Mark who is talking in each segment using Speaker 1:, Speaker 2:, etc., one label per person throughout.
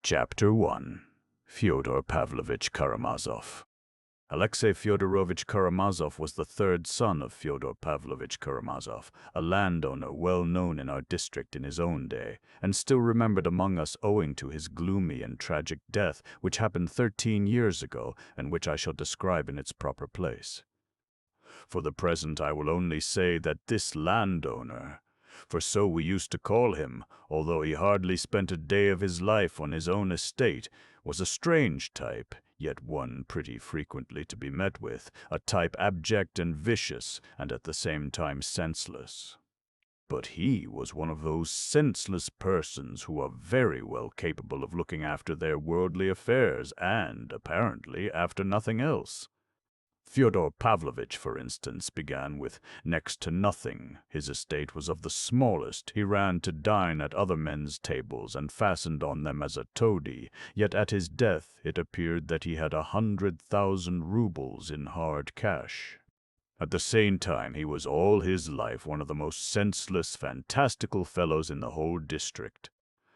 Speaker 1: Chapter 1. Fyodor Pavlovich Karamazov. Alexei Fyodorovich Karamazov was the third son of Fyodor Pavlovich Karamazov, a landowner well known in our district in his own day, and still remembered among us owing to his gloomy and tragic death, which happened 13 years ago, and which I shall describe in its proper place. For the present I will only say that this landowner, for so we used to call him, although he hardly spent a day of his life on his own estate, was a strange type, yet one pretty frequently to be met with, a type abject and vicious, and at the same time senseless. But he was one of those senseless persons who are very well capable of looking after their worldly affairs and, apparently, after nothing else. Fyodor Pavlovich, for instance, began with next to nothing. His estate was of the smallest. He ran to dine at other men's tables and fastened on them as a toady, yet at his death it appeared that he had 100,000 rubles in hard cash. At the same time, he was all his life one of the most senseless, fantastical fellows in the whole district.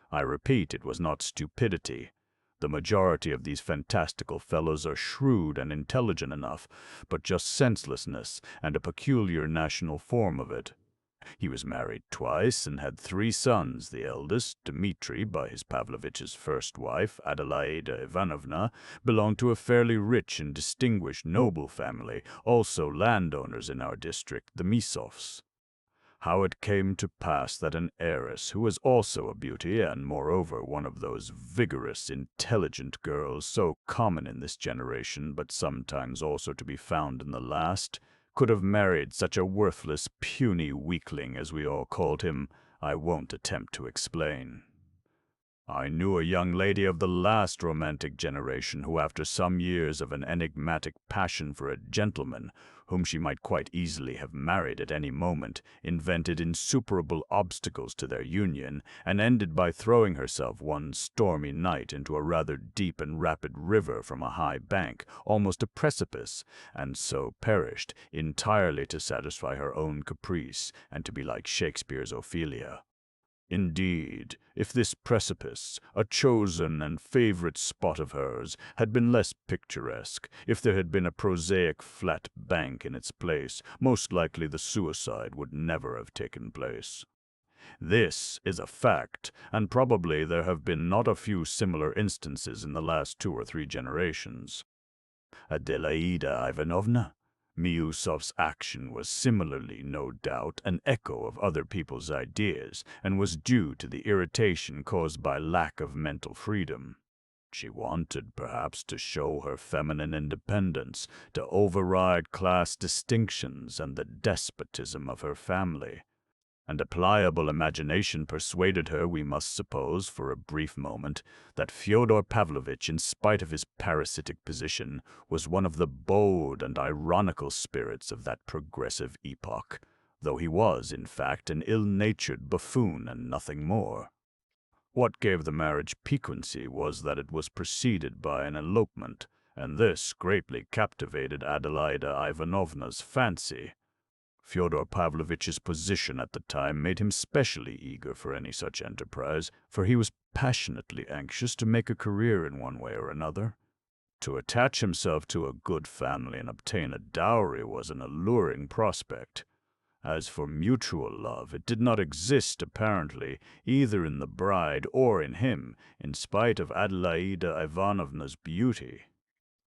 Speaker 1: I repeat, it was not stupidity. The majority of these fantastical fellows are shrewd and intelligent enough, but just senselessness and a peculiar national form of it. He was married twice and had 3 sons. The eldest, Dmitri, by his Pavlovich's first wife, Adelaida Ivanovna, belonged to a fairly rich and distinguished noble family, also landowners in our district, the Misovs. How it came to pass that an heiress, who was also a beauty and moreover one of those vigorous, intelligent girls so common in this generation but sometimes also to be found in the last, could have married such a worthless, puny weakling as we all called him, I won't attempt to explain. I knew a young lady of the last romantic generation who, after some years of an enigmatic passion for a gentleman, whom she might quite easily have married at any moment, invented insuperable obstacles to their union, and ended by throwing herself one stormy night into a rather deep and rapid river from a high bank, almost a precipice, and so perished, entirely to satisfy her own caprice, and to be like Shakespeare's Ophelia. Indeed, if this precipice, a chosen and favorite spot of hers, had been less picturesque, if there had been a prosaic flat bank in its place, most likely the suicide would never have taken place. This is a fact, and probably there have been not a few similar instances in the last 2 or 3 generations. Adelaida Ivanovna, Miusov's action was similarly, no doubt, an echo of other people's ideas, and was due to the irritation caused by lack of mental freedom. She wanted, perhaps, to show her feminine independence, to override class distinctions and the despotism of her family. And a pliable imagination persuaded her, we must suppose, for a brief moment, that Fyodor Pavlovich, in spite of his parasitic position, was one of the bold and ironical spirits of that progressive epoch, though he was, in fact, an ill-natured buffoon and nothing more. What gave the marriage piquancy was that it was preceded by an elopement, and this greatly captivated Adelaida Ivanovna's fancy. Fyodor Pavlovich's position at the time made him specially eager for any such enterprise, for he was passionately anxious to make a career in one way or another. To attach himself to a good family and obtain a dowry was an alluring prospect. As for mutual love, it did not exist, apparently, either in the bride or in him, in spite of Adelaida Ivanovna's beauty.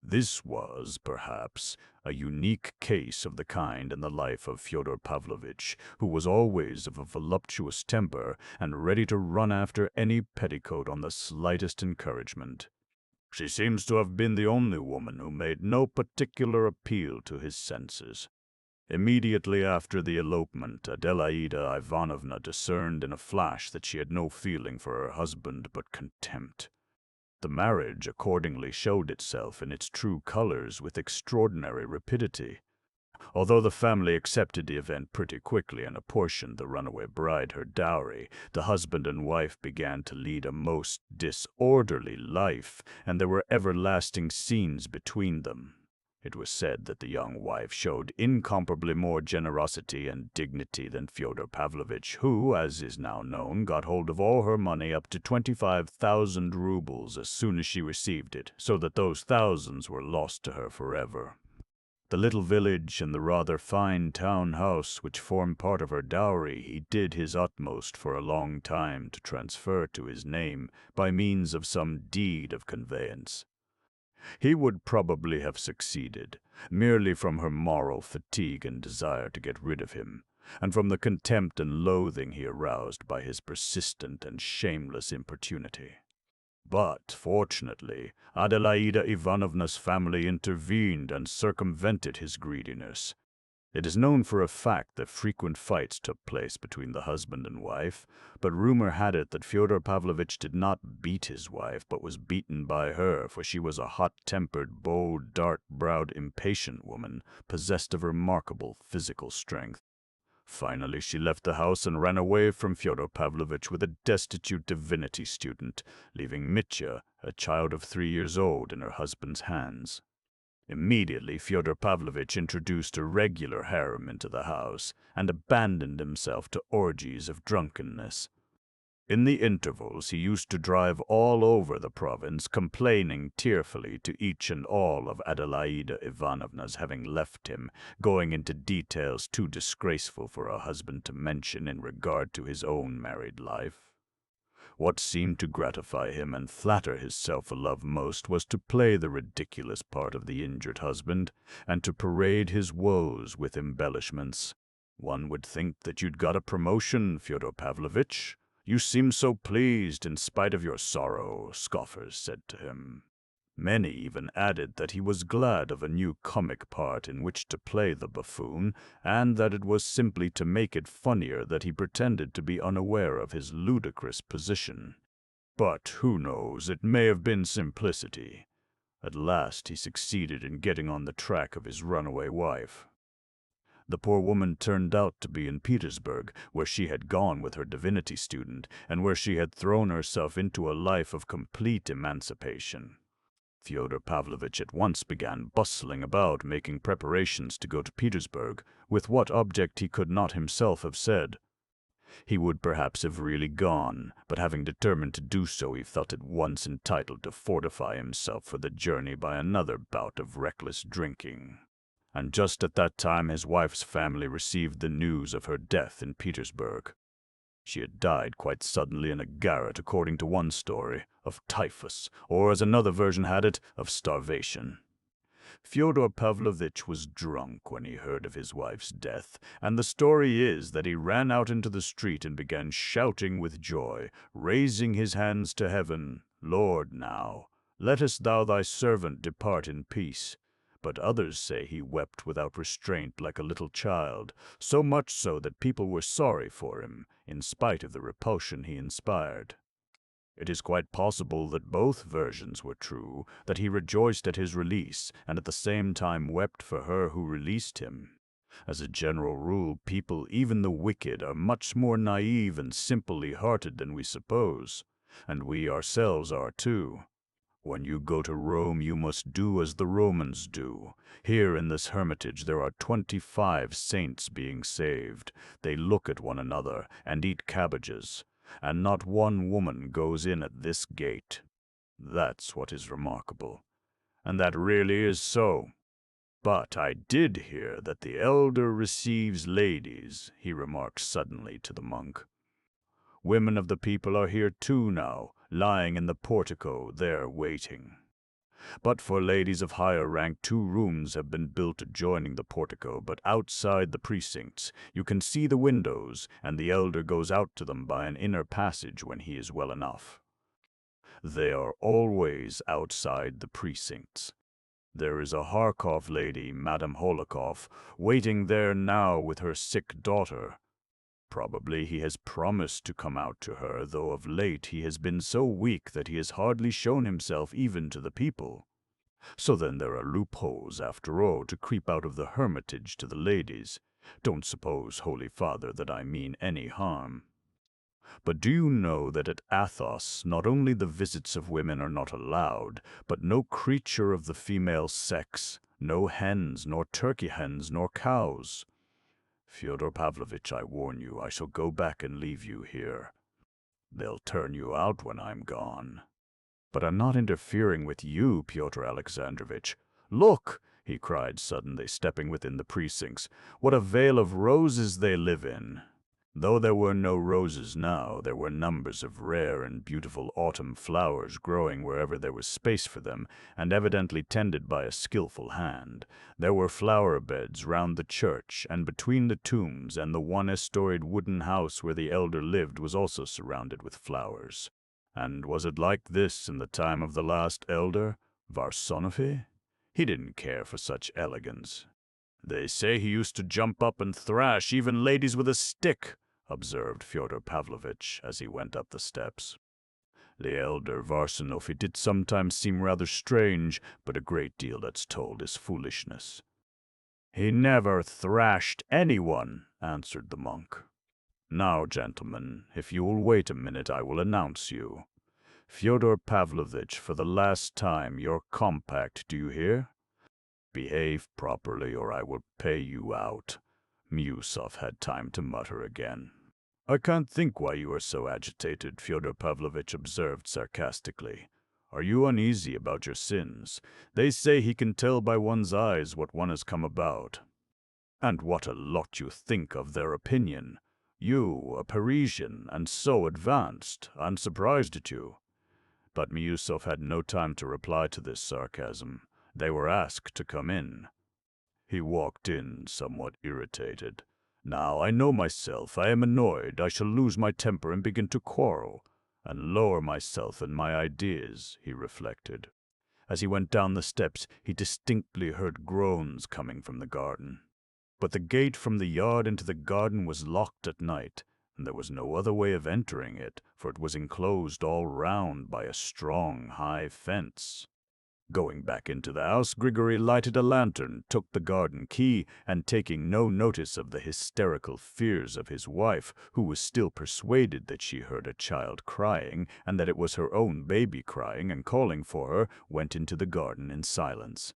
Speaker 1: This was, perhaps, a unique case of the kind in the life of Fyodor Pavlovich, who was always of a voluptuous temper and ready to run after any petticoat on the slightest encouragement. She seems to have been the only woman who made no particular appeal to his senses. Immediately after the elopement, Adelaida Ivanovna discerned in a flash that she had no feeling for her husband but contempt. The marriage accordingly showed itself in its true colors with extraordinary rapidity. Although the family accepted the event pretty quickly and apportioned the runaway bride her dowry, the husband and wife began to lead a most disorderly life, and there were everlasting scenes between them. It was said that the young wife showed incomparably more generosity and dignity than Fyodor Pavlovitch, who, as is now known, got hold of all her money up to 25,000 rubles as soon as she received it, so that those thousands were lost to her forever. The little village and the rather fine town house which formed part of her dowry he did his utmost for a long time to transfer to his name by means of some deed of conveyance. He would probably have succeeded, merely from her moral fatigue and desire to get rid of him, and from the contempt and loathing he aroused by his persistent and shameless importunity. But, fortunately, Adelaida Ivanovna's family intervened and circumvented his greediness. It is known for a fact that frequent fights took place between the husband and wife, but rumor had it that Fyodor Pavlovitch did not beat his wife, but was beaten by her, for she was a hot-tempered, bold, dark-browed, impatient woman, possessed of remarkable physical strength. Finally, she left the house and ran away from Fyodor Pavlovitch with a destitute divinity student, leaving Mitya, a child of 3 years old, in her husband's hands. Immediately, Fyodor Pavlovitch introduced a regular harem into the house and abandoned himself to orgies of drunkenness. In the intervals, he used to drive all over the province, complaining tearfully to each and all of Adelaida Ivanovna's having left him, going into details too disgraceful for a husband to mention in regard to his own married life. What seemed to gratify him and flatter his self-love most was to play the ridiculous part of the injured husband, and to parade his woes with embellishments. "One would think that you'd got a promotion, Fyodor Pavlovitch. You seem so pleased in spite of your sorrow," scoffers said to him. Many even added that he was glad of a new comic part in which to play the buffoon, and that it was simply to make it funnier that he pretended to be unaware of his ludicrous position. But who knows, it may have been simplicity. At last he succeeded in getting on the track of his runaway wife. The poor woman turned out to be in Petersburg, where she had gone with her divinity student, and where she had thrown herself into a life of complete emancipation. Fyodor Pavlovitch at once began bustling about, making preparations to go to Petersburg, with what object he could not himself have said. He would perhaps have really gone, but having determined to do so, he felt at once entitled to fortify himself for the journey by another bout of reckless drinking. And just at that time his wife's family received the news of her death in Petersburg. She had died quite suddenly in a garret, according to one story, of typhus, or as another version had it, of starvation. Fyodor Pavlovitch was drunk when he heard of his wife's death, and the story is that he ran out into the street and began shouting with joy, raising his hands to heaven, "Lord, now, lettest thou thy servant depart in peace." But others say he wept without restraint like a little child, so much so that people were sorry for him, in spite of the repulsion he inspired. It is quite possible that both versions were true, that he rejoiced at his release, and at the same time wept for her who released him. As a general rule, people, even the wicked, are much more naive and simply-hearted than we suppose, and we ourselves are too. When you go to Rome, you must do as the Romans do. Here in this hermitage there are 25 saints being saved. They look at one another and eat cabbages, and not one woman goes in at this gate. That's what is remarkable, and that really is so. But I did hear that the elder receives ladies, he remarked suddenly to the monk. Women of the people are here too now, lying in the portico there waiting. But for ladies of higher rank, 2 rooms have been built adjoining the portico, but outside the precincts. You can see the windows, and the elder goes out to them by an inner passage when he is well enough. They are always outside the precincts. There is a Harkov lady, Madame Holikov, waiting there now with her sick daughter. Probably he has promised to come out to her, though of late he has been so weak that he has hardly shown himself even to the people. So then there are loopholes, after all, to creep out of the hermitage to the ladies. Don't suppose, Holy Father, that I mean any harm. But do you know that at Athos not only the visits of women are not allowed, but no creature of the female sex, No hens, nor turkey hens, nor cows. Fyodor Pavlovitch, I warn you, I shall go back and leave you here. They'll turn you out when I'm gone. But I'm not interfering with you, Pyotr Alexandrovitch. Look, he cried suddenly, stepping within the precincts, what a vale of roses they live in. Though there were no roses now, there were numbers of rare and beautiful autumn flowers growing wherever there was space for them, and evidently tended by a skillful hand. There were flower beds round the church, and between the tombs, and the one-storied wooden house where the elder lived was also surrounded with flowers. And was it like this in the time of the last elder, Varsovie? He didn't care for such elegance. They say he used to jump up and thrash even ladies with a stick, observed Fyodor Pavlovitch as he went up the steps. The elder Varsovie did sometimes seem rather strange, but a great deal that's told is foolishness. He never thrashed anyone, answered the monk. Now, gentlemen, if you will wait a minute, I will announce you. Fyodor Pavlovitch, for the last time, your compact, do you hear? Behave properly, or I will pay you out. Miusov had time to mutter again. I can't think why you are so agitated, Fyodor Pavlovitch observed sarcastically. Are you uneasy about your sins? They say he can tell by one's eyes what one has come about. And what a lot you think of their opinion. You, a Parisian, and so advanced. I'm surprised at you. But Miusov had no time to reply to this sarcasm. They were asked to come in. He walked in, somewhat irritated. Now, I know myself, I am annoyed, I shall lose my temper and begin to quarrel, and lower myself in my ideas, he reflected. As he went down the steps, he distinctly heard groans coming from the garden. But the gate from the yard into the garden was locked at night, and there was no other way of entering it, for it was enclosed all round by a strong, high fence. Going back into the house, Grigory lighted a lantern, took the garden key, and taking no notice of the hysterical fears of his wife, who was still persuaded that she heard a child crying, and that it was her own baby crying and calling for her, went into the garden in silence.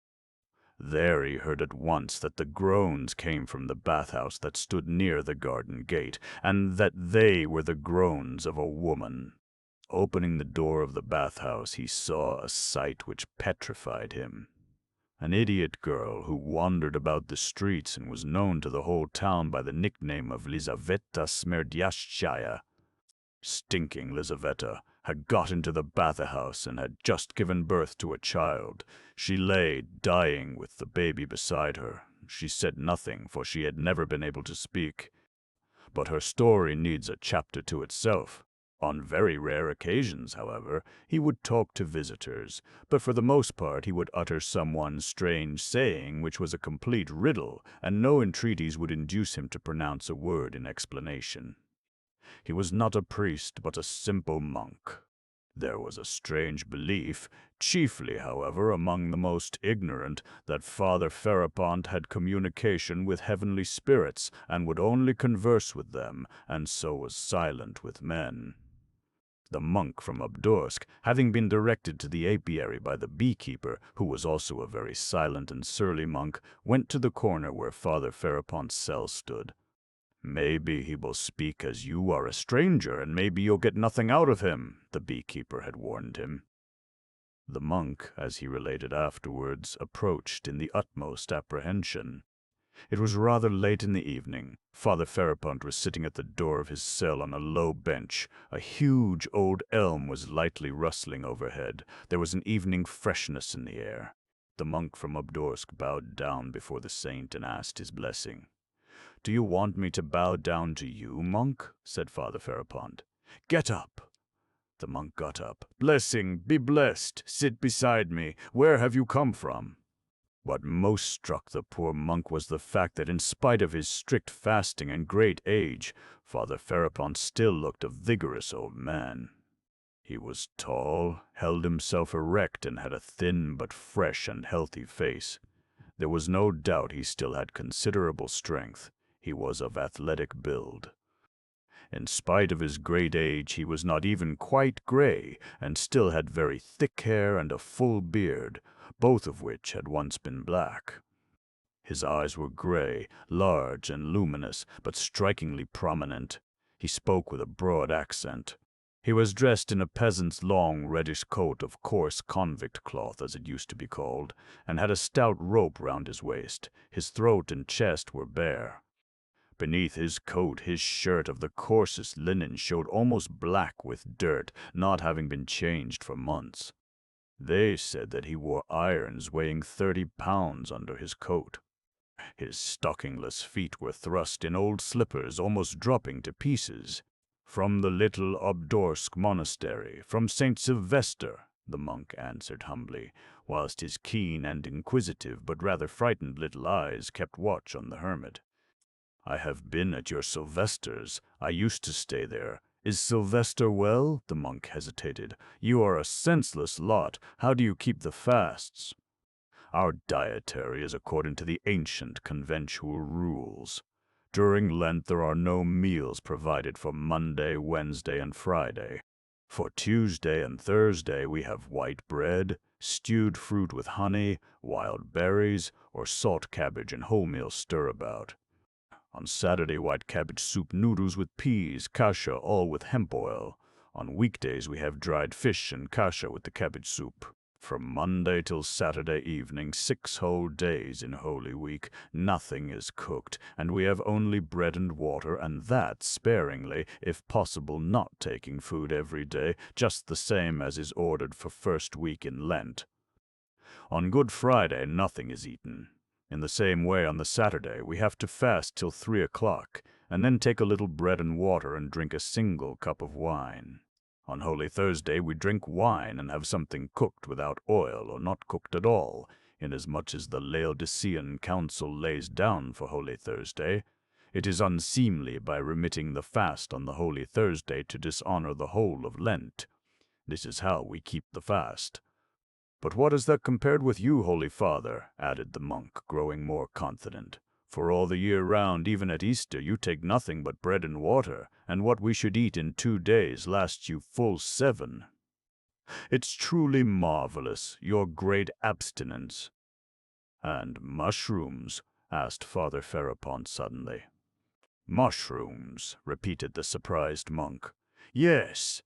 Speaker 1: There he heard at once that the groans came from the bathhouse that stood near the garden gate, and that they were the groans of a woman. Opening the door of the bathhouse, he saw a sight which petrified him. An idiot girl who wandered about the streets and was known to the whole town by the nickname of Lizaveta Smerdyashchaya. Stinking Lizaveta had got into the bathhouse and had just given birth to a child. She lay dying with the baby beside her. She said nothing, for she had never been able to speak. But her story needs a chapter to itself. On very rare occasions, however, he would talk to visitors, but for the most part he would utter some one strange saying which was a complete riddle, and no entreaties would induce him to pronounce a word in explanation. He was not a priest, but a simple monk. There was a strange belief, chiefly, however, among the most ignorant, that Father Ferapont had communication with heavenly spirits, and would only converse with them, and so was silent with men. The monk from Obdorsk, having been directed to the apiary by the beekeeper, who was also a very silent and surly monk, went to the corner where Father Ferapont's cell stood. "Maybe he will speak as you are a stranger, and maybe you'll get nothing out of him," the beekeeper had warned him. The monk, as he related afterwards, approached in the utmost apprehension. It was rather late in the evening. Father Ferapont was sitting at the door of his cell on a low bench. A huge old elm was lightly rustling overhead. There was an evening freshness in the air. The monk from Obdorsk bowed down before the saint and asked his blessing. "Do you want me to bow down to you, monk?" said Father Ferapont. "Get up." The monk got up. "Blessing, be blessed. Sit beside me. Where have you come from?" What most struck the poor monk was the fact that in spite of his strict fasting and great age, Father Ferapont still looked a vigorous old man. He was tall, held himself erect, and had a thin but fresh and healthy face. There was no doubt he still had considerable strength. He was of athletic build. In spite of his great age, he was not even quite gray, and still had very thick hair and a full beard. both of which had once been black. His eyes were gray, large and luminous, but strikingly prominent. He spoke with a broad accent. He was dressed in a peasant's long reddish coat of coarse convict cloth, as it used to be called, and had a stout rope round his waist. His throat and chest were bare. Beneath his coat, his shirt of the coarsest linen showed almost black with dirt, not having been changed for months. They said that he wore irons weighing 30 pounds under his coat. His stockingless feet were thrust in old slippers, almost dropping to pieces. "From the little Obdorsk monastery, from St. Sylvester," the monk answered humbly, whilst his keen and inquisitive but rather frightened little eyes kept watch on the hermit. "I have been at your Sylvester's. I used to stay there. Is Sylvester well?" The monk hesitated. "You are a senseless lot. How do you keep the fasts?" "Our dietary is according to the ancient conventual rules. During Lent there are no meals provided for Monday, Wednesday, and Friday. For Tuesday and Thursday we have white bread, stewed fruit with honey, wild berries, or salt cabbage and wholemeal stirabout. On Saturday, white cabbage soup noodles with peas, kasha, all with hemp oil. On weekdays we have dried fish and kasha with the cabbage soup. From Monday till Saturday evening, 6 whole days in Holy Week, nothing is cooked, and we have only bread and water, and that sparingly, if possible not taking food every day, just the same as is ordered for first week in Lent. On Good Friday nothing is eaten. In the same way on the Saturday we have to fast till 3 o'clock, and then take a little bread and water and drink a single cup of wine. On Holy Thursday we drink wine and have something cooked without oil or not cooked at all, inasmuch as the Laodicean Council lays down for Holy Thursday. It is unseemly by remitting the fast on the Holy Thursday to dishonor the whole of Lent. This is how we keep the fast. But what is that compared with you, Holy Father?" added the monk, growing more confident. "For all the year round, even at Easter, you take nothing but bread and water, and what we should eat in 2 days lasts you full 7. It's truly marvelous, your great abstinence." "And mushrooms?" asked Father Ferapont suddenly. "Mushrooms," repeated the surprised monk. "Yes.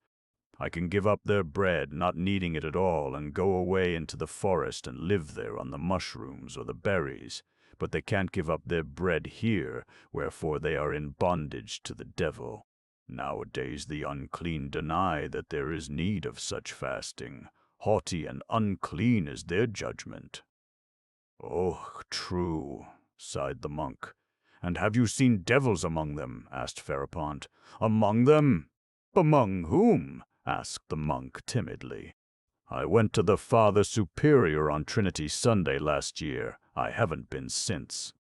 Speaker 1: I can give up their bread, not needing it at all, and go away into the forest and live there on the mushrooms or the berries. But they can't give up their bread here, wherefore they are in bondage to the devil. Nowadays the unclean deny that there is need of such fasting. Haughty and unclean is their judgment." "Oh, true," sighed the monk. "And have you seen devils among them?" asked Ferapont. "Among them? Among whom?" asked the monk timidly. "I went to the Father Superior on Trinity Sunday last year. I haven't been since.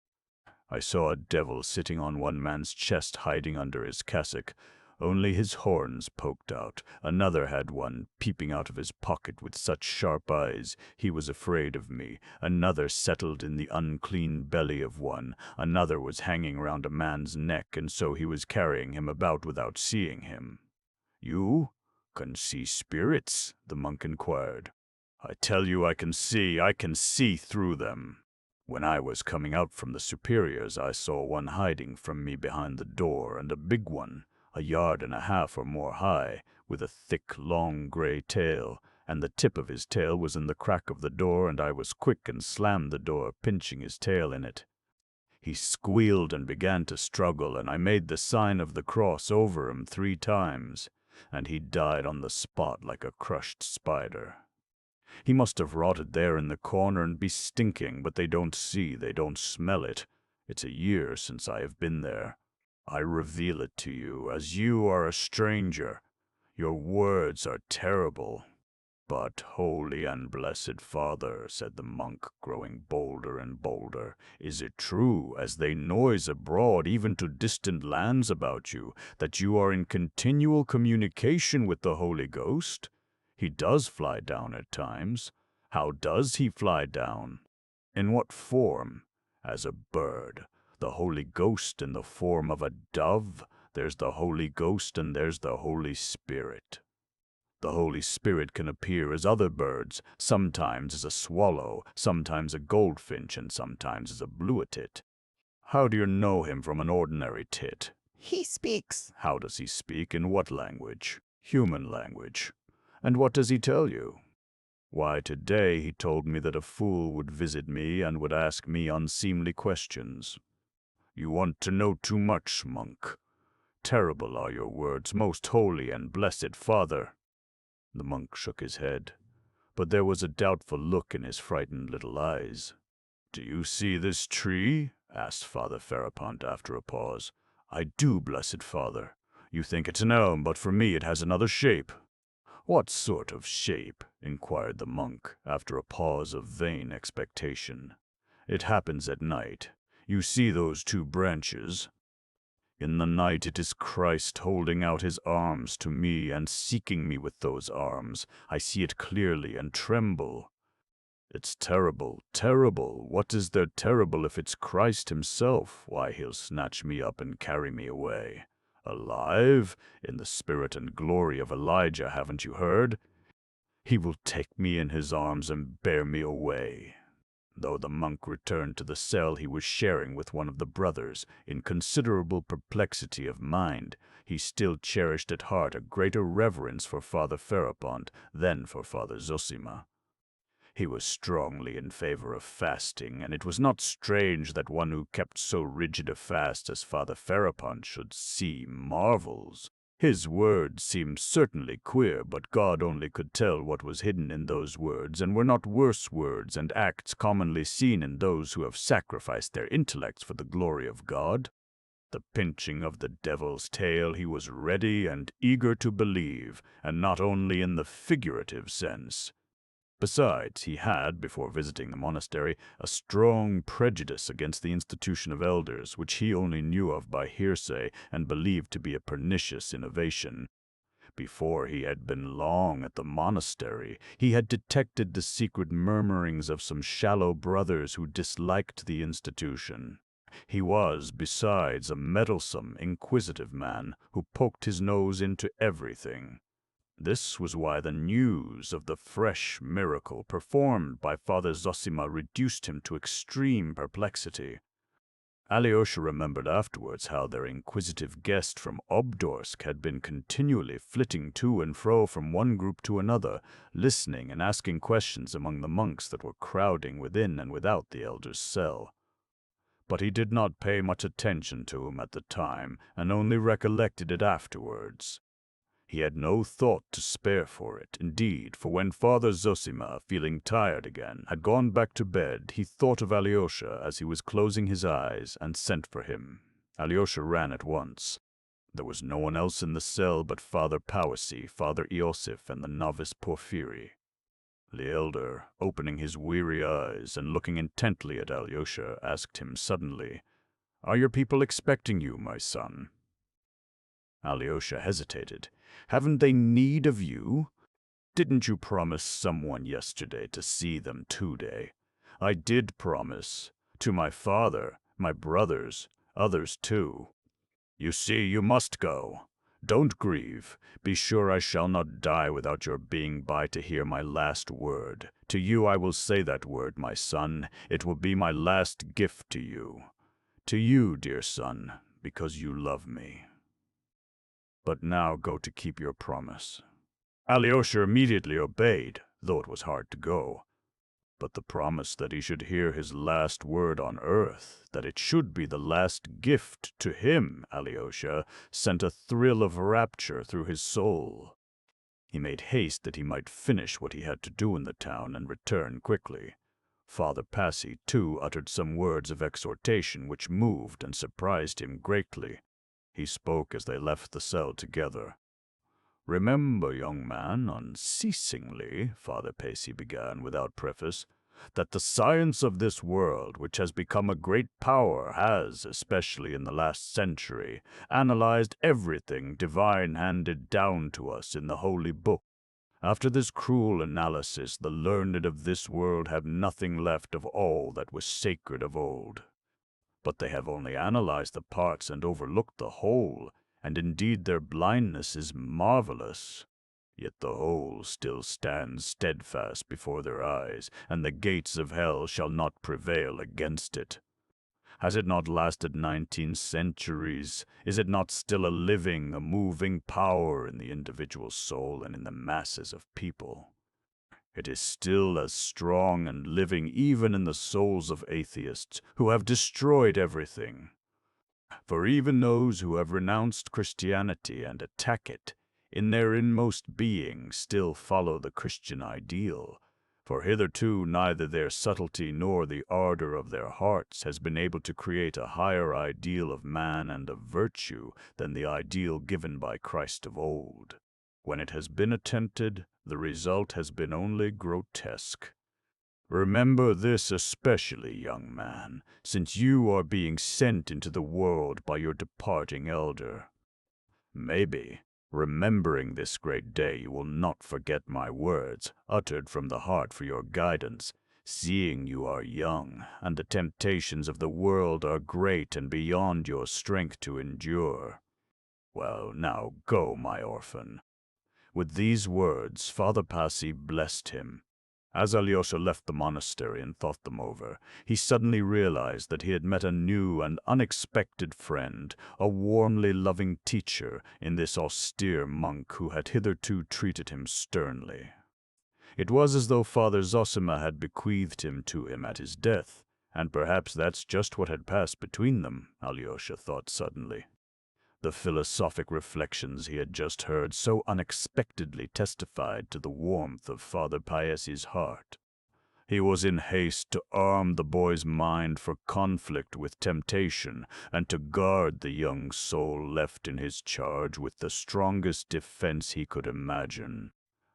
Speaker 1: I saw a devil sitting on one man's chest hiding under his cassock. Only his horns poked out. Another had one peeping out of his pocket with such sharp eyes he was afraid of me. Another settled in the unclean belly of one. Another was hanging round a man's neck, and so he was carrying him about without seeing him." "You can see spirits?" the monk inquired. "I tell you I can see through them. When I was coming out from the superiors, I saw one hiding from me behind the door, and a big one, 1.5 yards or more high, with a thick, long gray tail, and the tip of his tail was in the crack of the door, and I was quick and slammed the door, pinching his tail in it. He squealed and began to struggle, and I made the sign of the cross over him 3 times, and he died on the spot like a crushed spider. He must have rotted there in the corner and be stinking, but they don't see, they don't smell it. It's a year since I have been there. I reveal it to you, as you are a stranger. Your words are terrible." "But, holy and blessed Father," said the monk, growing bolder and bolder, "is it true, as they noise abroad even to distant lands about you, that you are in continual communication with the Holy Ghost? He does fly down at times. How does he fly down? In what form? As a bird. The Holy Ghost in the form of a dove. There's the Holy Ghost and there's the Holy Spirit." the Holy Spirit can appear as other birds, sometimes as a swallow, sometimes a goldfinch, and sometimes as a bluetit. How do you know him from an ordinary tit?
Speaker 2: He speaks.
Speaker 1: How does he speak? In what language? Human language. And what does he tell you? Why, today he told me that a fool would visit me and would ask me unseemly questions. You want to know too much, monk. Terrible are your words, most holy and blessed Father. The monk shook his head, but there was a doubtful look in his frightened little eyes. Do you see this tree? Asked Father Ferapont after a pause. I do, blessed Father. You think it's an elm, but for me it has another shape. What sort of shape? Inquired the monk, after a pause of vain expectation. It happens at night. You see those two branches? In the night it is Christ holding out his arms to me and seeking me with those arms. I see it clearly and tremble. It's terrible, terrible. What is there terrible if it's Christ himself? Why, he'll snatch me up and carry me away. Alive? In the spirit and glory of Elijah, haven't you heard? He will take me in his arms and bear me away. Though the monk returned to the cell he was sharing with one of the brothers, in considerable perplexity of mind, he still cherished at heart a greater reverence for Father Ferapont than for Father Zosima. He was strongly in favor of fasting, and it was not strange that one who kept so rigid a fast as Father Ferapont should see marvels. His words seemed certainly queer, but God only could tell what was hidden in those words, and were not worse words and acts commonly seen in those who have sacrificed their intellects for the glory of God. The pinching of the devil's tail he was ready and eager to believe, and not only in the figurative sense. Besides, he had, before visiting the monastery, a strong prejudice against the institution of elders, which he only knew of by hearsay and believed to be a pernicious innovation. Before he had been long at the monastery, he had detected the secret murmurings of some shallow brothers who disliked the institution. He was, besides, a meddlesome, inquisitive man who poked his nose into everything. This was why the news of the fresh miracle performed by Father Zosima reduced him to extreme perplexity. Alyosha remembered afterwards how their inquisitive guest from Obdorsk had been continually flitting to and fro from one group to another, listening and asking questions among the monks that were crowding within and without the elder's cell. But he did not pay much attention to him at the time, and only recollected it afterwards. He had no thought to spare for it, indeed, for when Father Zosima, feeling tired again, had gone back to bed, he thought of Alyosha as he was closing his eyes and sent for him. Alyosha ran at once. There was no one else in the cell but Father Powasy, Father Iosif, and the novice Porphyry. The elder, opening his weary eyes and looking intently at Alyosha, asked him suddenly, "Are your people expecting you, my son?" Alyosha hesitated. "Haven't they need of you? Didn't you promise someone yesterday to see them today?" "I did promise. To my father, my brothers, others too." "You see, you must go. Don't grieve. Be sure I shall not die without your being by to hear my last word. To you I will say that word, my son. It will be my last gift to you. To you, dear son, because you love me. But now go to keep your promise." Alyosha immediately obeyed, though it was hard to go. But the promise that he should hear his last word on earth, that it should be the last gift to him, Alyosha, sent a thrill of rapture through his soul. He made haste that he might finish what he had to do in the town and return quickly. Father Passy, too, uttered some words of exhortation which moved and surprised him greatly. He spoke as they left the cell together. "Remember, young man, unceasingly," Father Passy began without preface, "that the science of this world, which has become a great power, has, especially in the last century, analyzed everything divine handed down to us in the Holy Book. After this cruel analysis, the learned of this world have nothing left of all that was sacred of old. But they have only analyzed the parts and overlooked the whole, and indeed their blindness is marvelous. Yet the whole still stands steadfast before their eyes, and the gates of hell shall not prevail against it. Has it not lasted 19 centuries? Is it not still a living, a moving power in the individual soul and in the masses of people? It is still as strong and living even in the souls of atheists who have destroyed everything. For even those who have renounced Christianity and attack it, in their inmost being still follow the Christian ideal. For hitherto neither their subtlety nor the ardor of their hearts has been able to create a higher ideal of man and of virtue than the ideal given by Christ of old. When it has been attempted, the result has been only grotesque. Remember this especially, young man, since you are being sent into the world by your departing elder. Maybe, remembering this great day, you will not forget my words, uttered from the heart for your guidance, seeing you are young, and the temptations of the world are great and beyond your strength to endure. Well, now go, my orphan. With these words, Father Passy blessed him. As Alyosha left the monastery and thought them over, he suddenly realized that he had met a new and unexpected friend, a warmly loving teacher in this austere monk who had hitherto treated him sternly. It was as though Father Zosima had bequeathed him to him at his death, and perhaps that's just what had passed between them, Alyosha thought suddenly. The philosophic reflections he had just heard so unexpectedly testified to the warmth of Father Paisi's heart. He was in haste to arm the boy's mind for conflict with temptation and to guard the young soul left in his charge with the strongest defense he could imagine.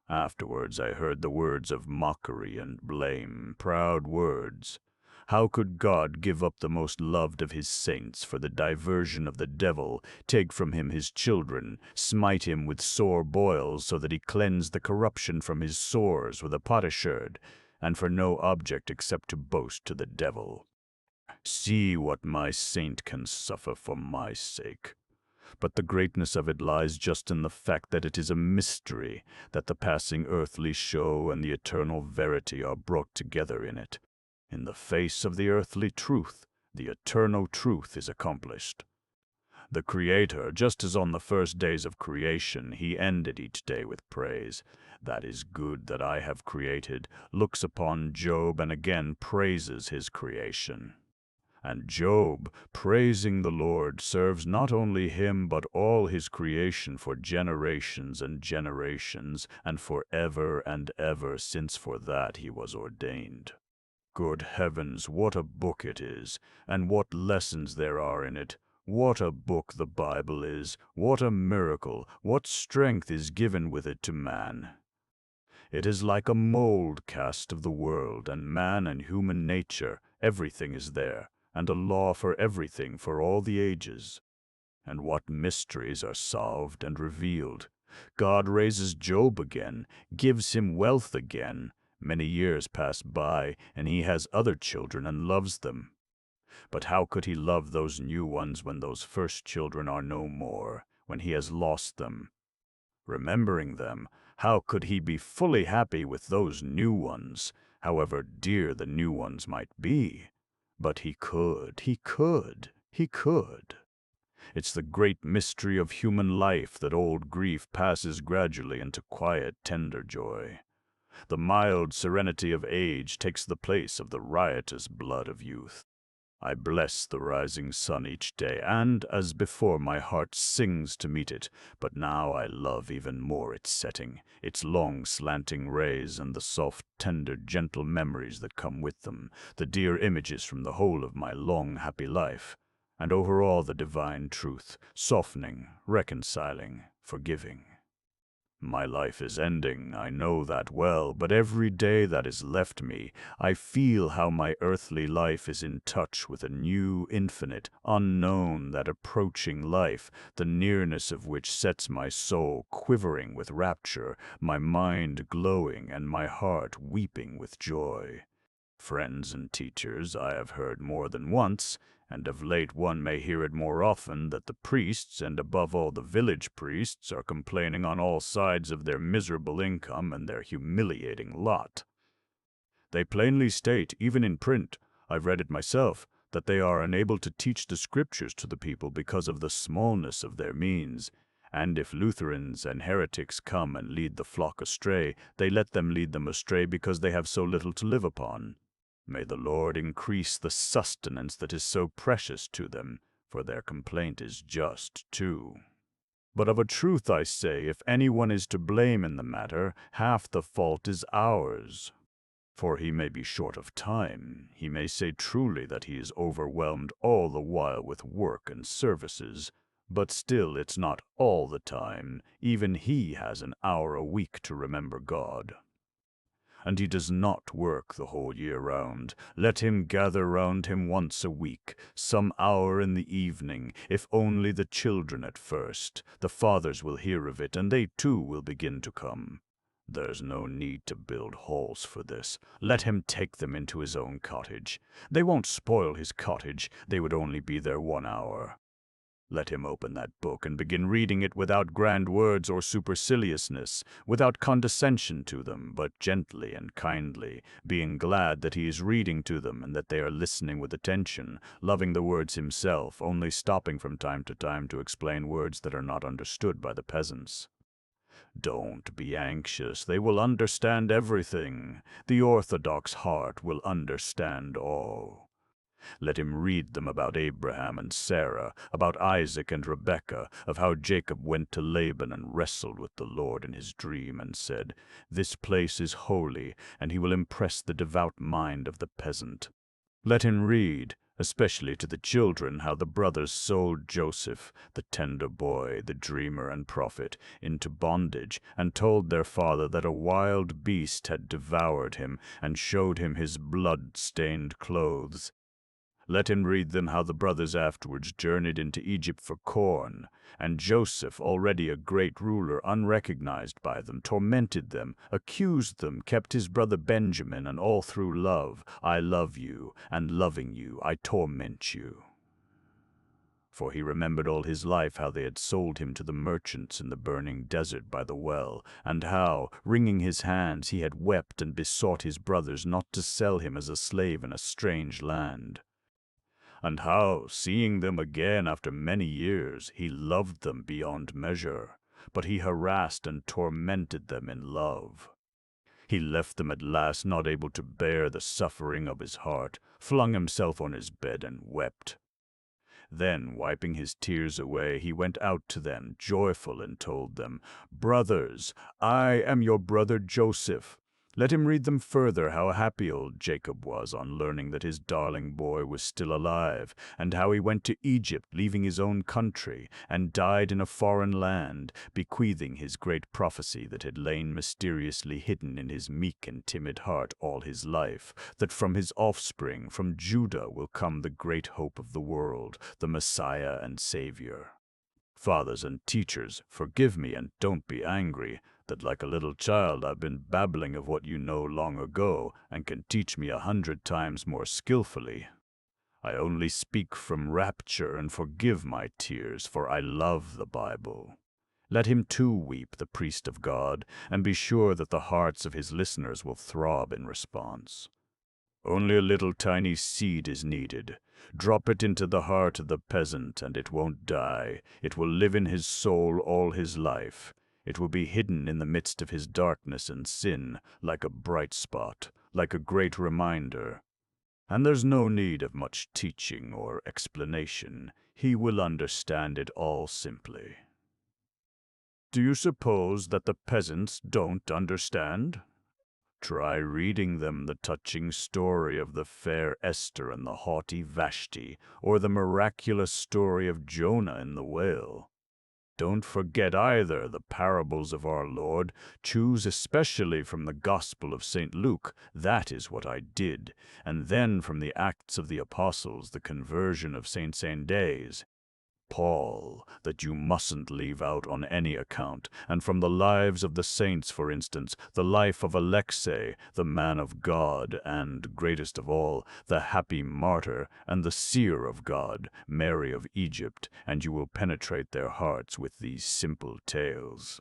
Speaker 1: Afterwards I heard the words of mockery and blame, proud words. How could God give up the most loved of his saints for the diversion of the devil, take from him his children, smite him with sore boils so that he cleanse the corruption from his sores with a potsherd, and for no object except to boast to the devil? See what my saint can suffer for my sake. But the greatness of it lies just in the fact that it is a mystery, that the passing earthly show and the eternal verity are brought together in it. In the face of the earthly truth, the eternal truth is accomplished. The Creator, just as on the first days of creation, he ended each day with praise. That is good that I have created, looks upon Job and again praises his creation. And Job, praising the Lord, serves not only him but all his creation for generations and generations, and for ever and ever, since for that he was ordained. Good heavens, what a book it is, and what lessons there are in it. What a book the Bible is, what a miracle, what strength is given with it to man. It is like a mold cast of the world, and man and human nature, everything is there, and a law for everything for all the ages. And what mysteries are solved and revealed. God raises Job again, gives him wealth again. Many years pass by, and he has other children and loves them. But how could he love those new ones when those first children are no more, when he has lost them? Remembering them, how could he be fully happy with those new ones, however dear the new ones might be? But he could. It's the great mystery of human life that old grief passes gradually into quiet, tender joy. The mild serenity of age takes the place of the riotous blood of youth. I bless the rising sun each day, and, as before, my heart sings to meet it, but now I love even more its setting, its long slanting rays, and the soft, tender, gentle memories that come with them, the dear images from the whole of my long, happy life, and over all the divine truth, softening, reconciling, forgiving. My life is ending, I know that well, but every day that is left me, I feel how my earthly life is in touch with a new, infinite, unknown, that approaching life, the nearness of which sets my soul quivering with rapture, my mind glowing, and my heart weeping with joy. Friends and teachers, I have heard more than once, and of late one may hear it more often, that the priests, and above all the village priests, are complaining on all sides of their miserable income and their humiliating lot. They plainly state, even in print, I've read it myself, that they are unable to teach the scriptures to the people because of the smallness of their means, and if Lutherans and heretics come and lead the flock astray, they let them lead them astray because they have so little to live upon. May the Lord increase the sustenance that is so precious to them, for their complaint is just, too. But of a truth I say, if anyone is to blame in the matter, half the fault is ours. For he may be short of time, he may say truly that he is overwhelmed all the while with work and services, but still it's not all the time. Even he has an hour a week to remember God. And he does not work the whole year round. Let him gather round him once a week, some hour in the evening, if only the children at first. The fathers will hear of it, and they too will begin to come. There's no need to build halls for this. Let him take them into his own cottage. They won't spoil his cottage, they would only be there 1 hour. Let him open that book and begin reading it without grand words or superciliousness, without condescension to them, but gently and kindly, being glad that he is reading to them and that they are listening with attention, loving the words himself, only stopping from time to time to explain words that are not understood by the peasants. Don't be anxious, they will understand everything. The orthodox heart will understand all. Let him read them about Abraham and Sarah, about Isaac and Rebekah, of how Jacob went to Laban and wrestled with the Lord in his dream and said, "This place is holy," and he will impress the devout mind of the peasant. Let him read, especially to the children, how the brothers sold Joseph, the tender boy, the dreamer and prophet, into bondage, and told their father that a wild beast had devoured him and showed him his blood-stained clothes. Let him read them how the brothers afterwards journeyed into Egypt for corn, and Joseph, already a great ruler, unrecognized by them, tormented them, accused them, kept his brother Benjamin, and all through love. I love you, and loving you, I torment you. For he remembered all his life how they had sold him to the merchants in the burning desert by the well, and how, wringing his hands, he had wept and besought his brothers not to sell him as a slave in a strange land. And how, seeing them again after many years, he loved them beyond measure, but he harassed and tormented them in love. He left them at last, not able to bear the suffering of his heart, flung himself on his bed and wept. Then, wiping his tears away, he went out to them, joyful, and told them, "Brothers, I am your brother Joseph." Let him read them further how happy old Jacob was on learning that his darling boy was still alive, and how he went to Egypt, leaving his own country, and died in a foreign land, bequeathing his great prophecy that had lain mysteriously hidden in his meek and timid heart all his life, that from his offspring, from Judah, will come the great hope of the world, the Messiah and Savior. Fathers and teachers, forgive me and don't be angry, that like a little child I've been babbling of what you know long ago, and can teach me 100 times more skillfully. I only speak from rapture, and forgive my tears, for I love the Bible. Let him too weep, the priest of God, and be sure that the hearts of his listeners will throb in response. Only a little tiny seed is needed. Drop it into the heart of the peasant, and it won't die. It will live in his soul all his life. It will be hidden in the midst of his darkness and sin, like a bright spot, like a great reminder. And there's no need of much teaching or explanation. He will understand it all simply. Do you suppose that the peasants don't understand? Try reading them the touching story of the fair Esther and the haughty Vashti, or the miraculous story of Jonah in the whale. Don't forget either the parables of our Lord. Choose especially from the Gospel of St. Luke, that is what I did, and then from the Acts of the Apostles, the conversion of St. Sandes. Paul that you mustn't leave out on any account, and from the lives of the saints, for instance, the life of Alexei, the man of God, and, greatest of all, the happy martyr, and the seer of God, Mary of Egypt, and you will penetrate their hearts with these simple tales.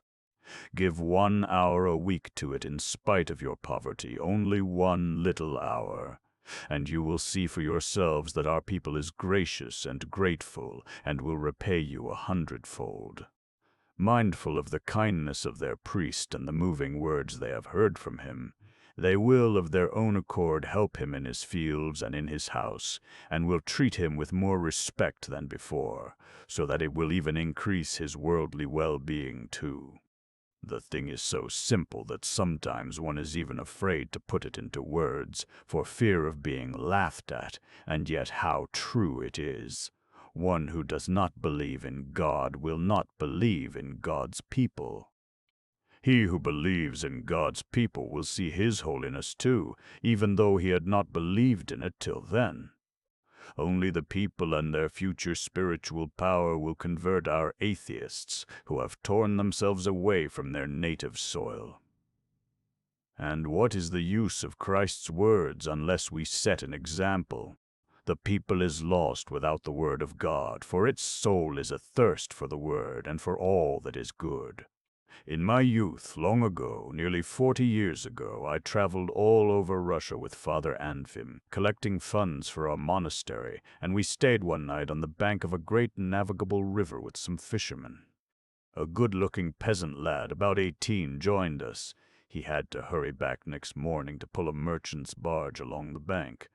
Speaker 1: Give 1 hour a week to it in spite of your poverty, only 1 little hour, and you will see for yourselves that our people is gracious and grateful, and will repay you 100-fold. Mindful of the kindness of their priest and the moving words they have heard from him, they will of their own accord help him in his fields and in his house, and will treat him with more respect than before, so that it will even increase his worldly well-being too. The thing is so simple that sometimes one is even afraid to put it into words, for fear of being laughed at, and yet how true it is. One who does not believe in God will not believe in God's people. He who believes in God's people will see His holiness too, even though he had not believed in it till then. Only the people and their future spiritual power will convert our atheists, who have torn themselves away from their native soil. And what is the use of Christ's words unless we set an example? The people is lost without the word of God, for its soul is athirst for the word and for all that is good. In my youth, long ago, nearly 40 years ago, I traveled all over Russia with Father Anfim, collecting funds for our monastery, and we stayed one night on the bank of a great navigable river with some fishermen. A good-looking peasant lad, about 18, joined us. He had to hurry back next morning to pull a merchant's barge along the bank.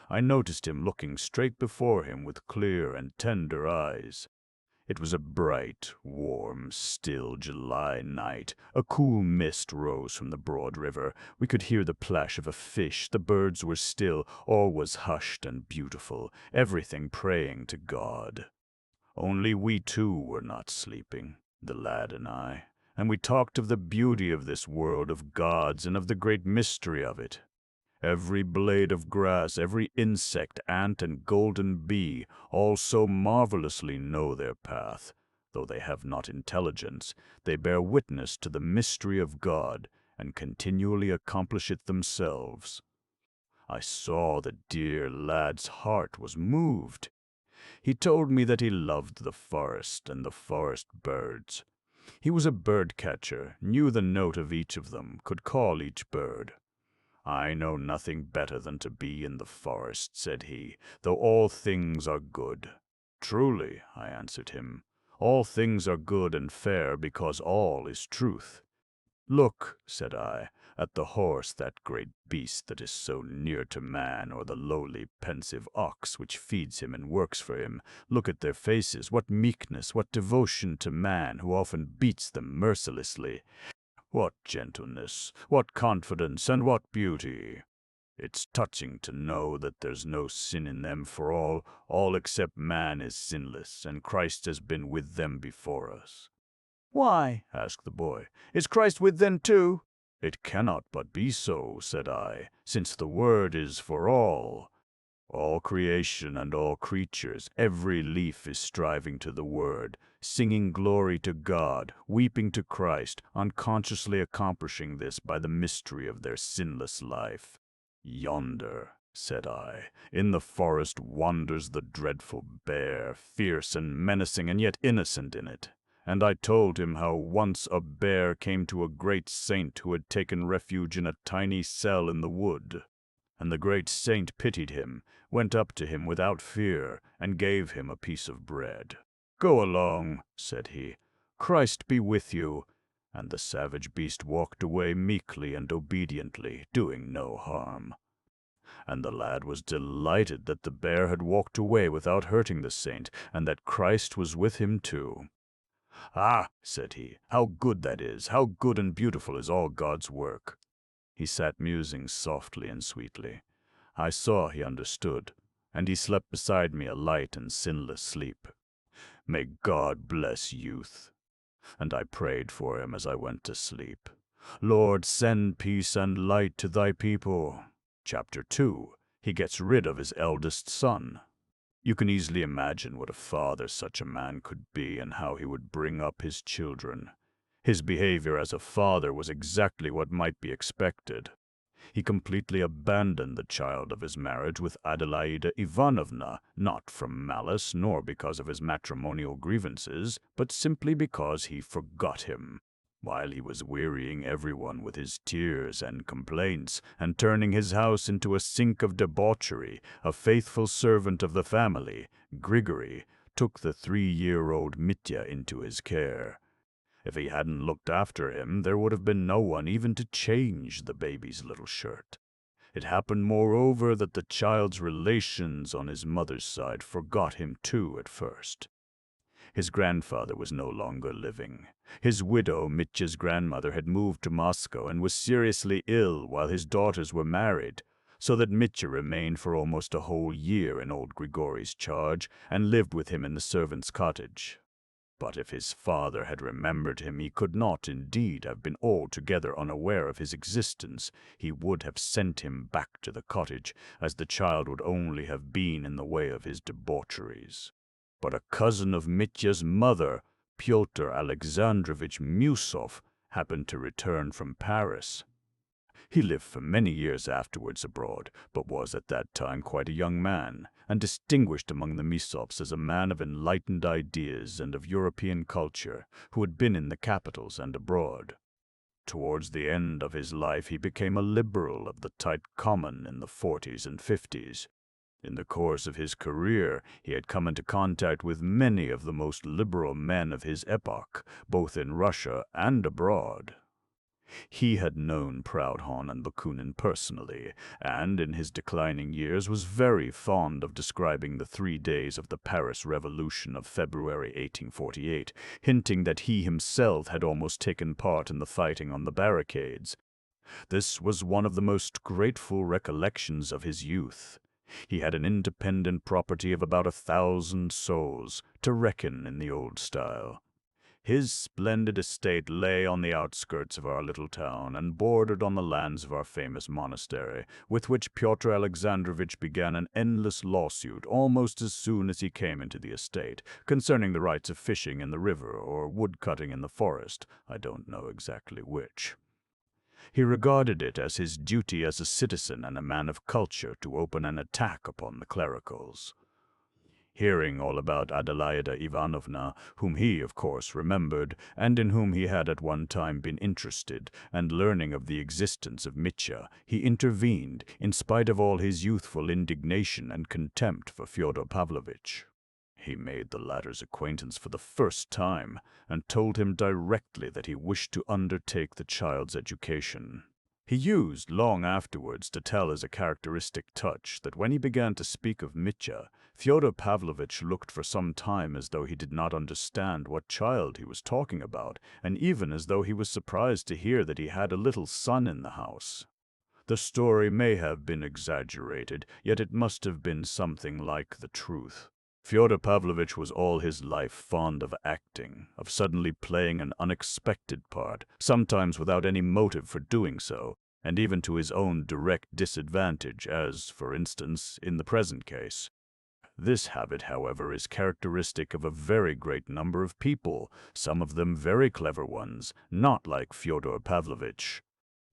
Speaker 1: I noticed him looking straight before him with clear and tender eyes. It was a bright, warm, still July night. A cool mist rose from the broad river. We could hear the plash of a fish. The birds were still. All was hushed and beautiful, everything praying to God. Only we too were not sleeping, the lad and I, and we talked of the beauty of this world of God's and of the great mystery of it. Every blade of grass, every insect, ant, and golden bee, all so marvelously know their path. Though they have not intelligence, they bear witness to the mystery of God, and continually accomplish it themselves. I saw the dear lad's heart was moved. He told me that he loved the forest and the forest birds. He was a bird catcher, knew the note of each of them, could call each bird. I know nothing better than to be in the forest, said he, though all things are good. Truly, I answered him, all things are good and fair because all is truth. Look, said I, at the horse, that great beast that is so near to man, or the lowly, pensive ox which feeds him and works for him. Look at their faces, what meekness, what devotion to man, who often beats them mercilessly. What gentleness, what confidence, and what beauty! It's touching to know that there's no sin in them, for all except man is sinless, and Christ has been with them before us. Why, asked the boy, is Christ with them too? It cannot but be so, said I, since the word is for all. All creation and all creatures, every leaf is striving to the word, singing glory to God, weeping to Christ, unconsciously accomplishing this by the mystery of their sinless life. Yonder, said I, in the forest wanders the dreadful bear, fierce and menacing and yet innocent in it. And I told him how once a bear came to a great saint who had taken refuge in a tiny cell in the wood. And the great saint pitied him, went up to him without fear, and gave him a piece of bread. Go along, said he. Christ be with you. And the savage beast walked away meekly and obediently, doing no harm. And the lad was delighted that the bear had walked away without hurting the saint, and that Christ was with him too. Ah, said he, how good that is, how good and beautiful is all God's work. He sat musing softly and sweetly. I saw he understood, and he slept beside me a light and sinless sleep. May God bless youth. And I prayed for him as I went to sleep. Lord, send peace and light to thy people. Chapter 2. He gets rid of his eldest son. You can easily imagine what a father such a man could be and how he would bring up his children. His behavior as a father was exactly what might be expected. He completely abandoned the child of his marriage with Adelaida Ivanovna, not from malice nor because of his matrimonial grievances, but simply because he forgot him. While he was wearying everyone with his tears and complaints, and turning his house into a sink of debauchery, a faithful servant of the family, Grigory, took the 3-year-old Mitya into his care. If he hadn't looked after him, there would have been no one even to change the baby's little shirt. It happened, moreover, that the child's relations on his mother's side forgot him too at first. His grandfather was no longer living. His widow, Mitya's grandmother, had moved to Moscow and was seriously ill while his daughters were married, so that Mitya remained for almost a whole year in old Grigory's charge and lived with him in the servants' cottage. But if his father had remembered him, he could not indeed have been altogether unaware of his existence. He would have sent him back to the cottage, as the child would only have been in the way of his debaucheries. But a cousin of Mitya's mother, Pyotr Alexandrovich Musov, happened to return from Paris. He lived for many years afterwards abroad, but was at that time quite a young man, and distinguished among the Musovs as a man of enlightened ideas and of European culture, who had been in the capitals and abroad. Towards the end of his life he became a liberal of the tight common in the 40s and 50s. In the course of his career, he had come into contact with many of the most liberal men of his epoch, both in Russia and abroad. He had known Proudhon and Bakunin personally, and in his declining years was very fond of describing the 3 days of the Paris Revolution of February 1848, hinting that he himself had almost taken part in the fighting on the barricades. This was one of the most grateful recollections of his youth. He had an independent property of about 1,000 souls, to reckon in the old style. His splendid estate lay on the outskirts of our little town and bordered on the lands of our famous monastery, with which Pyotr Alexandrovich began an endless lawsuit almost as soon as he came into the estate, concerning the rights of fishing in the river or wood-cutting in the forest, I don't know exactly which. He regarded it as his duty as a citizen and a man of culture to open an attack upon the clericals. Hearing all about Adelaida Ivanovna, whom he, of course, remembered, and in whom he had at one time been interested, and learning of the existence of Mitya, he intervened, in spite of all his youthful indignation and contempt for Fyodor Pavlovitch. He made the latter's acquaintance for the first time, and told him directly that he wished to undertake the child's education. He used long afterwards to tell as a characteristic touch that when he began to speak of Mitya, Fyodor Pavlovitch looked for some time as though he did not understand what child he was talking about, and even as though he was surprised to hear that he had a little son in the house. The story may have been exaggerated, yet it must have been something like the truth. Fyodor Pavlovitch was all his life fond of acting, of suddenly playing an unexpected part, sometimes without any motive for doing so, and even to his own direct disadvantage, as, for instance, in the present case. This habit, however, is characteristic of a very great number of people, some of them very clever ones, not like Fyodor Pavlovitch.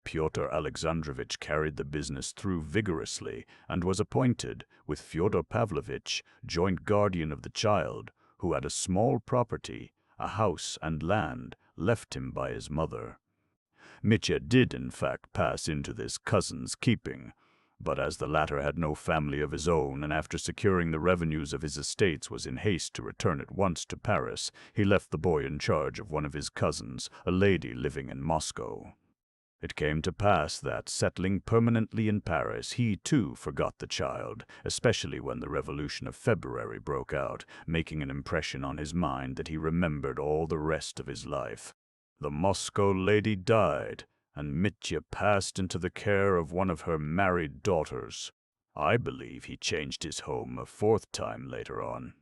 Speaker 1: Pyotr Alexandrovich carried the business through vigorously and was appointed, with Fyodor Pavlovitch, joint guardian of the child, who had a small property, a house and land, left him by his mother. Mitya did, in fact, pass into this cousin's keeping, but as the latter had no family of his own, and after securing the revenues of his estates was in haste to return at once to Paris, he left the boy in charge of one of his cousins, a lady living in Moscow. It came to pass that, settling permanently in Paris, he too forgot the child, especially when the Revolution of February broke out, making an impression on his mind that he remembered all the rest of his life. The Moscow lady died, and Mitya passed into the care of one of her married daughters. I believe he changed his home a 4th time later on.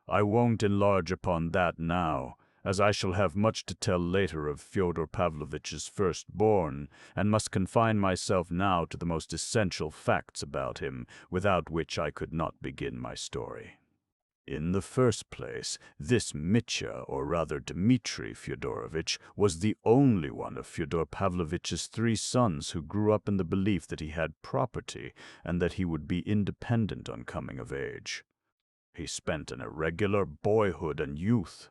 Speaker 1: I won't enlarge upon that now, as I shall have much to tell later of Fyodor Pavlovitch's firstborn, and must confine myself now to the most essential facts about him, without which I could not begin my story. In the first place, this Mitya, or rather Dmitri Fyodorovitch, was the only one of Fyodor Pavlovitch's 3 sons who grew up in the belief that he had property and that he would be independent on coming of age. He spent an irregular boyhood and youth.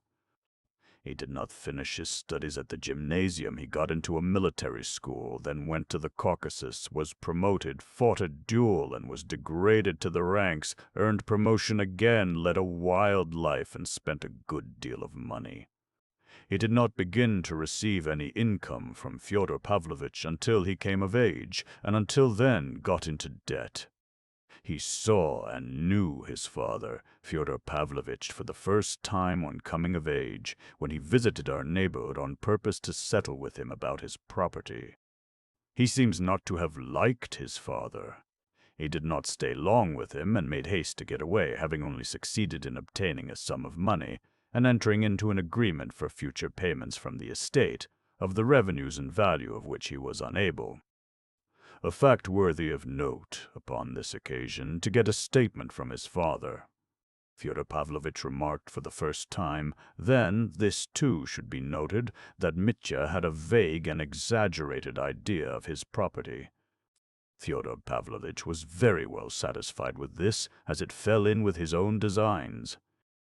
Speaker 1: He did not finish his studies at the gymnasium. He got into a military school, then went to the Caucasus, was promoted, fought a duel, and was degraded to the ranks, earned promotion again, led a wild life, and spent a good deal of money. He did not begin to receive any income from Fyodor Pavlovitch until he came of age, and until then got into debt. He saw and knew his father, Fyodor Pavlovitch, for the first time on coming of age, when he visited our neighborhood on purpose to settle with him about his property. He seems not to have liked his father. He did not stay long with him and made haste to get away, having only succeeded in obtaining a sum of money and entering into an agreement for future payments from the estate, of the revenues and value of which he was unable. A fact worthy of note, upon this occasion, to get a statement from his father. Fyodor Pavlovitch remarked for the first time, then, this too should be noted, that Mitya had a vague and exaggerated idea of his property. Fyodor Pavlovitch was very well satisfied with this, as it fell in with his own designs.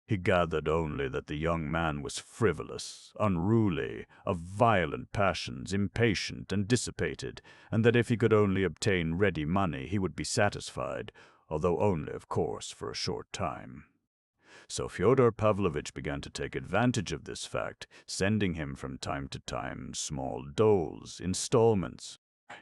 Speaker 1: He gathered only that the young man was frivolous, unruly, of violent passions, impatient and dissipated, and that if he could only obtain ready money he would be satisfied, although only, of course, for a short time. So Fyodor Pavlovitch began to take advantage of this fact, sending him from time to time small doles, installments.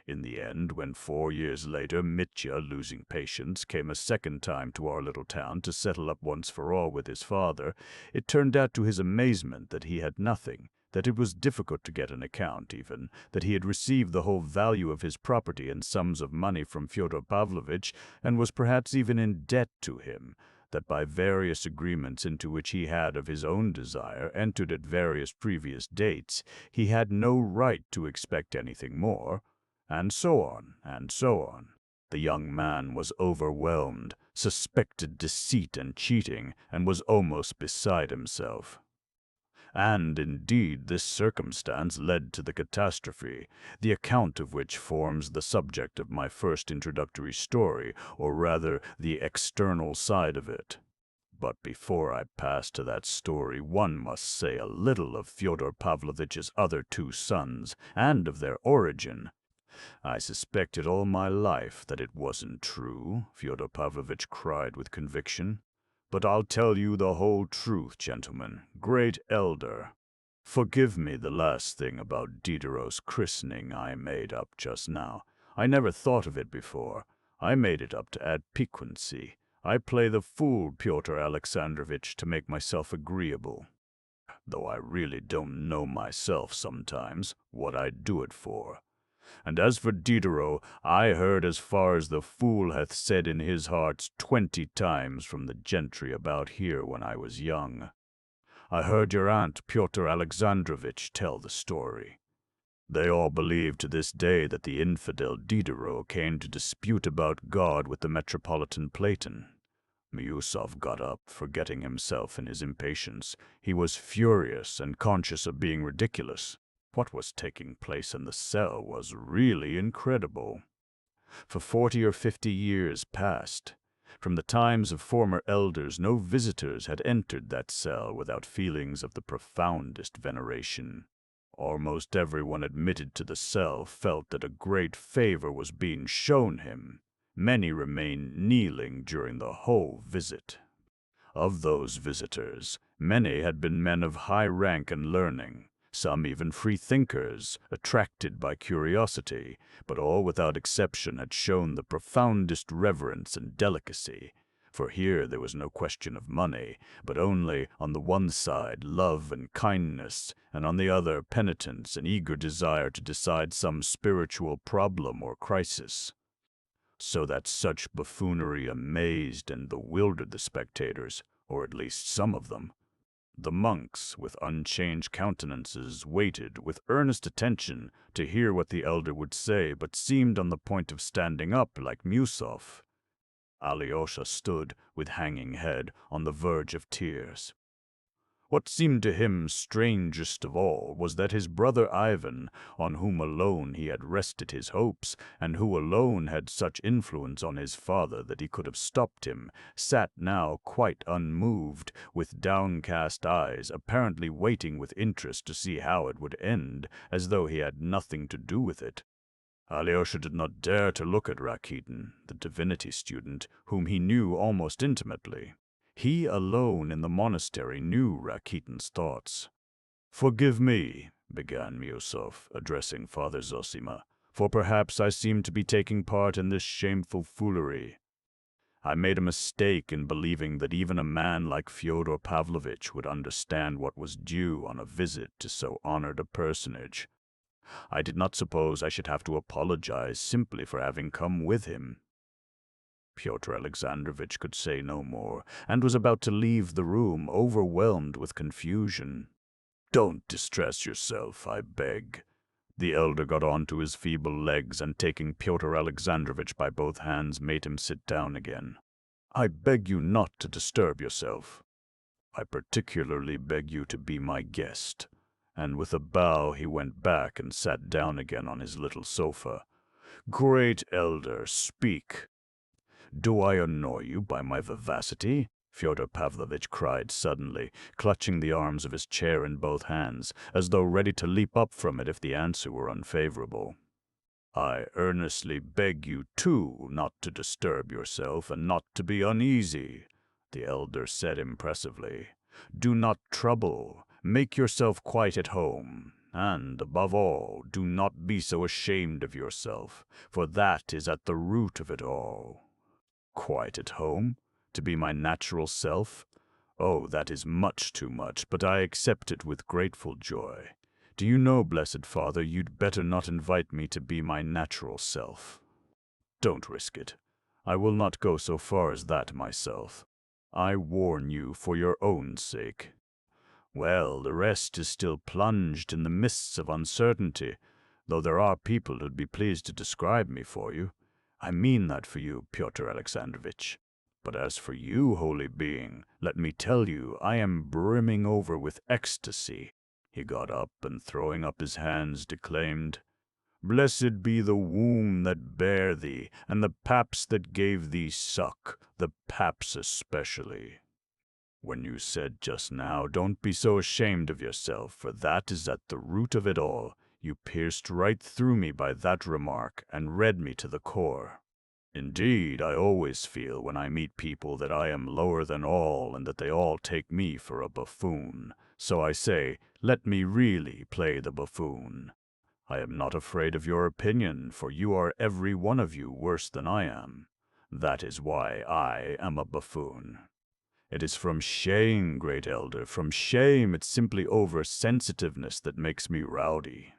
Speaker 1: In the end, when 4 years later Mitya, losing patience, came a second time to our little town to settle up once for all with his father, it turned out to his amazement that he had nothing, that it was difficult to get an account even, that he had received the whole value of his property in sums of money from Fyodor Pavlovitch, and was perhaps even in debt to him, that by various agreements into which he had of his own desire entered at various previous dates, he had no right to expect anything more, and so on, and so on. The young man was overwhelmed, suspected deceit and cheating, and was almost beside himself. And, indeed, this circumstance led to the catastrophe, the account of which forms the subject of my first introductory story, or rather the external side of it. But before I pass to that story, one must say a little of Fyodor Pavlovitch's other 2 sons, and of their origin. I suspected all my life that it wasn't true, Fyodor Pavlovitch cried with conviction. But I'll tell you the whole truth, gentlemen, great elder. Forgive me the last thing about Diderot's christening I made up just now. I never thought of it before. I made it up to add piquancy. I play the fool, Pyotr Alexandrovitch, to make myself agreeable. Though I really don't know myself sometimes what I do it for. And as for Diderot, I heard as far as the fool hath said in his hearts 20 times from the gentry about here when I was young. I heard your aunt Pyotr Alexandrovitch tell the story. They all believe to this day that the infidel Diderot came to dispute about God with the Metropolitan Platon. Miusov got up, forgetting himself in his impatience. He was furious and conscious of being ridiculous. What was taking place in the cell was really incredible. For 40 or 50 years past, from the times of former elders, no visitors had entered that cell without feelings of the profoundest veneration. Almost everyone admitted to the cell felt that a great favor was being shown him. Many remained kneeling during the whole visit. Of those visitors, many had been men of high rank and learning, some even free thinkers, attracted by curiosity, but all without exception had shown the profoundest reverence and delicacy, for here there was no question of money, but only, on the one side, love and kindness, and on the other, penitence and eager desire to decide some spiritual problem or crisis. So that such buffoonery amazed and bewildered the spectators, or at least some of them. The monks, with unchanged countenances, waited with earnest attention to hear what the elder would say, but seemed on the point of standing up like Musov. Alyosha stood, with hanging head, on the verge of tears. What seemed to him strangest of all was that his brother Ivan, on whom alone he had rested his hopes, and who alone had such influence on his father that he could have stopped him, sat now quite unmoved, with downcast eyes, apparently waiting with interest to see how it would end, as though he had nothing to do with it. Alyosha did not dare to look at Rakitin, the divinity student, whom he knew almost intimately. He alone in the monastery knew Rakitin's thoughts. "Forgive me," began Musov, addressing Father Zosima, "for perhaps I seem to be taking part in this shameful foolery. I made a mistake in believing that even a man like Fyodor Pavlovitch would understand what was due on a visit to so honored a personage. I did not suppose I should have to apologize simply for having come with him." Pyotr Alexandrovitch could say no more, and was about to leave the room, overwhelmed with confusion. "Don't distress yourself, I beg." The elder got on to his feeble legs, and taking Pyotr Alexandrovitch by both hands, made him sit down again. "I beg you not to disturb yourself. I particularly beg you to be my guest." And with a bow he went back and sat down again on his little sofa. "Great elder, speak." "Do I annoy you by my vivacity?" Fyodor Pavlovitch cried suddenly, clutching the arms of his chair in both hands, as though ready to leap up from it if the answer were unfavorable. "I earnestly beg you, too, not to disturb yourself and not to be uneasy," the elder said impressively. "Do not trouble. Make yourself quite at home. And, above all, do not be so ashamed of yourself, for that is at the root of it all." "Quite at home? To be my natural self? Oh, that is much too much, but I accept it with grateful joy. Do you know, Blessed Father, you'd better not invite me to be my natural self." "Don't risk it. I will not go so far as that myself. I warn you for your own sake." "Well, the rest is still plunged in the mists of uncertainty, though there are people who'd be pleased to describe me for you. I mean that for you, Pyotr Alexandrovitch. But as for you, holy being, let me tell you, I am brimming over with ecstasy." He got up and, throwing up his hands, declaimed, "Blessed be the womb that bare thee, and the paps that gave thee suck, the paps especially." When you said just now, "Don't be so ashamed of yourself, for that is at the root of it all," you pierced right through me by that remark and read me to the core. Indeed, I always feel when I meet people that I am lower than all and that they all take me for a buffoon. So I say, let me really play the buffoon. I am not afraid of your opinion, for you are every one of you worse than I am. That is why I am a buffoon. It is from shame, great elder, from shame. It's simply over-sensitiveness that makes me rowdy.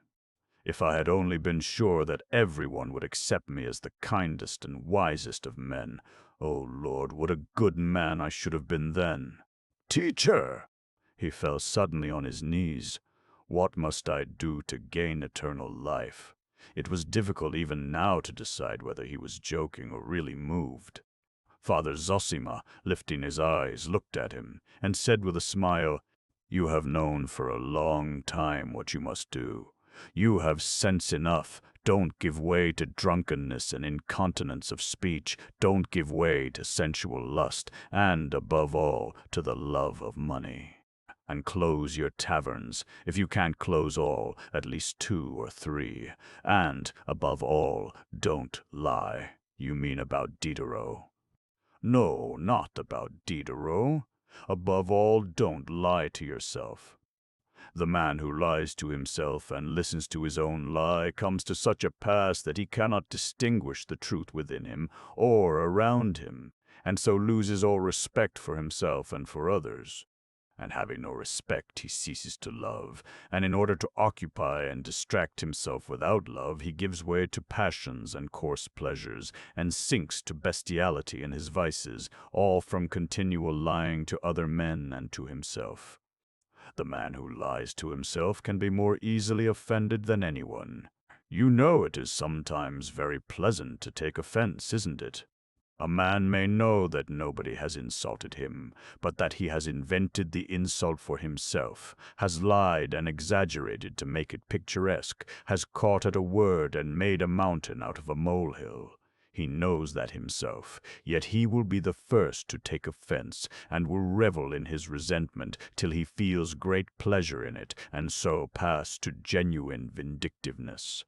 Speaker 1: If I had only been sure that everyone would accept me as the kindest and wisest of men, oh Lord, what a good man I should have been then. Teacher!" He fell suddenly on his knees. "What must I do to gain eternal life?" It was difficult even now to decide whether he was joking or really moved. Father Zosima, lifting his eyes, looked at him, and said with a smile, "You have known for a long time what you must do. You have sense enough. Don't give way to drunkenness and incontinence of speech. Don't give way to sensual lust, and, above all, to the love of money. And close your taverns. If you can't close all, at least 2 or 3. And, above all, don't lie." "You mean about Diderot?" "No, not about Diderot. Above all, don't lie to yourself. The man who lies to himself and listens to his own lie comes to such a pass that he cannot distinguish the truth within him or around him, and so loses all respect for himself and for others. And having no respect, he ceases to love, and in order to occupy and distract himself without love, he gives way to passions and coarse pleasures, and sinks to bestiality in his vices, all from continual lying to other men and to himself. The man who lies to himself can be more easily offended than anyone. You know it is sometimes very pleasant to take offense, isn't it? A man may know that nobody has insulted him, but that he has invented the insult for himself, has lied and exaggerated to make it picturesque, has caught at a word and made a mountain out of a molehill. He knows that himself, yet he will be the first to take offense, and will revel in his resentment till he feels great pleasure in it, and so pass to genuine vindictiveness.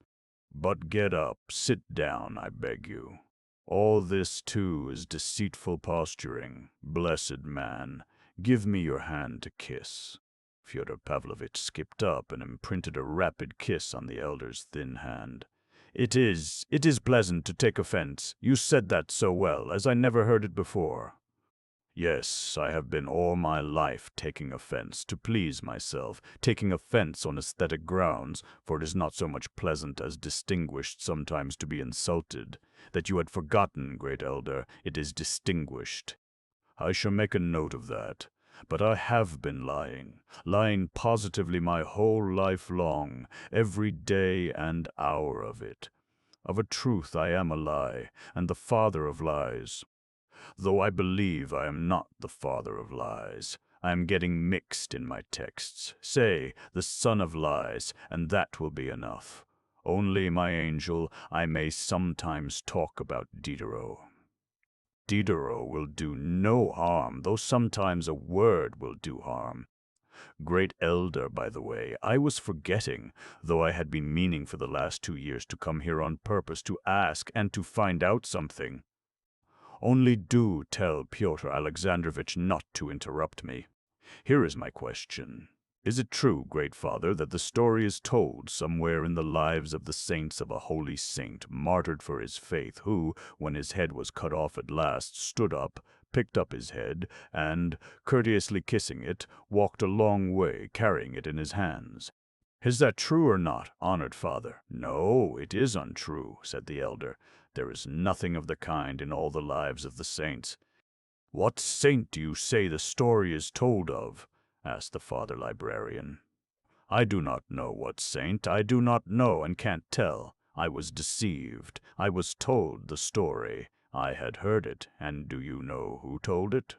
Speaker 1: But get up, sit down, I beg you. All this, too, is deceitful posturing. Blessed man, give me your hand to kiss." Fyodor Pavlovitch skipped up and imprinted a rapid kiss on the elder's thin hand. It is pleasant to take offense. You said that so well, as I never heard it before." "Yes, I have been all my life taking offense, to please myself, taking offense on aesthetic grounds, for it is not so much pleasant as distinguished sometimes to be insulted. That you had forgotten, great elder, it is distinguished. I shall make a note of that. But I have been lying positively my whole life long, every day and hour of it. Of a truth I am a lie, and the father of lies. Though I believe I am not the father of lies, I am getting mixed in my texts. Say, the son of lies, and that will be enough. Only, my angel, I may sometimes talk about Diderot. Diderot will do no harm, though sometimes a word will do harm. Great elder, by the way, I was forgetting, though I had been meaning for the last 2 years to come here on purpose to ask and to find out something. Only do tell Pyotr Alexandrovitch not to interrupt me. Here is my question. Is it true, great father, that the story is told somewhere in the lives of the saints of a holy saint martyred for his faith, who, when his head was cut off at last, stood up, picked up his head, and, courteously kissing it, walked a long way, carrying it in his hands? Is that true or not, honored father?" "No, it is untrue," said the elder. "There is nothing of the kind in all the lives of the saints." "What saint do you say the story is told of?" asked the father librarian. "I do not know what saint. I do not know and can't tell. I was deceived. I was told the story. I had heard it, and do you know who told it?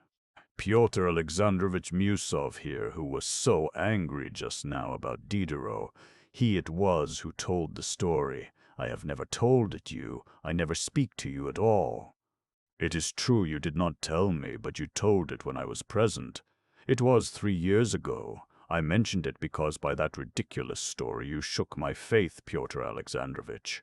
Speaker 1: Pyotr Alexandrovitch Musov here, who was so angry just now about Diderot. He it was who told the story. I have never told it you. I never speak to you at all. It is true you did not tell me, but you told it when I was present. It was 3 years ago. I mentioned it because by that ridiculous story you shook my faith, Pyotr Alexandrovitch.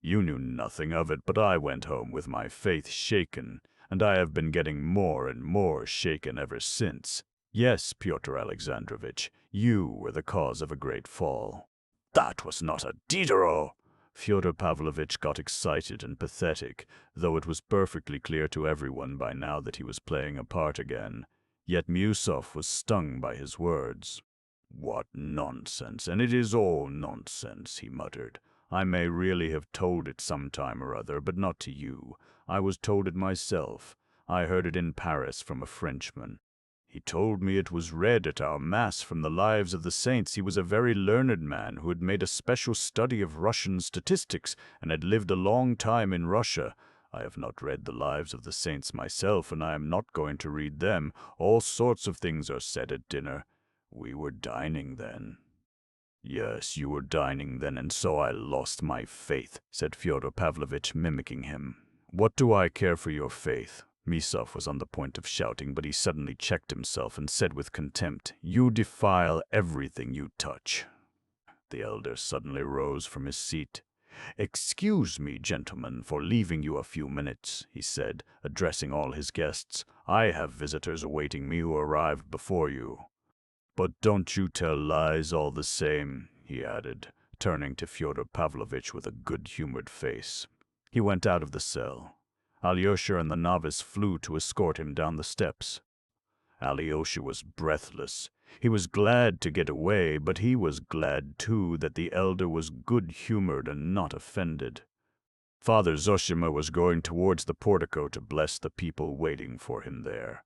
Speaker 1: You knew nothing of it, but I went home with my faith shaken, and I have been getting more and more shaken ever since. Yes, Pyotr Alexandrovitch, you were the cause of a great fall." "That was not a Diderot!" Fyodor Pavlovitch got excited and pathetic, though it was perfectly clear to everyone by now that he was playing a part again. Yet Musov was stung by his words. "What nonsense, and it is all nonsense," he muttered. "I may really have told it some time or other, but not to you. I was told it myself. I heard it in Paris from a Frenchman. He told me it was read at our Mass from the lives of the saints. He was a very learned man who had made a special study of Russian statistics and had lived a long time in Russia. I have not read the lives of the saints myself, and I am not going to read them. All sorts of things are said at dinner. We were dining then." "Yes, you were dining then, and so I lost my faith," said Fyodor Pavlovitch, mimicking him. "What do I care for your faith?" Musov was on the point of shouting, but he suddenly checked himself and said with contempt, "You defile everything you touch." The elder suddenly rose from his seat. "Excuse me, gentlemen, for leaving you a few minutes," he said, addressing all his guests. "I have visitors awaiting me who arrived before you. But don't you tell lies all the same," he added, turning to Fyodor Pavlovitch with a good-humored face. He went out of the cell. Alyosha and the novice flew to escort him down the steps. Alyosha was breathless. He was glad to get away, but he was glad, too, that the elder was good-humored and not offended. Father Zoshima was going towards the portico to bless the people waiting for him there.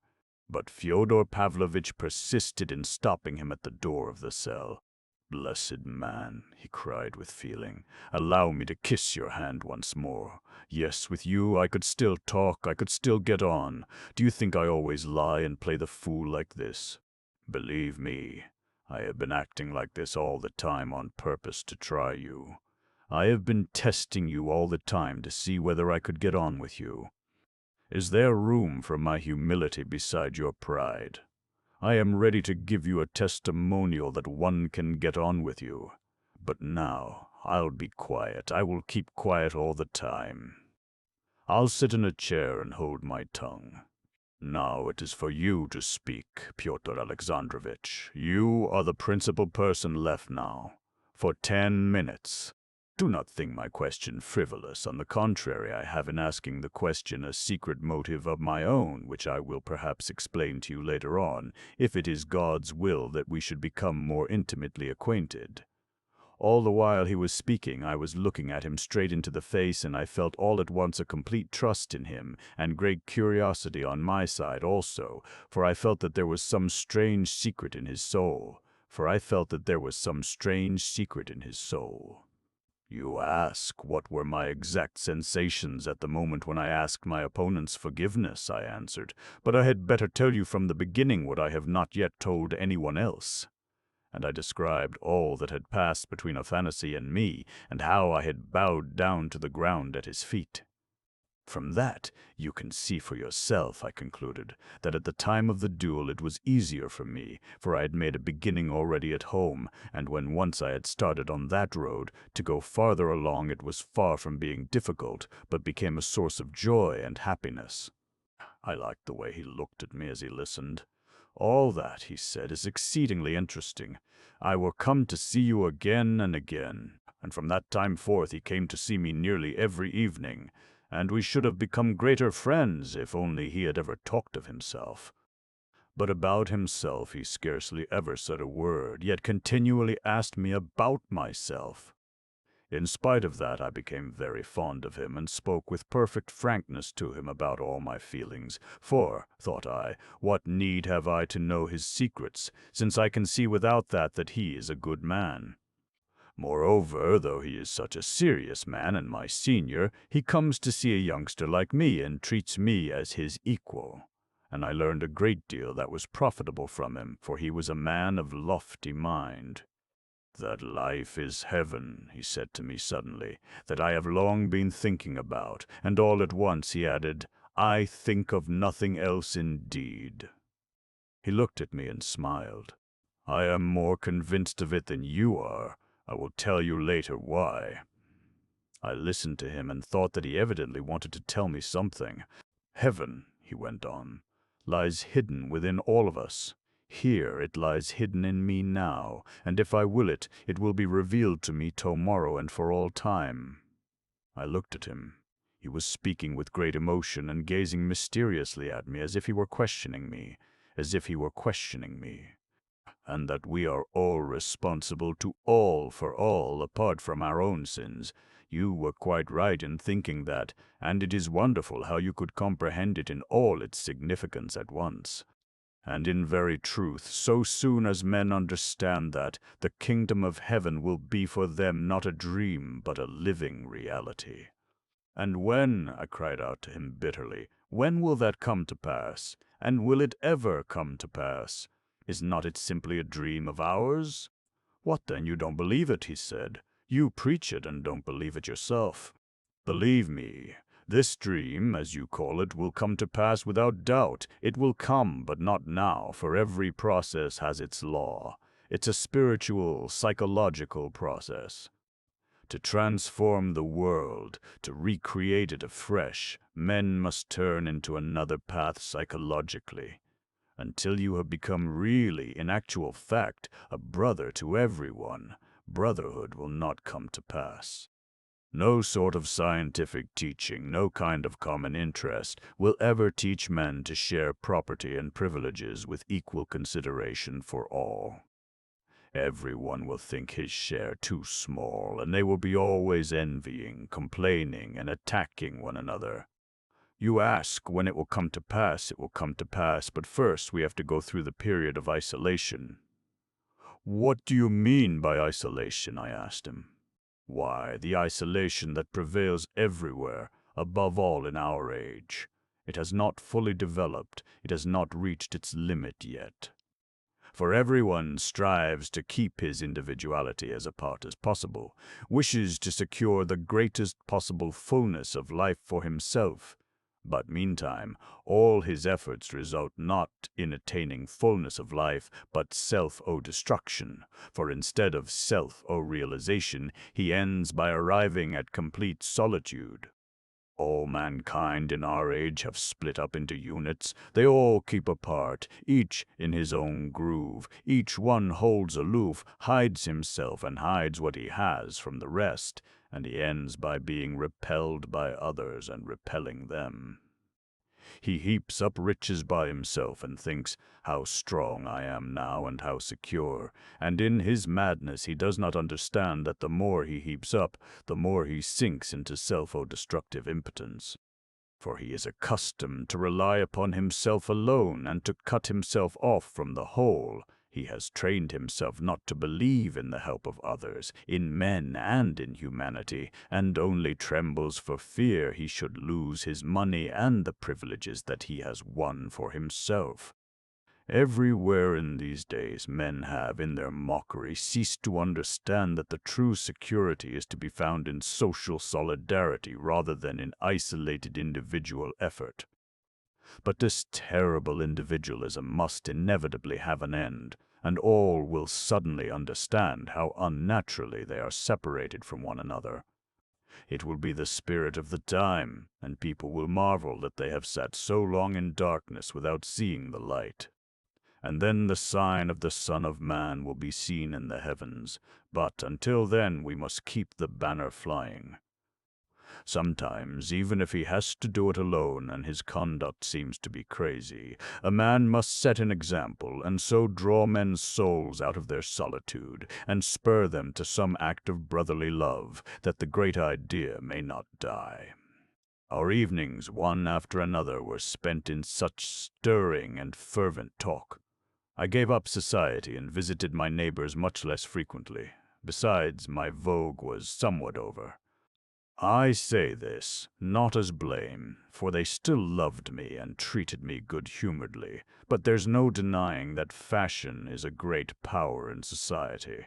Speaker 1: But Fyodor Pavlovitch persisted in stopping him at the door of the cell. "Blessed man," he cried with feeling, "allow me to kiss your hand once more. Yes, with you I could still talk, I could still get on. Do you think I always lie and play the fool like this? Believe me, I have been acting like this all the time on purpose to try you. I have been testing you all the time to see whether I could get on with you. Is there room for my humility beside your pride? I am ready to give you a testimonial that one can get on with you. But now, I'll be quiet. I will keep quiet all the time. I'll sit in a chair and hold my tongue. Now it is for you to speak, Pyotr Alexandrovich. You are the principal person left now. For 10 minutes. Do not think my question frivolous. On the contrary, I have in asking the question a secret motive of my own, which I will perhaps explain to you later on, if it is God's will that we should become more intimately acquainted. All the while he was speaking, I was looking at him straight into the face, and I felt all at once a complete trust in him, and great curiosity on my side also, for I felt that there was some strange secret in his soul. You ask what were my exact sensations at the moment when I asked my opponent's forgiveness, I answered, but I had better tell you from the beginning what I have not yet told anyone else. And I described all that had passed between Afanasy and me, and how I had bowed down to the ground at his feet. From that, you can see for yourself, I concluded, that at the time of the duel it was easier for me, for I had made a beginning already at home, and when once I had started on that road, to go farther along it was far from being difficult, but became a source of joy and happiness. I liked the way he looked at me as he listened. "All that," he said, "is exceedingly interesting. I will come to see you again and again." And from that time forth he came to see me nearly every evening, and we should have become greater friends if only he had ever talked of himself. But about himself he scarcely ever said a word, yet continually asked me about myself. In spite of that, I became very fond of him and spoke with perfect frankness to him about all my feelings. For, thought I, what need have I to know his secrets, since I can see without that he is a good man? Moreover, though he is such a serious man and my senior, he comes to see a youngster like me and treats me as his equal. And I learned a great deal that was profitable from him, for he was a man of lofty mind. "That life is heaven," he said to me suddenly, "that I have long been thinking about," and all at once he added, "I think of nothing else indeed." He looked at me and smiled. "I am more convinced of it than you are. I will tell you later why." I listened to him and thought that he evidently wanted to tell me something. "Heaven," he went on, "lies hidden within all of us. Here it lies hidden in me now, and if I will it, it will be revealed to me tomorrow and for all time." I looked at him. He was speaking with great emotion and gazing mysteriously at me as if he were questioning me, and that we are all responsible to all for all apart from our own sins. You were quite right in thinking that, and it is wonderful how you could comprehend it in all its significance at once. And in very truth, so soon as men understand that, the kingdom of heaven will be for them not a dream, but a living reality. "And when," I cried out to him bitterly, "when will that come to pass? And will it ever come to pass? Is not it simply a dream of ours?" "What then, you don't believe it," he said. "You preach it and don't believe it yourself." "Believe me, this dream, as you call it, will come to pass without doubt. It will come, but not now, for every process has its law. It's a spiritual, psychological process. To transform the world, to recreate it afresh, men must turn into another path psychologically. Until you have become really, in actual fact, a brother to everyone, brotherhood will not come to pass. No sort of scientific teaching, no kind of common interest, will ever teach men to share property and privileges with equal consideration for all. Everyone will think his share too small, and they will be always envying, complaining, and attacking one another. You ask when it will come to pass, it will come to pass, but first we have to go through the period of isolation. What do you mean by isolation? I asked him. Why, the isolation that prevails everywhere, above all in our age. It has not fully developed, it has not reached its limit yet. For everyone strives to keep his individuality as apart as possible, wishes to secure the greatest possible fullness of life for himself. But meantime, all his efforts result not in attaining fullness of life, but self-o-destruction. For instead of self-o-realization, he ends by arriving at complete solitude. All mankind in our age have split up into units. They all keep apart, each in his own groove. Each one holds aloof, hides himself and hides what he has from the rest, and he ends by being repelled by others and repelling them. He heaps up riches by himself and thinks, how strong I am now and how secure, and in his madness he does not understand that the more he heaps up, the more he sinks into self-destructive impotence. For he is accustomed to rely upon himself alone and to cut himself off from the whole. He has trained himself not to believe in the help of others, in men and in humanity, and only trembles for fear he should lose his money and the privileges that he has won for himself. Everywhere in these days men have, in their mockery, ceased to understand that the true security is to be found in social solidarity rather than in isolated individual effort. But this terrible individualism must inevitably have an end, and all will suddenly understand how unnaturally they are separated from one another. It will be the spirit of the time, and people will marvel that they have sat so long in darkness without seeing the light. And then the sign of the Son of Man will be seen in the heavens, but until then we must keep the banner flying. Sometimes, even if he has to do it alone and his conduct seems to be crazy, a man must set an example and so draw men's souls out of their solitude and spur them to some act of brotherly love, that the great idea may not die. Our evenings, one after another, were spent in such stirring and fervent talk. I gave up society and visited my neighbors much less frequently. Besides, my vogue was somewhat over. I say this, not as blame, for they still loved me and treated me good-humoredly, but there's no denying that fashion is a great power in society.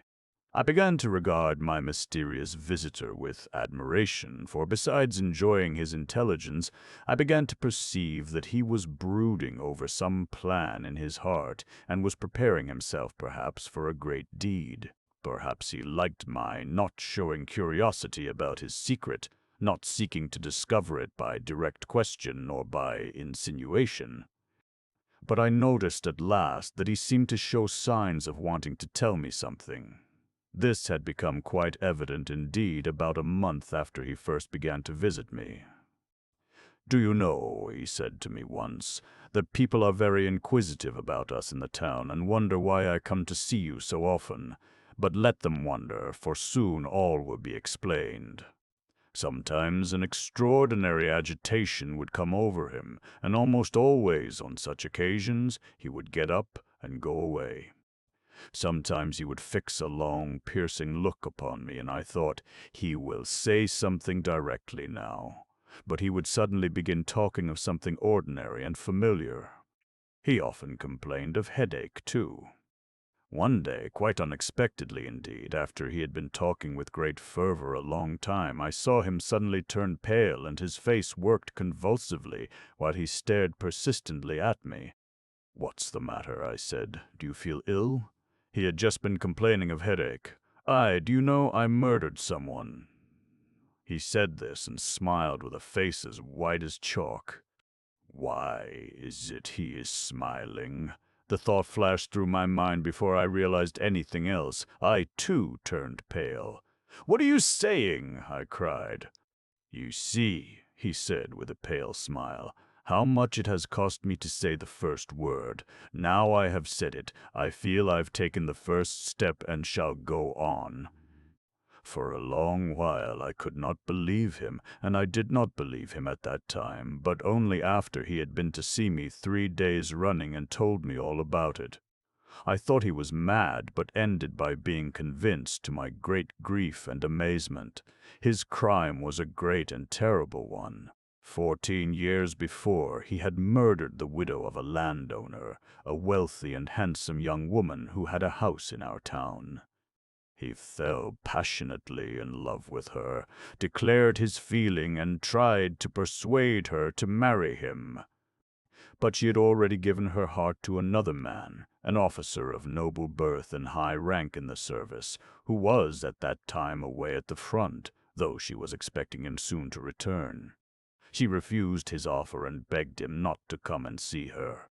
Speaker 1: I began to regard my mysterious visitor with admiration, for besides enjoying his intelligence, I began to perceive that he was brooding over some plan in his heart and was preparing himself, perhaps, for a great deed. Perhaps he liked my not showing curiosity about his secret, not seeking to discover it by direct question or by insinuation. But I noticed at last that he seemed to show signs of wanting to tell me something. This had become quite evident indeed about a month after he first began to visit me. "Do you know," he said to me once, "that people are very inquisitive about us in the town and wonder why I come to see you so often. But let them wonder, for soon all will be explained." Sometimes an extraordinary agitation would come over him, and almost always on such occasions he would get up and go away. Sometimes he would fix a long, piercing look upon me, and I thought, he will say something directly now. But he would suddenly begin talking of something ordinary and familiar. He often complained of headache, too. One day, quite unexpectedly indeed, after he had been talking with great fervor a long time, I saw him suddenly turn pale and his face worked convulsively while he stared persistently at me. "What's the matter?" I said. "Do you feel ill?" He had just been complaining of headache. "Do you know, I murdered someone." He said this and smiled with a face as white as chalk. Why is it he is smiling? The thought flashed through my mind before I realized anything else. I, too, turned pale. "What are you saying?" I cried. "You see," he said with a pale smile, "how much it has cost me to say the first word. Now I have said it, I feel I've taken the first step and shall go on." For a long while I could not believe him, and I did not believe him at that time, but only after he had been to see me 3 days running and told me all about it. I thought he was mad, but ended by being convinced, to my great grief and amazement. His crime was a great and terrible one. 14 years before, he had murdered the widow of a landowner, a wealthy and handsome young woman who had a house in our town. He fell passionately in love with her, declared his feeling, and tried to persuade her to marry him. But she had already given her heart to another man, an officer of noble birth and high rank in the service, who was at that time away at the front, though she was expecting him soon to return. She refused his offer and begged him not to come and see her.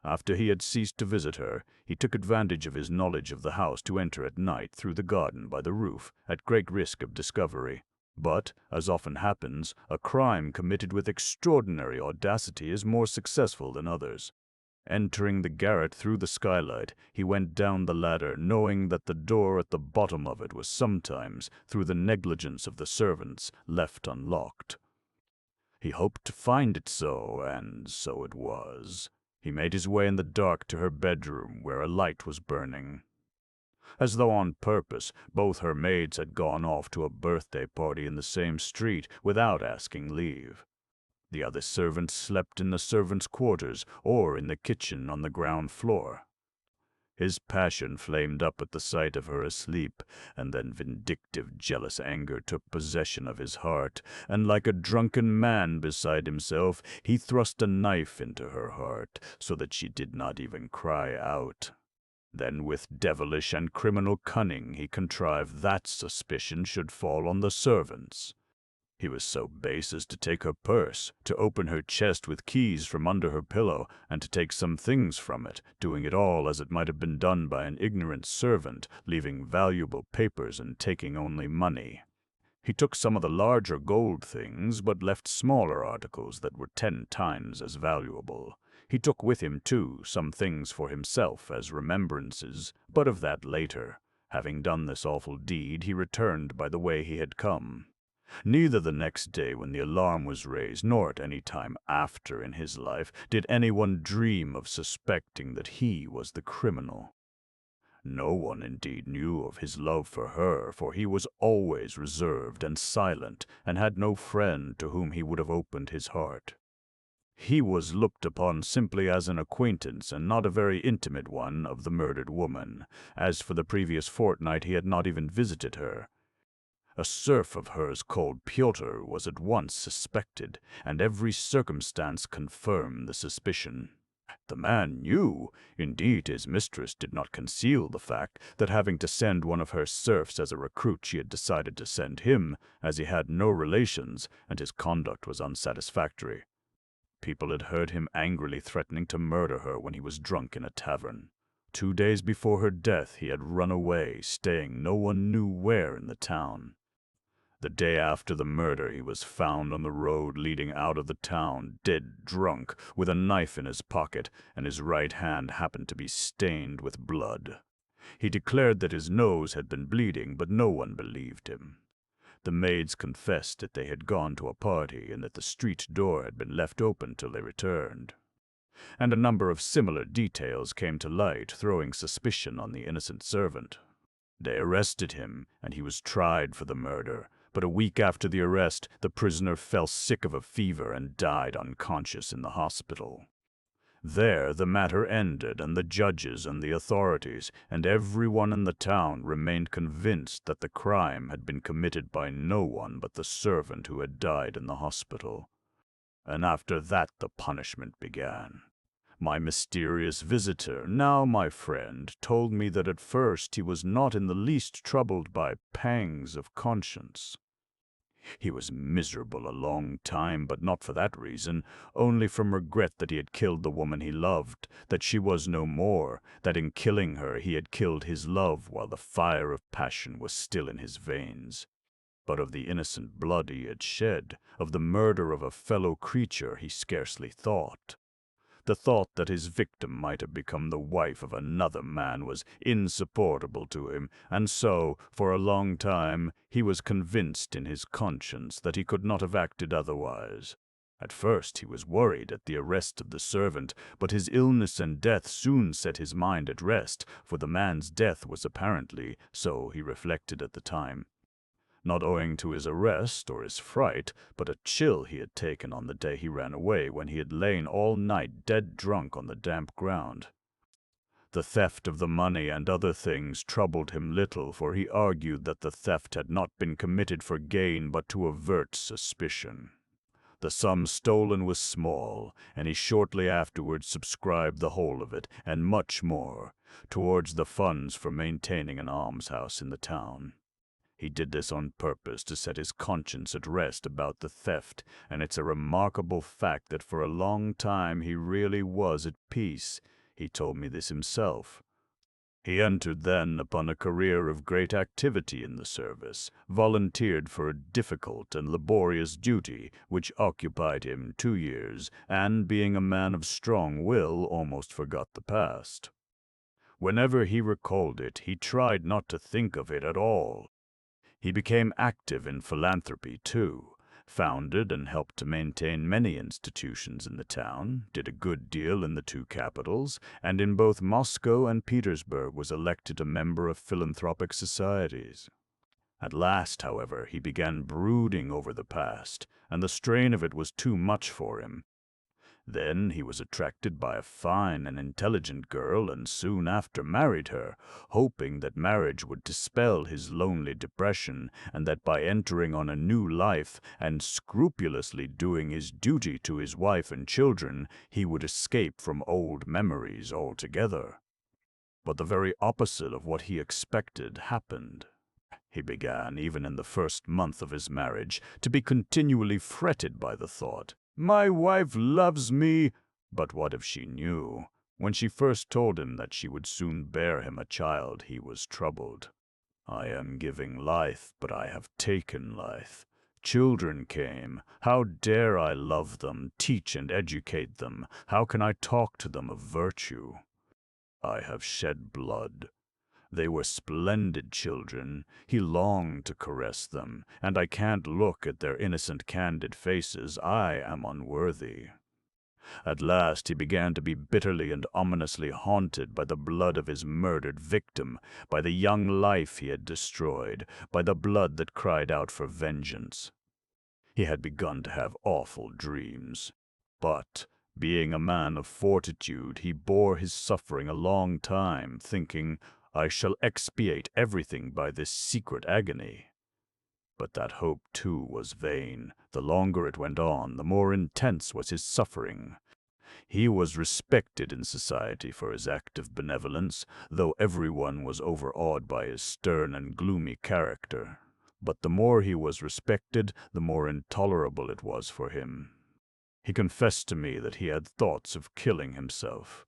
Speaker 1: After he had ceased to visit her, he took advantage of his knowledge of the house to enter at night through the garden by the roof, at great risk of discovery. But, as often happens, a crime committed with extraordinary audacity is more successful than others. Entering the garret through the skylight, he went down the ladder, knowing that the door at the bottom of it was sometimes, through the negligence of the servants, left unlocked. He hoped to find it so, and so it was. He made his way in the dark to her bedroom, where a light was burning. As though on purpose, both her maids had gone off to a birthday party in the same street without asking leave. The other servants slept in the servants' quarters or in the kitchen on the ground floor. His passion flamed up at the sight of her asleep, and then vindictive, jealous anger took possession of his heart, and like a drunken man beside himself, he thrust a knife into her heart, so that she did not even cry out. Then with devilish and criminal cunning he contrived that suspicion should fall on the servants. He was so base as to take her purse, to open her chest with keys from under her pillow, and to take some things from it, doing it all as it might have been done by an ignorant servant, leaving valuable papers and taking only money. He took some of the larger gold things, but left smaller articles that were 10 times as valuable. He took with him, too, some things for himself as remembrances, but of that later. Having done this awful deed, he returned by the way he had come. Neither the next day when the alarm was raised, nor at any time after in his life, did anyone dream of suspecting that he was the criminal. No one indeed knew of his love for her, for he was always reserved and silent, and had no friend to whom he would have opened his heart. He was looked upon simply as an acquaintance, and not a very intimate one, of the murdered woman. As for the previous fortnight, he had not even visited her. A serf of hers called Pyotr was at once suspected, and every circumstance confirmed the suspicion. The man knew, indeed his mistress did not conceal the fact, that having to send one of her serfs as a recruit, she had decided to send him, as he had no relations, and his conduct was unsatisfactory. People had heard him angrily threatening to murder her when he was drunk in a tavern. 2 days before her death he had run away, staying no one knew where in the town. The day after the murder he was found on the road leading out of the town, dead drunk, with a knife in his pocket, and his right hand happened to be stained with blood. He declared that his nose had been bleeding, but no one believed him. The maids confessed that they had gone to a party, and that the street door had been left open till they returned. And a number of similar details came to light, throwing suspicion on the innocent servant. They arrested him, and he was tried for the murder. But a week after the arrest, the prisoner fell sick of a fever and died unconscious in the hospital. There the matter ended, and the judges and the authorities, and everyone in the town remained convinced that the crime had been committed by no one but the servant who had died in the hospital. And after that the punishment began. My mysterious visitor, now my friend, told me that at first he was not in the least troubled by pangs of conscience. He was miserable a long time, but not for that reason, only from regret that he had killed the woman he loved, that she was no more, that in killing her he had killed his love while the fire of passion was still in his veins. But of the innocent blood he had shed, of the murder of a fellow creature, he scarcely thought. The thought that his victim might have become the wife of another man was insupportable to him, and so, for a long time, he was convinced in his conscience that he could not have acted otherwise. At first he was worried at the arrest of the servant, but his illness and death soon set his mind at rest, for the man's death was apparently, so he reflected at the time, not owing to his arrest or his fright, but a chill he had taken on the day he ran away, when he had lain all night dead drunk on the damp ground. The theft of the money and other things troubled him little, for he argued that the theft had not been committed for gain but to avert suspicion. The sum stolen was small, and he shortly afterwards subscribed the whole of it, and much more, towards the funds for maintaining an almshouse in the town. He did this on purpose to set his conscience at rest about the theft, and it's a remarkable fact that for a long time he really was at peace. He told me this himself. He entered then upon a career of great activity in the service, volunteered for a difficult and laborious duty which occupied him 2 years, and, being a man of strong will, almost forgot the past. Whenever he recalled it, he tried not to think of it at all. He became active in philanthropy, too, founded and helped to maintain many institutions in the town, did a good deal in the 2 capitals, and in both Moscow and Petersburg was elected a member of philanthropic societies. At last, however, he began brooding over the past, and the strain of it was too much for him. Then he was attracted by a fine and intelligent girl, and soon after married her, hoping that marriage would dispel his lonely depression, and that by entering on a new life and scrupulously doing his duty to his wife and children, he would escape from old memories altogether. But the very opposite of what he expected happened. He began, even in the first month of his marriage, to be continually fretted by the thought, "My wife loves me," but what if she knew? When she first told him that she would soon bear him a child, he was troubled. "I am giving life, but I have taken life. Children came. How dare I love them, teach and educate them? How can I talk to them of virtue? I have shed blood. They were splendid children. He longed to caress them, and I can't look at their innocent, candid faces. I am unworthy." At last he began to be bitterly and ominously haunted by the blood of his murdered victim, by the young life he had destroyed, by the blood that cried out for vengeance. He had begun to have awful dreams. But, being a man of fortitude, he bore his suffering a long time, thinking, "I shall expiate everything by this secret agony." But that hope, too, was vain. The longer it went on, the more intense was his suffering. He was respected in society for his active benevolence, though everyone was overawed by his stern and gloomy character. But the more he was respected, the more intolerable it was for him. He confessed to me that he had thoughts of killing himself.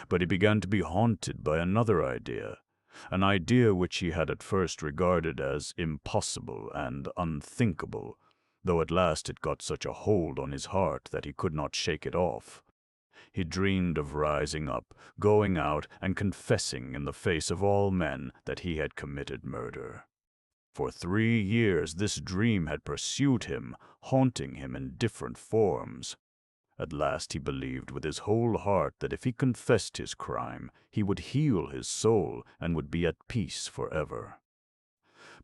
Speaker 1: But he began to be haunted by another idea, an idea which he had at first regarded as impossible and unthinkable, though at last it got such a hold on his heart that he could not shake it off. He dreamed of rising up, going out, and confessing in the face of all men that he had committed murder. For 3 years this dream had pursued him, haunting him in different forms. At last he believed with his whole heart that if he confessed his crime, he would heal his soul and would be at peace forever.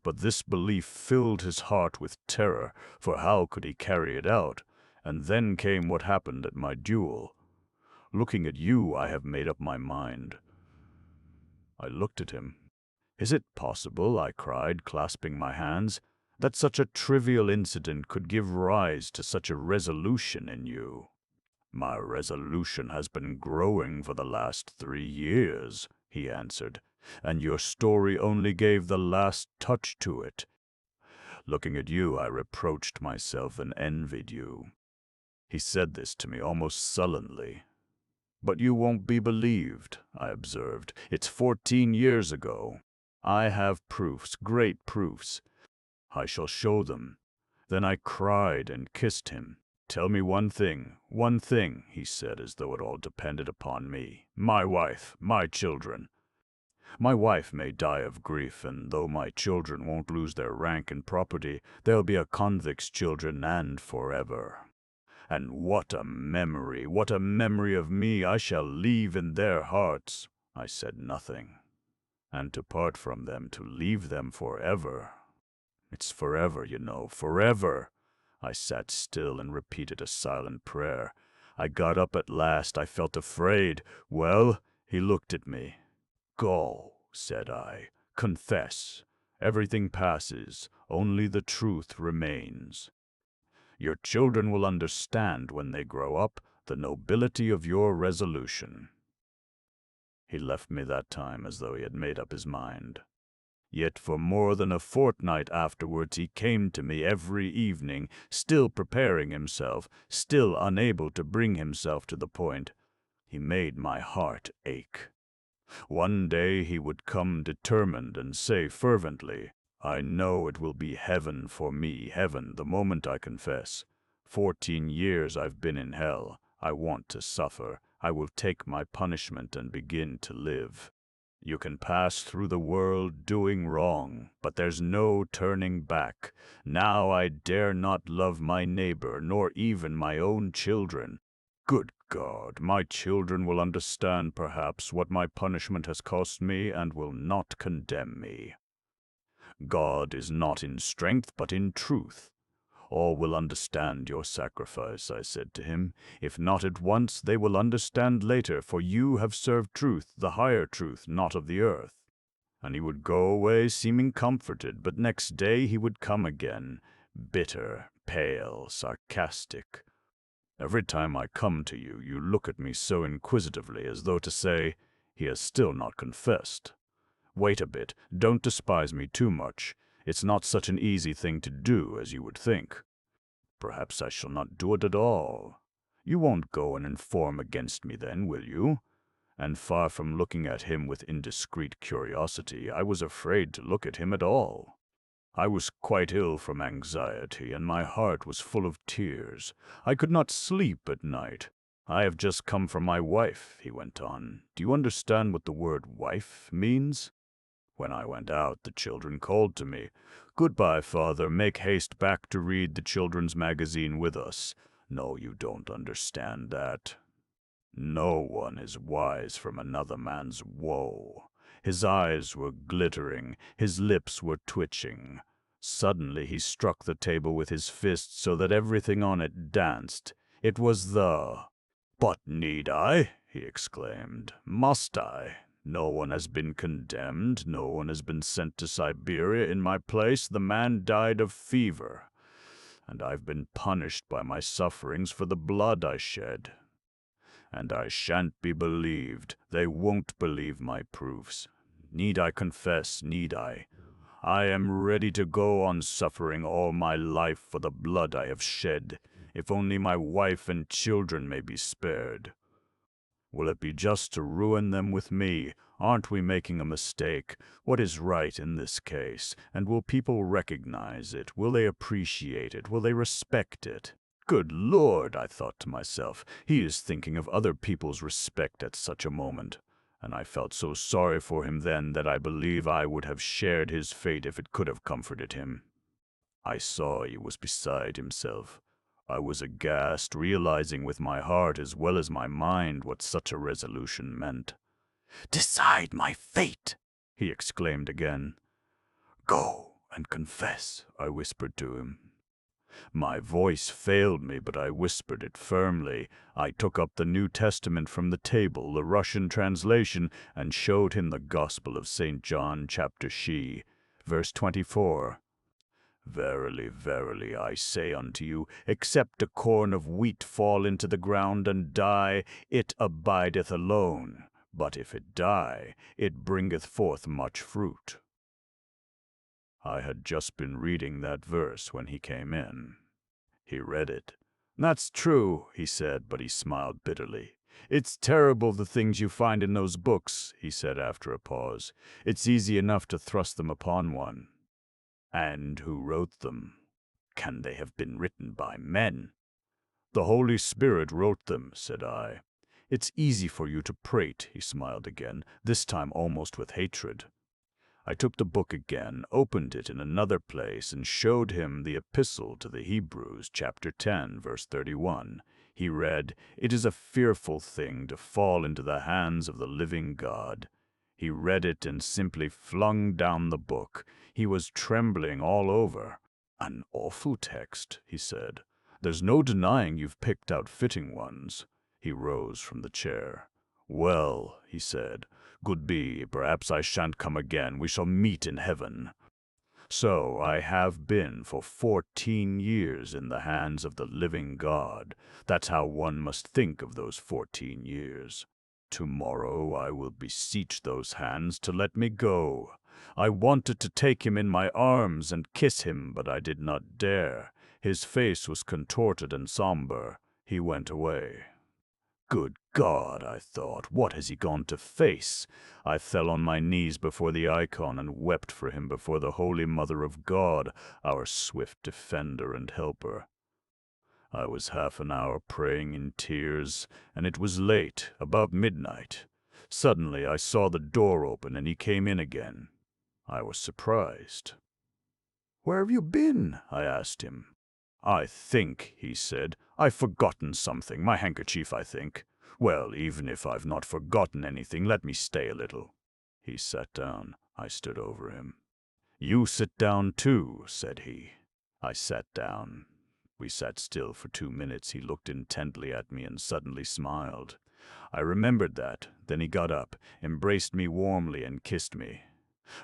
Speaker 1: But this belief filled his heart with terror, for how could he carry it out? And then came what happened at my duel. Looking at you, I have made up my mind. I looked at him. "Is it possible," I cried, clasping my hands, "that such a trivial incident could give rise to such a resolution in you?" "My resolution has been growing for the last 3 years," he answered, "and your story only gave the last touch to it. Looking at you, I reproached myself and envied you." He said this to me almost sullenly. "But you won't be believed," I observed. "It's 14 years ago. I have proofs, great proofs. I shall show them." Then I cried and kissed him. Tell me one thing, he said, as though it all depended upon me. My wife, my children. My wife may die of grief, and though my children won't lose their rank and property, they'll be a convict's children and forever. And what a memory of me I shall leave in their hearts. I said nothing. And to part from them, to leave them forever. It's forever, you know, forever. I sat still and repeated a silent prayer. I got up at last. I felt afraid. Well, he looked at me. Go, said I. Confess. Everything passes. Only the truth remains. Your children will understand when they grow up the nobility of your resolution. He left me that time as though he had made up his mind. Yet for more than a fortnight afterwards he came to me every evening, still preparing himself, still unable to bring himself to the point. He made my heart ache. One day he would come determined and say fervently, I know it will be heaven for me, heaven, the moment I confess. 14 years I've been in hell. I want to suffer. I will take my punishment and begin to live. You can pass through the world doing wrong, but there's no turning back. Now I dare not love my neighbor, nor even my own children. Good God, my children will understand perhaps what my punishment has cost me and will not condemn me. God is not in strength, but in truth. All will understand your sacrifice, I said to him. If not at once, they will understand later, for you have served truth, the higher truth, not of the earth. And he would go away seeming comforted, but next day he would come again, bitter, pale, sarcastic. Every time I come to you, you look at me so inquisitively, as though to say, he has still not confessed. Wait a bit, don't despise me too much. It's not such an easy thing to do as you would think. Perhaps I shall not do it at all. You won't go and inform against me then, will you? And far from looking at him with indiscreet curiosity, I was afraid to look at him at all. I was quite ill from anxiety, and my heart was full of tears. I could not sleep at night. I have just come from my wife, he went on. Do you understand what the word wife means? When I went out, the children called to me, Goodbye, father, make haste back to read the children's magazine with us. No, you don't understand that. No one is wise from another man's woe. His eyes were glittering, his lips were twitching. Suddenly he struck the table with his fist so that everything on it danced. It was But need I? He exclaimed. Must I? No one has been condemned. No one has been sent to Siberia in my place. The man died of fever. And I've been punished by my sufferings for the blood I shed. And I shan't be believed. They won't believe my proofs. Need I confess? Need I? I am ready to go on suffering all my life for the blood I have shed, if only my wife and children may be spared. Will it be just to ruin them with me? Aren't we making a mistake? What is right in this case? And will people recognize it? Will they appreciate it? Will they respect it? Good Lord, I thought to myself, he is thinking of other people's respect at such a moment. And I felt so sorry for him then that I believe I would have shared his fate if it could have comforted him. I saw he was beside himself. I was aghast, realizing with my heart as well as my mind what such a resolution meant. Decide my fate, he exclaimed again. Go and confess, I whispered to him. My voice failed me, but I whispered it firmly. I took up the New Testament from the table, the Russian translation, and showed him the Gospel of St. John, chapter She, verse 24. Verily, verily, I say unto you, except a corn of wheat fall into the ground and die, it abideth alone. But if it die, it bringeth forth much fruit. I had just been reading that verse when he came in. He read it. That's true, he said, but he smiled bitterly. It's terrible the things you find in those books, he said after a pause. It's easy enough to thrust them upon one. And who wrote them? Can they have been written by men? "The Holy Spirit wrote them," said I. "It's easy for you to prate," he smiled again, this time almost with hatred. I took the book again, opened it in another place, and showed him the Epistle to the Hebrews, chapter 10, verse 31. He read, "It is a fearful thing to fall into the hands of the living God." He read it and simply flung down the book. He was trembling all over. "An awful text," he said. "There's no denying you've picked out fitting ones." He rose from the chair. "Well," he said, "good be, perhaps I shan't come again. We shall meet in heaven." So I have been for 14 years in the hands of the living God. That's how one must think of those 14 years. Tomorrow I will beseech those hands to let me go. I wanted to take him in my arms and kiss him, but I did not dare. His face was contorted and somber. He went away. Good God, I thought, what has he gone to face? I fell on my knees before the icon and wept for him before the Holy Mother of God, our swift defender and helper. I was half an hour praying in tears, and it was late, about midnight. Suddenly I saw the door open and he came in again. I was surprised. "Where have you been?" I asked him. "I think," he said, "I've forgotten something. My handkerchief, I think. Well, even if I've not forgotten anything, let me stay a little." He sat down. I stood over him. "You sit down too," said he. I sat down. We sat still for 2 minutes. He looked intently at me and suddenly smiled. I remembered that. Then he got up, embraced me warmly, and kissed me.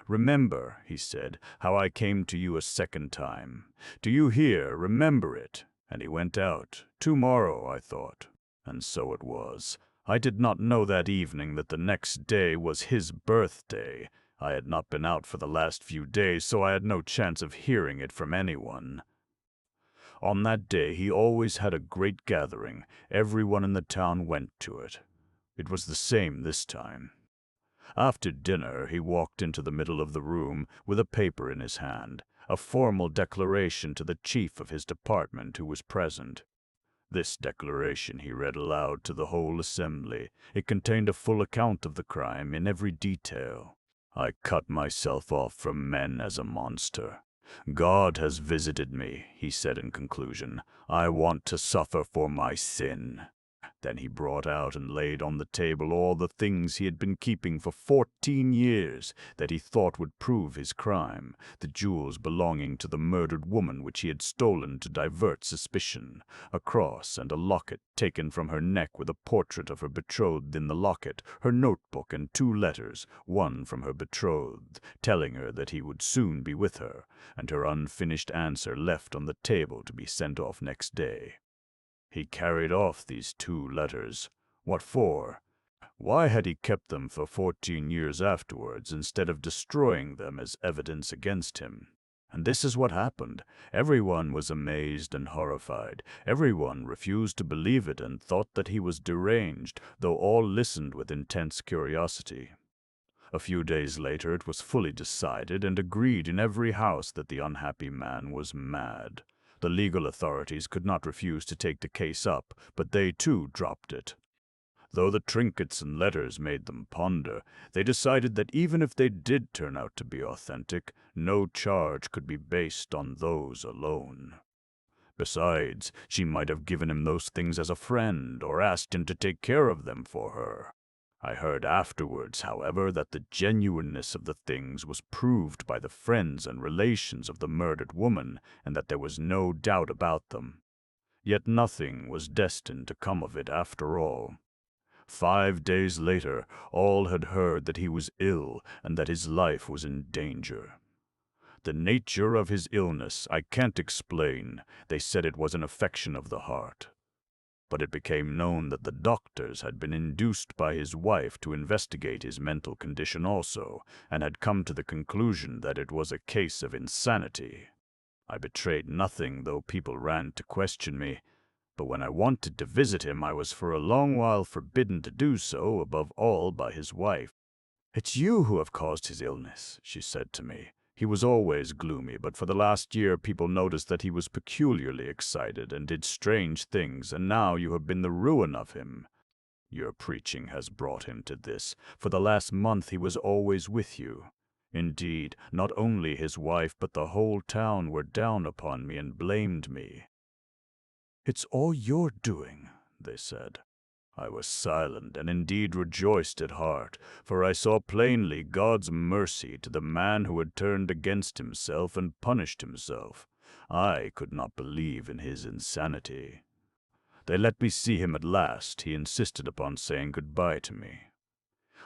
Speaker 1: "Remember," he said, "how I came to you a second time. Do you hear? Remember it." And he went out. Tomorrow, I thought. And so it was. I did not know that evening that the next day was his birthday. I had not been out for the last few days, so I had no chance of hearing it from anyone. On that day he always had a great gathering. Everyone in the town went to it. It was the same this time. After dinner, he walked into the middle of the room with a paper in his hand, a formal declaration to the chief of his department who was present. This declaration he read aloud to the whole assembly. It contained a full account of the crime in every detail. "I cut myself off from men as a monster. God has visited me," he said in conclusion. "I want to suffer for my sin." Then he brought out and laid on the table all the things he had been keeping for 14 years that he thought would prove his crime, the jewels belonging to the murdered woman which he had stolen to divert suspicion, a cross and a locket taken from her neck with a portrait of her betrothed in the locket, her notebook and 2 letters, one from her betrothed, telling her that he would soon be with her, and her unfinished answer left on the table to be sent off next day. He carried off these 2 letters. What for? Why had he kept them for 14 years afterwards instead of destroying them as evidence against him? And this is what happened. Everyone was amazed and horrified. Everyone refused to believe it and thought that he was deranged, though all listened with intense curiosity. A few days later it was fully decided and agreed in every house that the unhappy man was mad. The legal authorities could not refuse to take the case up, but they too dropped it. Though the trinkets and letters made them ponder, they decided that even if they did turn out to be authentic, no charge could be based on those alone. Besides, she might have given him those things as a friend or asked him to take care of them for her. I heard afterwards, however, that the genuineness of the things was proved by the friends and relations of the murdered woman, and that there was no doubt about them. Yet nothing was destined to come of it after all. 5 days later, all had heard that he was ill and that his life was in danger. The nature of his illness I can't explain. They said it was an affection of the heart. But it became known that the doctors had been induced by his wife to investigate his mental condition also, and had come to the conclusion that it was a case of insanity. I betrayed nothing, though people ran to question me, but when I wanted to visit him I was for a long while forbidden to do so, above all by his wife. "It's you who have caused his illness," she said to me. He was always gloomy, but for the last year people noticed that he was peculiarly excited and did strange things, and now you have been the ruin of him. Your preaching has brought him to this. For the last month he was always with you. Indeed, not only his wife but the whole town were down upon me and blamed me. "It's all your doing," they said. I was silent and indeed rejoiced at heart, for I saw plainly God's mercy to the man who had turned against himself and punished himself. I could not believe in his insanity. They let me see him at last. He insisted upon saying goodbye to me.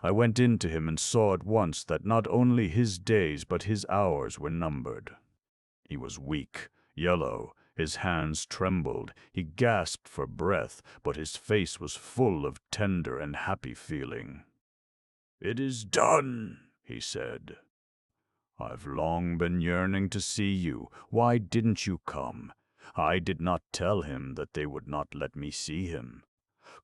Speaker 1: I went in to him and saw at once that not only his days but his hours were numbered. He was weak, yellow, his hands trembled, he gasped for breath, but his face was full of tender and happy feeling. "It is done," he said. "I've long been yearning to see you. Why didn't you come?" I did not tell him that they would not let me see him.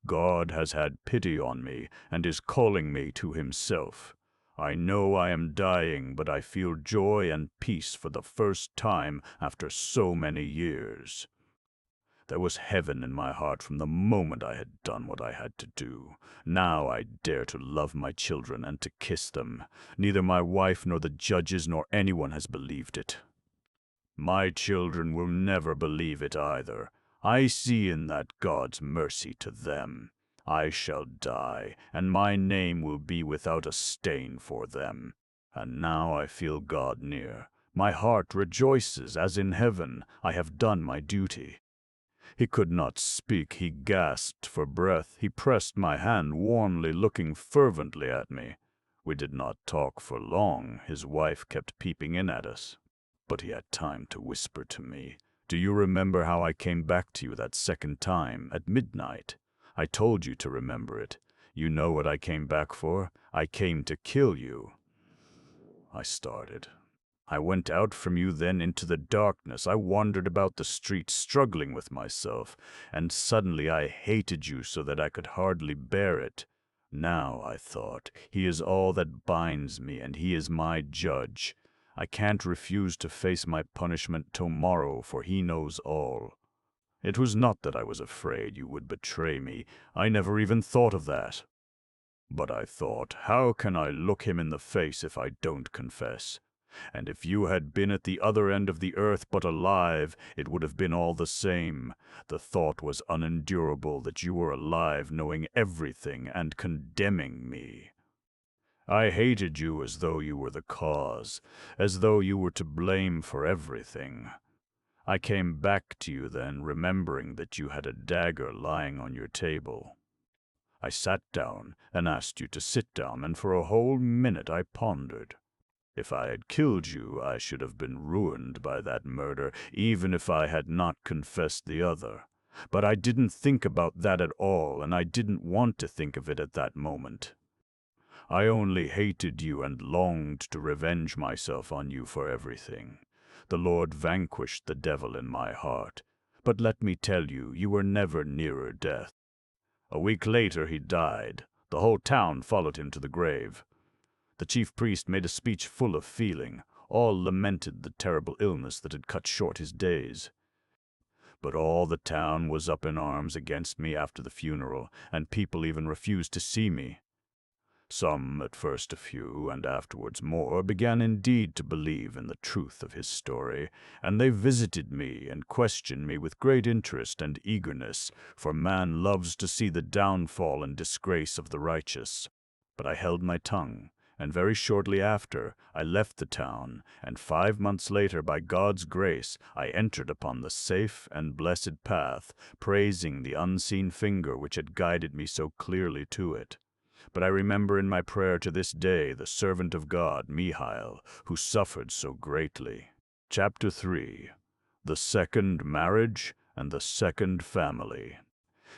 Speaker 1: God has had pity on me and is calling me to himself. I know I am dying, but I feel joy and peace for the first time after so many years. There was heaven in my heart from the moment I had done what I had to do. Now I dare to love my children and to kiss them. Neither my wife nor the judges nor anyone has believed it. My children will never believe it either. I see in that God's mercy to them. I shall die, and my name will be without a stain for them. And now I feel God near. My heart rejoices as in heaven. I have done my duty. He could not speak. He gasped for breath. He pressed my hand warmly, looking fervently at me. We did not talk for long. His wife kept peeping in at us. But he had time to whisper to me, "Do you remember how I came back to you that second time, at midnight? I told you to remember it. You know what I came back for? I came to kill you." I started. "I went out from you then into the darkness. I wandered about the streets, struggling with myself, and suddenly I hated you so that I could hardly bear it. Now, I thought, he is all that binds me, and he is my judge. I can't refuse to face my punishment tomorrow, for he knows all. It was not that I was afraid you would betray me. I never even thought of that. But I thought, how can I look him in the face if I don't confess? And if you had been at the other end of the earth but alive, it would have been all the same. The thought was unendurable that you were alive, knowing everything and condemning me. I hated you as though you were the cause, as though you were to blame for everything. I came back to you then, remembering that you had a dagger lying on your table. I sat down and asked you to sit down, and for a whole minute I pondered. If I had killed you, I should have been ruined by that murder, even if I had not confessed the other. But I didn't think about that at all, and I didn't want to think of it at that moment. I only hated you and longed to revenge myself on you for everything. The Lord vanquished the devil in my heart. But let me tell you, you were never nearer death. A week later he died. The whole town followed him to the grave. The chief priest made a speech full of feeling. All lamented the terrible illness that had cut short his days. But all the town was up in arms against me after the funeral, and people even refused to see me. Some, at first a few, and afterwards more, began indeed to believe in the truth of his story, and they visited me and questioned me with great interest and eagerness, for man loves to see the downfall and disgrace of the righteous. But I held my tongue, and very shortly after, I left the town, and 5 months later, by God's grace, I entered upon the safe and blessed path, praising the unseen finger which had guided me so clearly to it. But I remember in my prayer to this day the servant of God, Mihail, who suffered so greatly. Chapter 3. The Second Marriage and the Second Family.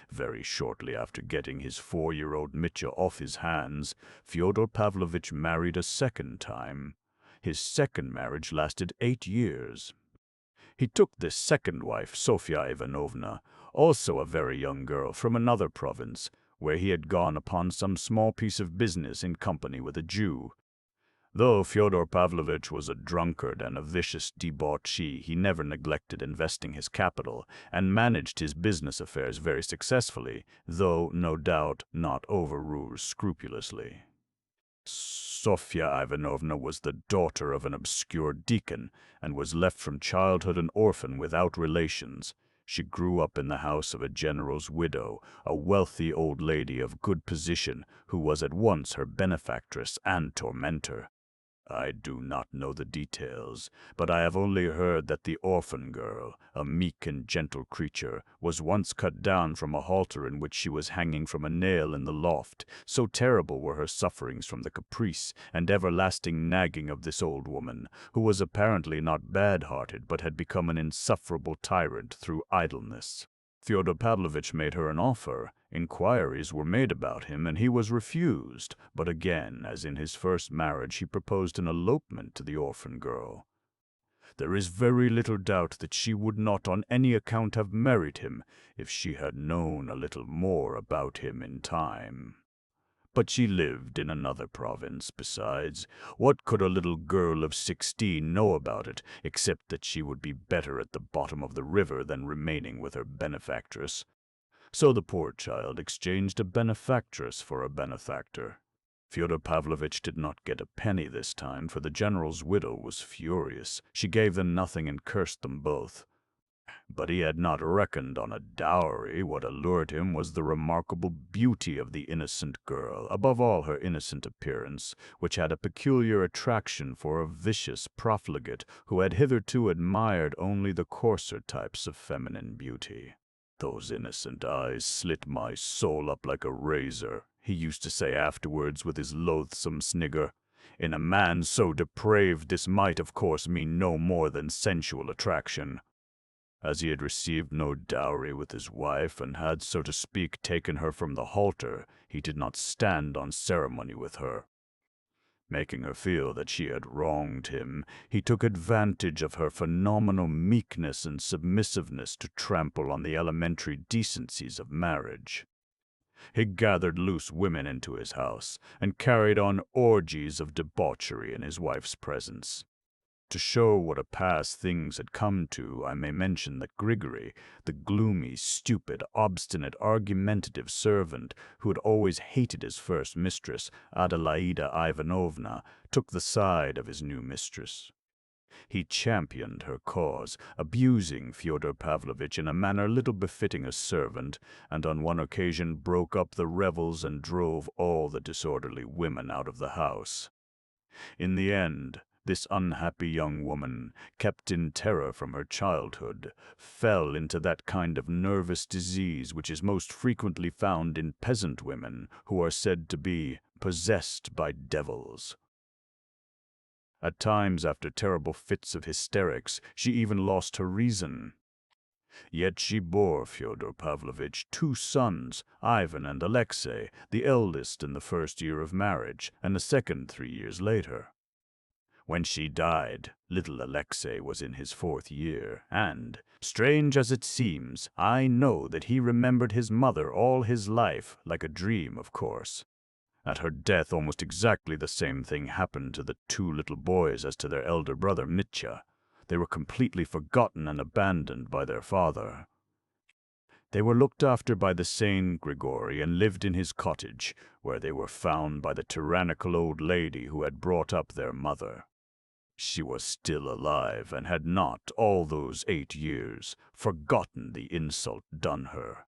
Speaker 1: Very shortly after getting his 4-year-old Mitya off his hands, Fyodor Pavlovitch married a second time. His second marriage lasted 8 years. He took this second wife, Sofya Ivanovna, also a very young girl from another province, where he had gone upon some small piece of business in company with a Jew. Though Fyodor Pavlovitch was a drunkard and a vicious debauchee, he never neglected investing his capital and managed his business affairs very successfully, though no doubt not overruled scrupulously. Sofya Ivanovna was the daughter of an obscure deacon and was left from childhood an orphan without relations. She grew up in the house of a general's widow, a wealthy old lady of good position who was at once her benefactress and tormentor. I do not know the details, but I have only heard that the orphan girl, a meek and gentle creature, was once cut down from a halter in which she was hanging from a nail in the loft. So terrible were her sufferings from the caprice and everlasting nagging of this old woman, who was apparently not bad-hearted but had become an insufferable tyrant through idleness. Fyodor Pavlovitch made her an offer. Inquiries were made about him, and he was refused. But again, as in his first marriage, he proposed an elopement to the orphan girl. There is very little doubt that she would not on any account have married him if she had known a little more about him in time. But she lived in another province, besides. What could a little girl of 16 know about it, except that she would be better at the bottom of the river than remaining with her benefactress? So the poor child exchanged a benefactress for a benefactor. Fyodor Pavlovitch did not get a penny this time, for the general's widow was furious. She gave them nothing and cursed them both. But he had not reckoned on a dowry. What allured him was the remarkable beauty of the innocent girl, above all her innocent appearance, which had a peculiar attraction for a vicious profligate who had hitherto admired only the coarser types of feminine beauty. "Those innocent eyes slit my soul up like a razor," he used to say afterwards with his loathsome snigger. In a man so depraved, this might, of course, mean no more than sensual attraction. As he had received no dowry with his wife, and had, so to speak, taken her from the halter, he did not stand on ceremony with her. Making her feel that she had wronged him, he took advantage of her phenomenal meekness and submissiveness to trample on the elementary decencies of marriage. He gathered loose women into his house, and carried on orgies of debauchery in his wife's presence. To show what a pass things had come to, I may mention that Grigory, the gloomy, stupid, obstinate, argumentative servant who had always hated his first mistress, Adelaida Ivanovna, took the side of his new mistress. He championed her cause, abusing Fyodor Pavlovitch in a manner little befitting a servant, and on one occasion broke up the revels and drove all the disorderly women out of the house. In the end, this unhappy young woman, kept in terror from her childhood, fell into that kind of nervous disease which is most frequently found in peasant women who are said to be possessed by devils. At times, after terrible fits of hysterics, she even lost her reason. Yet she bore Fyodor Pavlovitch 2 sons, Ivan and Alexei, the eldest in the first year of marriage, and the second 3 years later. When she died, little Alexei was in his 4th year, and, strange as it seems, I know that he remembered his mother all his life, like a dream, of course. At her death, almost exactly the same thing happened to the 2 little boys as to their elder brother Mitya. They were completely forgotten and abandoned by their father. They were looked after by the sane Grigory and lived in his cottage, where they were found by the tyrannical old lady who had brought up their mother. She was still alive and had not, all those 8 years, forgotten the insult done her.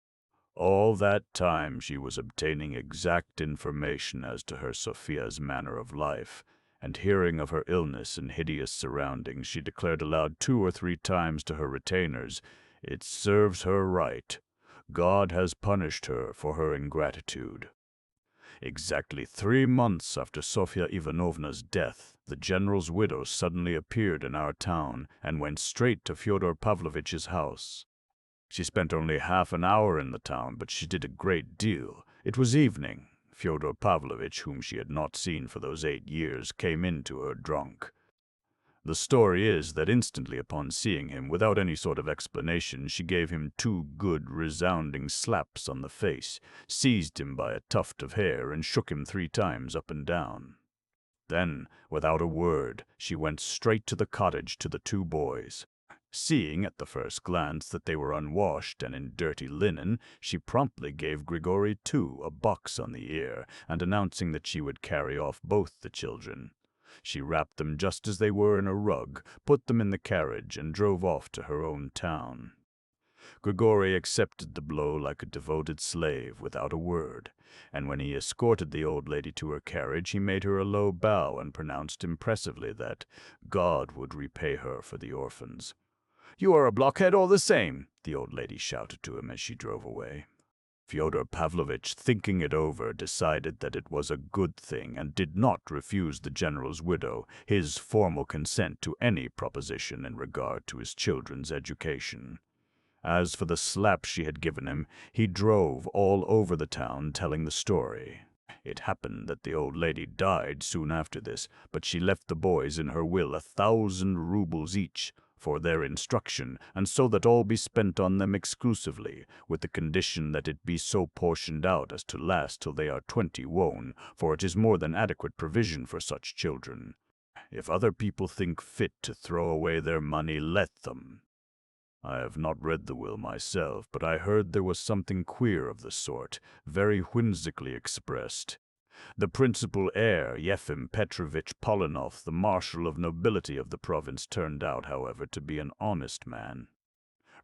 Speaker 1: All that time she was obtaining exact information as to her Sophia's manner of life, and hearing of her illness and hideous surroundings, she declared aloud 2 or 3 times to her retainers, "It serves her right. God has punished her for her ingratitude." Exactly 3 months after Sofya Ivanovna's death, the general's widow suddenly appeared in our town and went straight to Fyodor Pavlovitch's house. She spent only half an hour in the town, but she did a great deal. It was evening. Fyodor Pavlovitch, whom she had not seen for those 8 years, came in to her drunk. The story is that instantly upon seeing him, without any sort of explanation, she gave him 2 good, resounding slaps on the face, seized him by a tuft of hair, and shook him 3 times up and down. Then, without a word, she went straight to the cottage to the two boys. Seeing at the first glance that they were unwashed and in dirty linen, she promptly gave Grigory, too, a box on the ear, and announcing that she would carry off both the children. She wrapped them just as they were in a rug, put them in the carriage, and drove off to her own town. Grigory accepted the blow like a devoted slave, without a word, and when he escorted the old lady to her carriage, he made her a low bow and pronounced impressively that God would repay her for the orphans. "You are a blockhead all the same," the old lady shouted to him as she drove away. Fyodor Pavlovitch, thinking it over, decided that it was a good thing and did not refuse the general's widow his formal consent to any proposition in regard to his children's education. As for the slap she had given him, he drove all over the town telling the story. It happened that the old lady died soon after this, but she left the boys in her will 1,000 rubles each for their instruction, and so that all be spent on them exclusively, with the condition that it be so portioned out as to last till they are 20 won, for it is more than adequate provision for such children. If other people think fit to throw away their money, let them. I have not read the will myself, but I heard there was something queer of the sort, very whimsically expressed. The principal heir, Yefim Petrovitch Polenov, the marshal of nobility of the province, turned out, however, to be an honest man.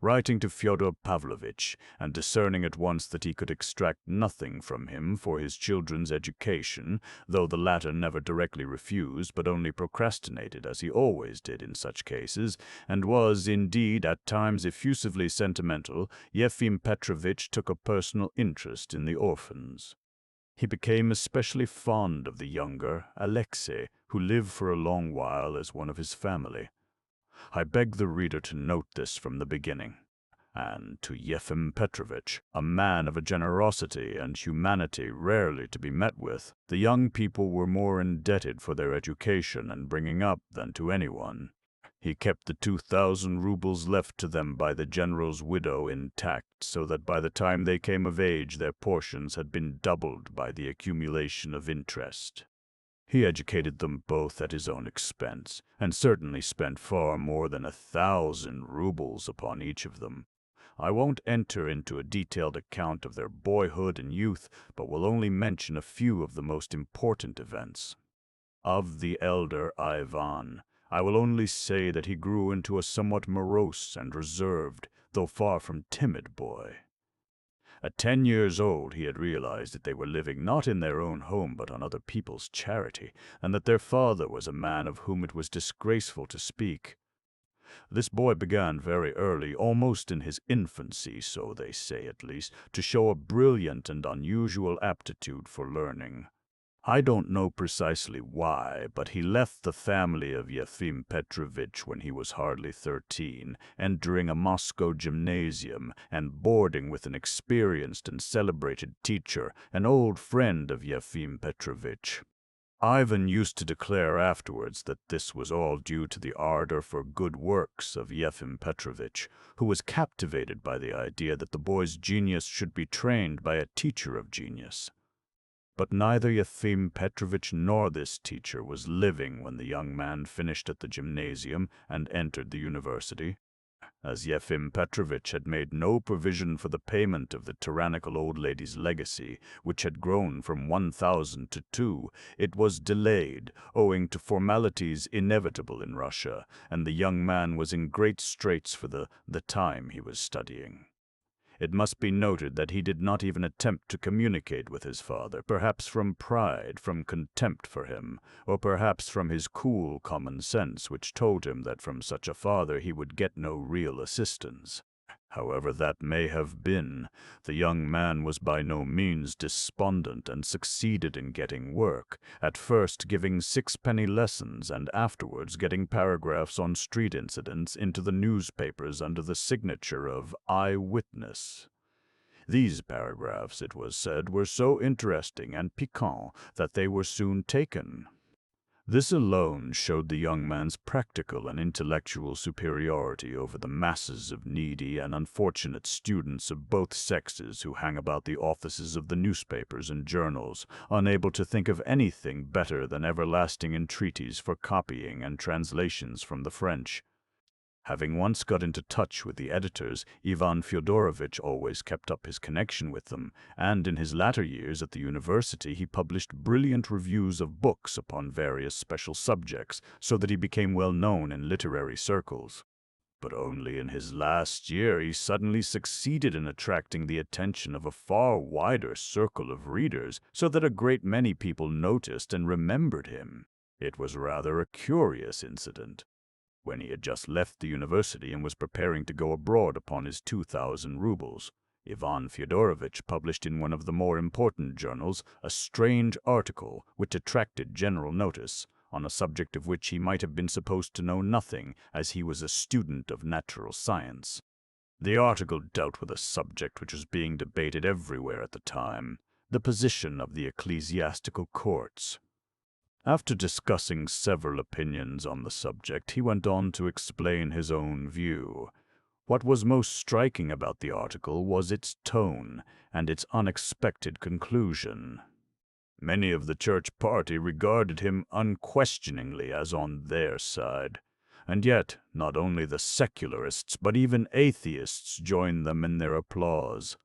Speaker 1: Writing to Fyodor Pavlovitch, and discerning at once that he could extract nothing from him for his children's education, though the latter never directly refused, but only procrastinated, as he always did in such cases, and was, indeed, at times effusively sentimental, Yefim Petrovitch took a personal interest in the orphans. He became especially fond of the younger, Alexei, who lived for a long while as one of his family. I beg the reader to note this from the beginning. And to Yefim Petrovitch, a man of a generosity and humanity rarely to be met with, the young people were more indebted for their education and bringing up than to anyone. He kept the 2,000 rubles left to them by the general's widow intact, so that by the time they came of age their portions had been doubled by the accumulation of interest. He educated them both at his own expense, and certainly spent far more than 1,000 rubles upon each of them. I won't enter into a detailed account of their boyhood and youth, but will only mention a few of the most important events. Of the elder Ivan, I will only say that he grew into a somewhat morose and reserved, though far from timid boy. At 10 years old, he had realized that they were living not in their own home but on other people's charity, and that their father was a man of whom it was disgraceful to speak. This boy began very early, almost in his infancy, so they say at least, to show a brilliant and unusual aptitude for learning. I don't know precisely why, but he left the family of Yefim Petrovitch when he was hardly 13, entering a Moscow gymnasium and boarding with an experienced and celebrated teacher, an old friend of Yefim Petrovitch. Ivan used to declare afterwards that this was all due to the ardor for good works of Yefim Petrovitch, who was captivated by the idea that the boy's genius should be trained by a teacher of genius. But neither Yefim Petrovitch nor this teacher was living when the young man finished at the gymnasium and entered the university. As Yefim Petrovitch had made no provision for the payment of the tyrannical old lady's legacy, which had grown from 1,000 to 2, it was delayed, owing to formalities inevitable in Russia, and the young man was in great straits for the time he was studying. It must be noted that he did not even attempt to communicate with his father, perhaps from pride, from contempt for him, or perhaps from his cool common sense, which told him that from such a father he would get no real assistance. However that may have been, the young man was by no means despondent and succeeded in getting work, at first giving sixpenny lessons and afterwards getting paragraphs on street incidents into the newspapers under the signature of Eyewitness. These paragraphs, it was said, were so interesting and piquant that they were soon taken. This alone showed the young man's practical and intellectual superiority over the masses of needy and unfortunate students of both sexes who hang about the offices of the newspapers and journals, unable to think of anything better than everlasting entreaties for copying and translations from the French. Having once got into touch with the editors, Ivan Fyodorovitch always kept up his connection with them, and in his latter years at the university he published brilliant reviews of books upon various special subjects, so that he became well known in literary circles. But only in his last year he suddenly succeeded in attracting the attention of a far wider circle of readers, so that a great many people noticed and remembered him. It was rather a curious incident. When he had just left the university and was preparing to go abroad upon his 2,000 rubles, Ivan Fyodorovitch published in one of the more important journals a strange article which attracted general notice, on a subject of which he might have been supposed to know nothing, as he was a student of natural science. The article dealt with a subject which was being debated everywhere at the time, the position of the ecclesiastical courts. After discussing several opinions on the subject, he went on to explain his own view. What was most striking about the article was its tone and its unexpected conclusion. Many of the church party regarded him unquestioningly as on their side, and yet not only the secularists but even atheists joined them in their applause.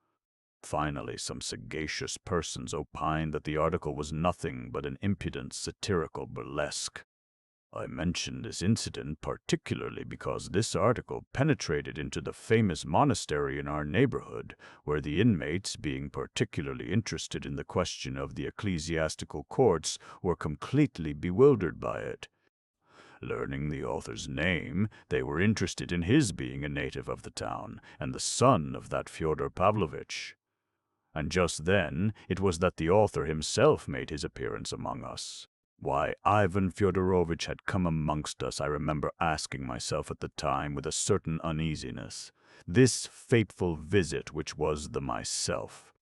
Speaker 1: Finally, some sagacious persons opined that the article was nothing but an impudent satirical burlesque. I mention this incident particularly because this article penetrated into the famous monastery in our neighborhood, where the inmates, being particularly interested in the question of the ecclesiastical courts, were completely bewildered by it. Learning the author's name, they were interested in his being a native of the town, and the son of that Fyodor Pavlovitch. And just then it was that the author himself made his appearance among us. Why Ivan Fyodorovitch had come amongst us, I remember asking myself at the time with a certain uneasiness. This fateful visit which was the myself.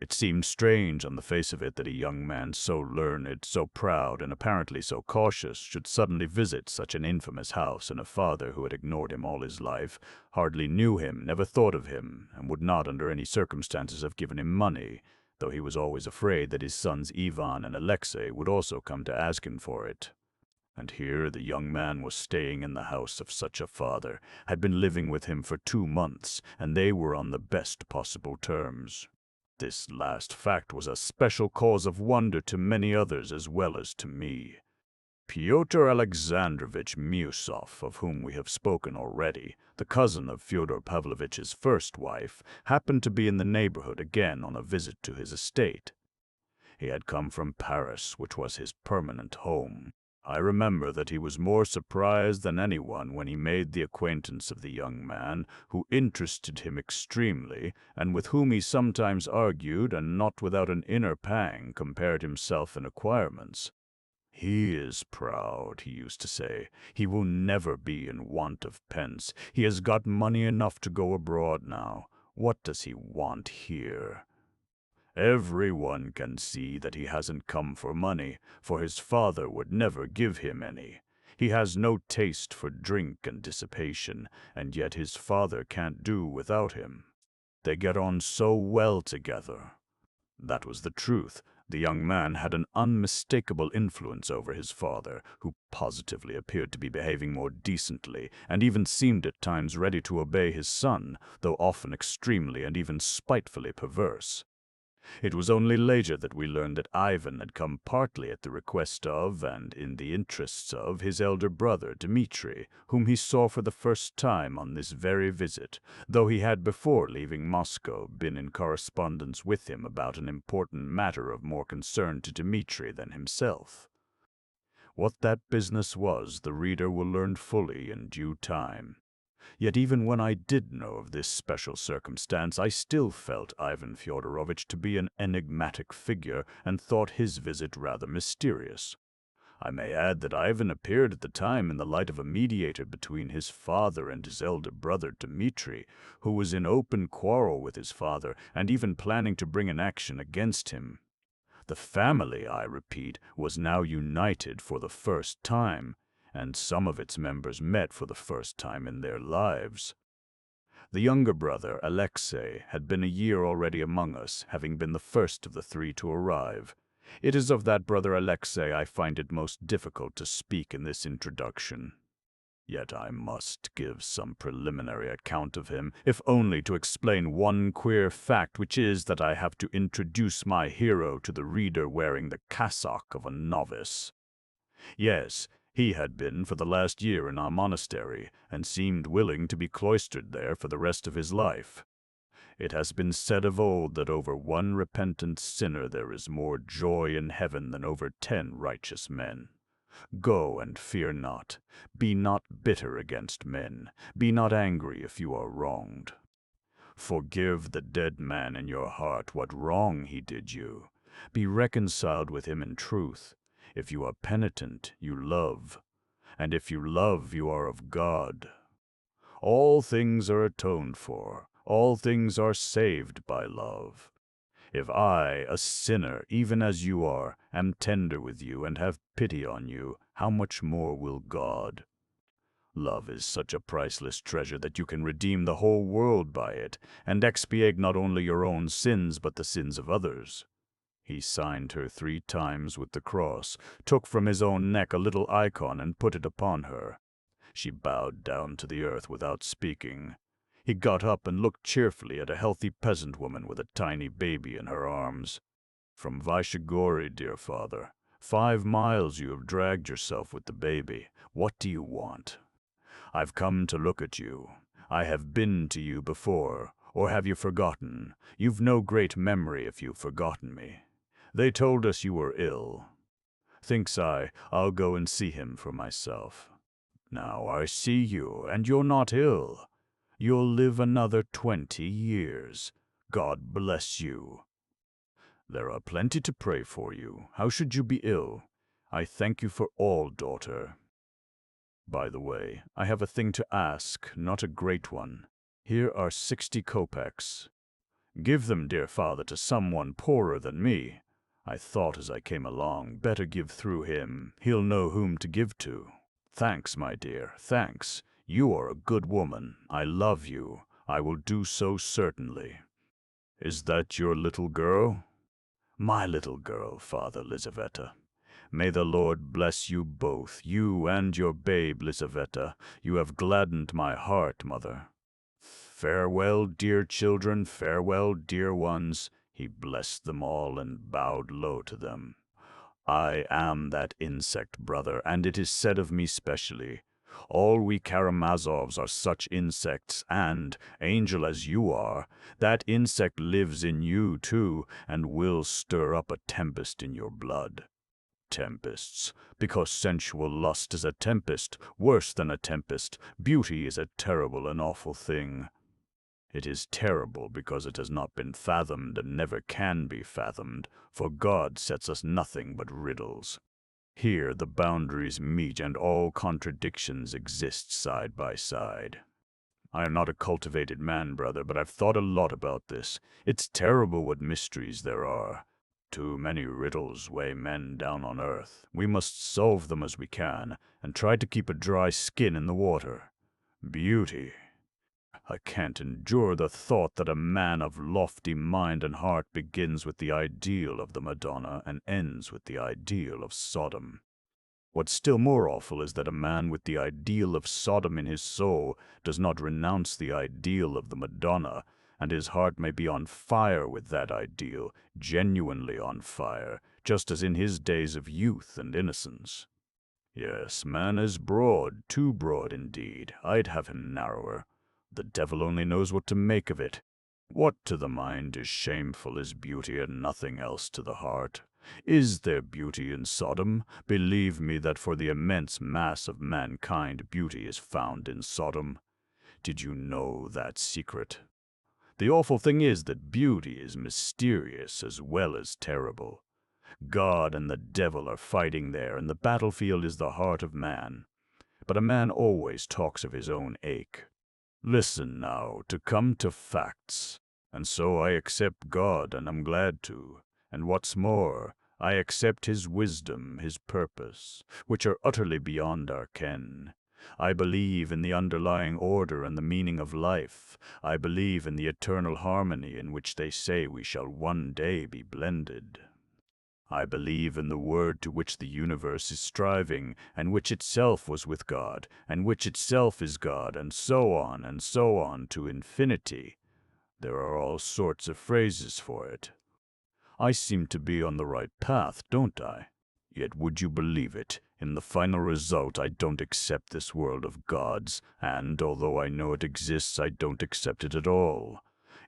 Speaker 1: It seemed strange on the face of it that a young man so learned, so proud, and apparently so cautious should suddenly visit such an infamous house, and a father who had ignored him all his life, hardly knew him, never thought of him, and would not under any circumstances have given him money, though he was always afraid that his sons Ivan and Alexei would also come to ask him for it. And here the young man was staying in the house of such a father, had been living with him for 2 months, and they were on the best possible terms. This last fact was a special cause of wonder to many others as well as to me. Pyotr Alexandrovitch Miusov, of whom we have spoken already, the cousin of Fyodor Pavlovitch's first wife, happened to be in the neighborhood again on a visit to his estate. He had come from Paris, which was his permanent home. I remember that he was more surprised than anyone when he made the acquaintance of the young man, who interested him extremely, and with whom he sometimes argued, and not without an inner pang compared himself in acquirements. "He is proud," he used to say. "He will never be in want of pence. He has got money enough to go abroad now. What does he want here? Everyone can see that he hasn't come for money, for his father would never give him any. He has no taste for drink and dissipation, and yet his father can't do without him. They get on so well together." That was the truth. The young man had an unmistakable influence over his father, who positively appeared to be behaving more decently, and even seemed at times ready to obey his son, though often extremely and even spitefully perverse. It was only later that we learned that Ivan had come partly at the request of, and in the interests of, his elder brother Dmitri, whom he saw for the first time on this very visit, though he had before leaving Moscow been in correspondence with him about an important matter of more concern to Dmitri than himself. What that business was, the reader will learn fully in due time. Yet even when I did know of this special circumstance, I still felt Ivan Fyodorovitch to be an enigmatic figure, and thought his visit rather mysterious. I may add that Ivan appeared at the time in the light of a mediator between his father and his elder brother Dmitri, who was in open quarrel with his father, and even planning to bring an action against him. The family, I repeat, was now united for the first time, and some of its members met for the first time in their lives. The younger brother, Alexei, had been a year already among us, having been the first of the three to arrive. It is of that brother Alexei I find it most difficult to speak in this introduction. Yet I must give some preliminary account of him, if only to explain one queer fact, which is that I have to introduce my hero to the reader wearing the cassock of a novice. Yes, he had been for the last year in our monastery, and seemed willing to be cloistered there for the rest of his life. It has been said of old that over one repentant sinner there is more joy in heaven than over 10 righteous men. Go and fear not. Be not bitter against men. Be not angry if you are wronged. Forgive the dead man in your heart what wrong he did you. Be reconciled with him in truth. If you are penitent, you love. And if you love, you are of God. All things are atoned for. All things are saved by love. If I, a sinner, even as you are, am tender with you and have pity on you, how much more will God? Love is such a priceless treasure that you can redeem the whole world by it, and expiate not only your own sins but the sins of others. He signed her 3 times with the cross, took from his own neck a little icon and put it upon her. She bowed down to the earth without speaking. He got up and looked cheerfully at a healthy peasant woman with a tiny baby in her arms. From Vyshegori, dear father. 5 miles you have dragged yourself with the baby. What do you want? I've come to look at you. I have been to you before. Or have you forgotten? You've no great memory if you've forgotten me. They told us you were ill. Thinks I'll go and see him for myself. Now I see you, and you're not ill. You'll live another 20 years. God bless you. There are plenty to pray for you. How should you be ill? I thank you for all, daughter. By the way, I have a thing to ask, not a great one. Here are 60 kopecks. Give them, dear father, to someone poorer than me. I thought as I came along, better give through him. He'll know whom to give to. Thanks, my dear, thanks. You are a good woman. I love you. I will do so certainly. Is that your little girl? My little girl, Father Lizaveta. May the Lord bless you both, you and your babe, Lizaveta. You have gladdened my heart, mother. Farewell, dear children, farewell, dear ones. He blessed them all and bowed low to them. I am that insect, brother, and it is said of me specially. All we Karamazovs are such insects, and, angel as you are, that insect lives in you too, and will stir up a tempest in your blood. Tempests, because sensual lust is a tempest, worse than a tempest. Beauty is a terrible and awful thing. It is terrible because it has not been fathomed and never can be fathomed, for God sets us nothing but riddles. Here the boundaries meet and all contradictions exist side by side. I am not a cultivated man, brother, but I've thought a lot about this. It's terrible what mysteries there are. Too many riddles weigh men down on earth. We must solve them as we can, and try to keep a dry skin in the water. Beauty. I can't endure the thought that a man of lofty mind and heart begins with the ideal of the Madonna and ends with the ideal of Sodom. What's still more awful is that a man with the ideal of Sodom in his soul does not renounce the ideal of the Madonna, and his heart may be on fire with that ideal, genuinely on fire, just as in his days of youth and innocence. Yes, man is broad, too broad indeed. I'd have him narrower. The devil only knows what to make of it. What to the mind is shameful is beauty and nothing else to the heart. Is there beauty in Sodom? Believe me that for the immense mass of mankind beauty is found in Sodom. Did you know that secret? The awful thing is that beauty is mysterious as well as terrible. God and the devil are fighting there, and the battlefield is the heart of man. But a man always talks of his own ache. Listen now, to come to facts. And so I accept God, and am glad to. And what's more, I accept his wisdom, his purpose, which are utterly beyond our ken. I believe in the underlying order and the meaning of life. I believe in the eternal harmony in which they say we shall one day be blended. I believe in the word to which the universe is striving, and which itself was with God, and which itself is God, and so on to infinity. There are all sorts of phrases for it. I seem to be on the right path, don't I? Yet would you believe it, in the final result I don't accept this world of gods, and although I know it exists, I don't accept it at all.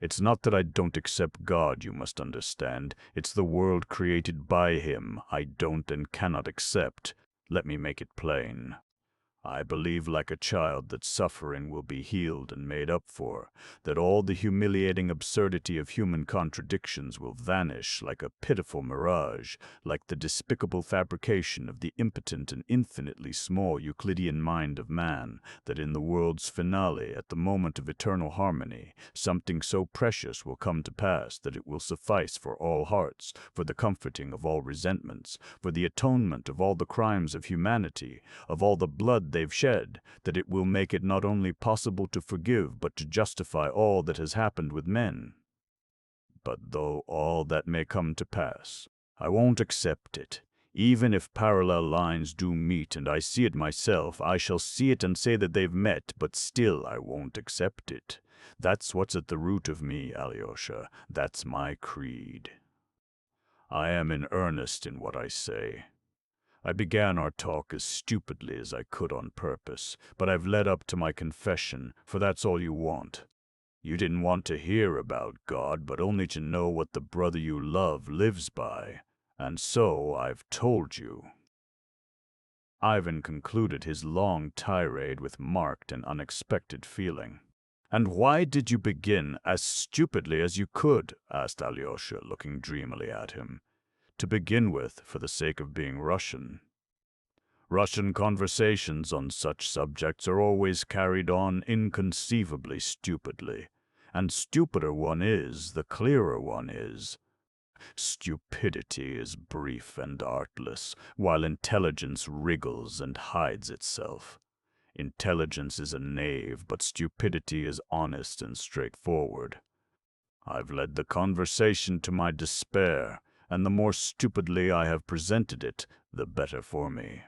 Speaker 1: It's not that I don't accept God, you must understand. It's the world created by him I don't and cannot accept. Let me make it plain. I believe like a child that suffering will be healed and made up for, that all the humiliating absurdity of human contradictions will vanish like a pitiful mirage, like the despicable fabrication of the impotent and infinitely small Euclidean mind of man, that in the world's finale, at the moment of eternal harmony, something so precious will come to pass that it will suffice for all hearts, for the comforting of all resentments, for the atonement of all the crimes of humanity, of all the blood they've shed, that it will make it not only possible to forgive but to justify all that has happened with men. But though all that may come to pass, I won't accept it. Even if parallel lines do meet and I see it myself, I shall see it and say that they've met, but still I won't accept it. That's what's at the root of me, Alyosha. That's my creed. I am in earnest in what I say. I began our talk as stupidly as I could on purpose, but I've led up to my confession, for that's all you want. You didn't want to hear about God, but only to know what the brother you love lives by, and so I've told you. Ivan concluded his long tirade with marked and unexpected feeling. "And why did you begin as stupidly as you could?" asked Alyosha, looking dreamily at him. "To begin with, for the sake of being Russian. Russian conversations on such subjects are always carried on inconceivably stupidly, and stupider one is, the clearer one is. Stupidity is brief and artless, while intelligence wriggles and hides itself. Intelligence is a knave, but stupidity is honest and straightforward. I've led the conversation to my despair, and the more stupidly I have presented it, the better for me."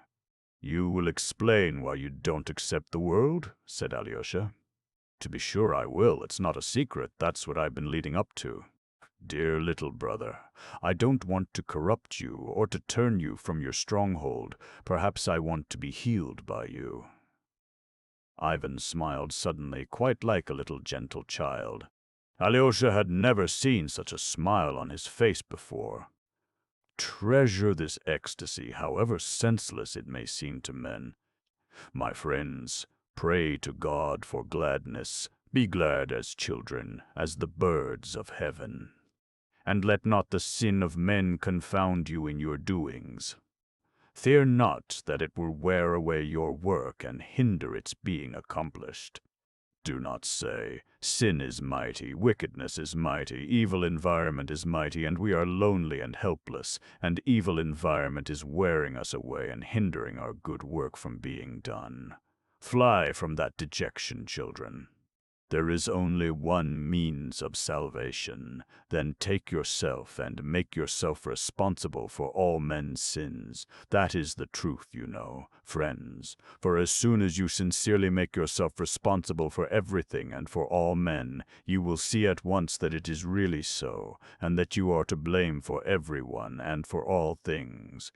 Speaker 1: "You will explain why you don't accept the world?" said Alyosha. "To be sure I will. It's not a secret. That's what I've been leading up to. Dear little brother, I don't want to corrupt you or to turn you from your stronghold. Perhaps I want to be healed by you." Ivan smiled suddenly, quite like a little gentle child. Alyosha had never seen such a smile on his face before. Treasure this ecstasy, however senseless it may seem to men. My friends, pray to God for gladness. Be glad as children, as the birds of heaven. And let not the sin of men confound you in your doings. Fear not that it will wear away your work and hinder its being accomplished. Do not say, sin is mighty, wickedness is mighty, evil environment is mighty, and we are lonely and helpless, and evil environment is wearing us away and hindering our good work from being done. Fly from that dejection, children. There is only one means of salvation. Then take yourself and make yourself responsible for all men's sins. That is the truth, you know, friends. For as soon as you sincerely make yourself responsible for everything and for all men, you will see at once that it is really so, and that you are to blame for everyone and for all things.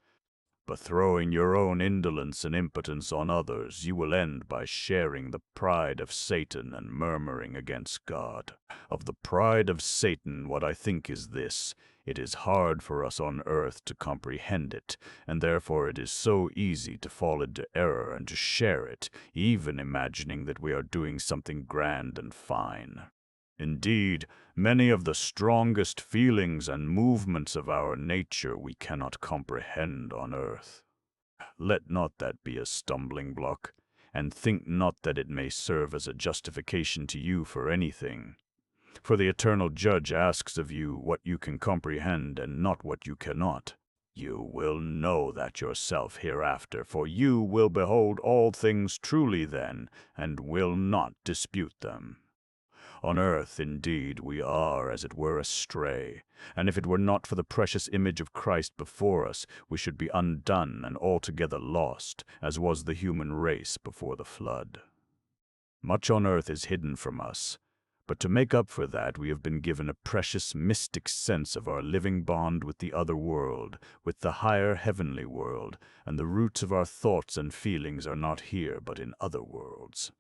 Speaker 1: But throwing your own indolence and impotence on others, you will end by sharing the pride of Satan and murmuring against God. Of the pride of Satan, what I think is this: it is hard for us on earth to comprehend it, and therefore it is so easy to fall into error and to share it, even imagining that we are doing something grand and fine. Indeed, many of the strongest feelings and movements of our nature we cannot comprehend on earth. Let not that be a stumbling block, and think not that it may serve as a justification to you for anything. For the eternal judge asks of you what you can comprehend and not what you cannot. You will know that yourself hereafter, for you will behold all things truly then, and will not dispute them. On earth, indeed, we are, as it were, astray, and if it were not for the precious image of Christ before us, we should be undone and altogether lost, as was the human race before the flood. Much on earth is hidden from us, but to make up for that we have been given a precious mystic sense of our living bond with the other world, with the higher heavenly world, and the roots of our thoughts and feelings are not here but in other worlds.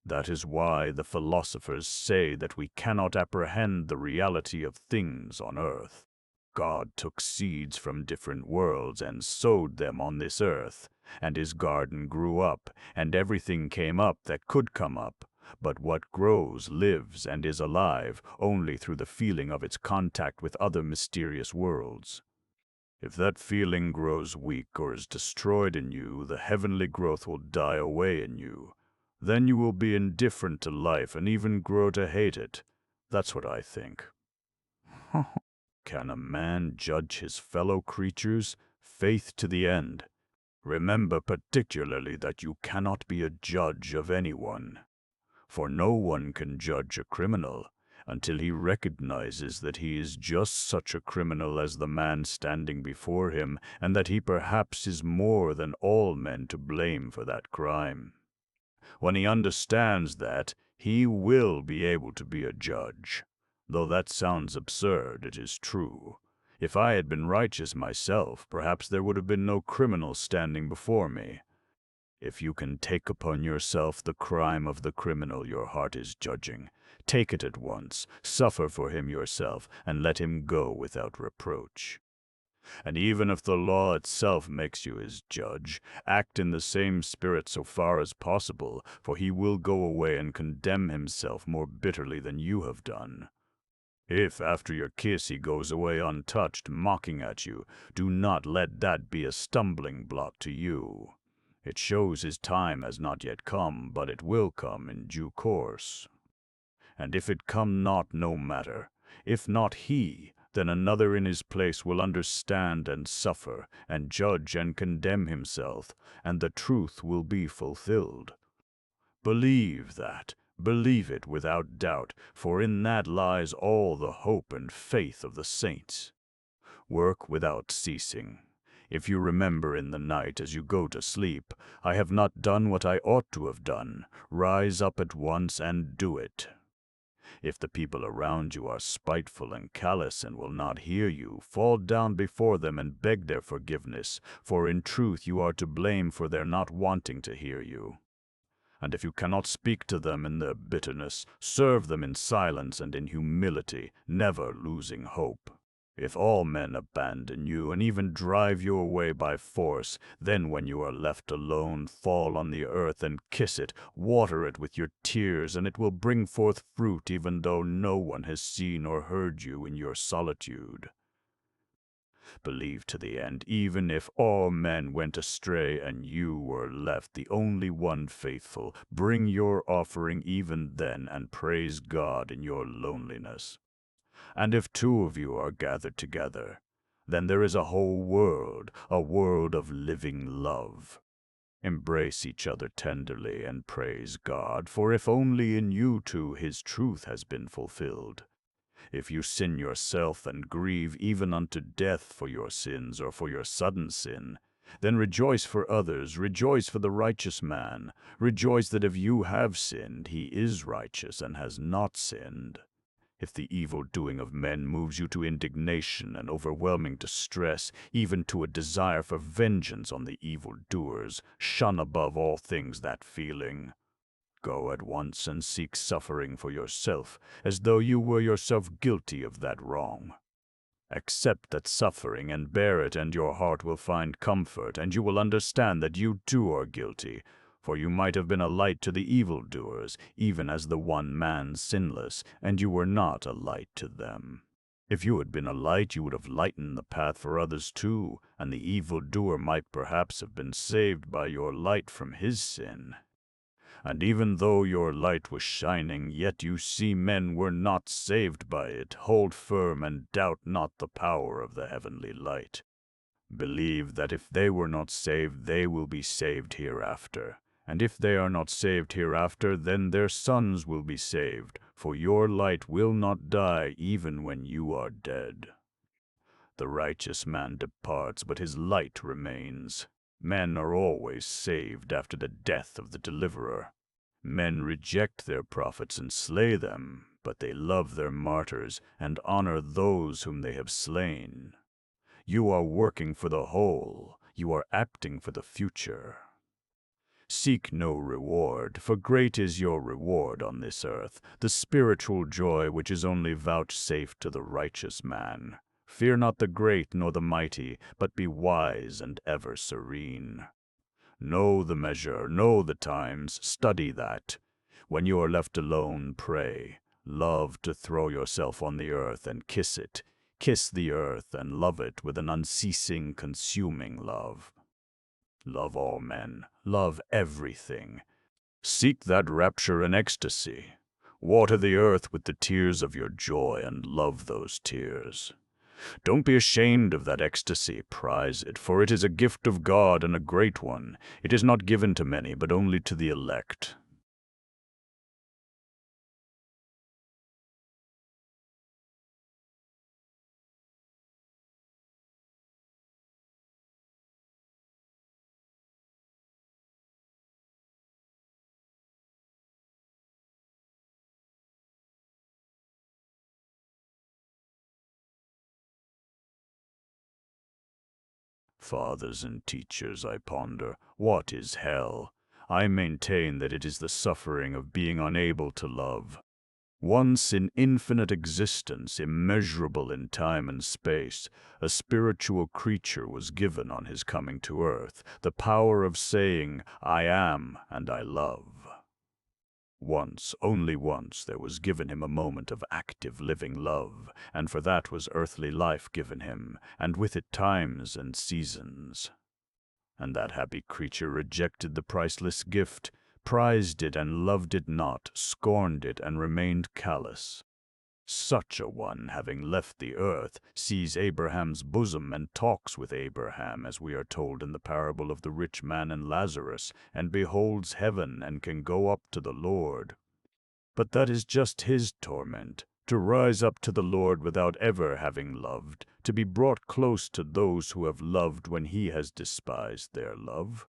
Speaker 1: That is why the philosophers say that we cannot apprehend the reality of things on earth. God took seeds from different worlds and sowed them on this earth, and his garden grew up, and everything came up that could come up. But what grows, lives, and is alive only through the feeling of its contact with other mysterious worlds. If that feeling grows weak or is destroyed in you, the heavenly growth will die away in you. Then you will be indifferent to life and even grow to hate it. That's what I think. Can a man judge his fellow creatures? Faith to the end. Remember particularly that you cannot be a judge of anyone. For no one can judge a criminal until he recognizes that he is just such a criminal as the man standing before him, and that he perhaps is more than all men to blame for that crime. When he understands that, he will be able to be a judge. Though that sounds absurd, it is true. If I had been righteous myself, perhaps there would have been no criminal standing before me. If you can take upon yourself the crime of the criminal your heart is judging, take it at once, suffer for him yourself, and let him go without reproach. And even if the law itself makes you his judge, act in the same spirit so far as possible, for he will go away and condemn himself more bitterly than you have done. If after your kiss he goes away untouched, mocking at you, do not let that be a stumbling block to you. It shows his time has not yet come, but it will come in due course. And if it come not, no matter. If not he, then another in his place will understand and suffer, and judge and condemn himself, and the truth will be fulfilled. Believe that. Believe it without doubt, for in that lies all the hope and faith of the saints. Work without ceasing. If you remember in the night as you go to sleep, I have not done what I ought to have done, rise up at once and do it. If the people around you are spiteful and callous and will not hear you, fall down before them and beg their forgiveness, for in truth you are to blame for their not wanting to hear you. And if you cannot speak to them in their bitterness, serve them in silence and in humility, never losing hope. If all men abandon you and even drive you away by force, then when you are left alone, fall on the earth and kiss it, water it with your tears, and it will bring forth fruit even though no one has seen or heard you in your solitude. Believe to the end, even if all men went astray and you were left the only one faithful, bring your offering even then and praise God in your loneliness. And if two of you are gathered together, then there is a whole world, a world of living love. Embrace each other tenderly and praise God, for if only in you two his truth has been fulfilled. If you sin yourself and grieve even unto death for your sins or for your sudden sin, then rejoice for others, rejoice for the righteous man, rejoice that if you have sinned, he is righteous and has not sinned. If the evil doing of men moves you to indignation and overwhelming distress, even to a desire for vengeance on the evil doers, shun above all things that feeling. Go at once and seek suffering for yourself, as though you were yourself guilty of that wrong. Accept that suffering and bear it, and your heart will find comfort, and you will understand that you too are guilty, for you might have been a light to the evildoers, even as the one man sinless, and you were not a light to them. If you had been a light, you would have lightened the path for others too, and the evildoer might perhaps have been saved by your light from his sin. And even though your light was shining, yet you see men were not saved by it. Hold firm and doubt not the power of the heavenly light. believe that if they were not saved, they will be saved hereafter. And if they are not saved hereafter, then their sons will be saved, for your light will not die even when you are dead. The righteous man departs, but his light remains. Men are always saved after the death of the deliverer. Men reject their prophets and slay them, but they love their martyrs and honor those whom they have slain. You are working for the whole. You are acting for the future. Seek no reward, for great is your reward on this earth, the spiritual joy which is only vouchsafed to the righteous man. Fear not the great nor the mighty, but be wise and ever serene. Know the measure, know the times, study that. When you are left alone, pray. Love to throw yourself on the earth and kiss it. Kiss the earth and love it with an unceasing, consuming love. Love all men, love everything. Seek that rapture and ecstasy. Water the earth with the tears of your joy and love those tears. Don't be ashamed of that ecstasy, prize it, for it is a gift of God and a great one. It is not given to many, but only to the elect. Fathers and teachers, I ponder, what is hell? I maintain that it is the suffering of being unable to love. Once in infinite existence, immeasurable in time and space, a spiritual creature was given on his coming to earth the power of saying, I am and I love. Once, only once, there was given him a moment of active living love, and for that was earthly life given him, and with it times and seasons. And that happy creature rejected the priceless gift, prized it and loved it not, scorned it and remained callous. Such a one, having left the earth, sees Abraham's bosom and talks with Abraham, as we are told in the parable of the rich man and Lazarus, and beholds heaven and can go up to the Lord. But that is just his torment, to rise up to the Lord without ever having loved, to be brought close to those who have loved when he has despised their love.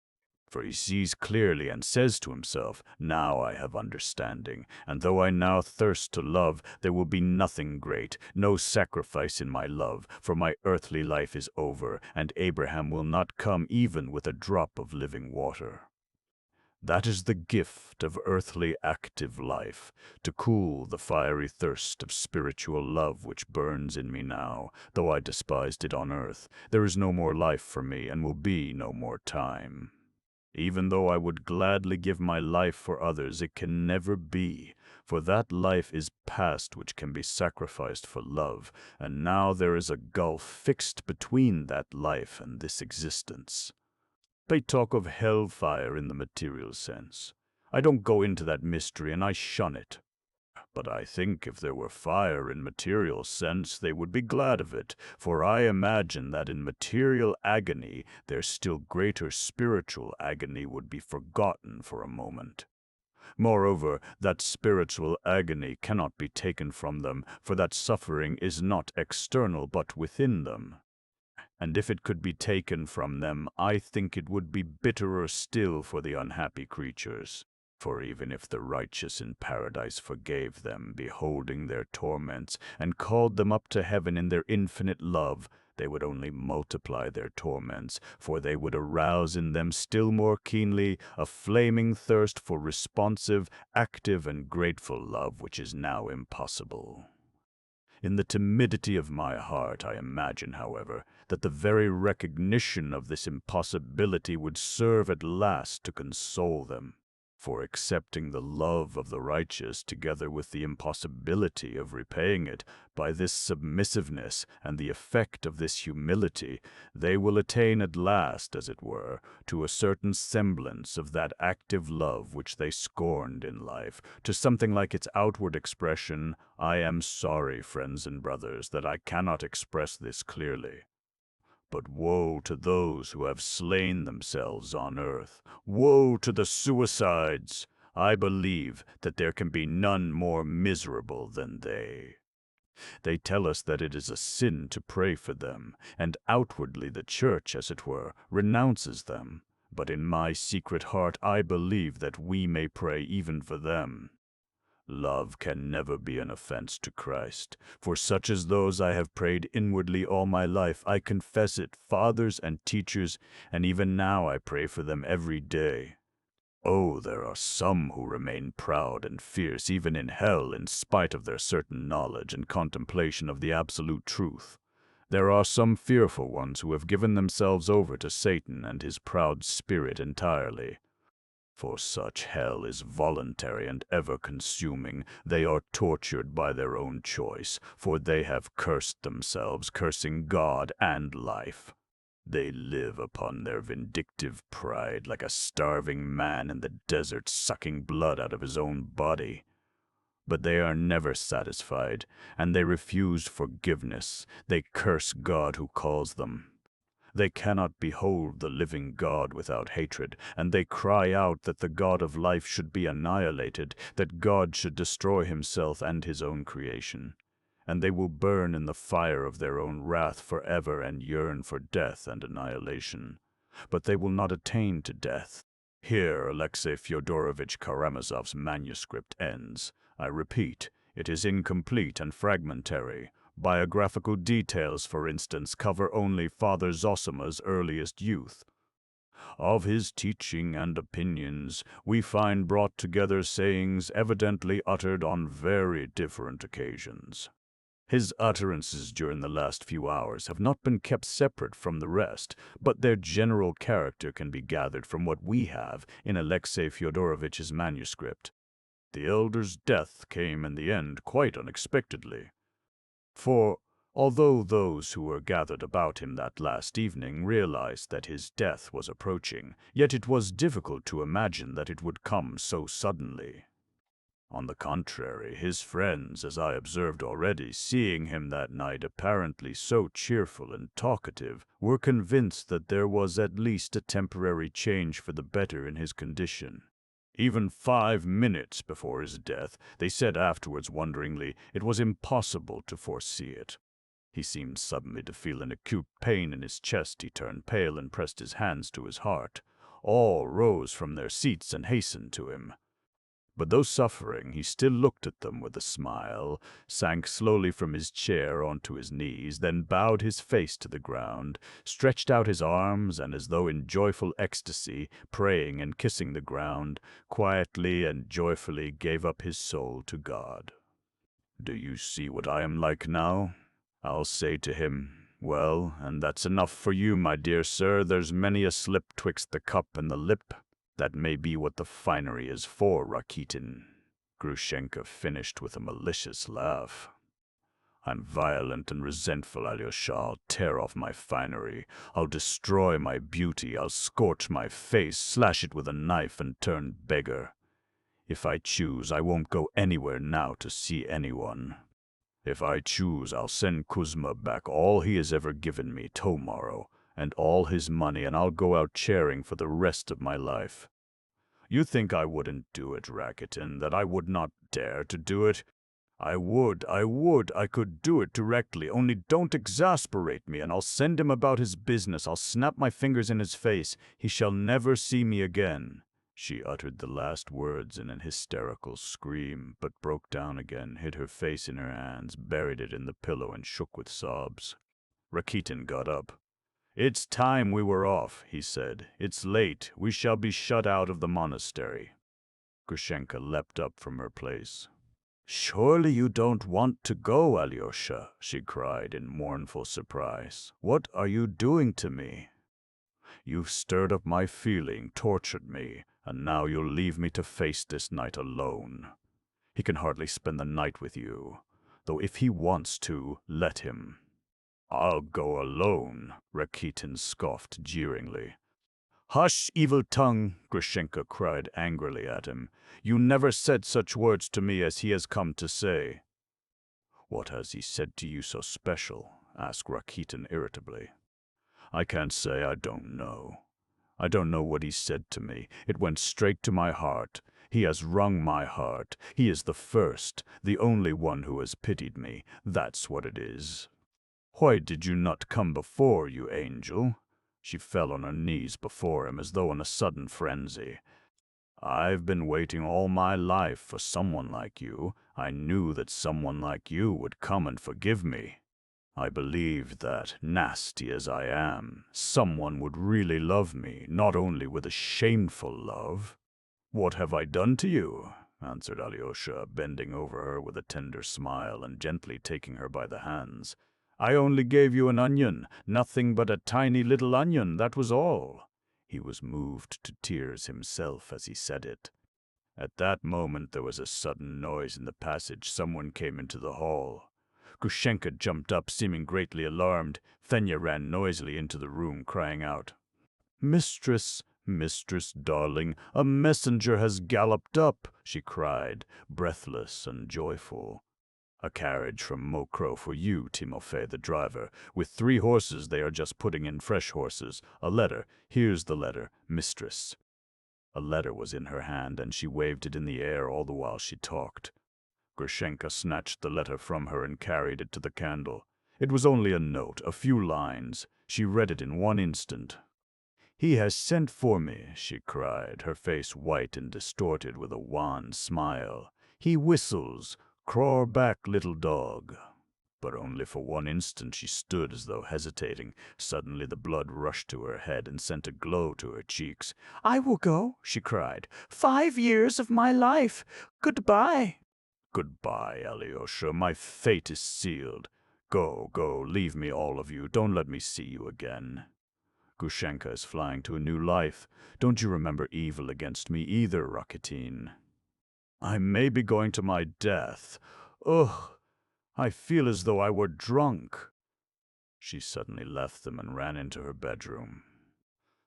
Speaker 1: For he sees clearly and says to himself, now I have understanding, and though I now thirst to love, there will be nothing great, no sacrifice in my love, for my earthly life is over, and Abraham will not come even with a drop of living water. That is the gift of earthly active life, to cool the fiery thirst of spiritual love which burns in me now, though I despised it on earth. There is no more life for me, and will be no more time. Even though I would gladly give my life for others, it can never be, for that life is past which can be sacrificed for love, and now there is a gulf fixed between that life and this existence. They talk of hellfire in the material sense. I don't go into that mystery, and I shun it. But I think if there were fire in material sense, they would be glad of it, for I imagine that in material agony, their still greater spiritual agony would be forgotten for a moment. Moreover, that spiritual agony cannot be taken from them, for that suffering is not external but within them. And if it could be taken from them, I think it would be bitterer still for the unhappy creatures. For even if the righteous in paradise forgave them, beholding their torments, and called them up to heaven in their infinite love, they would only multiply their torments, for they would arouse in them still more keenly a flaming thirst for responsive, active, and grateful love which is now impossible. In the timidity of my heart, I imagine, however, that the very recognition of this impossibility would serve at last to console them. For accepting the love of the righteous together with the impossibility of repaying it, by this submissiveness and the effect of this humility, they will attain at last, as it were, to a certain semblance of that active love which they scorned in life, to something like its outward expression. I am sorry, friends and brothers, that I cannot express this clearly. But woe to those who have slain themselves on earth. Woe to the suicides! I believe that there can be none more miserable than they. They tell us that it is a sin to pray for them, and outwardly the Church, as it were, renounces them. But in my secret heart I believe that we may pray even for them. Love can never be an offense to Christ. For such as those I have prayed inwardly all my life. I confess it, fathers and teachers, and even now I pray for them every day. Oh, there are some who remain proud and fierce even in hell in spite of their certain knowledge and contemplation of the absolute truth. There are some fearful ones who have given themselves over to Satan and his proud spirit entirely. For such hell is voluntary and ever-consuming. They are tortured by their own choice, for they have cursed themselves, cursing God and life. They live upon their vindictive pride like a starving man in the desert sucking blood out of his own body. But they are never satisfied, and they refuse forgiveness. They curse God who calls them. They cannot behold the living God without hatred, and they cry out that the God of life should be annihilated, that God should destroy himself and his own creation. And they will burn in the fire of their own wrath forever and yearn for death and annihilation. But they will not attain to death. Here Alexei Fyodorovich Karamazov's manuscript ends. I repeat, it is incomplete and fragmentary. Biographical details, for instance, cover only Father Zossima's earliest youth. Of his teaching and opinions, we find brought together sayings evidently uttered on very different occasions. His utterances during the last few hours have not been kept separate from the rest, but their general character can be gathered from what we have in Alexei Fyodorovich's manuscript. The elder's death came in the end quite unexpectedly. For, although those who were gathered about him that last evening realized that his death was approaching, yet it was difficult to imagine that it would come so suddenly. On the contrary, his friends, as I observed already, seeing him that night apparently so cheerful and talkative, were convinced that there was at least a temporary change for the better in his condition. Even 5 minutes before his death, they said afterwards wonderingly, it was impossible to foresee it. He seemed suddenly to feel an acute pain in his chest. He turned pale and pressed his hands to his heart. All rose from their seats and hastened to him. But though suffering, he still looked at them with a smile, sank slowly from his chair onto his knees, then bowed his face to the ground, stretched out his arms, and as though in joyful ecstasy, praying and kissing the ground, quietly and joyfully gave up his soul to God. Do you see what I am like now? I'll say to him, well, and that's enough for you, my dear sir. There's many a slip twixt the cup and the lip. That may be what the finery is for, Rakitin. Grushenka finished with a malicious laugh. I'm violent and resentful, Alyosha. I'll tear off my finery. I'll destroy my beauty. I'll scorch my face, slash it with a knife, and turn beggar. If I choose, I won't go anywhere now to see anyone. If I choose, I'll send Kuzma back all he has ever given me tomorrow, and all his money, and I'll go out charing for the rest of my life. You think I wouldn't do it, Rakitin, that I would not dare to do it? I could do it directly, only don't exasperate me, and I'll send him about his business. I'll snap my fingers in his face. He shall never see me again. She uttered the last words in an hysterical scream, but broke down again, hid her face in her hands, buried it in the pillow, and shook with sobs. Rakitin got up. It's time we were off, he said. It's late. We shall be shut out of the monastery. Grushenka leapt up from her place. Surely you don't want to go, Alyosha, she cried in mournful surprise. What are you doing to me? You've stirred up my feeling, tortured me, and now you'll leave me to face this night alone. He can hardly spend the night with you, though if he wants to, let him. I'll go alone, Rakitin scoffed jeeringly. Hush, evil tongue, Grushenka cried angrily at him. You never said such words to me as he has come to say. What has he said to you so special? Asked Rakitin irritably. I can't say I don't know. I don't know what he said to me. It went straight to my heart. He has wrung my heart. He is the first, the only one who has pitied me. That's what it is. Why did you not come before, you angel? She fell on her knees before him as though in a sudden frenzy. I've been waiting all my life for someone like you. I knew that someone like you would come and forgive me. I believed that, nasty as I am, someone would really love me, not only with a shameful love. What have I done to you? Answered Alyosha, bending over her with a tender smile and gently taking her by the hands. I only gave you an onion, nothing but a tiny little onion, that was all. He was moved to tears himself as he said it. At that moment there was a sudden noise in the passage. Someone came into the hall. Grushenka jumped up, seeming greatly alarmed. Fenya ran noisily into the room, crying out, Mistress, mistress, darling, a messenger has galloped up, she cried, breathless and joyful. A carriage from Mokrow for you, Timofey, the driver. With 3 horses, they are just putting in fresh horses. A letter. Here's the letter, mistress. A letter was in her hand, and she waved it in the air all the while she talked. Grushenka snatched the letter from her and carried it to the candle. It was only a note, a few lines. She read it in one instant. He has sent for me, she cried, her face white and distorted with a wan smile. He whistles. Crawl back, little dog. But only for one instant she stood as though hesitating. Suddenly the blood rushed to her head and sent a glow to her cheeks. I will go, she cried. 5 years of my life. Goodbye. Goodbye, Alyosha. My fate is sealed. Go, go, leave me, all of you. Don't let me see you again. Grushenka is flying to a new life. Don't you remember evil against me either, Rakitin? I may be going to my death. Ugh, I feel as though I were drunk. She suddenly left them and ran into her bedroom.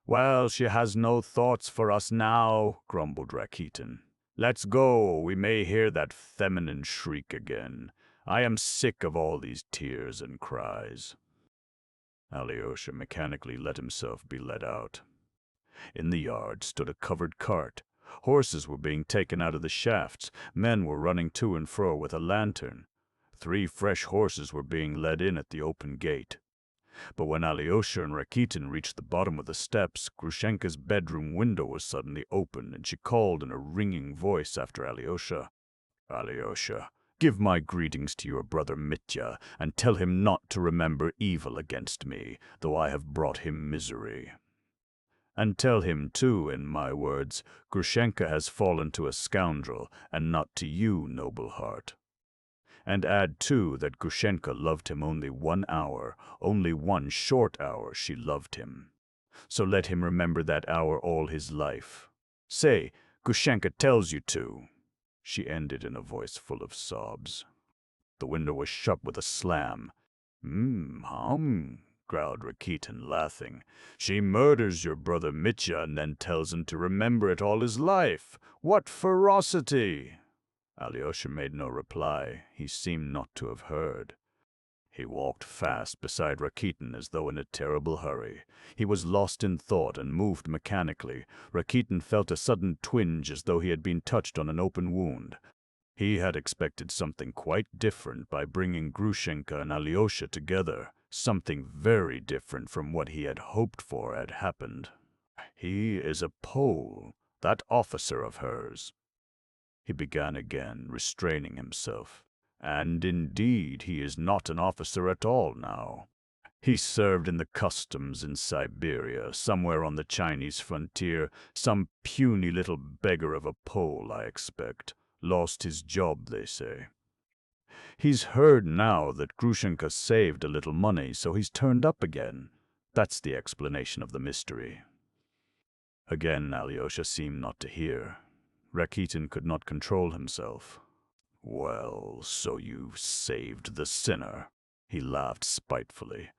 Speaker 1: Well, she has no thoughts for us now, grumbled Rakitin. Let's go, we may hear that feminine shriek again. I am sick of all these tears and cries. Alyosha mechanically let himself be led out. In the yard stood a covered cart. Horses were being taken out of the shafts. Men were running to and fro with a lantern. 3 fresh horses were being led in at the open gate. But when Alyosha and Rakitin reached the bottom of the steps, Grushenka's bedroom window was suddenly opened, and she called in a ringing voice after Alyosha. Alyosha, give my greetings to your brother Mitya, and tell him not to remember evil against me, though I have brought him misery. And tell him, too, in my words, Grushenka has fallen to a scoundrel, and not to you, noble heart. And add, too, that Grushenka loved him only 1 hour, only 1 short hour she loved him. So let him remember that hour all his life. Say, Grushenka tells you to. She ended in a voice full of sobs. The window was shut with a slam. Growled Rakitin, laughing. She murders your brother Mitya and then tells him to remember it all his life. What ferocity! Alyosha made no reply. He seemed not to have heard. He walked fast beside Rakitin as though in a terrible hurry. He was lost in thought and moved mechanically. Rakitin felt a sudden twinge as though he had been touched on an open wound. He had expected something quite different by bringing Grushenka and Alyosha together. Something very different from what he had hoped for had happened. He is a Pole, that officer of hers. He began again, restraining himself. And indeed, he is not an officer at all now. He served in the customs in Siberia, somewhere on the Chinese frontier, some puny little beggar of a Pole, I expect. Lost his job, they say. He's heard now that Grushenka saved a little money, so he's turned up again. That's the explanation of the mystery. Again Alyosha seemed not to hear. Rakitin could not control himself. Well, so you've saved the sinner, he laughed spitefully.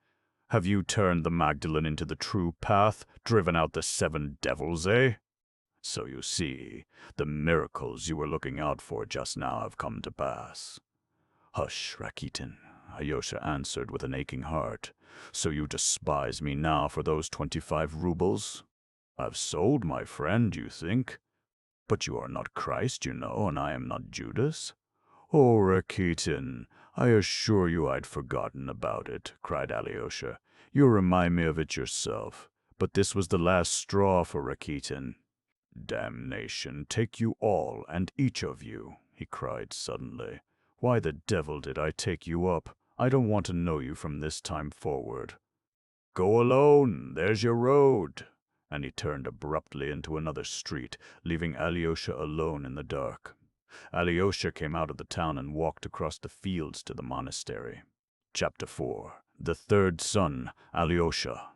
Speaker 1: Have you turned the Magdalene into the true path, driven out the 7 devils, eh? So you see, the miracles you were looking out for just now have come to pass. Hush, Rakitin, Alyosha answered with an aching heart. So you despise me now for those 25 rubles? I've sold my friend, you think? But you are not Christ, you know, and I am not Judas. Oh, Rakitin, I assure you I'd forgotten about it, cried Alyosha. You remind me of it yourself. But this was the last straw for Rakitin. Damnation take you all, and each of you, he cried suddenly. Why the devil did I take you up? I don't want to know you from this time forward. Go alone, there's your road. And he turned abruptly into another street, leaving Alyosha alone in the dark. Alyosha came out of the town and walked across the fields to the monastery. Chapter 4. The third son, Alyosha.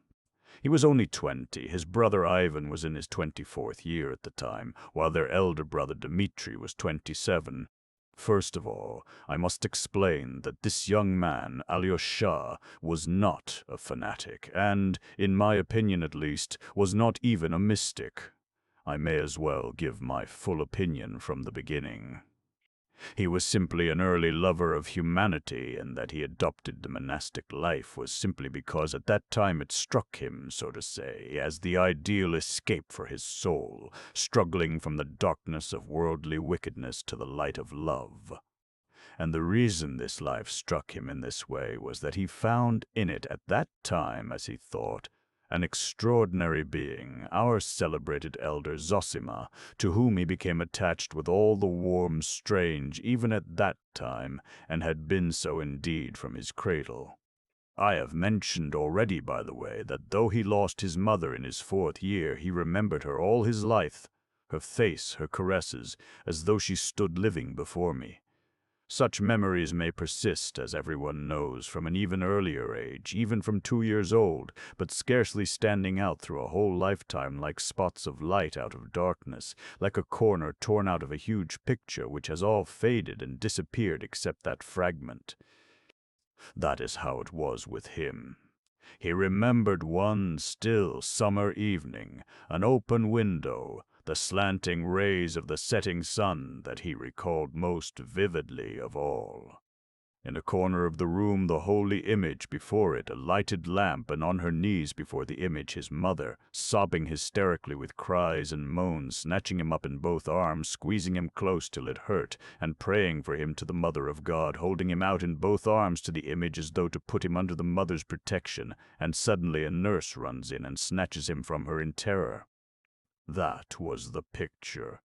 Speaker 1: He was only 20. His brother Ivan was in his 24th year at the time, while their elder brother Dmitri was 27. First of all, I must explain that this young man, Alyosha, was not a fanatic, and, in my opinion at least, was not even a mystic. I may as well give my full opinion from the beginning. He was simply an early lover of humanity, and that he adopted the monastic life was simply because at that time it struck him, so to say, as the ideal escape for his soul, struggling from the darkness of worldly wickedness to the light of love. And the reason this life struck him in this way was that he found in it at that time, as he thought, an extraordinary being, our celebrated elder Zosima, to whom he became attached with all the warm strange even at that time, and had been so indeed from his cradle. I have mentioned already, by the way, that though he lost his mother in his 4th year, he remembered her all his life, her face, her caresses, as though she stood living before me. Such memories may persist, as everyone knows, from an even earlier age, even from 2 years old, but scarcely standing out through a whole lifetime like spots of light out of darkness, like a corner torn out of a huge picture which has all faded and disappeared except that fragment. That is how it was with him. He remembered one still summer evening, an open window, the slanting rays of the setting sun that he recalled most vividly of all. In a corner of the room the holy image, before it a lighted lamp, and on her knees before the image his mother, sobbing hysterically with cries and moans, snatching him up in both arms, squeezing him close till it hurt, and praying for him to the Mother of God, holding him out in both arms to the image as though to put him under the mother's protection, and suddenly a nurse runs in and snatches him from her in terror. That was the picture.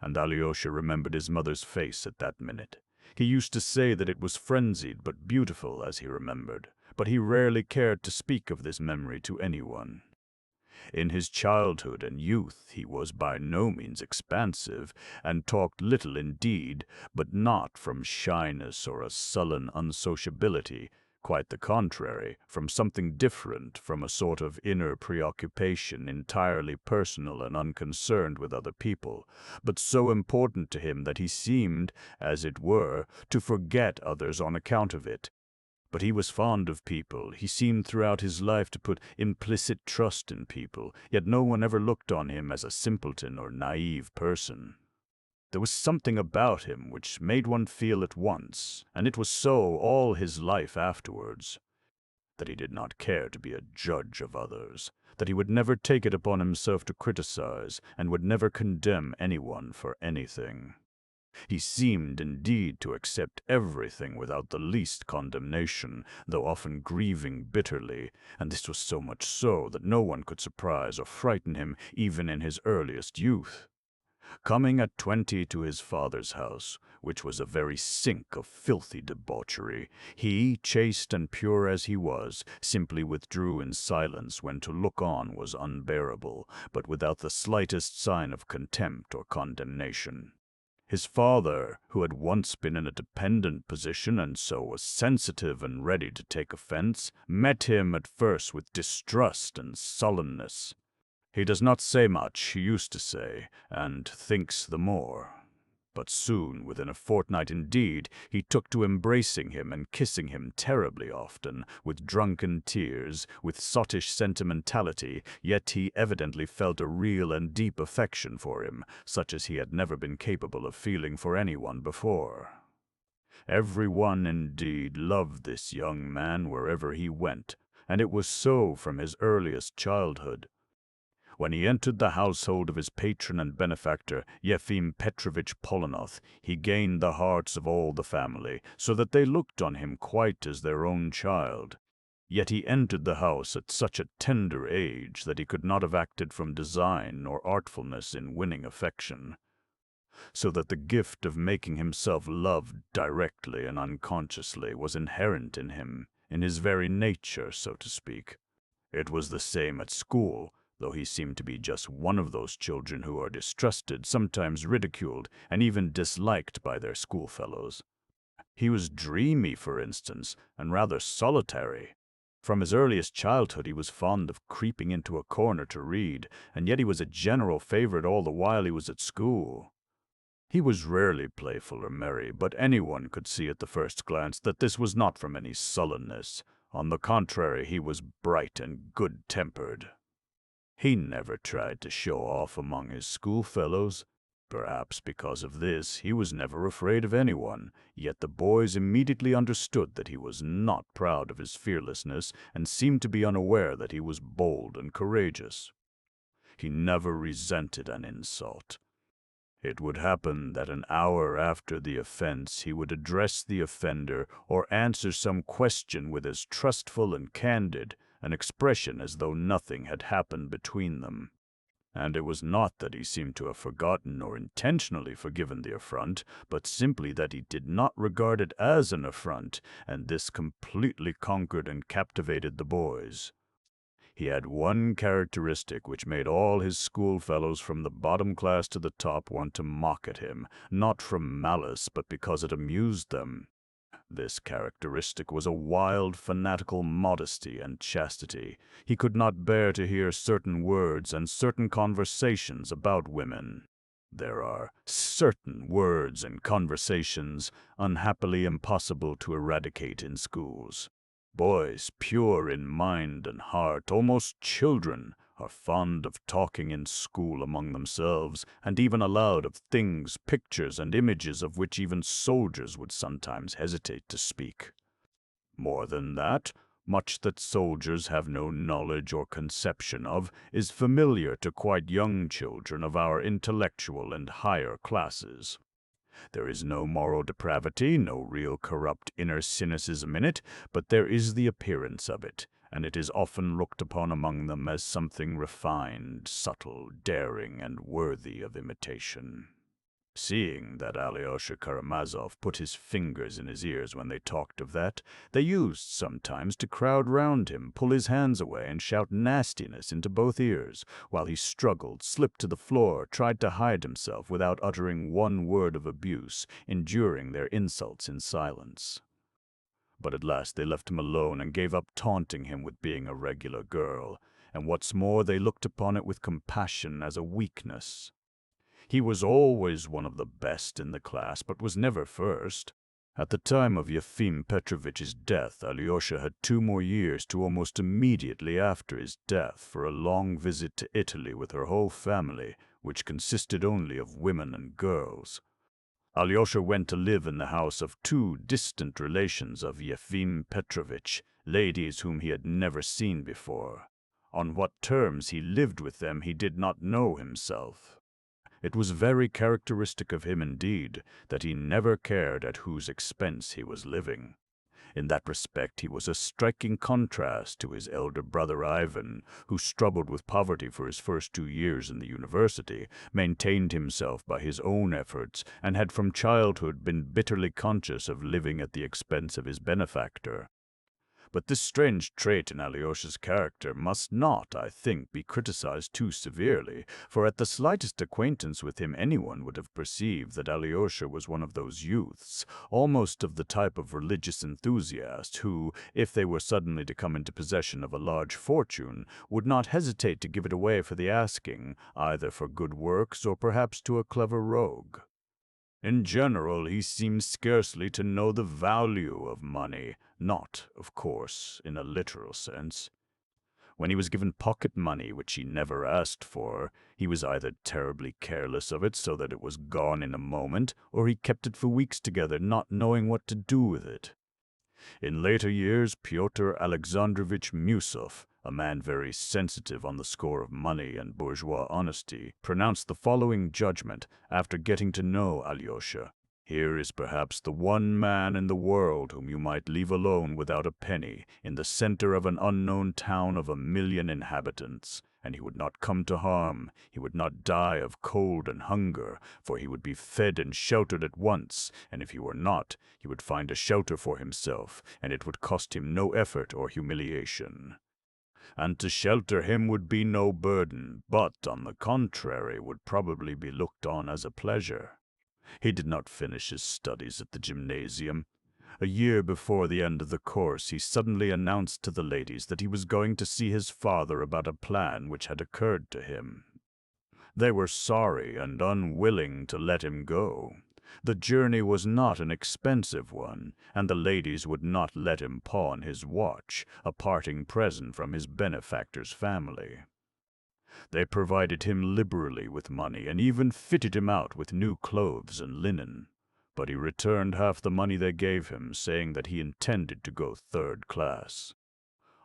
Speaker 1: And Alyosha remembered his mother's face at that minute. He used to say that it was frenzied but beautiful, as he remembered, but he rarely cared to speak of this memory to anyone. In his childhood and youth he was by no means expansive, and talked little indeed, but not from shyness or a sullen unsociability. Quite the contrary, from something different, from a sort of inner preoccupation entirely personal and unconcerned with other people, but so important to him that he seemed, as it were, to forget others on account of it. But he was fond of people. He seemed throughout his life to put implicit trust in people, yet no one ever looked on him as a simpleton or naive person. There was something about him which made one feel at once, and it was so all his life afterwards, that he did not care to be a judge of others, that he would never take it upon himself to criticize, and would never condemn anyone for anything. He seemed indeed to accept everything without the least condemnation, though often grieving bitterly, and this was so much so that no one could surprise or frighten him even in his earliest youth. Coming at 20 to his father's house, which was a very sink of filthy debauchery, he, chaste and pure as he was, simply withdrew in silence when to look on was unbearable, but without the slightest sign of contempt or condemnation. His father, who had once been in a dependent position and so was sensitive and ready to take offense, met him at first with distrust and sullenness. He does not say much, he used to say, and thinks the more. But soon, within a fortnight indeed, he took to embracing him and kissing him terribly often, with drunken tears, with sottish sentimentality, yet he evidently felt a real and deep affection for him, such as he had never been capable of feeling for anyone before. Every one, indeed, loved this young man wherever he went, and it was so from his earliest childhood. When he entered the household of his patron and benefactor, Yefim Petrovich Polonov, he gained the hearts of all the family, so that they looked on him quite as their own child. Yet he entered the house at such a tender age that he could not have acted from design or artfulness in winning affection, so that the gift of making himself loved directly and unconsciously was inherent in him, in his very nature, so to speak. It was the same at school, though he seemed to be just one of those children who are distrusted, sometimes ridiculed, and even disliked by their schoolfellows. He was dreamy, for instance, and rather solitary. From his earliest childhood he was fond of creeping into a corner to read, and yet he was a general favorite all the while he was at school. He was rarely playful or merry, but anyone could see at the first glance that this was not from any sullenness. On the contrary, he was bright and good-tempered. He never tried to show off among his schoolfellows. Perhaps because of this, he was never afraid of anyone, yet the boys immediately understood that he was not proud of his fearlessness and seemed to be unaware that he was bold and courageous. He never resented an insult. It would happen that an hour after the offense he would address the offender or answer some question with as trustful and candid an expression as though nothing had happened between them. And it was not that he seemed to have forgotten or intentionally forgiven the affront, but simply that he did not regard it as an affront, and this completely conquered and captivated the boys. He had one characteristic which made all his schoolfellows from the bottom class to the top want to mock at him, not from malice, but because it amused them. This characteristic was a wild, fanatical modesty and chastity. He could not bear to hear certain words and certain conversations about women. There are certain words and conversations unhappily impossible to eradicate in schools. Boys, pure in mind and heart, almost children, are fond of talking in school among themselves, and even aloud of things, pictures, and images of which even soldiers would sometimes hesitate to speak. More than that, much that soldiers have no knowledge or conception of is familiar to quite young children of our intellectual and higher classes. There is no moral depravity, no real corrupt inner cynicism in it, but there is the appearance of it, and it is often looked upon among them as something refined, subtle, daring, and worthy of imitation. Seeing that Alyosha Karamazov put his fingers in his ears when they talked of that, they used sometimes to crowd round him, pull his hands away, and shout nastiness into both ears, while he struggled, slipped to the floor, tried to hide himself without uttering one word of abuse, enduring their insults in silence. But at last they left him alone and gave up taunting him with being a regular girl, and what's more, they looked upon it with compassion as a weakness. He was always one of the best in the class, but was never first. At the time of Yefim Petrovitch's death, Alyosha had 2 more years to almost immediately after his death for a long visit to Italy with her whole family, which consisted only of women and girls. Alyosha went to live in the house of 2 distant relations of Yefim Petrovitch, ladies whom he had never seen before. On what terms he lived with them he did not know himself. It was very characteristic of him indeed that he never cared at whose expense he was living. In that respect he was a striking contrast to his elder brother Ivan, who struggled with poverty for his first 2 years in the university, maintained himself by his own efforts, and had from childhood been bitterly conscious of living at the expense of his benefactor. But this strange trait in Alyosha's character must not, I think, be criticized too severely, for at the slightest acquaintance with him anyone would have perceived that Alyosha was one of those youths, almost of the type of religious enthusiast, who, if they were suddenly to come into possession of a large fortune, would not hesitate to give it away for the asking, either for good works or perhaps to a clever rogue. In general, he seemed scarcely to know the value of money, not, of course, in a literal sense. When he was given pocket money, which he never asked for, he was either terribly careless of it so that it was gone in a moment, or he kept it for weeks together, not knowing what to do with it. In later years, Pyotr Alexandrovich Musov, a man very sensitive on the score of money and bourgeois honesty, pronounced the following judgment after getting to know Alyosha. Here is perhaps the one man in the world whom you might leave alone without a penny, in the center of an unknown town of 1,000,000 inhabitants, and he would not come to harm, he would not die of cold and hunger, for he would be fed and sheltered at once, and if he were not, he would find a shelter for himself, and it would cost him no effort or humiliation. And to shelter him would be no burden, but, on the contrary, would probably be looked on as a pleasure. He did not finish his studies at the gymnasium. A year before the end of the course, he suddenly announced to the ladies that he was going to see his father about a plan which had occurred to him. They were sorry and unwilling to let him go. The journey was not an expensive one, and the ladies would not let him pawn his watch, a parting present from his benefactor's family. They provided him liberally with money and even fitted him out with new clothes and linen. But he returned half the money they gave him, saying that he intended to go third class.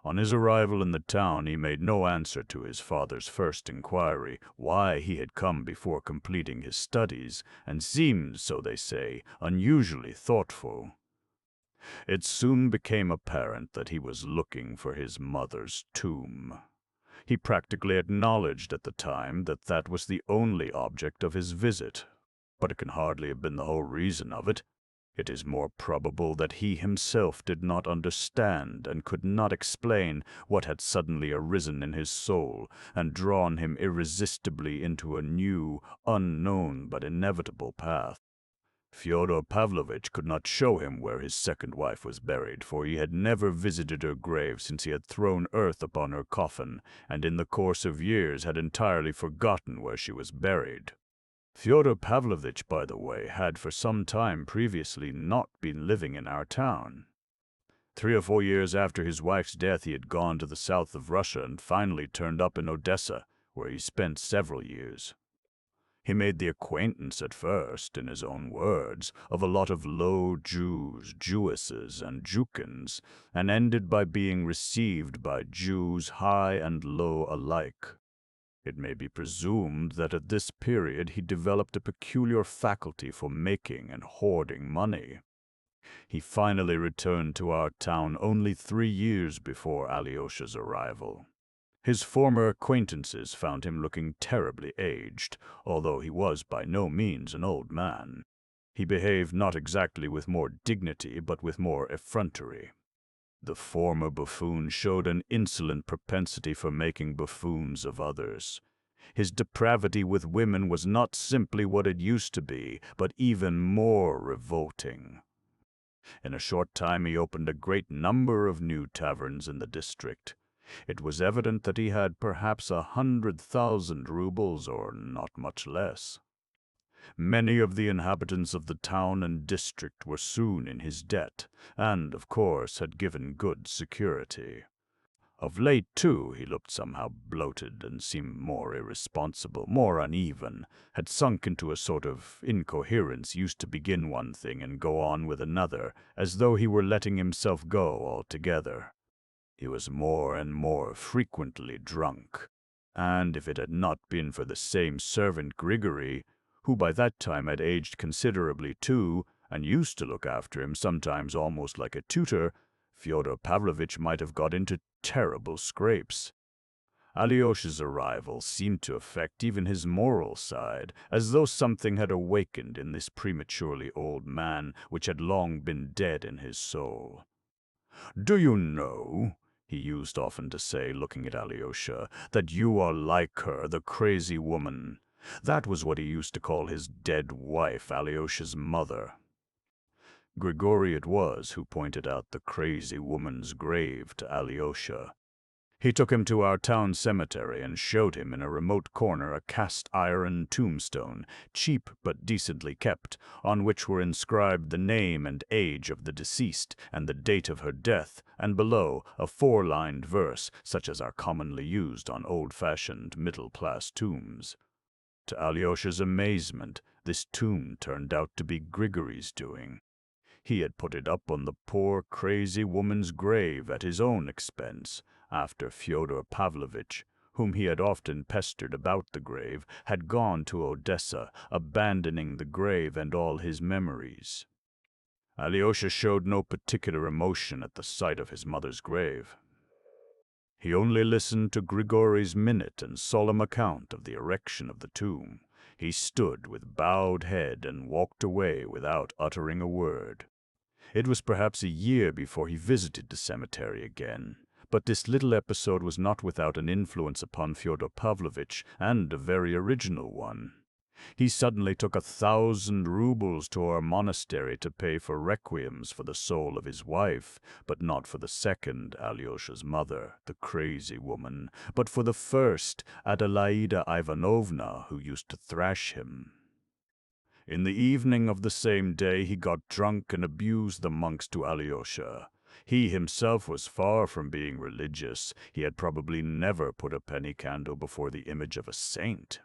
Speaker 1: On his arrival in the town, he made no answer to his father's first inquiry why he had come before completing his studies, and seemed, so they say, unusually thoughtful. It soon became apparent that he was looking for his mother's tomb. He practically acknowledged at the time that that was the only object of his visit, but it can hardly have been the whole reason of it. It is more probable that he himself did not understand and could not explain what had suddenly arisen in his soul and drawn him irresistibly into a new, unknown but inevitable path. Fyodor Pavlovitch could not show him where his second wife was buried, for he had never visited her grave since he had thrown earth upon her coffin, and in the course of years had entirely forgotten where she was buried. Fyodor Pavlovitch, by the way, had for some time previously not been living in our town. 3 or 4 years after his wife's death, he had gone to the south of Russia and finally turned up in Odessa, where he spent several years. He made the acquaintance at first, in his own words, of a lot of low Jews, Jewesses, and Jukins, and ended by being received by Jews high and low alike. It may be presumed that at this period he developed a peculiar faculty for making and hoarding money. He finally returned to our town only 3 years before Alyosha's arrival. His former acquaintances found him looking terribly aged, although he was by no means an old man. He behaved not exactly with more dignity, but with more effrontery. The former buffoon showed an insolent propensity for making buffoons of others. His depravity with women was not simply what it used to be, but even more revolting. In a short time he opened a great number of new taverns in the district. It was evident that he had perhaps 100,000 rubles, or not much less. Many of the inhabitants of the town and district were soon in his debt, and, of course, had given good security. Of late, too, he looked somehow bloated and seemed more irresponsible, more uneven, had sunk into a sort of incoherence, used to begin one thing and go on with another, as though he were letting himself go altogether. He was more and more frequently drunk, and if it had not been for the same servant Grigory, who by that time had aged considerably too, and used to look after him sometimes almost like a tutor, Fyodor Pavlovitch might have got into terrible scrapes. Alyosha's arrival seemed to affect even his moral side, as though something had awakened in this prematurely old man which had long been dead in his soul. "Do you know," he used often to say, looking at Alyosha, "that you are like her, the crazy woman?" That was what he used to call his dead wife, Alyosha's mother. Grigory it was who pointed out the crazy woman's grave to Alyosha. He took him to our town cemetery and showed him in a remote corner a cast-iron tombstone, cheap but decently kept, on which were inscribed the name and age of the deceased and the date of her death, and below a 4-lined verse, such as are commonly used on old-fashioned middle-class tombs. To Alyosha's amazement, this tomb turned out to be Grigory's doing. He had put it up on the poor, crazy woman's grave at his own expense, after Fyodor Pavlovitch, whom he had often pestered about the grave, had gone to Odessa, abandoning the grave and all his memories. Alyosha showed no particular emotion at the sight of his mother's grave. He only listened to Grigory's minute and solemn account of the erection of the tomb. He stood with bowed head and walked away without uttering a word. It was perhaps a year before he visited the cemetery again, but this little episode was not without an influence upon Fyodor Pavlovitch, and a very original one. He suddenly took 1,000 rubles to our monastery to pay for requiems for the soul of his wife, but not for the second, Alyosha's mother, the crazy woman, but for the first, Adelaida Ivanovna, who used to thrash him. In the evening of the same day he got drunk and abused the monks to Alyosha. He himself was far from being religious. He had probably never put a penny candle before the image of a saint.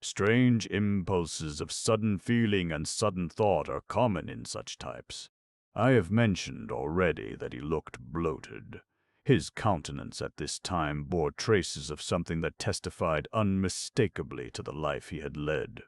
Speaker 1: Strange impulses of sudden feeling and sudden thought are common in such types. I have mentioned already that he looked bloated. His countenance at this time bore traces of something that testified unmistakably to the life he had led.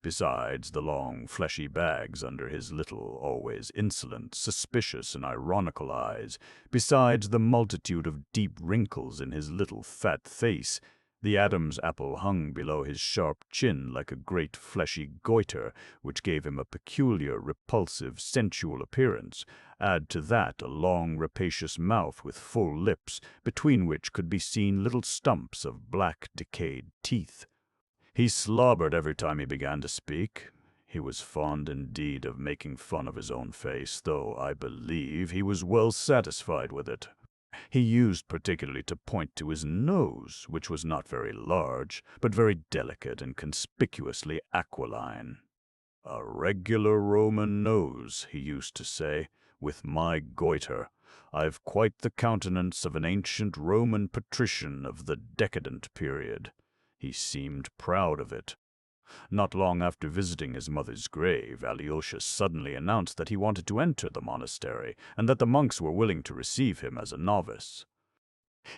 Speaker 1: Besides the long, fleshy bags under his little, always insolent, suspicious, and ironical eyes, besides the multitude of deep wrinkles in his little fat face, the Adam's apple hung below his sharp chin like a great fleshy goiter, which gave him a peculiar, repulsive, sensual appearance. Add to that a long, rapacious mouth with full lips, between which could be seen little stumps of black, decayed teeth. He slobbered every time he began to speak. He was fond indeed of making fun of his own face, though I believe he was well satisfied with it. He used particularly to point to his nose, which was not very large, but very delicate and conspicuously aquiline. "A regular Roman nose," he used to say, "with my goiter. I've quite the countenance of an ancient Roman patrician of the decadent period." He seemed proud of it. Not long after visiting his mother's grave, Alyosha suddenly announced that he wanted to enter the monastery, and that the monks were willing to receive him as a novice.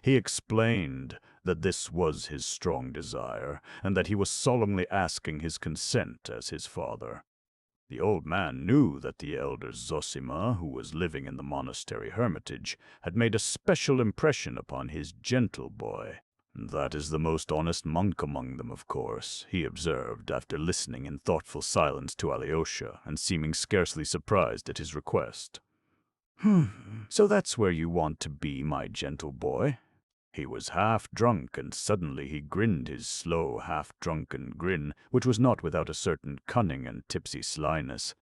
Speaker 1: He explained that this was his strong desire, and that he was solemnly asking his consent as his father. The old man knew that the elder Zosima, who was living in the monastery hermitage, had made a special impression upon his gentle boy. "That is the most honest monk among them, of course," he observed, after listening in thoughtful silence to Alyosha, and seeming scarcely surprised at his request. "So that's where you want to be, my gentle boy?" He was half drunk, and suddenly he grinned his slow, half-drunken grin, which was not without a certain cunning and tipsy slyness.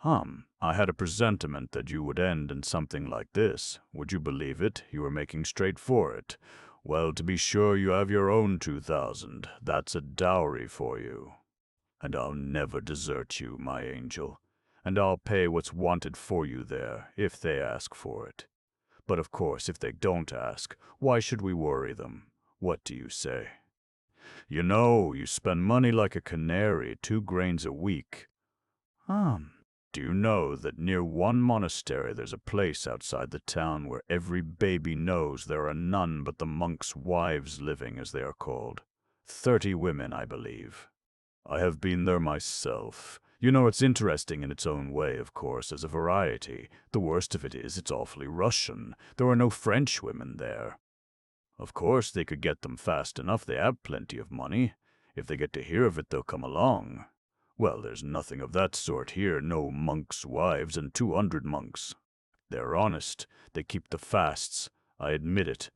Speaker 1: I had a presentiment that you would end in something like this. Would you believe it? You were making straight for it. Well, to be sure, you have your own 2,000. That's a dowry for you. And I'll never desert you, my angel. And I'll pay what's wanted for you there, if they ask for it. But of course, if they don't ask, why should we worry them? What do you say? You know, you spend money like a canary, 2 grains a week. Do you know that near one monastery there's a place outside the town where every baby knows there are none but the monks' wives living, as they are called? 30 women, I believe. I have been there myself. You know, it's interesting in its own way, of course, as a variety. The worst of it is, it's awfully Russian. There are no French women there. Of course, they could get them fast enough. They have plenty of money. If they get to hear of it, they'll come along. Well, there's nothing of that sort here, no monks' wives and 200 monks. They're honest, they keep the fasts, I admit it.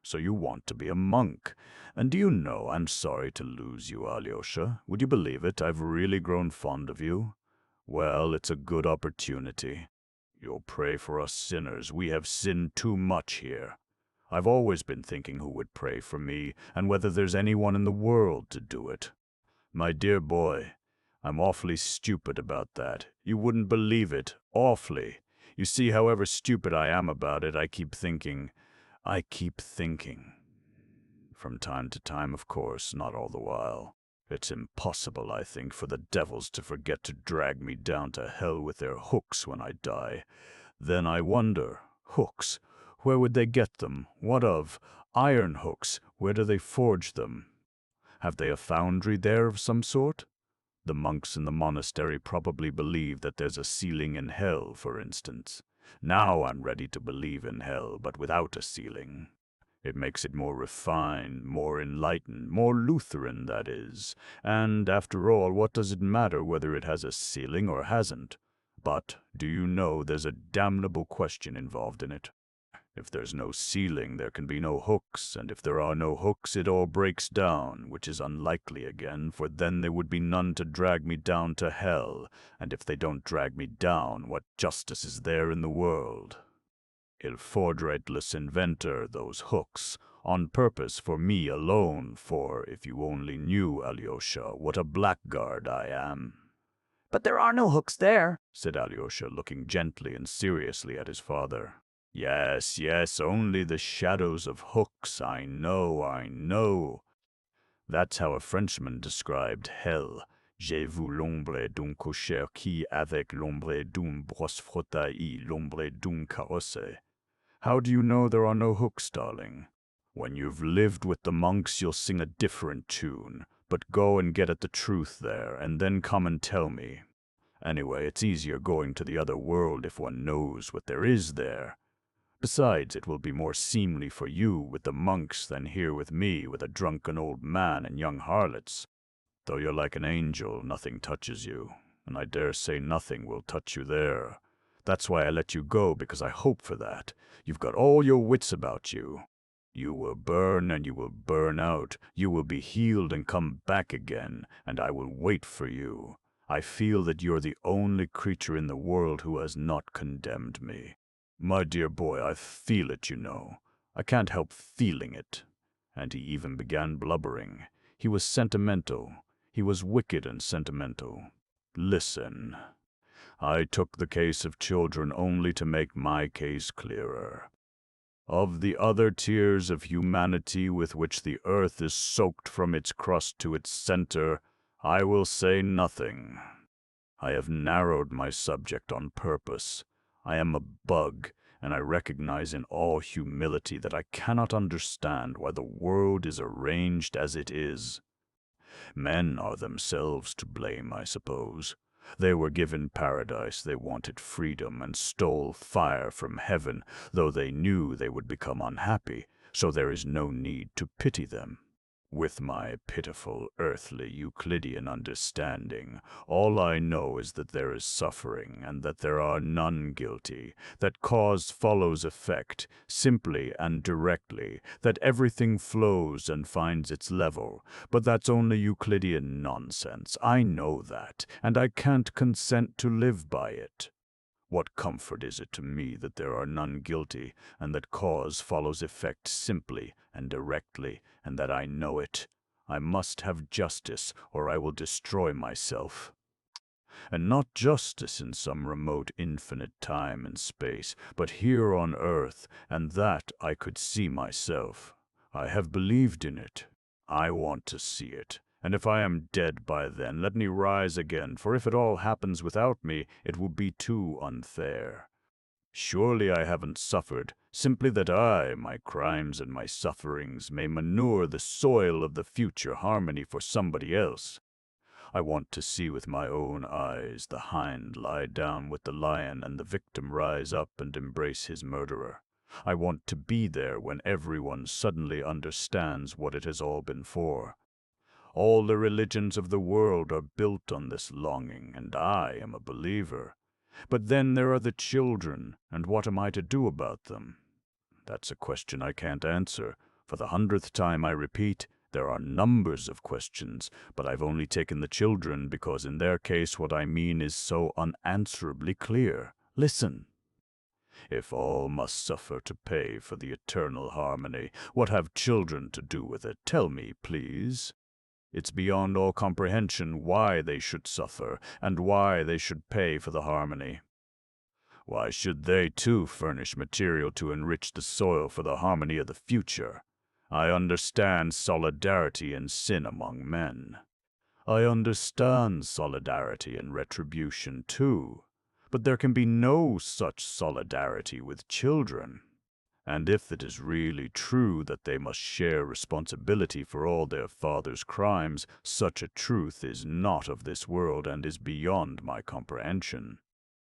Speaker 1: So you want to be a monk. And do you know, I'm sorry to lose you, Alyosha. Would you believe it, I've really grown fond of you? Well, it's a good opportunity. You'll pray for us sinners, we have sinned too much here. I've always been thinking who would pray for me, and whether there's anyone in the world to do it. My dear boy, I'm awfully stupid about that. You wouldn't believe it. Awfully. You see, however stupid I am about it, I keep thinking. From time to time, of course, not all the while. It's impossible, I think, for the devils to forget to drag me down to hell with their hooks when I die. Then I wonder, hooks, where would they get them? What of iron hooks? Where do they forge them? Have they a foundry there of some sort? The monks in the monastery probably believe that there's a ceiling in hell, for instance. Now I'm ready to believe in hell, but without a ceiling. It makes it more refined, more enlightened, more Lutheran, that is. And after all, what does it matter whether it has a ceiling or hasn't? But do you know there's a damnable question involved in it? If there's no ceiling, there can be no hooks, and if there are no hooks, it all breaks down, which is unlikely again, for then there would be none to drag me down to hell, and if they don't drag me down, what justice is there in the world? Il faudrait les inventer, those hooks, on purpose for me alone, for if you only knew, Alyosha, what a blackguard I am.
Speaker 2: But there are no hooks there,
Speaker 1: said Alyosha, looking gently and seriously at his father. Yes, yes, only the shadows of hooks, I know. That's how a Frenchman described hell. J'ai vu l'ombre d'un cocher qui avec l'ombre d'une brosse frottaille l'ombre d'un carrosse. How do you know there are no hooks, darling? When you've lived with the monks, you'll sing a different tune. But go and get at the truth there, and then come and tell me. Anyway, it's easier going to the other world if one knows what there is there. Besides, it will be more seemly for you with the monks than here with me, with a drunken old man and young harlots. Though you're like an angel, nothing touches you, and I dare say nothing will touch you there. That's why I let you go, because I hope for that. You've got all your wits about you. You will burn and you will burn out. You will be healed and come back again, and I will wait for you. I feel that you're the only creature in the world who has not condemned me. My dear boy, I feel it, you know. I can't help feeling it. And he even began blubbering. He was sentimental. He was wicked and sentimental. Listen. I took the case of children only to make my case clearer. Of the other tears of humanity with which the earth is soaked from its crust to its center, I will say nothing. I have narrowed my subject on purpose. I am a bug, and I recognize in all humility that I cannot understand why the world is arranged as it is. Men are themselves to blame, I suppose. They were given paradise, they wanted freedom, and stole fire from heaven, though they knew they would become unhappy, so there is no need to pity them. With my pitiful earthly Euclidean understanding, all I know is that there is suffering, and that there are none guilty, that cause follows effect, simply and directly, that everything flows and finds its level. But that's only Euclidean nonsense. I know that, and I can't consent to live by it. What comfort is it to me that there are none guilty, and that cause follows effect simply and directly, and that I know it? I must have justice, or I will destroy myself. And not justice in some remote infinite time and space, but here on earth, and that I could see myself. I have believed in it. I want to see it. And if I am dead by then, let me rise again, for if it all happens without me, it will be too unfair. Surely I haven't suffered, simply that I, my crimes and my sufferings, may manure the soil of the future harmony for somebody else. I want to see with my own eyes the hind lie down with the lion and the victim rise up and embrace his murderer. I want to be there when everyone suddenly understands what it has all been for. All the religions of the world are built on this longing, and I am a believer. But then there are the children, and what am I to do about them? That's a question I can't answer. For the 100th time I repeat, there are numbers of questions, but I've only taken the children because in their case what I mean is so unanswerably clear. Listen. If all must suffer to pay for the eternal harmony, what have children to do with it? Tell me, please. It's beyond all comprehension why they should suffer, and why they should pay for the harmony. Why should they, too, furnish material to enrich the soil for the harmony of the future? I understand solidarity in sin among men. I understand solidarity and retribution too, but there can be no such solidarity with children. And if it is really true that they must share responsibility for all their father's crimes, such a truth is not of this world and is beyond my comprehension.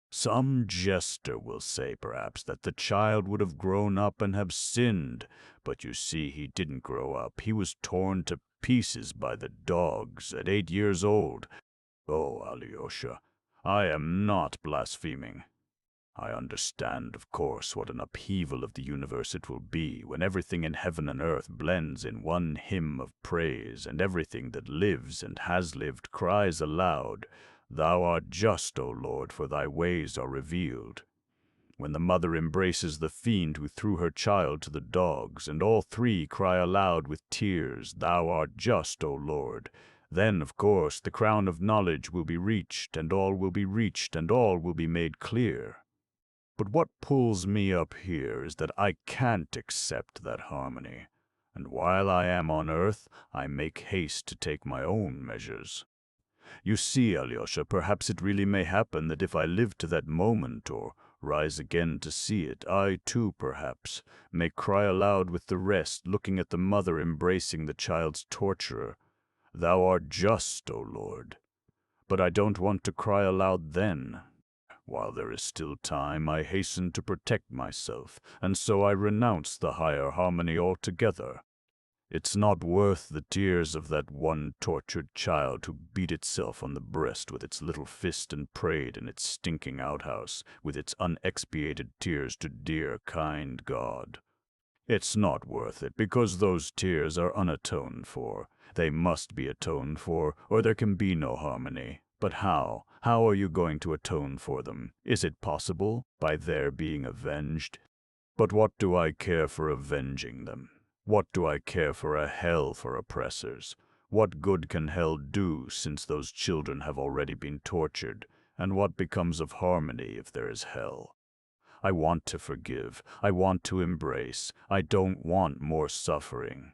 Speaker 1: Some jester will say, perhaps, that the child would have grown up and have sinned, but you see he didn't grow up. He was torn to pieces by the dogs at 8 years old. Oh, Alyosha, I am not blaspheming. I understand, of course, what an upheaval of the universe it will be when everything in heaven and earth blends in one hymn of praise, and everything that lives and has lived cries aloud, "Thou art just, O Lord, for thy ways are revealed." When the mother embraces the fiend who threw her child to the dogs, and all three cry aloud with tears, "Thou art just, O Lord," then, of course, the crown of knowledge will be reached, and all will be reached, and all will be made clear. But what pulls me up here is that I can't accept that harmony, and while I am on earth, I make haste to take my own measures. You see, Alyosha, perhaps it really may happen that if I live to that moment, or rise again to see it, I too, perhaps, may cry aloud with the rest, looking at the mother embracing the child's torturer, "Thou art just, O Lord." But I don't want to cry aloud then. While there is still time, I hasten to protect myself, and so I renounce the higher harmony altogether. It's not worth the tears of that one tortured child who beat itself on the breast with its little fist and prayed in its stinking outhouse with its unexpiated tears to dear, kind God. It's not worth it, because those tears are unatoned for. They must be atoned for, or there can be no harmony. But how? How are you going to atone for them? Is it possible? By their being avenged? But what do I care for avenging them? What do I care for a hell for oppressors? What good can hell do, since those children have already been tortured? And what becomes of harmony if there is hell? I want to forgive. I want to embrace. I don't want more suffering.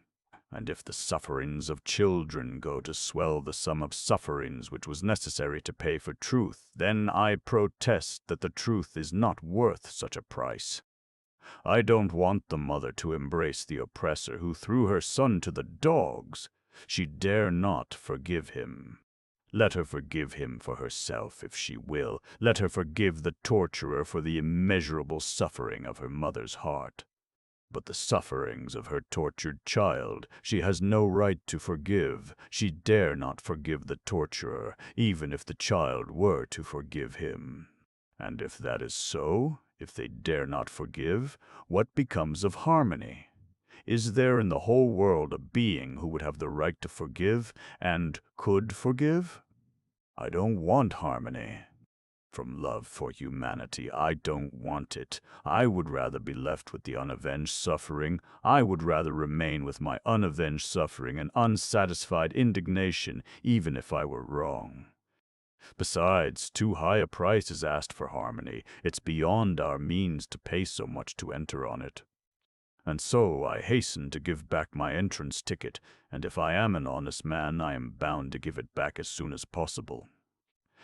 Speaker 1: And if the sufferings of children go to swell the sum of sufferings which was necessary to pay for truth, then I protest that the truth is not worth such a price. I don't want the mother to embrace the oppressor who threw her son to the dogs. She dare not forgive him. Let her forgive him for herself, if she will. Let her forgive the torturer for the immeasurable suffering of her mother's heart. But the sufferings of her tortured child she has no right to forgive. She dare not forgive the torturer, even if the child were to forgive him. And if that is so, if they dare not forgive, what becomes of harmony? Is there in the whole world a being who would have the right to forgive and could forgive? I don't want harmony. From love for humanity, I don't want it. I would rather be left with the unavenged suffering. I would rather remain with my unavenged suffering and unsatisfied indignation, even if I were wrong. Besides, too high a price is asked for harmony. It's beyond our means to pay so much to enter on it. And so I hasten to give back my entrance ticket, and if I am an honest man, I am bound to give it back as soon as possible.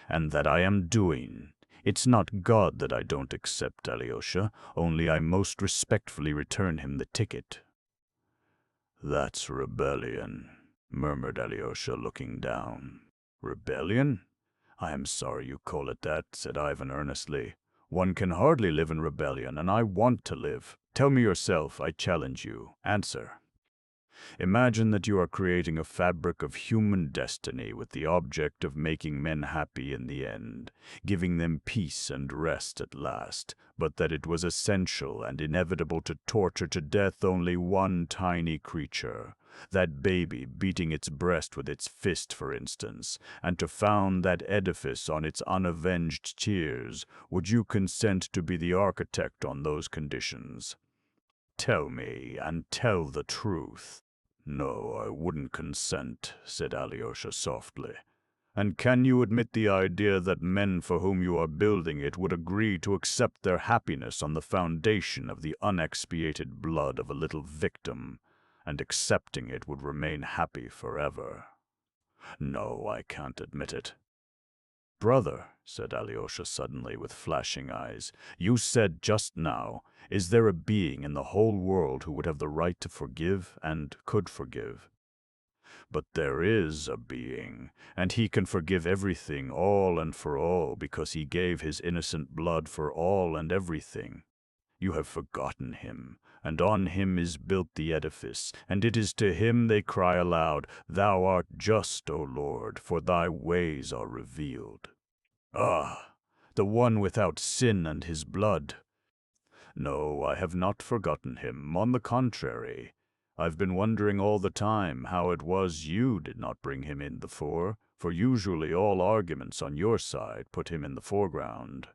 Speaker 1: And that I am doing. It's not God that I don't accept, Alyosha, only I most respectfully return him the ticket." "That's rebellion," murmured Alyosha, looking down. "Rebellion? I am sorry you call it that," said Ivan earnestly. "One can hardly live in rebellion, and I want to live. Tell me yourself, I challenge you. Answer. Imagine that you are creating a fabric of human destiny with the object of making men happy in the end, giving them peace and rest at last, but that it was essential and inevitable to torture to death only one tiny creature, that baby beating its breast with its fist, for instance, and to found that edifice on its unavenged tears. Would you consent to be the architect on those conditions? Tell me, and tell the truth." "No, I wouldn't consent," said Alyosha softly. "And can you admit the idea that men for whom you are building it would agree to accept their happiness on the foundation of the unexpiated blood of a little victim, and accepting it would remain happy forever?" No, I can't admit it. Brother, said Alyosha suddenly with flashing eyes, you said just now, is there a being in the whole world who would have the right to forgive and could forgive? But there is a being, and he can forgive everything all and for all because he gave his innocent blood for all and everything. You have forgotten him, and on him is built the edifice, and it is to him they cry aloud, Thou art just, O Lord, for thy ways are revealed. Ah, the one without sin and his blood. No, I have not forgotten him. On the contrary, I've been wondering all the time how it was you did not bring him in the fore, for usually all arguments on your side put him in the foreground.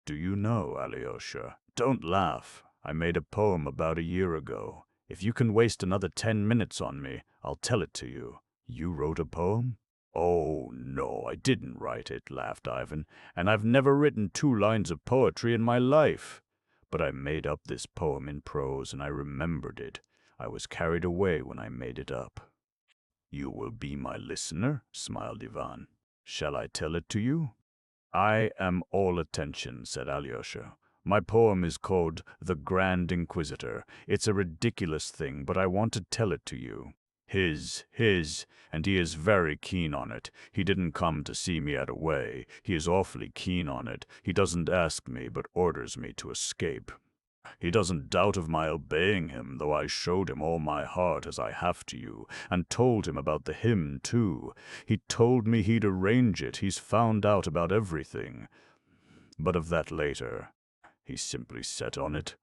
Speaker 1: Do you know, Alyosha? Don't laugh. I made a poem about a year ago. If you can waste another 10 minutes on me, I'll tell it to you. You wrote a poem? Oh, no, I didn't write it, laughed Ivan, and I've never written 2 lines of poetry in my life. But I made up this poem in prose, and I remembered it. I was carried away when I made it up. You will be my listener? Smiled Ivan. Shall I tell it to you? I am all attention, said Alyosha. My poem is called The Grand Inquisitor. It's a ridiculous thing, but I want to tell it to you. His, and he is very keen on it. He didn't come to see me at away. He is awfully keen on it. He doesn't ask me, but orders me to escape. He doesn't doubt of my obeying him, though I showed him all my heart as I have to you, and told him about the hymn, too. He told me he'd arrange it. He's found out about everything. But of that later. He's simply set on it.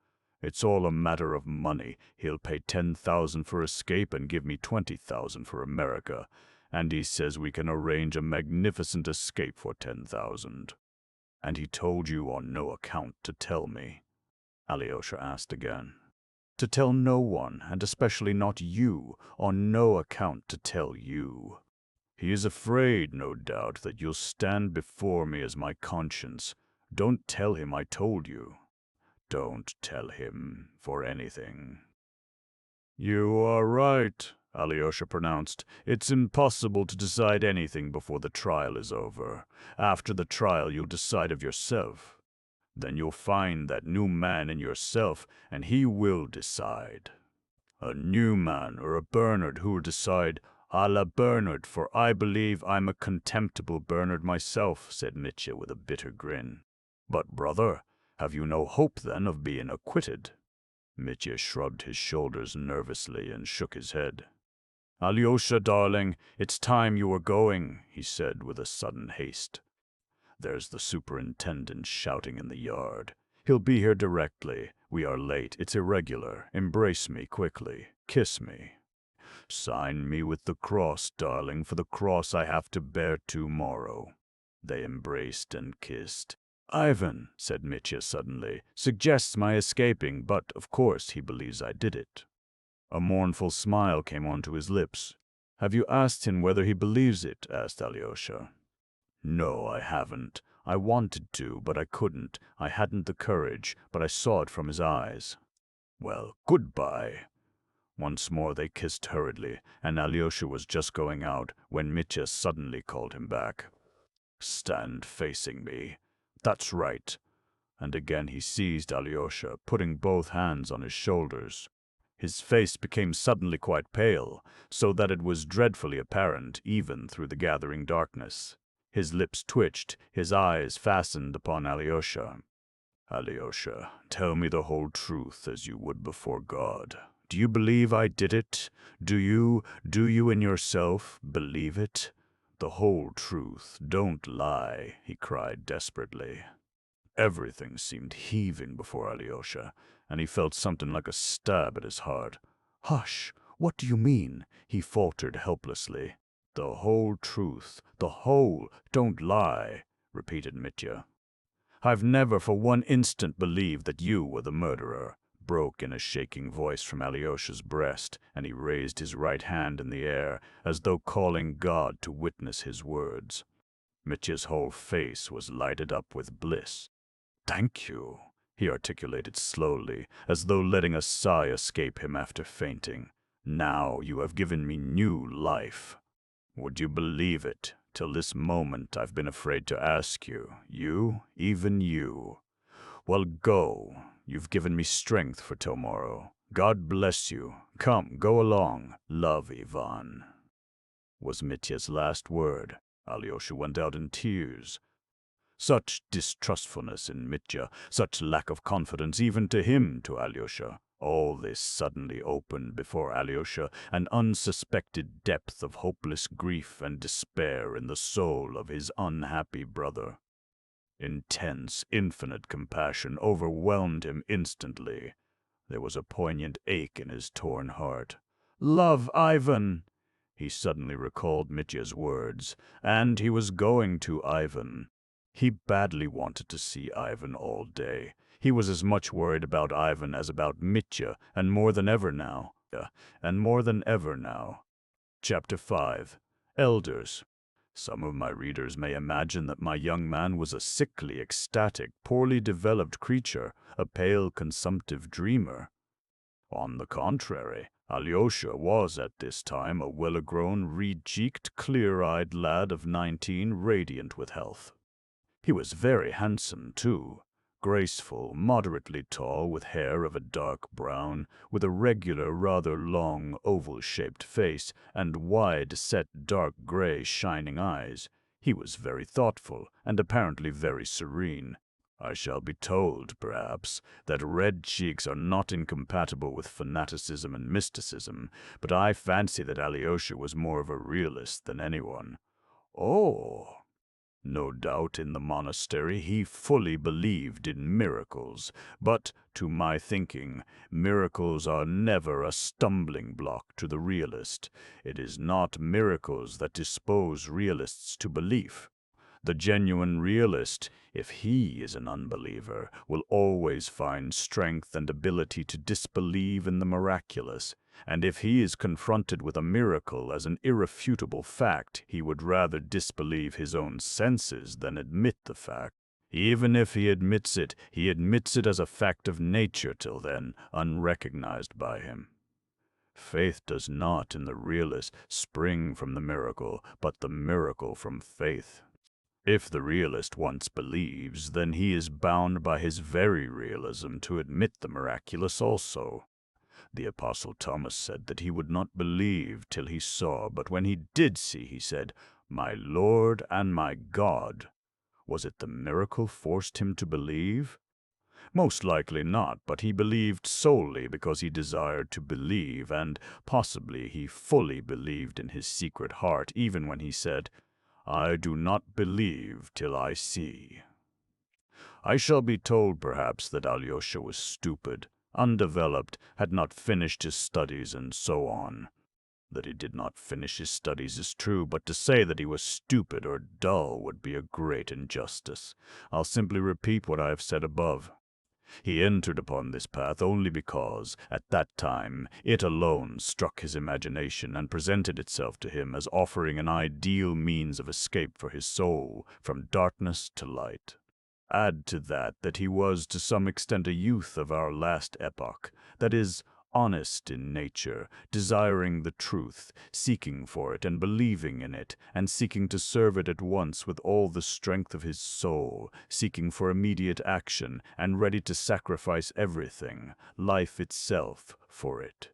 Speaker 1: It's all a matter of money. He'll pay 10,000 for escape and give me 20,000 for America. And he says we can arrange a magnificent escape for 10,000. And he told you on no account to tell me? Alyosha asked again. To tell no one, and especially not you, on no account to tell you. He is afraid, no doubt, that you'll stand before me as my conscience. Don't tell him I told you. Don't tell him for anything. You are right, Alyosha pronounced. It's impossible to decide anything before the trial is over. After the trial you'll decide of yourself. Then you'll find that new man in yourself, and he will decide. A new man or a Bernard who will decide, a la Bernard, for I believe I'm a contemptible Bernard myself, said Mitya with a bitter grin. But, brother, have you no hope, then, of being acquitted? Mitya shrugged his shoulders nervously and shook his head. Alyosha, darling, it's time you were going, he said with a sudden haste. There's the superintendent shouting in the yard. He'll be here directly. We are late. It's irregular. Embrace me quickly. Kiss me. Sign me with the cross, darling, for the cross I have to bear tomorrow. They embraced and kissed. Ivan, said Mitya suddenly, suggests my escaping, but, of course, he believes I did it. A mournful smile came onto his lips. Have you asked him whether he believes it? Asked Alyosha. No, I haven't. I wanted to, but I couldn't. I hadn't the courage, but I saw it from his eyes. Well, goodbye. Once more they kissed hurriedly, and Alyosha was just going out when Mitya suddenly called him back. Stand facing me. That's right. And again he seized Alyosha, putting both hands on his shoulders. His face became suddenly quite pale, so that it was dreadfully apparent even through the gathering darkness. His lips twitched, his eyes fastened upon Alyosha. Alyosha, tell me the whole truth as you would before God. Do you believe I did it? Do you in yourself believe it? The whole truth, don't lie, he cried desperately. Everything seemed heaving before Alyosha, and he felt something like a stab at his heart. Hush, what do you mean? He faltered helplessly. The whole truth, the whole, don't lie, repeated Mitya. I've never for one instant believed that you were the murderer, broke in a shaking voice from Alyosha's breast, and he raised his right hand in the air, as though calling God to witness his words. Mitya's whole face was lighted up with bliss. Thank you, he articulated slowly, as though letting a sigh escape him after fainting. Now you have given me new life. Would you believe it? Till this moment I've been afraid to ask you. You, even you. Well, go. You've given me strength for tomorrow. God bless you. Come, go along. Love, Ivan," was Mitya's last word. Alyosha went out in tears. Such distrustfulness in Mitya, such lack of confidence even to him, to Alyosha. All this suddenly opened before Alyosha, an unsuspected depth of hopeless grief and despair in the soul of his unhappy brother. Intense, infinite compassion overwhelmed him instantly. There was a poignant ache in his torn heart. "Love, Ivan!" He suddenly recalled Mitya's words, and he was going to Ivan. He badly wanted to see Ivan all day. He was as much worried about Ivan as about Mitya, and more than ever now. Chapter 5. Elders. Some of my readers may imagine that my young man was a sickly, ecstatic, poorly developed creature, a pale, consumptive dreamer. On the contrary, Alyosha was at this time a well-grown, reed-cheeked, clear-eyed lad of 19, radiant with health. He was very handsome, too, graceful, moderately tall, with hair of a dark brown, with a regular, rather long, oval-shaped face, and wide-set, dark gray, shining eyes. He was very thoughtful, and apparently very serene. I shall be told, perhaps, that red cheeks are not incompatible with fanaticism and mysticism, but I fancy that Alyosha was more of a realist than anyone. Oh! No doubt in the monastery he fully believed in miracles, but, to my thinking, miracles are never a stumbling block to the realist. It is not miracles that dispose realists to belief. The genuine realist, if he is an unbeliever, will always find strength and ability to disbelieve in the miraculous, and if he is confronted with a miracle as an irrefutable fact, he would rather disbelieve his own senses than admit the fact. Even if he admits it as a fact of nature till then, unrecognized by him. Faith does not, in the realist, spring from the miracle, but the miracle from faith. If the realist once believes, then he is bound by his very realism to admit the miraculous also. The Apostle Thomas said that he would not believe till he saw, but when he did see, he said, "My Lord and my God." Was it the miracle forced him to believe? Most likely not, but he believed solely because he desired to believe, and possibly he fully believed in his secret heart, even when he said, "I do not believe till I see." I shall be told, perhaps, that Alyosha was stupid, undeveloped, had not finished his studies, and so on. That he did not finish his studies is true, but to say that he was stupid or dull would be a great injustice. I'll simply repeat what I have said above. He entered upon this path only because, at that time, it alone struck his imagination and presented itself to him as offering an ideal means of escape for his soul from darkness to light. Add to that he was to some extent a youth of our last epoch, that is, honest in nature, desiring the truth, seeking for it and believing in it, and seeking to serve it at once with all the strength of his soul, seeking for immediate action, and ready to sacrifice everything, life itself, for it.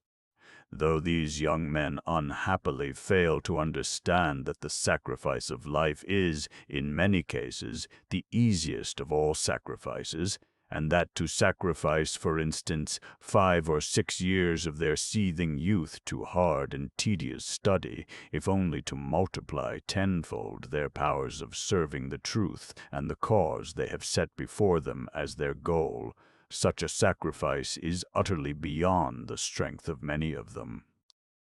Speaker 1: Though these young men unhappily fail to understand that the sacrifice of life is, in many cases, the easiest of all sacrifices, and that to sacrifice, for instance, 5 or 6 years of their seething youth to hard and tedious study, if only to multiply tenfold their powers of serving the truth and the cause they have set before them as their goal, such a sacrifice is utterly beyond the strength of many of them.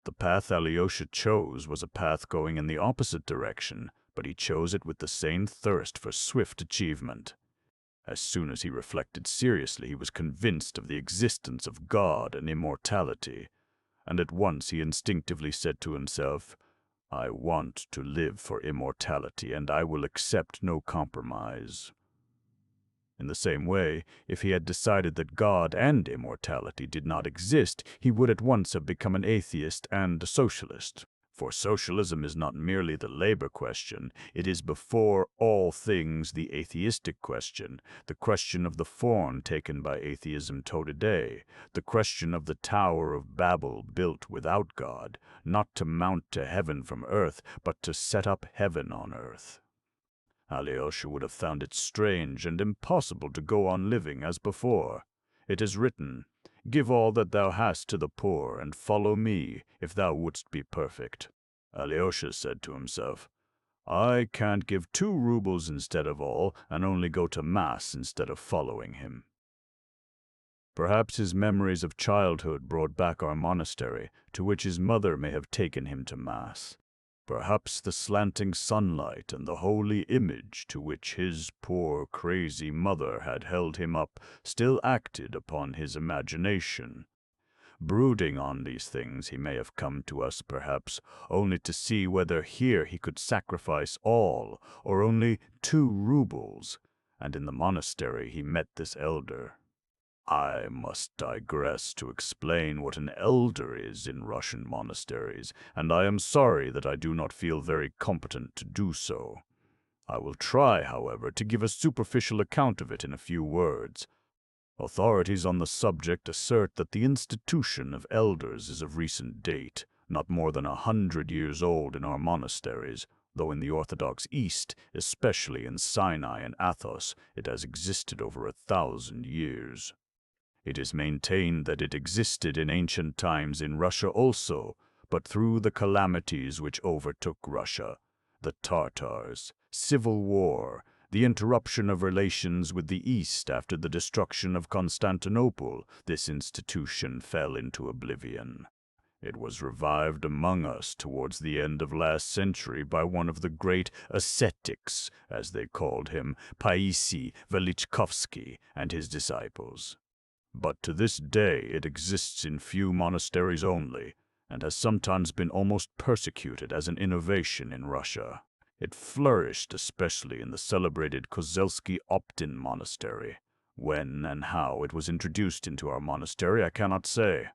Speaker 1: The path Alyosha chose was a path going in the opposite direction, but he chose it with the same thirst for swift achievement. As soon as he reflected seriously, he was convinced of the existence of God and immortality, and at once he instinctively said to himself, "I want to live for immortality, and I will accept no compromise." In the same way, if he had decided that God and immortality did not exist, he would at once have become an atheist and a socialist. For socialism is not merely the labor question, it is before all things the atheistic question, the question of the form taken by atheism today, the question of the Tower of Babel built without God, not to mount to heaven from earth, but to set up heaven on earth. Alyosha would have found it strange and impossible to go on living as before. It is written, "Give all that thou hast to the poor, and follow me, if thou wouldst be perfect." Alyosha said to himself, "I can't give 2 rubles instead of all, and only go to Mass instead of following him." Perhaps his memories of childhood brought back our monastery, to which his mother may have taken him to Mass. Perhaps the slanting sunlight and the holy image to which his poor, crazy mother had held him up still acted upon his imagination. Brooding on these things, he may have come to us, perhaps, only to see whether here he could sacrifice all, or only 2 rubles, and in the monastery he met this elder. I must digress to explain what an elder is in Russian monasteries, and I am sorry that I do not feel very competent to do so. I will try, however, to give a superficial account of it in a few words. Authorities on the subject assert that the institution of elders is of recent date, not more than 100 years old in our monasteries, though in the Orthodox East, especially in Sinai and Athos, it has existed over 1,000 years. It is maintained that it existed in ancient times in Russia also, but through the calamities which overtook Russia, the Tartars, civil war, the interruption of relations with the East after the destruction of Constantinople, this institution fell into oblivion. It was revived among us towards the end of last century by one of the great ascetics, as they called him, Paisi Velichkovsky, and his disciples. But to this day it exists in few monasteries only, and has sometimes been almost persecuted as an innovation in Russia. It flourished especially in the celebrated Kozelsky Optin monastery. When and how it was introduced into our monastery I cannot say.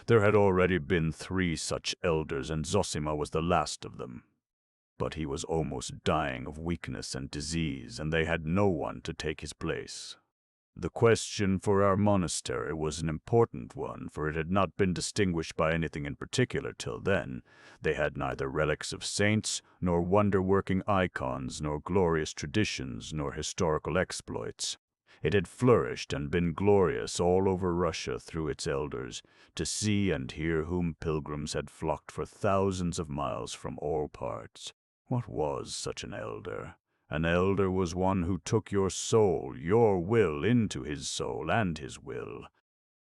Speaker 1: There had already been 3 such elders, and Zosima was the last of them. But he was almost dying of weakness and disease, and they had no one to take his place. The question for our monastery was an important one, for it had not been distinguished by anything in particular till then. They had neither relics of saints, nor wonder-working icons, nor glorious traditions, nor historical exploits. It had flourished and been glorious all over Russia through its elders, to see and hear whom pilgrims had flocked for thousands of miles from all parts. What was such an elder? An elder was one who took your soul, your will, into his soul and his will.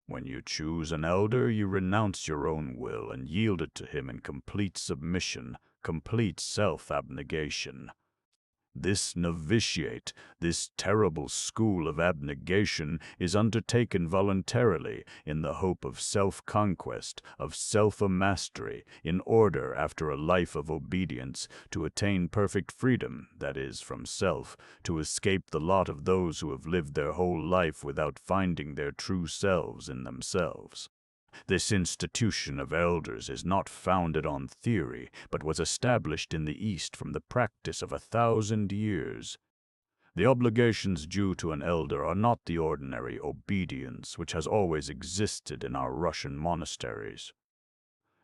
Speaker 1: When you choose an elder, you renounce your own will and yield it to him in complete submission, complete self-abnegation. This novitiate, this terrible school of abnegation, is undertaken voluntarily in the hope of self-conquest, of self-mastery, in order, after a life of obedience, to attain perfect freedom, that is, from self, to escape the lot of those who have lived their whole life without finding their true selves in themselves. This institution of elders is not founded on theory, but was established in the East from the practice of 1,000 years. The obligations due to an elder are not the ordinary obedience which has always existed in our Russian monasteries.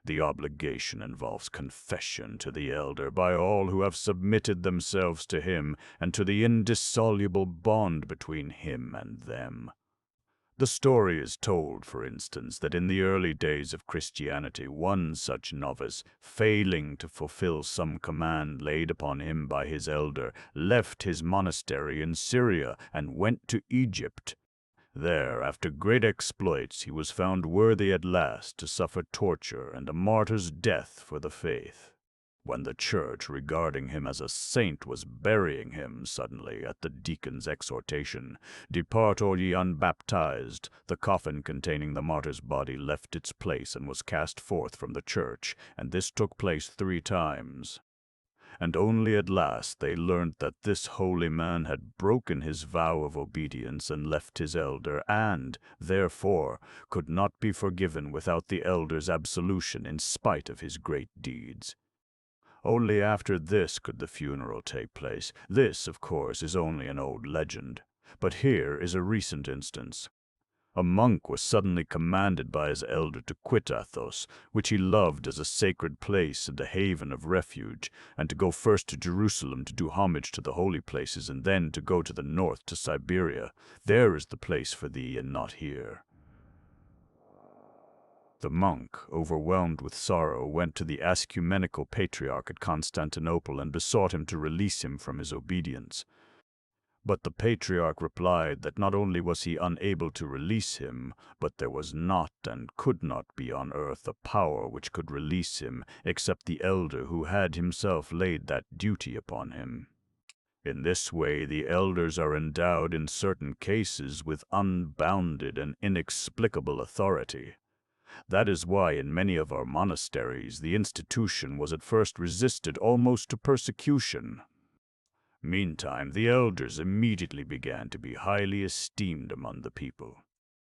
Speaker 1: The obligation involves confession to the elder by all who have submitted themselves to him and to the indissoluble bond between him and them. The story is told, for instance, that in the early days of Christianity, one such novice, failing to fulfill some command laid upon him by his elder, left his monastery in Syria and went to Egypt. There, after great exploits, he was found worthy at last to suffer torture and a martyr's death for the faith. When the church, regarding him as a saint, was burying him suddenly at the deacon's exhortation, "Depart, all ye unbaptized," the coffin containing the martyr's body left its place and was cast forth from the church, and this took place 3 times. and only at last they learnt that this holy man had broken his vow of obedience and left his elder, and, therefore, could not be forgiven without the elder's absolution in spite of his great deeds. Only after this could the funeral take place. This, of course, is only an old legend, but here is a recent instance. A monk was suddenly commanded by his elder to quit Athos, which he loved as a sacred place and a haven of refuge, and to go first to Jerusalem to do homage to the holy places, and then to go to the north to Siberia. There is the place for thee, and not here. The monk, overwhelmed with sorrow, went to the ecumenical patriarch at Constantinople and besought him to release him from his obedience. But the patriarch replied that not only was he unable to release him, but there was not and could not be on earth a power which could release him, except the elder who had himself laid that duty upon him. In this way the elders are endowed in certain cases with unbounded and inexplicable authority. That is why in many of our monasteries the institution was at first resisted almost to persecution. Meantime, the elders immediately began to be highly esteemed among the people.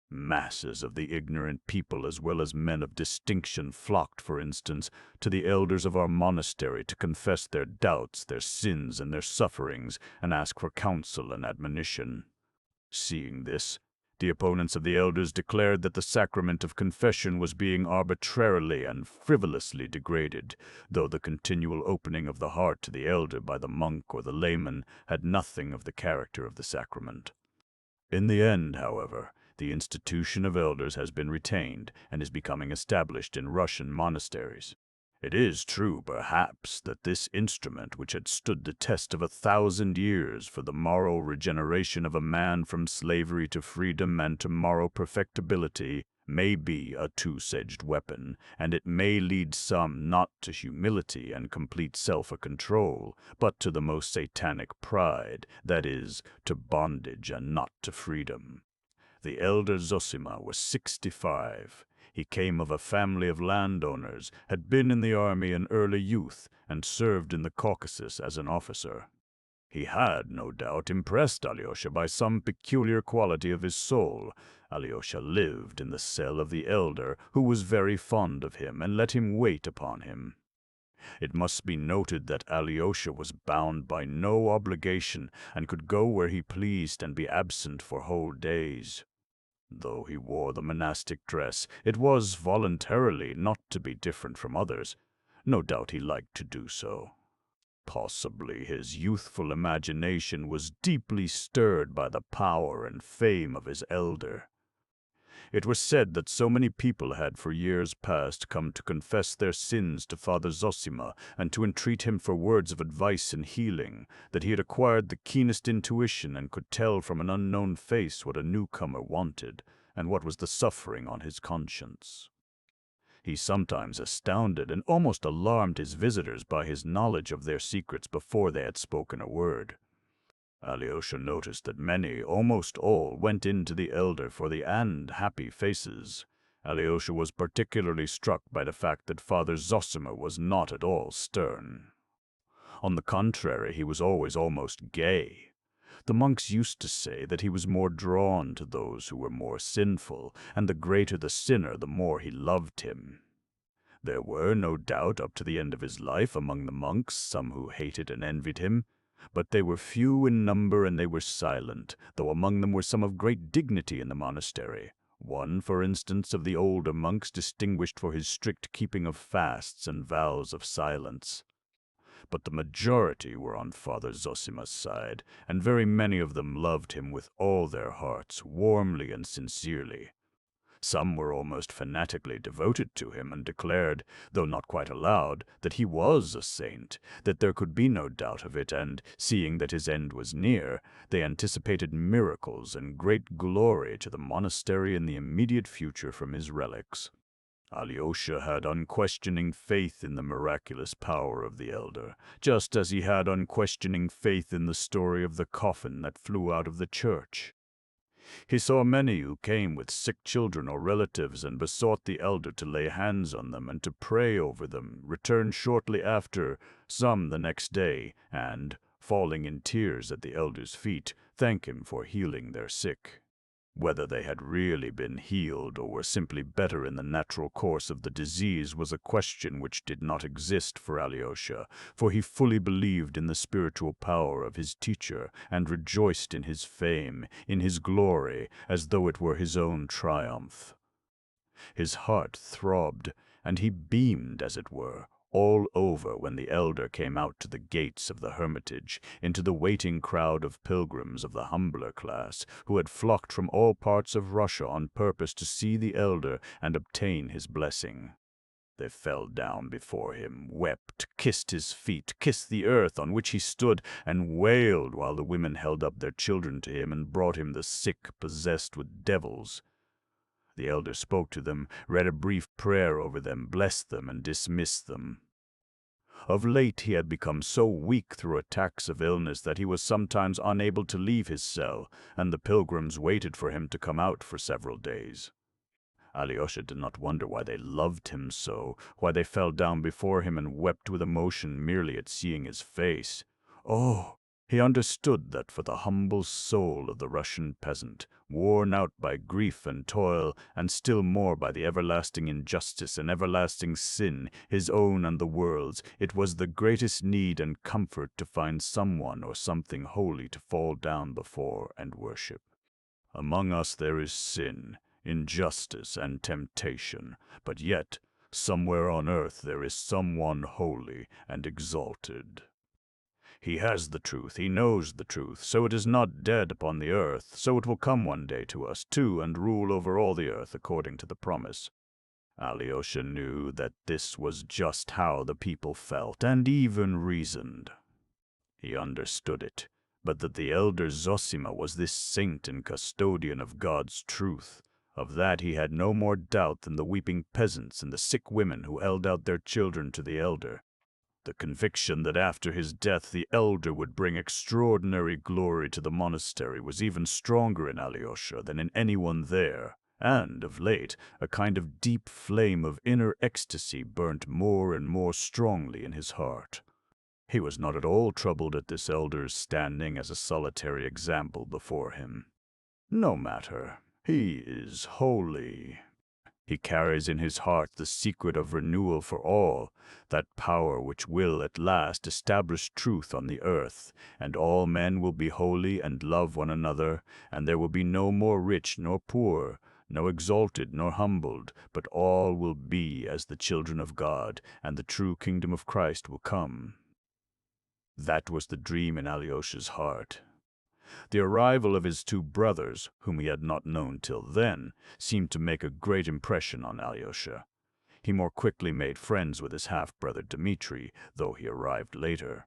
Speaker 1: Masses of the ignorant people as well as men of distinction flocked, for instance, to the elders of our monastery to confess their doubts, their sins, and their sufferings, and ask for counsel and admonition. Seeing this, the opponents of the elders declared that the sacrament of confession was being arbitrarily and frivolously degraded, though the continual opening of the heart to the elder by the monk or the layman had nothing of the character of the sacrament. In the end, however, the institution of elders has been retained and is becoming established in Russian monasteries. It is true, perhaps, that this instrument, which had stood the test of 1,000 years for the moral regeneration of a man from slavery to freedom and to moral perfectibility, may be a two-edged weapon, and it may lead some not to humility and complete self-control, but to the most satanic pride, that is, to bondage and not to freedom. The elder Zosima was 65. He came of a family of landowners, had been in the army in early youth, and served in the Caucasus as an officer. He had, no doubt, impressed Alyosha by some peculiar quality of his soul. Alyosha lived in the cell of the elder, who was very fond of him and let him wait upon him. It must be noted that Alyosha was bound by no obligation and could go where he pleased and be absent for whole days. Though he wore the monastic dress, it was voluntarily, not to be different from others. No doubt he liked to do so. Possibly his youthful imagination was deeply stirred by the power and fame of his elder. It was said that so many people had for years past come to confess their sins to Father Zosima and to entreat him for words of advice and healing, that he had acquired the keenest intuition and could tell from an unknown face what a newcomer wanted and what was the suffering on his conscience. He sometimes astounded and almost alarmed his visitors by his knowledge of their secrets before they had spoken a word. Alyosha noticed that many, almost all, went in to the elder for the happy faces. Alyosha was particularly struck by the fact that Father Zosima was not at all stern. On the contrary, he was always almost gay. The monks used to say that he was more drawn to those who were more sinful, and the greater the sinner, the more he loved him. There were, no doubt, up to the end of his life among the monks some who hated and envied him, but they were few in number and they were silent, though among them were some of great dignity in the monastery. One, for instance, of the older monks distinguished for his strict keeping of fasts and vows of silence. But the majority were on Father Zosima's side, and very many of them loved him with all their hearts, warmly and sincerely. Some were almost fanatically devoted to him and declared, though not quite aloud, that he was a saint, that there could be no doubt of it, and, seeing that his end was near, they anticipated miracles and great glory to the monastery in the immediate future from his relics. Alyosha had unquestioning faith in the miraculous power of the elder, just as he had unquestioning faith in the story of the coffin that flew out of the church. He saw many who came with sick children or relatives and besought the elder to lay hands on them and to pray over them, return shortly after, some the next day, and, falling in tears at the elder's feet, thank him for healing their sick. Whether they had really been healed or were simply better in the natural course of the disease was a question which did not exist for Alyosha, for he fully believed in the spiritual power of his teacher and rejoiced in his fame, in his glory, as though it were his own triumph. His heart throbbed, and he beamed, as it were, all over when the elder came out to the gates of the hermitage, into the waiting crowd of pilgrims of the humbler class, who had flocked from all parts of Russia on purpose to see the elder and obtain his blessing. They fell down before him, wept, kissed his feet, kissed the earth on which he stood, and wailed while the women held up their children to him and brought him the sick possessed with devils. The elder spoke to them, read a brief prayer over them, blessed them, and dismissed them. Of late he had become so weak through attacks of illness that he was sometimes unable to leave his cell, and the pilgrims waited for him to come out for several days. Alyosha did not wonder why they loved him so, why they fell down before him and wept with emotion merely at seeing his face. Oh! He understood that for the humble soul of the Russian peasant, worn out by grief and toil, and still more by the everlasting injustice and everlasting sin, his own and the world's, it was the greatest need and comfort to find someone or something holy to fall down before and worship. Among us there is sin, injustice, and temptation, but yet, somewhere on earth there is someone holy and exalted. He has the truth, he knows the truth, so it is not dead upon the earth, so it will come one day to us too and rule over all the earth according to the promise. Alyosha knew that this was just how the people felt, and even reasoned. He understood it, but that the elder Zosima was this saint and custodian of God's truth. Of that he had no more doubt than the weeping peasants and the sick women who held out their children to the elder. The conviction that after his death the elder would bring extraordinary glory to the monastery was even stronger in Alyosha than in anyone there, and, of late, a kind of deep flame of inner ecstasy burnt more and more strongly in his heart. He was not at all troubled at this elder's standing as a solitary example before him. No matter, he is holy. He carries in his heart the secret of renewal for all, that power which will at last establish truth on the earth, and all men will be holy and love one another, and there will be no more rich nor poor, no exalted nor humbled, but all will be as the children of God, and the true kingdom of Christ will come. That was the dream in Alyosha's heart. The arrival of his two brothers, whom he had not known till then, seemed to make a great impression on Alyosha. He more quickly made friends with his half-brother Dmitri, though he arrived later,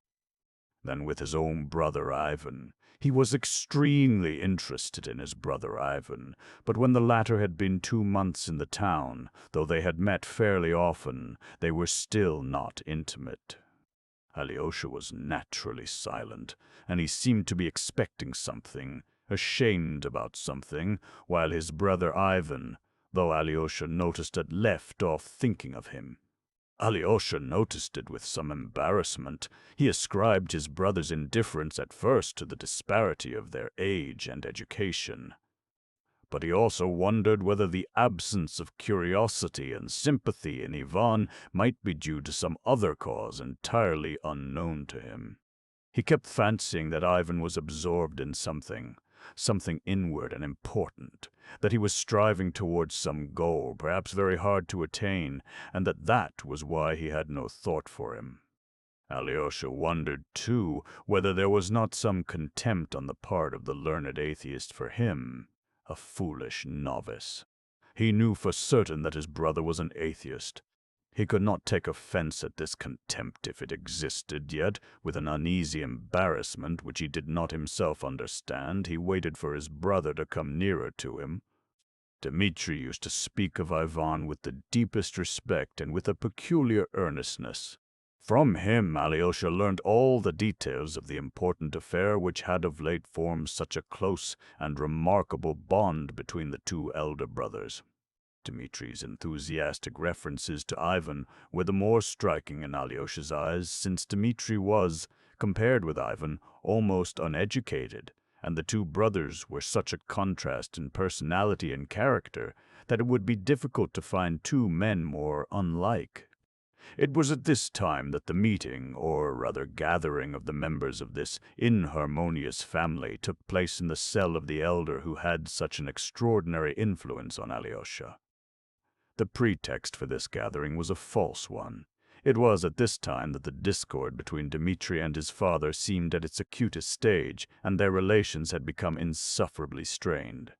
Speaker 1: than with his own brother Ivan. He was extremely interested in his brother Ivan, but when the latter had been 2 months in the town, though they had met fairly often, they were still not intimate. Alyosha was naturally silent, and he seemed to be expecting something, ashamed about something, while his brother Ivan, though Alyosha noticed it, left off thinking of him. Alyosha noticed it with some embarrassment. He ascribed his brother's indifference at first to the disparity of their age and education. But he also wondered whether the absence of curiosity and sympathy in Ivan might be due to some other cause entirely unknown to him. He kept fancying that Ivan was absorbed in something inward and important, that he was striving towards some goal, perhaps very hard to attain, and that was why he had no thought for him. Alyosha wondered, too, whether there was not some contempt on the part of the learned atheist for him, a foolish novice. He knew for certain that his brother was an atheist. He could not take offense at this contempt if it existed, yet, with an uneasy embarrassment which he did not himself understand, he waited for his brother to come nearer to him. Dmitri used to speak of Ivan with the deepest respect and with a peculiar earnestness. From him, Alyosha learned all the details of the important affair which had of late formed such a close and remarkable bond between the two elder brothers. Dmitri's enthusiastic references to Ivan were the more striking in Alyosha's eyes, since Dmitri was, compared with Ivan, almost uneducated, and the two brothers were such a contrast in personality and character that it would be difficult to find two men more unlike. It was at this time that the meeting, or rather gathering of the members of this inharmonious family took place in the cell of the elder who had such an extraordinary influence on Alyosha. The pretext for this gathering was a false one. It was at this time that the discord between Dmitri and his father seemed at its acutest stage, and their relations had become insufferably strained.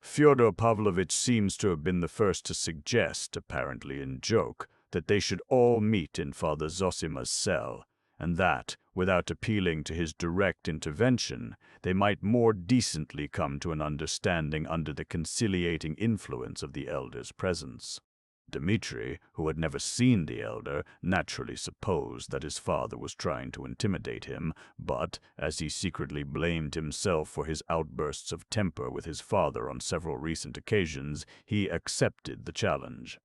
Speaker 1: Fyodor Pavlovitch seems to have been the first to suggest, apparently in joke, that they should all meet in Father Zosima's cell, and that, without appealing to his direct intervention, they might more decently come to an understanding under the conciliating influence of the elder's presence. Dmitri, who had never seen the elder, naturally supposed that his father was trying to intimidate him, but, as he secretly blamed himself for his outbursts of temper with his father on several recent occasions, he accepted the challenge.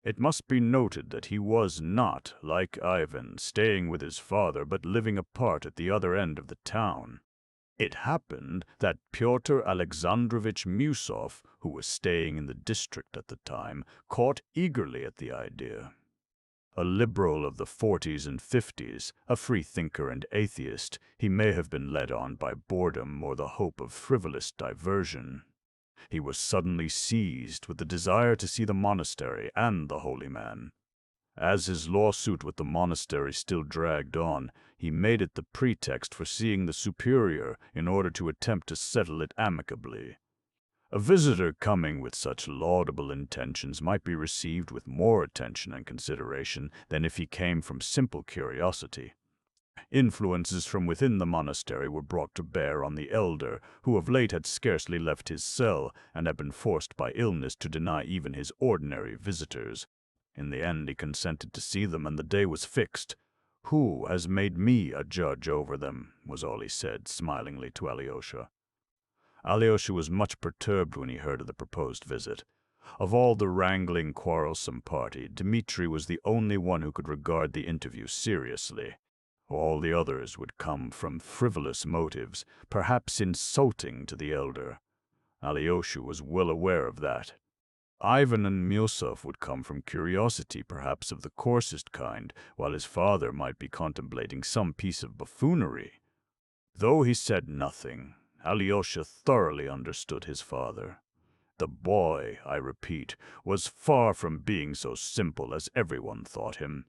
Speaker 1: It must be noted that he was not, like Ivan, staying with his father, but living apart at the other end of the town. It happened that Pyotr Alexandrovich Musov, who was staying in the district at the time, caught eagerly at the idea. A liberal of the 40s and 50s, a free-thinker and atheist, he may have been led on by boredom or the hope of frivolous diversion. He was suddenly seized with the desire to see the monastery and the holy man. As his lawsuit with the monastery still dragged on, he made it the pretext for seeing the superior in order to attempt to settle it amicably. A visitor coming with such laudable intentions might be received with more attention and consideration than if he came from simple curiosity. Influences from within the monastery were brought to bear on the elder, who of late had scarcely left his cell and had been forced by illness to deny even his ordinary visitors. In the end he consented to see them, and the day was fixed. "Who has made me a judge over them?" was all he said, smilingly, to Alyosha. Alyosha was much perturbed when he heard of the proposed visit. Of all the wrangling, quarrelsome party, Dmitri was the only one who could regard the interview seriously. All the others would come from frivolous motives, perhaps insulting to the elder. Alyosha was well aware of that. Ivan and Musov would come from curiosity, perhaps of the coarsest kind, while his father might be contemplating some piece of buffoonery. Though he said nothing, Alyosha thoroughly understood his father. The boy, I repeat, was far from being so simple as everyone thought him.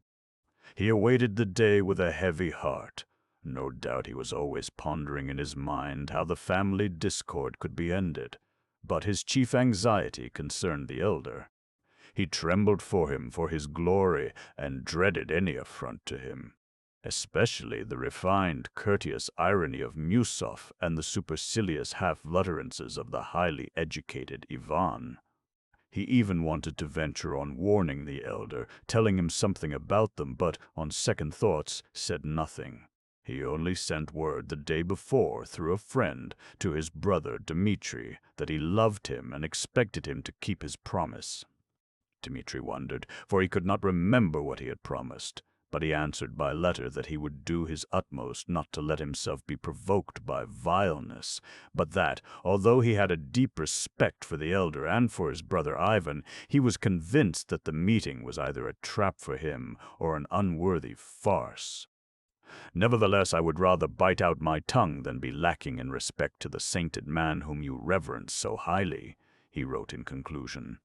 Speaker 1: He awaited the day with a heavy heart. No doubt he was always pondering in his mind how the family discord could be ended, but his chief anxiety concerned the elder. He trembled for him, for his glory, and dreaded any affront to him, especially the refined, courteous irony of Musov and the supercilious half-utterances of the highly educated Ivan. He even wanted to venture on warning the elder, telling him something about them, but, on second thoughts, said nothing. He only sent word the day before, through a friend, to his brother Dmitri, that he loved him and expected him to keep his promise. Dmitri wondered, for he could not remember what he had promised, but he answered by letter that he would do his utmost not to let himself be provoked by vileness, but that, although he had a deep respect for the elder and for his brother Ivan, he was convinced that the meeting was either a trap for him or an unworthy farce. "Nevertheless, I would rather bite out my tongue than be lacking in respect to the sainted man whom you reverence so highly," he wrote in conclusion.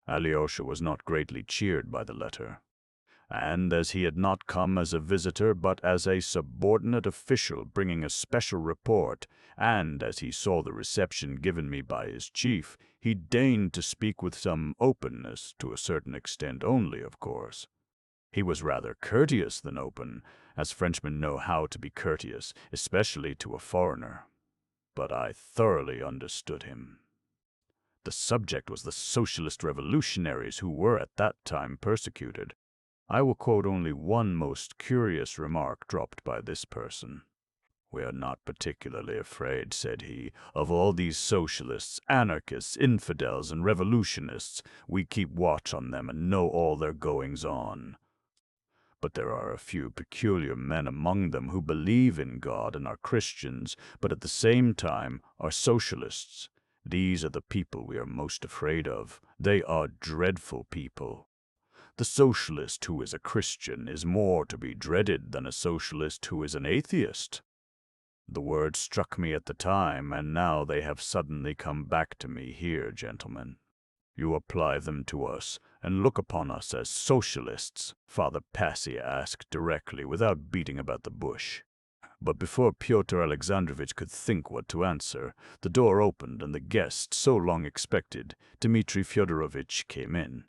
Speaker 1: Alyosha was not greatly cheered by the letter, and as he had not come as a visitor but as a subordinate official bringing a special report, and as he saw the reception given me by his chief, he deigned to speak with some openness, to a certain extent only, of course. He was rather courteous than open, as Frenchmen know how to be courteous, especially to a foreigner. But I thoroughly understood him. The subject was the socialist revolutionaries who were at that time persecuted. I will quote only one most curious remark dropped by this person. "We are not particularly afraid," said he, "of all these socialists, anarchists, infidels, and revolutionists. We keep watch on them and know all their goings-on. But there are a few peculiar men among them who believe in God and are Christians, but at the same time are socialists. These are the people we are most afraid of. They are dreadful people. The socialist who is a Christian is more to be dreaded than a socialist who is an atheist." The words struck me at the time, and now they have suddenly come back to me here, gentlemen. "You apply them to us, and look upon us as socialists?" Father Passy asked directly, without beating about the bush. But before Pyotr Alexandrovitch could think what to answer, the door opened, and the guest, so long expected, Dmitri Fyodorovitch, came in.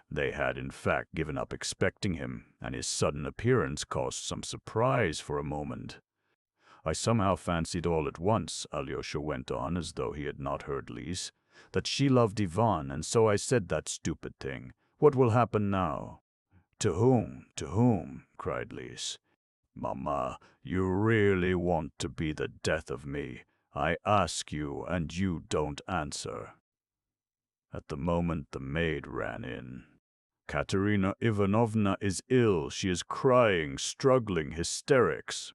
Speaker 1: They had, in fact, given up expecting him, and his sudden appearance caused some surprise for a moment. "I somehow fancied all at once," Alyosha went on, as though he had not heard Lise, "that she loved Ivan, and so I said that stupid thing. What will happen now?" "To whom? To whom?" cried Lise. "Mamma, you really want to be the death of me. I ask you, and you don't answer." At the moment the maid ran in. "Katerina Ivanovna is ill. She is crying, struggling, hysterics."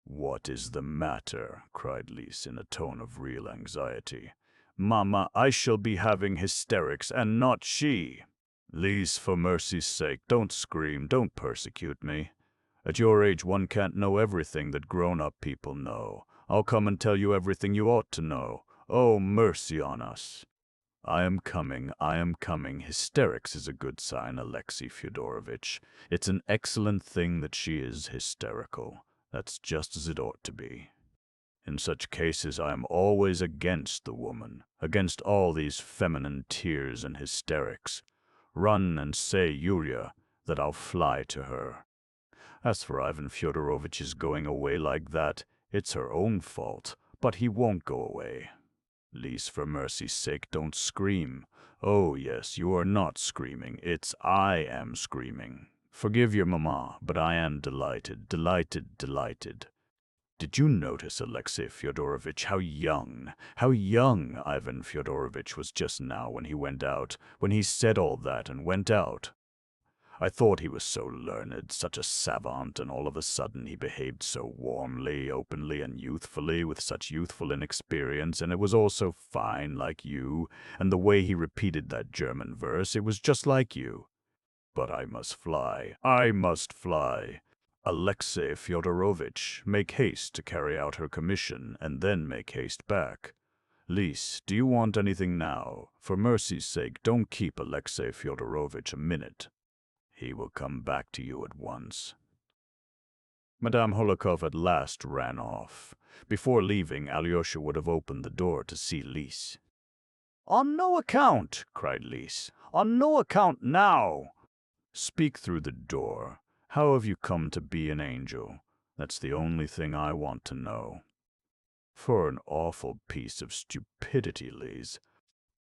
Speaker 1: "What is the matter?" cried Lise in a tone of real anxiety. "Mamma, I shall be having hysterics, and not she." "Lise, for mercy's sake, don't scream, don't persecute me. At your age one can't know everything that grown-up people know. I'll come and tell you everything you ought to know. Oh, mercy on us." I am coming. Hysterics is a good sign, Alexei Fyodorovitch. It's an excellent thing that she is hysterical. That's just as it ought to be. In such cases I am always against the woman, against all these feminine tears and hysterics. Run and say, Yuria, that I'll fly to her. As for Ivan Fyodorovitch's going away like that, it's her own fault, but he won't go away. Lise, for mercy's sake, don't scream. Oh, yes, you are not screaming. It's I am screaming. Forgive your mamma, but I am delighted. Did you notice, Alexei Fyodorovitch, how young Ivan Fyodorovitch was just now when he went out, when he said all that and went out? I thought he was so learned, such a savant, and all of a sudden he behaved so warmly, openly, and youthfully, with such youthful inexperience, and it was all so fine, like you, and the way he repeated that German verse, it was just like you. But I must fly. Alexei Fyodorovitch, make haste to carry out her commission, and then make haste back. Lise, do you want anything now? For mercy's sake, don't keep Alexei Fyodorovitch a minute. He will come back to you at once." Madame Holikov at last ran off. Before leaving, Alyosha would have opened the door to see Lise.
Speaker 2: "On no account!" cried Lise. "On no account now!"
Speaker 1: "Speak through the door. How have you come to be an angel? That's the only thing I want to know." "For an awful piece of stupidity, Lise."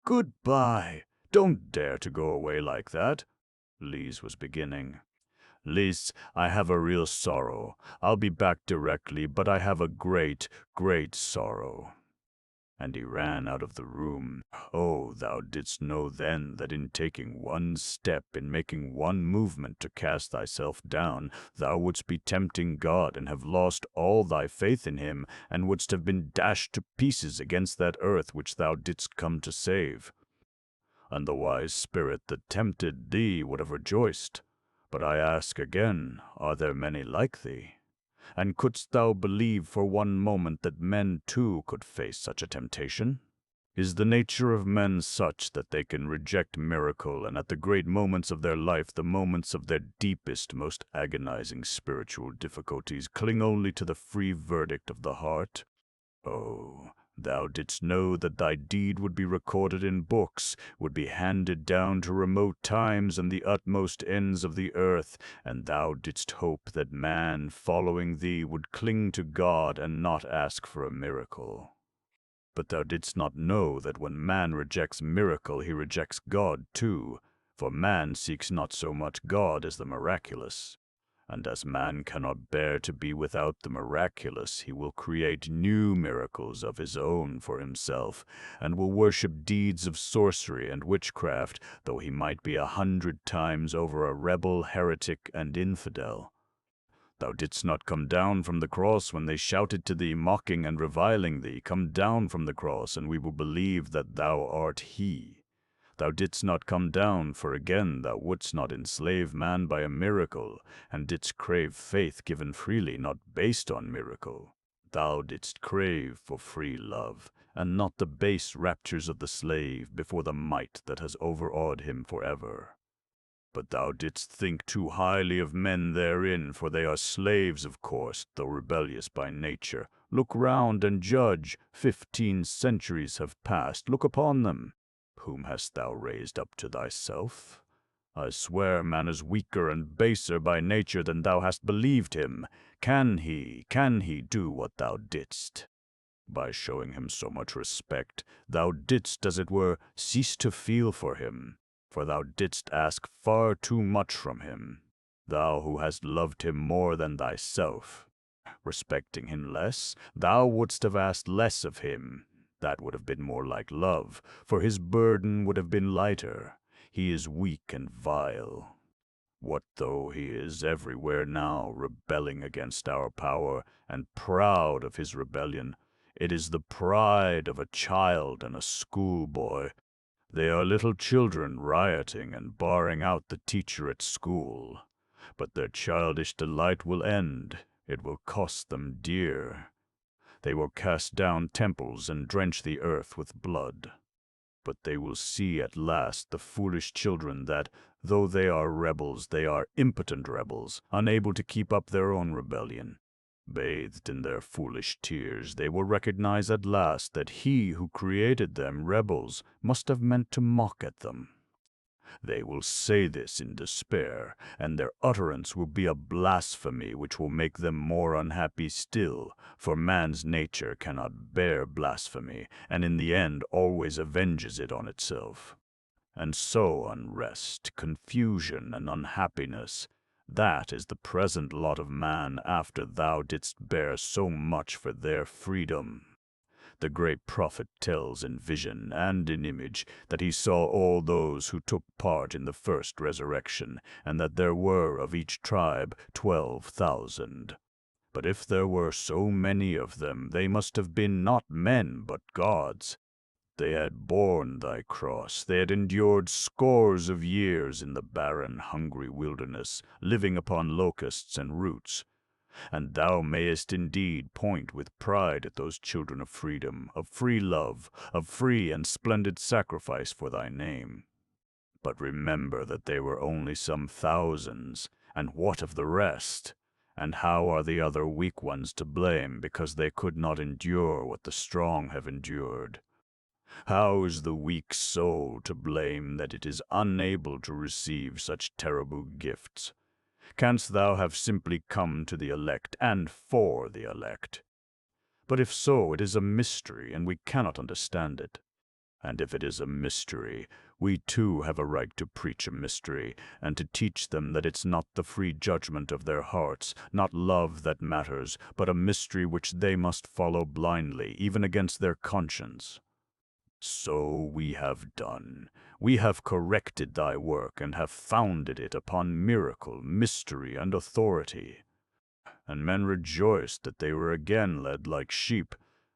Speaker 1: "Goodbye. Don't dare to go away like that." Lise was beginning. "Lise, I have a real sorrow. I'll be back directly, but I have a great, great sorrow." And he ran out of the room. Oh, thou didst know then that in taking one step, in making one movement to cast thyself down, thou wouldst be tempting God and have lost all thy faith in him, and wouldst have been dashed to pieces against that earth which thou didst come to save. And the wise spirit that tempted thee would have rejoiced. But I ask again, are there many like thee? And couldst thou believe for one moment that men too could face such a temptation? Is the nature of men such that they can reject miracle, and at the great moments of their life, the moments of their deepest, most agonizing spiritual difficulties, cling only to the free verdict of the heart? Oh, thou didst know that thy deed would be recorded in books, would be handed down to remote times and the utmost ends of the earth, and thou didst hope that man, following thee, would cling to God and not ask for a miracle. But thou didst not know that when man rejects miracle, he rejects God too, For man seeks not so much God as the miraculous. And as man cannot bear to be without the miraculous, he will create new miracles of his own for himself, and will worship deeds of sorcery and witchcraft, though he might be 100 times over a rebel, heretic, and infidel. Thou didst not come down from the cross when they shouted to thee, mocking and reviling thee. Come down from the cross, and we will believe that thou art he. Thou didst not come down, for again thou wouldst not enslave man by a miracle, and didst crave faith given freely, not based on miracle. Thou didst crave for free love, and not the base raptures of the slave before the might that has overawed him forever. But thou didst think too highly of men therein, for they are slaves, of course, though rebellious by nature. Look round and judge. 15 centuries have passed. Look upon them. Whom hast thou raised up to thyself? I swear man is weaker and baser by nature than thou hast believed him. Can he do what thou didst? By showing him so much respect, thou didst, as it were, cease to feel for him, for thou didst ask far too much from him. Thou who hast loved him more than thyself. Respecting him less, thou wouldst have asked less of him. That would have been more like love, for his burden would have been lighter. He is weak and vile. What though he is everywhere now, rebelling against our power, and proud of his rebellion? It is the pride of a child and a schoolboy. They are little children rioting and barring out the teacher at school. But their childish delight will end. It will cost them dear. They will cast down temples and drench the earth with blood. But they will see at last the foolish children that, though they are rebels, they are impotent rebels, unable to keep up their own rebellion. Bathed in their foolish tears, they will recognize at last that he who created them rebels must have meant to mock at them. They will say this in despair, and their utterance will be a blasphemy which will make them more unhappy still, for man's nature cannot bear blasphemy, and in the end always avenges it on itself. And so unrest, confusion, and unhappiness, that is the present lot of man after thou didst bear so much for their freedom. The great prophet tells in vision and in image that he saw all those who took part in the first resurrection, and that there were of each tribe 12,000. But if there were so many of them, they must have been not men, but gods. They had borne thy cross, they had endured scores of years in the barren, hungry wilderness, living upon locusts and roots. And thou mayest indeed point with pride at those children of freedom, of free love, of free and splendid sacrifice for thy name. But remember that they were only some thousands, and what of the rest? And how are the other weak ones to blame because they could not endure what the strong have endured? How is the weak soul to blame that it is unable to receive such terrible gifts? Canst thou have simply come to the elect and for the elect? But if so, it is a mystery, and we cannot understand it. And if it is a mystery, we too have a right to preach a mystery, and to teach them that it's not the free judgment of their hearts, not love that matters, but a mystery which they must follow blindly, even against their conscience. So we have done. We have corrected thy work, and have founded it upon miracle, mystery, and authority. And men rejoiced that they were again led like sheep,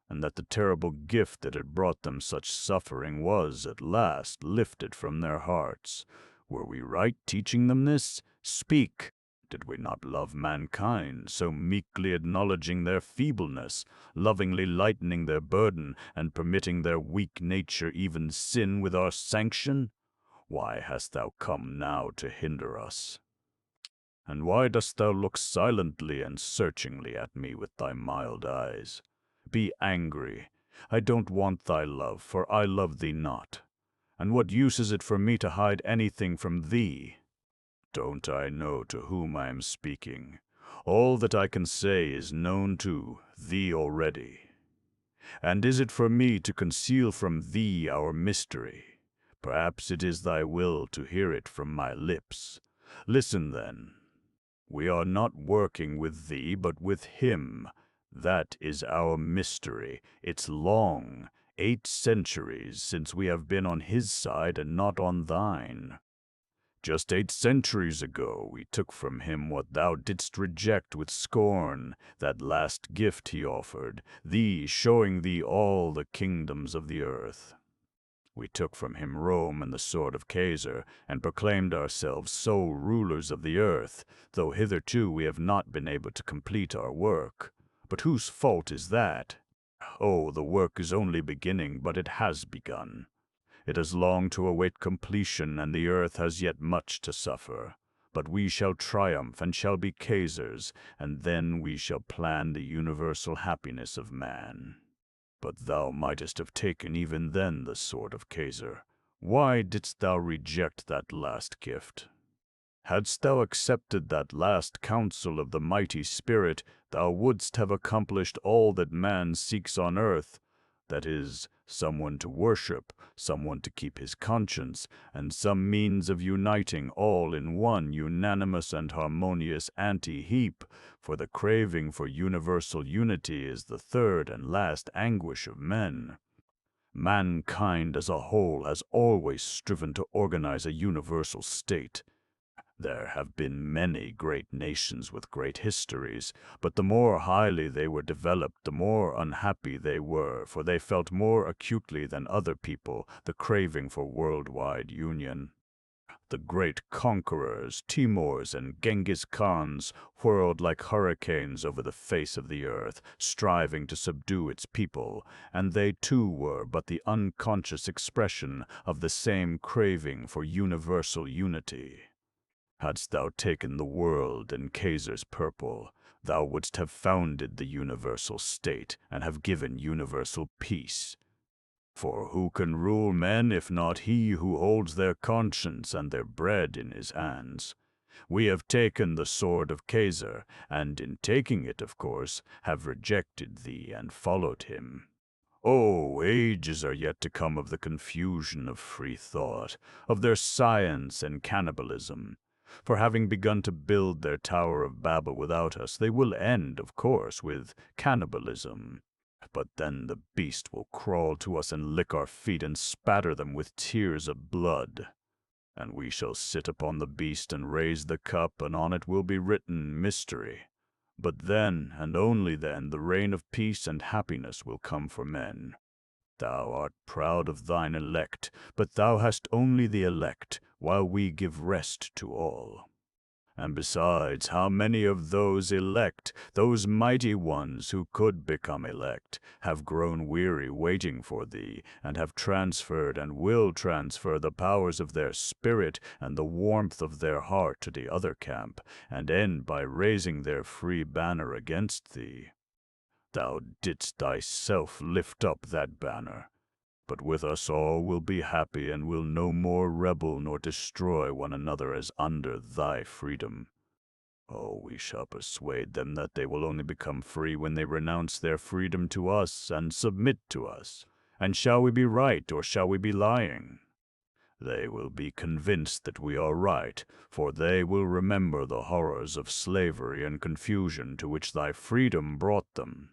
Speaker 1: and that the terrible gift that had brought them such suffering was, at last, lifted from their hearts. Were we right teaching them this? Speak! Did we not love mankind, so meekly acknowledging their feebleness, lovingly lightening their burden, and permitting their weak nature even sin with our sanction? Why hast thou come now to hinder us? And why dost thou look silently and searchingly at me with thy mild eyes? Be angry. I don't want thy love, for I love thee not. And what use is it for me to hide anything from thee? Don't I know to whom I am speaking? All that I can say is known to thee already. And is it for me to conceal from thee our mystery? Perhaps it is thy will to hear it from my lips. Listen then. We are not working with thee, but with him. That is our mystery. It's long, 8 centuries since we have been on his side and not on thine. Just 8 centuries ago we took from him what thou didst reject with scorn, that last gift he offered, thee showing thee all the kingdoms of the earth. We took from him Rome and the sword of Caesar, and proclaimed ourselves sole rulers of the earth, though hitherto we have not been able to complete our work. But whose fault is that? Oh, the work is only beginning, but it has begun. It has long to await completion, and the earth has yet much to suffer. But we shall triumph and shall be Caesars, and then we shall plan the universal happiness of man. But thou mightest have taken even then the sword of Caesar. Why didst thou reject that last gift? Hadst thou accepted that last counsel of the mighty spirit, thou wouldst have accomplished all that man seeks on earth, that is, someone to worship, someone to keep his conscience, and some means of uniting all in one unanimous and harmonious anti-heap, for the craving for universal unity is the third and last anguish of men. Mankind as a whole has always striven to organize a universal state. There have been many great nations with great histories, but the more highly they were developed, the more unhappy they were, for they felt more acutely than other people the craving for worldwide union. The great conquerors, Timurs and Genghis Khans, whirled like hurricanes over the face of the earth, striving to subdue its people, and they too were but the unconscious expression of the same craving for universal unity. Hadst thou taken the world in Caesar's purple, thou wouldst have founded the universal state and have given universal peace. For who can rule men if not he who holds their conscience and their bread in his hands? We have taken the sword of Caesar, and in taking it, of course, have rejected thee and followed him. Oh, ages are yet to come of the confusion of free thought, of their science and cannibalism. For having begun to build their Tower of Babel without us, they will end, of course, with cannibalism. But then the beast will crawl to us and lick our feet and spatter them with tears of blood. And we shall sit upon the beast and raise the cup, and on it will be written mystery. But then, and only then, the reign of peace and happiness will come for men. Thou art proud of thine elect, but thou hast only the elect, while we give rest to all. And besides, how many of those elect, those mighty ones who could become elect, have grown weary waiting for thee, and have transferred and will transfer the powers of their spirit and the warmth of their heart to the other camp, and end by raising their free banner against thee? Thou didst thyself lift up that banner. But with us all will be happy, and will no more rebel nor destroy one another as under thy freedom. Oh, we shall persuade them that they will only become free when they renounce their freedom to us and submit to us. And shall we be right, or shall we be lying? They will be convinced that we are right, for they will remember the horrors of slavery and confusion to which thy freedom brought them.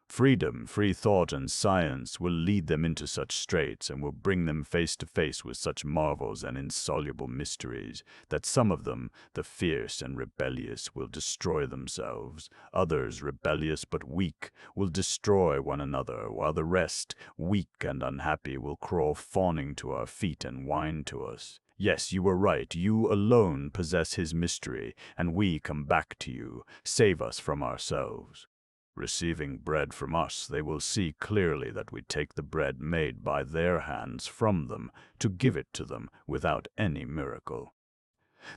Speaker 1: Freedom, free thought, and science will lead them into such straits, and will bring them face to face with such marvels and insoluble mysteries, that some of them, the fierce and rebellious, will destroy themselves. Others, rebellious but weak, will destroy one another, while the rest, weak and unhappy, will crawl fawning to our feet and whine to us. Yes, you were right. You alone possess his mystery, and we come back to you. Save us from ourselves. Receiving bread from us, they will see clearly that we take the bread made by their hands from them to give it to them without any miracle.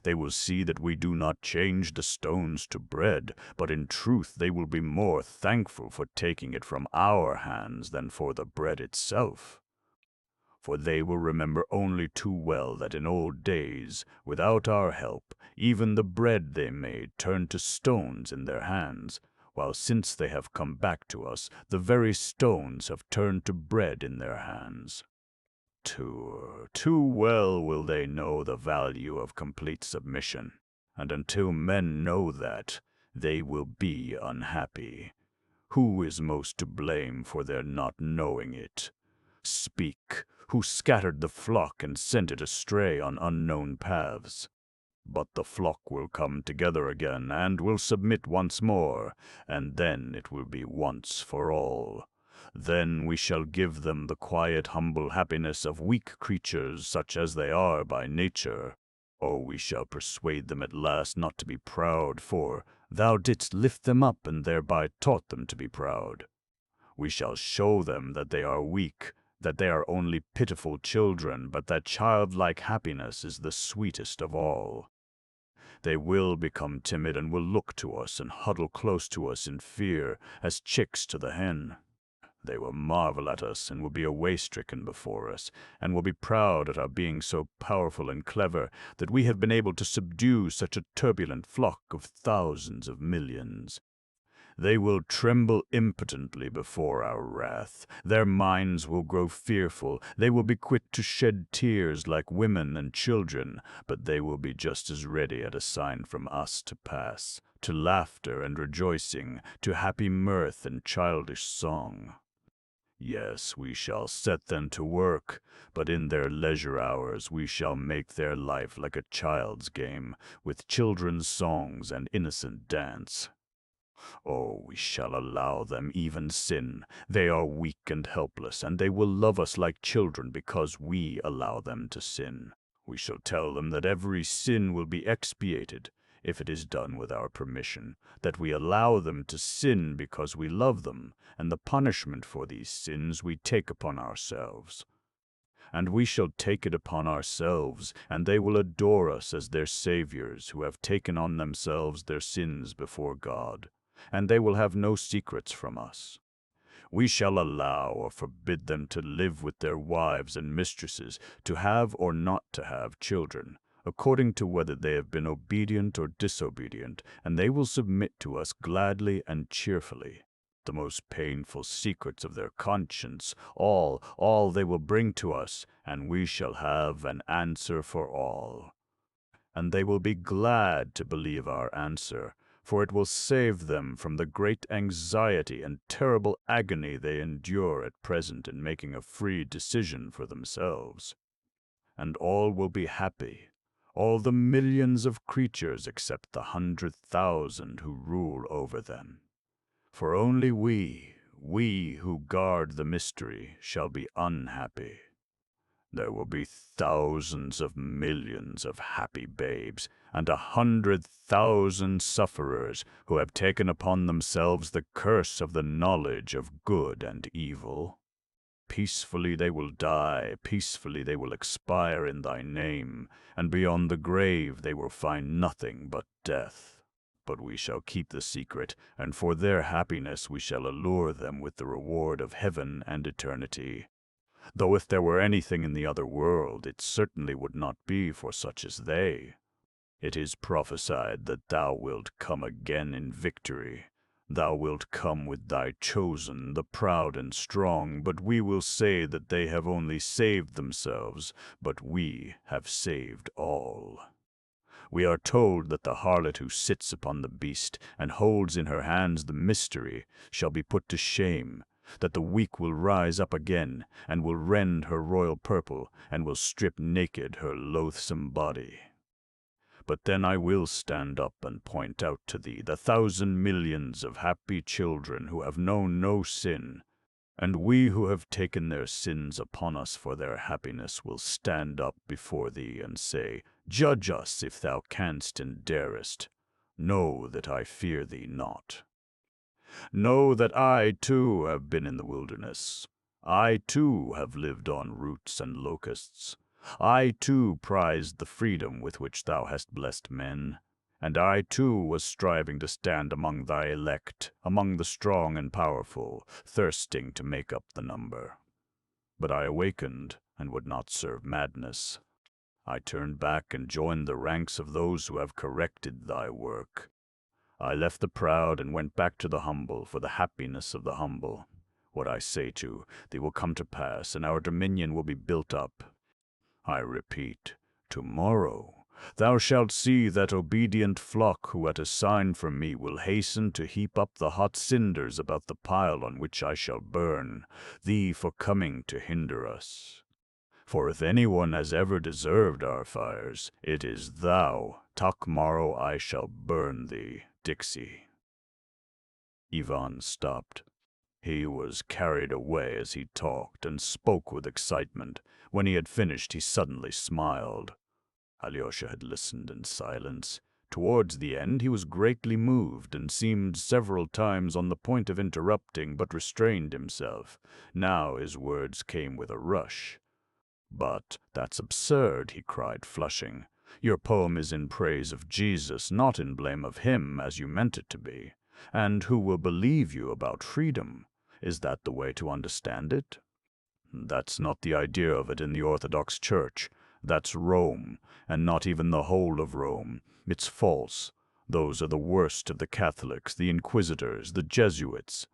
Speaker 1: They will see that we do not change the stones to bread, but in truth they will be more thankful for taking it from our hands than for the bread itself. For they will remember only too well that in old days, without our help, even the bread they made turned to stones in their hands, while since they have come back to us, the very stones have turned to bread in their hands. too well will they know the value of complete submission, and until men know that, they will be unhappy. Who is most to blame for their not knowing it? Speak, who scattered the flock and sent it astray on unknown paths? But the flock will come together again and will submit once more, and then it will be once for all. Then we shall give them the quiet, humble happiness of weak creatures such as they are by nature. Or we shall persuade them at last not to be proud, for thou didst lift them up and thereby taught them to be proud. We shall show them that they are weak, that they are only pitiful children, but that childlike happiness is the sweetest of all. They will become timid and will look to us and huddle close to us in fear, as chicks to the hen. They will marvel at us and will be away-stricken before us, and will be proud at our being so powerful and clever that we have been able to subdue such a turbulent flock of thousands of millions. They will tremble impotently before our wrath. Their minds will grow fearful. They will be quick to shed tears like women and children, but they will be just as ready at a sign from us to pass, to laughter and rejoicing, to happy mirth and childish song. Yes, we shall set them to work, but in their leisure hours we shall make their life like a child's game, with children's songs and innocent dance. Oh, we shall allow them even sin. They are weak and helpless, and they will love us like children because we allow them to sin. We shall tell them that every sin will be expiated, if it is done with our permission, that we allow them to sin because we love them, and the punishment for these sins we take upon ourselves. And we shall take it upon ourselves, and they will adore us as their saviors who have taken on themselves their sins before God, and they will have no secrets from us. We shall allow or forbid them to live with their wives and mistresses, to have or not to have children, according to whether they have been obedient or disobedient, and they will submit to us gladly and cheerfully. The most painful secrets of their conscience, all they will bring to us, and we shall have an answer for all. And they will be glad to believe our answer, for it will save them from the great anxiety and terrible agony they endure at present in making a free decision for themselves. And all will be happy, all the millions of creatures except the 100,000 who rule over them. For only we who guard the mystery, shall be unhappy. There will be thousands of millions of happy babes, and 100,000 sufferers who have taken upon themselves the curse of the knowledge of good and evil. Peacefully they will die, peacefully they will expire in thy name, and beyond the grave they will find nothing but death. But we shall keep the secret, and for their happiness we shall allure them with the reward of heaven and eternity. Though if there were anything in the other world, it certainly would not be for such as they. It is prophesied that thou wilt come again in victory. Thou wilt come with thy chosen, the proud and strong, but we will say that they have only saved themselves, but we have saved all. We are told that the harlot who sits upon the beast and holds in her hands the mystery shall be put to shame, that the weak will rise up again, and will rend her royal purple, and will strip naked her loathsome body. But then I will stand up and point out to thee the 1,000 millions of happy children who have known no sin, and we who have taken their sins upon us for their happiness will stand up before thee and say, Judge us if thou canst and darest. Know that I fear thee not. Know that I, too, have been in the wilderness. I, too, have lived on roots and locusts. I, too, prized the freedom with which thou hast blessed men. And I, too, was striving to stand among thy elect, among the strong and powerful, thirsting to make up the number. But I awakened and would not serve madness. I turned back and joined the ranks of those who have corrected thy work. I left the proud and went back to the humble for the happiness of the humble. What I say to thee will come to pass, and our dominion will be built up. I repeat, tomorrow thou shalt see that obedient flock who at a sign from me will hasten to heap up the hot cinders about the pile on which I shall burn thee for coming to hinder us. For if anyone has ever deserved our fires, it is thou. Tomorrow I shall burn thee, Dixie. Ivan stopped. He was carried away as he talked and spoke with excitement. When he had finished, he suddenly smiled. Alyosha had listened in silence. Towards the end, he was greatly moved and seemed several times on the point of interrupting, but restrained himself. Now his words came with a rush. "But that's absurd," he cried, flushing. "Your poem is in praise of Jesus, not in blame of him, as you meant it to be. And who will believe you about freedom? Is that the way to understand it?" "That's not the idea of it in the Orthodox Church. That's Rome, and not even the whole of Rome. It's false. Those are the worst of the Catholics, the Inquisitors, the Jesuits.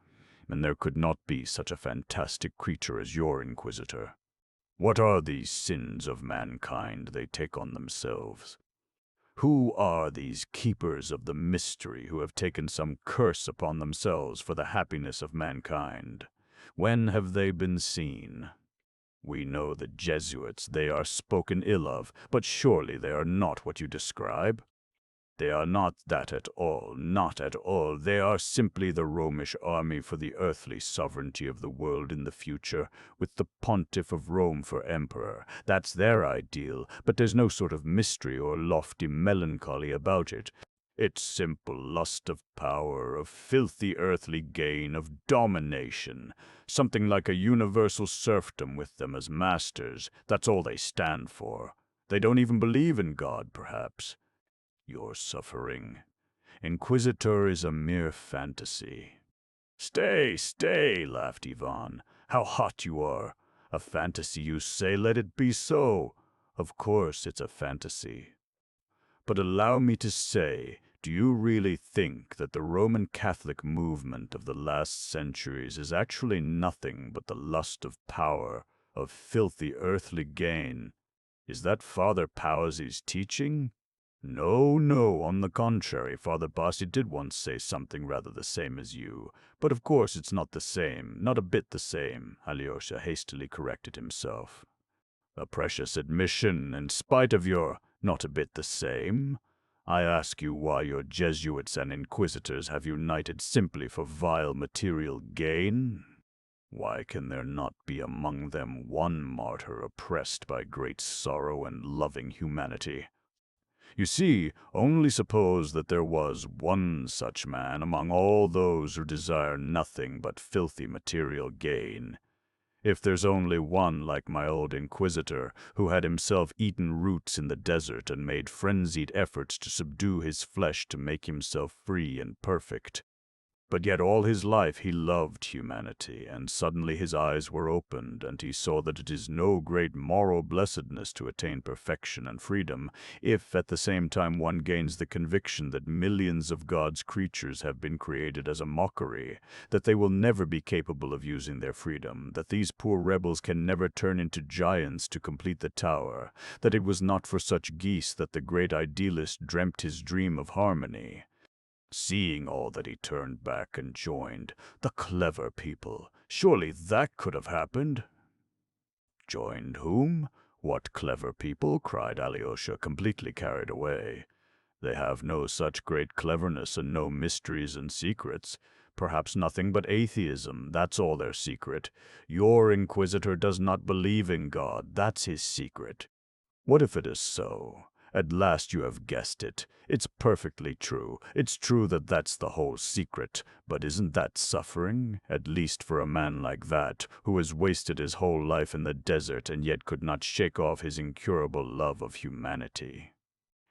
Speaker 1: And there could not be such a fantastic creature as your Inquisitor. What are these sins of mankind they take on themselves? Who are these keepers of the mystery who have taken some curse upon themselves for the happiness of mankind? When have they been seen? We know the Jesuits, they are spoken ill of, but surely they are not what you describe. They are not that at all, not at all. They are simply the Romish army for the earthly sovereignty of the world in the future, with the pontiff of Rome for emperor. That's their ideal, but there's no sort of mystery or lofty melancholy about it. It's simple lust of power, of filthy earthly gain, of domination. Something like a universal serfdom with them as masters. That's all they stand for. They don't even believe in God, perhaps. You're suffering. Inquisitor is a mere fantasy." "Stay, stay," laughed Ivan. "How hot you are. A fantasy, you say? Let it be so. Of course it's a fantasy. But allow me to say, do you really think that the Roman Catholic movement of the last centuries is actually nothing but the lust of power, of filthy earthly gain? Is that Father Paozi's teaching? No, no, on the contrary, Father Bassi did once say something rather the same as you. But of course it's not the same, not a bit the same," Alyosha hastily corrected himself. "A precious admission, in spite of your not a bit the same. I ask you why your Jesuits and Inquisitors have united simply for vile material gain? Why can there not be among them one martyr oppressed by great sorrow and loving humanity? You see, only suppose that there was one such man among all those who desire nothing but filthy material gain. If there's only one like my old Inquisitor, who had himself eaten roots in the desert and made frenzied efforts to subdue his flesh to make himself free and perfect. But yet all his life he loved humanity, and suddenly his eyes were opened, and he saw that it is no great moral blessedness to attain perfection and freedom, if at the same time one gains the conviction that millions of God's creatures have been created as a mockery, that they will never be capable of using their freedom, that these poor rebels can never turn into giants to complete the tower, that it was not for such geese that the great idealist dreamt his dream of harmony. Seeing all that, he turned back and joined the clever people. Surely that could have happened." "Joined whom? What clever people?" cried Alyosha, completely carried away. "They have no such great cleverness and no mysteries and secrets. Perhaps nothing but atheism, that's all their secret. Your Inquisitor does not believe in God, that's his secret. What if it is so? At last you have guessed it. It's perfectly true. It's true that that's the whole secret. But isn't that suffering? At least for a man like that, who has wasted his whole life in the desert and yet could not shake off his incurable love of humanity.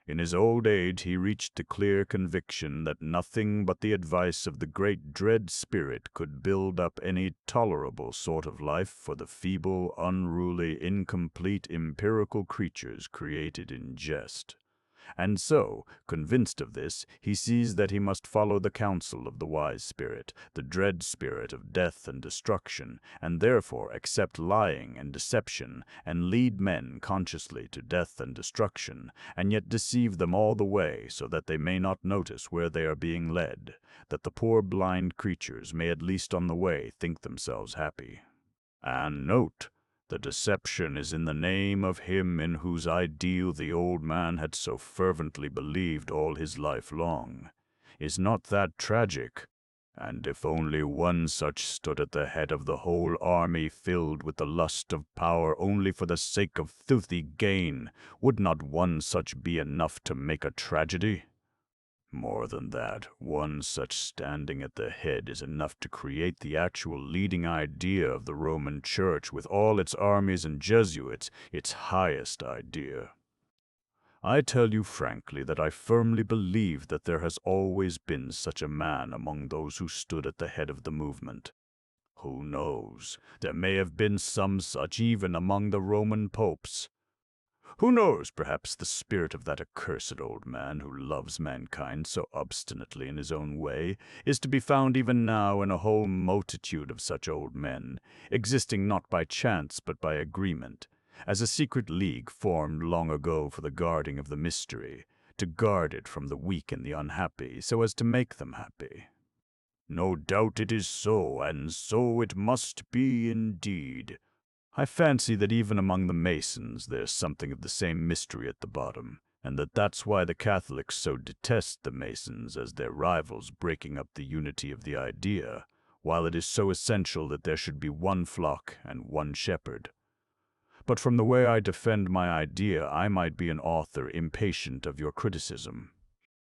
Speaker 1: In his old age he reached the clear conviction that nothing but the advice of the great dread spirit could build up any tolerable sort of life for the feeble, unruly, incomplete, empirical creatures created in jest. And so, convinced of this, he sees that he must follow the counsel of the wise spirit, the dread spirit of death and destruction, and therefore accept lying and deception, and lead men consciously to death and destruction, and yet deceive them all the way so that they may not notice where they are being led, that the poor blind creatures may at least on the way think themselves happy. And note, the deception is in the name of him in whose ideal the old man had so fervently believed all his life long. Is not that tragic? And if only one such stood at the head of the whole army filled with the lust of power only for the sake of filthy gain, would not one such be enough to make a tragedy? More than that, one such standing at the head is enough to create the actual leading idea of the Roman Church with all its armies and Jesuits, its highest idea. I tell you frankly that I firmly believe that there has always been such a man among those who stood at the head of the movement. Who knows, there may have been some such even among the Roman popes. Who knows, perhaps the spirit of that accursed old man who loves mankind so obstinately in his own way is to be found even now in a whole multitude of such old men, existing not by chance but by agreement, as a secret league formed long ago for the guarding of the mystery, to guard it from the weak and the unhappy, so as to make them happy. No doubt it is so, and so it must be indeed. I fancy that even among the Masons there's something of the same mystery at the bottom, and that's why the Catholics so detest the Masons as their rivals breaking up the unity of the idea, while it is so essential that there should be one flock and one shepherd. But from the way I defend my idea, I might be an author impatient of your criticism.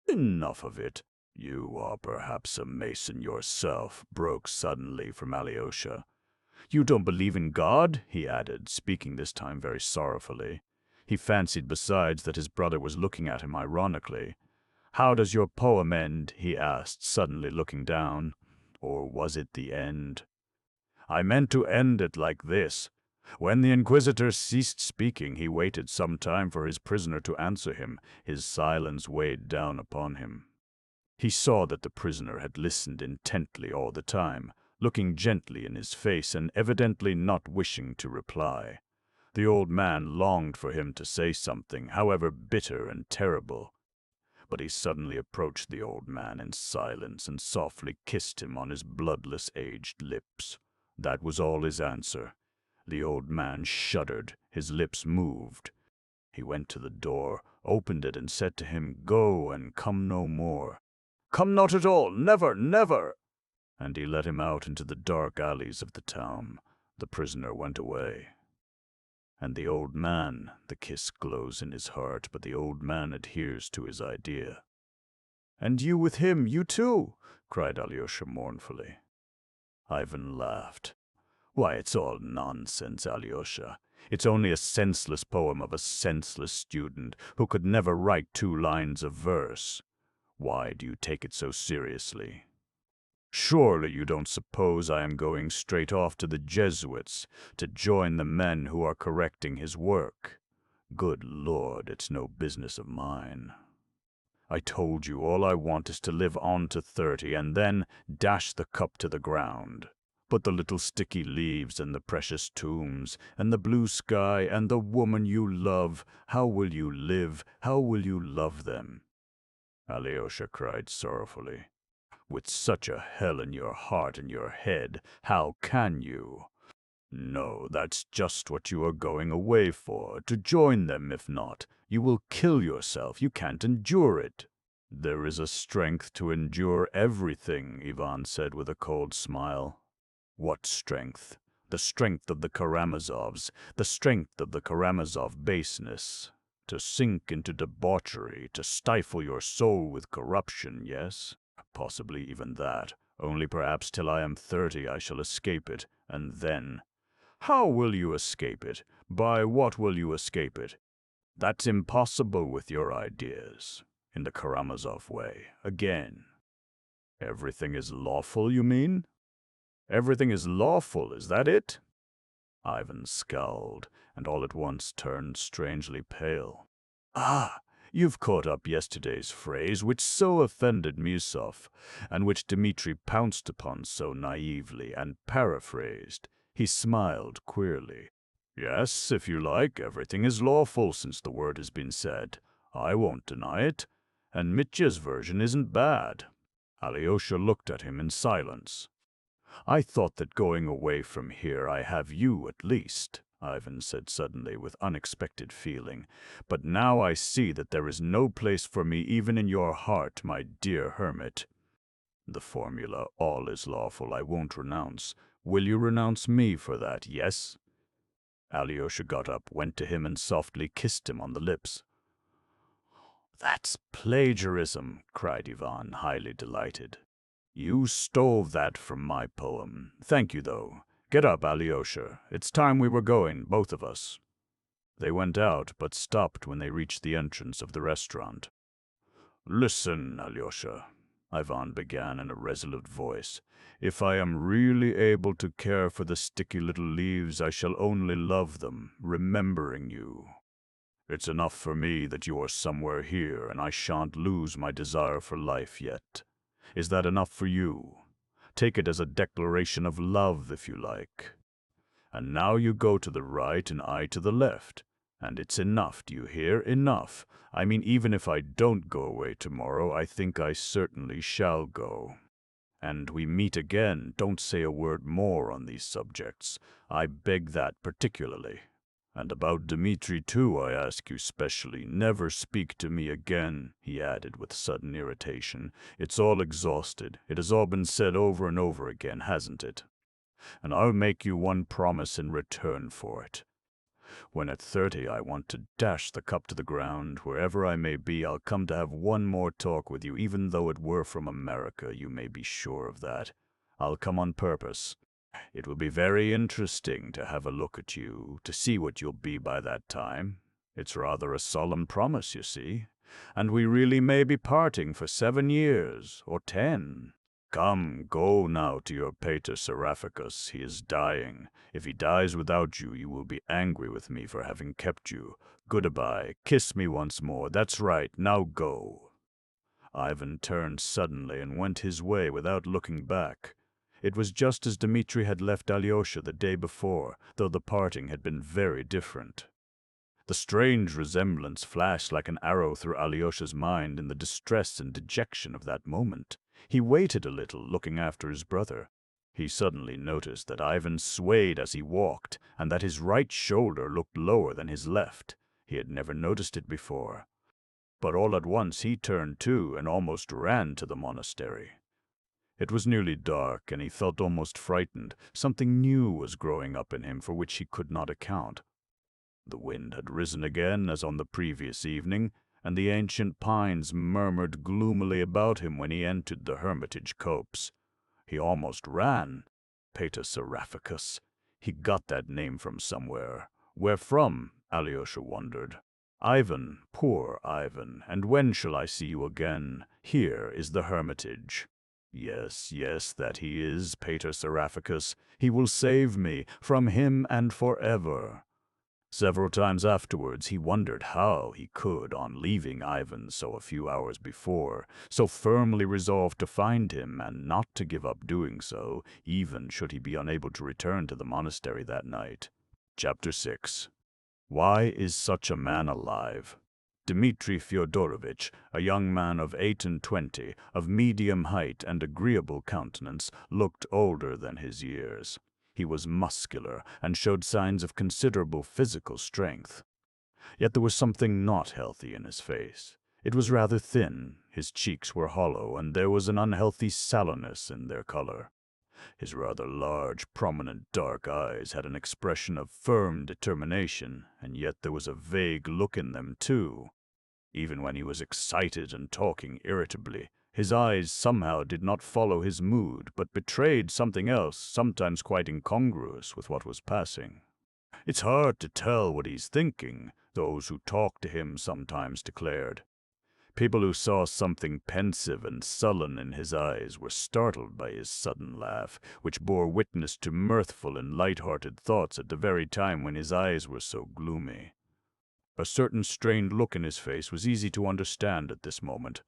Speaker 1: Enough of it. You are perhaps a Mason yourself, broke suddenly from Alyosha. You don't believe in God? He added, speaking this time very sorrowfully. He fancied besides that his brother was looking at him ironically. How does your poem end? He asked, suddenly looking down. Or was it the end? I meant to end it like this. When the Inquisitor ceased speaking, he waited some time for his prisoner to answer him. His silence weighed down upon him. He saw that the prisoner had listened intently all the time, looking gently in his face and evidently not wishing to reply. The old man longed for him to say something, however bitter and terrible. But he suddenly approached the old man in silence and softly kissed him on his bloodless aged lips. That was all his answer. The old man shuddered, his lips moved. He went to the door, opened it, and said to him, "Go and come no more." "Come not at all, never, never!" And he let him out into the dark alleys of the town. The prisoner went away. And the old man, the kiss glows in his heart, but the old man adheres to his idea. "And you with him, you too!" cried Alyosha mournfully. Ivan laughed. "Why, it's all nonsense, Alyosha. It's only a senseless poem of a senseless student who could never write 2 lines of verse. Why do you take it so seriously? Surely you don't suppose I am going straight off to the Jesuits to join the men who are correcting his work? Good Lord, it's no business of mine. I told you all I want is to live on to 30 and then dash the cup to the ground. But the little sticky leaves and the precious tombs and the blue sky and the woman you love, how will you live? How will you love them?" Alyosha cried sorrowfully. "With such a hell in your heart and your head, how can you? No, that's just what you are going away for, to join them. If not, you will kill yourself. You can't endure it." "There is a strength to endure everything," Ivan said with a cold smile. "What strength?" "The strength of the Karamazovs, the strength of the Karamazov baseness. To sink into debauchery, to stifle your soul with corruption, yes? Possibly even that. Only perhaps till I am 30 I shall escape it, and then—" "How will you escape it? By what will you escape it?" "That's impossible with your ideas. In the Karamazov way, again." "Everything is lawful, you mean?" "Everything is lawful, is that it?" Ivan scowled, and all at once turned strangely pale. "Ah, You've caught up yesterday's phrase which so offended Miusov, and which Dmitri pounced upon so naively and paraphrased. He smiled queerly. Yes, if you like, everything is lawful since the word has been said. I won't deny it. And Mitya's version isn't bad. Alyosha looked at him in silence. I thought that going away from here I have you at least, Ivan said suddenly with unexpected feeling. But now I see that there is no place for me even in your heart, my dear hermit. The formula, all is lawful, I won't renounce. Will you renounce me for that, yes? Alyosha got up, went to him and softly kissed him on the lips. That's plagiarism, cried Ivan, highly delighted. You stole that from my poem. Thank you, though. Get up, Alyosha. It's time we were going, both of us. They went out, but stopped when they reached the entrance of the restaurant. Listen, Alyosha, Ivan began in a resolute voice. If I am really able to care for the sticky little leaves, I shall only love them, remembering you. It's enough for me that you are somewhere here, and I shan't lose my desire for life yet. Is that enough for you? Take it as a declaration of love, if you like. And now you go to the right and I to the left. And it's enough, do you hear? Enough. I mean, even if I don't go away tomorrow, I think I certainly shall go. And we meet again. Don't say a word more on these subjects. I beg that particularly. And about Dmitri, too, I ask you specially, never speak to me again, he added with sudden irritation. It's all exhausted. It has all been said over and over again, hasn't it? And I'll make you one promise in return for it. When at 30 I want to dash the cup to the ground, wherever I may be, I'll come to have one more talk with you, even though it were from America, you may be sure of that. I'll come on purpose. It will be very interesting to have a look at you, to see what you'll be by that time. It's rather a solemn promise, you see. And we really may be parting for 7 years, or 10. Come, go now to your pater Seraphicus. He is dying. If he dies without you, you will be angry with me for having kept you. Goodbye. Kiss me once more. That's right. Now go. Ivan turned suddenly and went his way without looking back. It was just as Dmitri had left Alyosha the day before, though the parting had been very different. The strange resemblance flashed like an arrow through Alyosha's mind in the distress and dejection of that moment. He waited a little, looking after his brother. He suddenly noticed that Ivan swayed as he walked, and that his right shoulder looked lower than his left. He had never noticed it before. But all at once he turned too and almost ran to the monastery. It was nearly dark, and he felt almost frightened. Something new was growing up in him for which he could not account. The wind had risen again, as on the previous evening, and the ancient pines murmured gloomily about him when he entered the hermitage copse. He almost ran. Pater Seraphicus. He got that name from somewhere. Where from? Alyosha wondered. Ivan, poor Ivan, and when shall I see you again? Here is the hermitage. Yes, yes, that he is, Pater Seraphicus. He will save me, from him and forever. Several times afterwards he wondered how he could, on leaving Ivan so a few hours before, so firmly resolve to find him and not to give up doing so, even should he be unable to return to the monastery that night. Chapter 6. Why is such a man alive? Dmitri Fyodorovitch, a young man of 28, of medium height and agreeable countenance, looked older than his years. He was muscular and showed signs of considerable physical strength. Yet there was something not healthy in his face. It was rather thin, his cheeks were hollow, and there was an unhealthy sallowness in their color. His rather large, prominent dark eyes had an expression of firm determination, and yet there was a vague look in them, too. Even when he was excited and talking irritably, his eyes somehow did not follow his mood, but betrayed something else, sometimes quite incongruous with what was passing. It's hard to tell what he's thinking, those who talked to him sometimes declared. People who saw something pensive and sullen in his eyes were startled by his sudden laugh, which bore witness to mirthful and light-hearted thoughts at the very time when his eyes were so gloomy. A certain strained look in his face was easy to understand at this moment.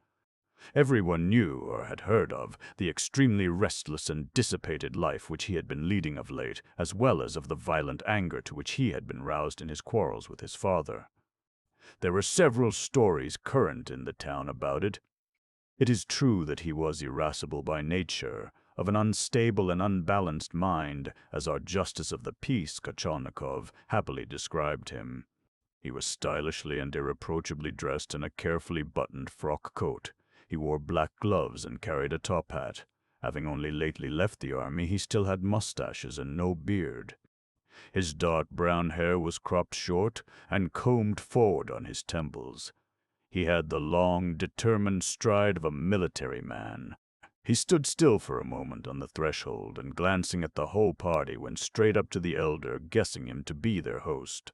Speaker 1: Everyone knew, or had heard of, the extremely restless and dissipated life which he had been leading of late, as well as of the violent anger to which he had been roused in his quarrels with his father. There were several stories current in the town about it. It is true that he was irascible by nature, of an unstable and unbalanced mind, as our Justice of the Peace, Kochalnikov, happily described him. He was stylishly and irreproachably dressed in a carefully buttoned frock coat. He wore black gloves and carried a top hat. Having only lately left the army, he still had mustaches and no beard. His dark brown hair was cropped short and combed forward on his temples. He had the long, determined stride of a military man. He stood still for a moment on the threshold and, glancing at the whole party, went straight up to the elder, guessing him to be their host.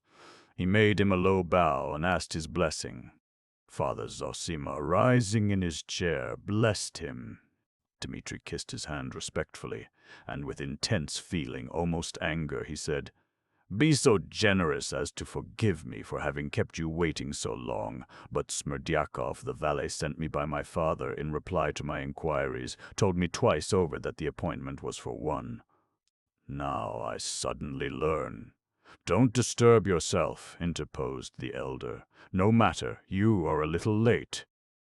Speaker 1: He made him a low bow and asked his blessing. Father Zosima, rising in his chair, blessed him. Dmitri kissed his hand respectfully, and with intense feeling, almost anger, he said, "Be so generous as to forgive me for having kept you waiting so long, but Smerdyakov, the valet sent me by my father, in reply to my inquiries, told me twice over that the appointment was for one. Now I suddenly learn." "Don't disturb yourself," interposed the elder. "No matter, you are a little late.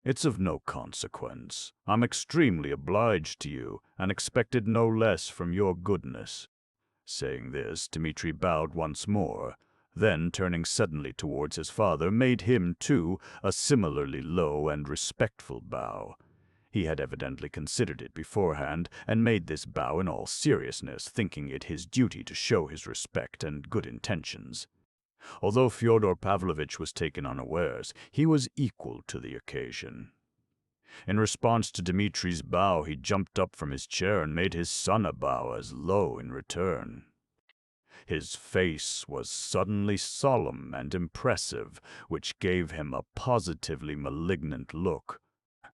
Speaker 1: It's of no consequence. I'm extremely obliged to you, and expected no less from your goodness." Saying this, Dmitri bowed once more, then, turning suddenly towards his father, made him, too, a similarly low and respectful bow. He had evidently considered it beforehand, and made this bow in all seriousness, thinking it his duty to show his respect and good intentions. Although Fyodor Pavlovitch was taken unawares, he was equal to the occasion. In response to Dmitri's bow, he jumped up from his chair and made his son a bow as low in return. His face was suddenly solemn and impressive, which gave him a positively malignant look.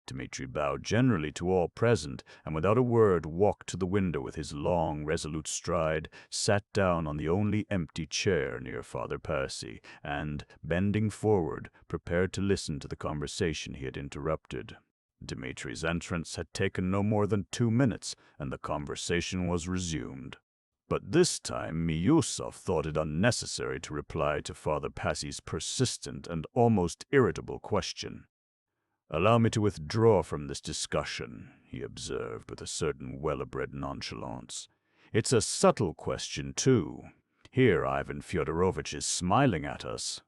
Speaker 1: Dmitri bowed generally to all present, and without a word walked to the window with his long, resolute stride, sat down on the only empty chair near Father Percy, and, bending forward, prepared to listen to the conversation he had interrupted. Dmitri's entrance had taken no more than 2 minutes, and the conversation was resumed. But this time Miusov thought it unnecessary to reply to Father Percy's persistent and almost irritable question. "Allow me to withdraw from this discussion," he observed with a certain well-bred nonchalance. "It's a subtle question, too. Here Ivan Fyodorovitch is smiling at us.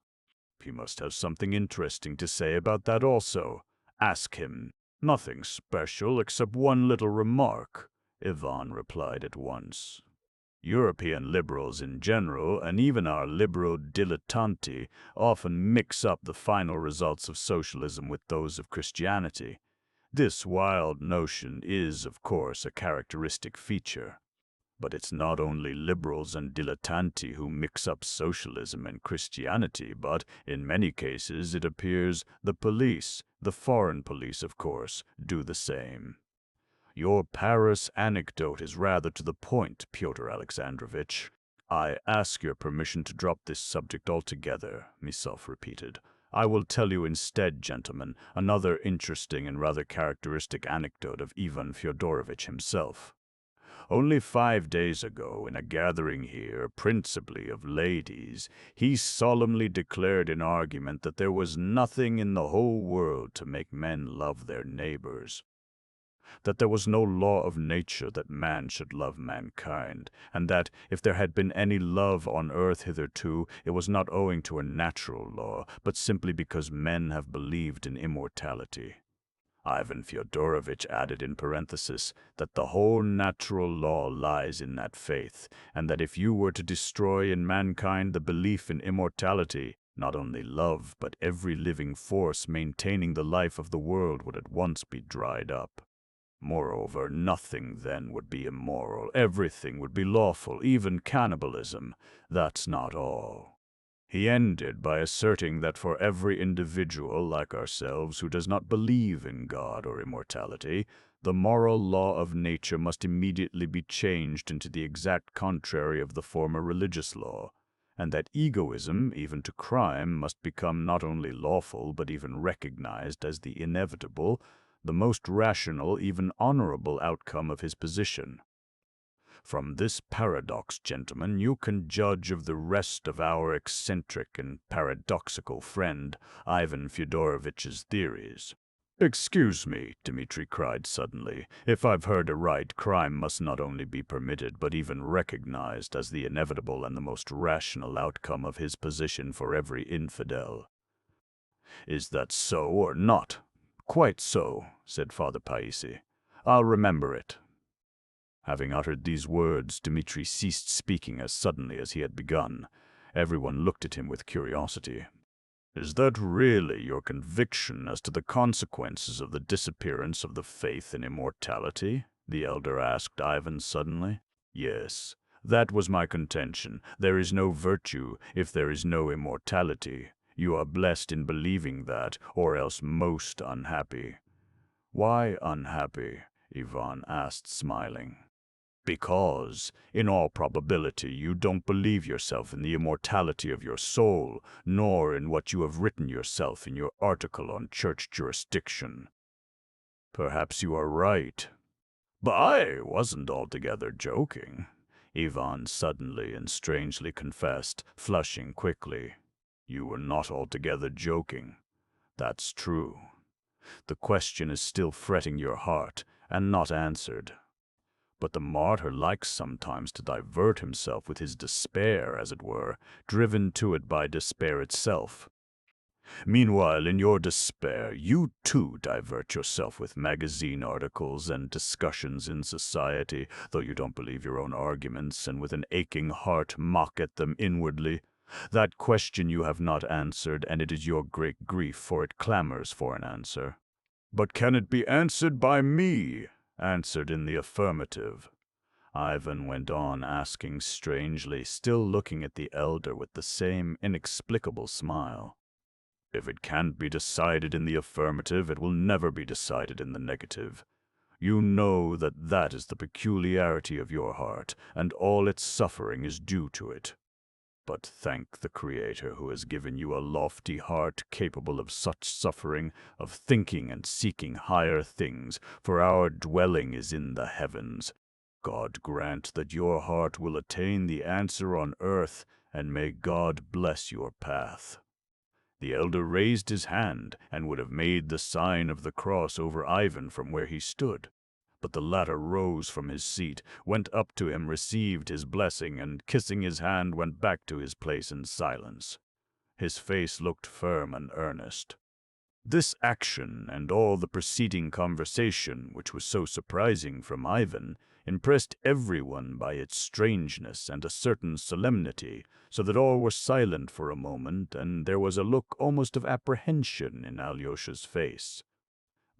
Speaker 1: He must have something interesting to say about that also. Ask him." "Nothing special, except one little remark," Ivan replied at once. "European liberals in general, and even our liberal dilettanti, often mix up the final results of socialism with those of Christianity. This wild notion is, of course, a characteristic feature. But it's not only liberals and dilettanti who mix up socialism and Christianity, but, in many cases, it appears, the police, the foreign police, of course, do the same." "Your Paris anecdote is rather to the point, Pyotr Alexandrovitch." "I ask your permission to drop this subject altogether," Misov repeated. "I will tell you instead, gentlemen, another interesting and rather characteristic anecdote of Ivan Fyodorovitch himself. Only 5 days ago, in a gathering here, principally of ladies, he solemnly declared in argument that there was nothing in the whole world to make men love their neighbors. That there was no law of nature that man should love mankind, and that, if there had been any love on earth hitherto, it was not owing to a natural law, but simply because men have believed in immortality. Ivan Fyodorovitch added in parenthesis that the whole natural law lies in that faith, and that if you were to destroy in mankind the belief in immortality, not only love, but every living force maintaining the life of the world would at once be dried up. Moreover, nothing then would be immoral, everything would be lawful, even cannibalism. That's not all. He ended by asserting that for every individual like ourselves who does not believe in God or immortality, the moral law of nature must immediately be changed into the exact contrary of the former religious law, and that egoism, even to crime, must become not only lawful but even recognized as the inevitable, the most rational, even honorable outcome of his position. From this paradox, gentlemen, you can judge of the rest of our eccentric and paradoxical friend, Ivan Fyodorovitch's theories. "Excuse me," Dmitri cried suddenly. "If I've heard aright, crime must not only be permitted but even recognized as the inevitable and the most rational outcome of his position for every infidel. Is that so or not?" "Quite so," said Father Païssy. "I'll remember it." Having uttered these words, Dmitri ceased speaking as suddenly as he had begun. Everyone looked at him with curiosity. "Is that really your conviction as to the consequences of the disappearance of the faith in immortality?" the elder asked Ivan suddenly. "Yes, that was my contention. There is no virtue if there is no immortality. You are blessed in believing that, or else most unhappy." "Why unhappy?" Ivan asked, smiling. "Because, in all probability, you don't believe yourself in the immortality of your soul, nor in what you have written yourself in your article on church jurisdiction." "Perhaps you are right. But I wasn't altogether joking," Ivan suddenly and strangely confessed, flushing quickly. "You were not altogether joking. That's true. The question is still fretting your heart, and not answered. But the martyr likes sometimes to divert himself with his despair, as it were, driven to it by despair itself. Meanwhile, in your despair, you too divert yourself with magazine articles and discussions in society, though you don't believe your own arguments, and with an aching heart mock at them inwardly. That question you have not answered, and it is your great grief, for it clamors for an answer." "But can it be answered by me?" "Answered in the affirmative," Ivan went on asking strangely, still looking at the elder with the same inexplicable smile. "If it can't be decided in the affirmative, it will never be decided in the negative. You know that that is the peculiarity of your heart, and all its suffering is due to it. But thank the Creator who has given you a lofty heart capable of such suffering, of thinking and seeking higher things, for our dwelling is in the heavens. God grant that your heart will attain the answer on earth, and may God bless your path." The elder raised his hand and would have made the sign of the cross over Ivan from where he stood. But the latter rose from his seat, went up to him, received his blessing, and kissing his hand went back to his place in silence. His face looked firm and earnest. This action, and all the preceding conversation, which was so surprising from Ivan, impressed everyone by its strangeness and a certain solemnity, so that all were silent for a moment, and there was a look almost of apprehension in Alyosha's face.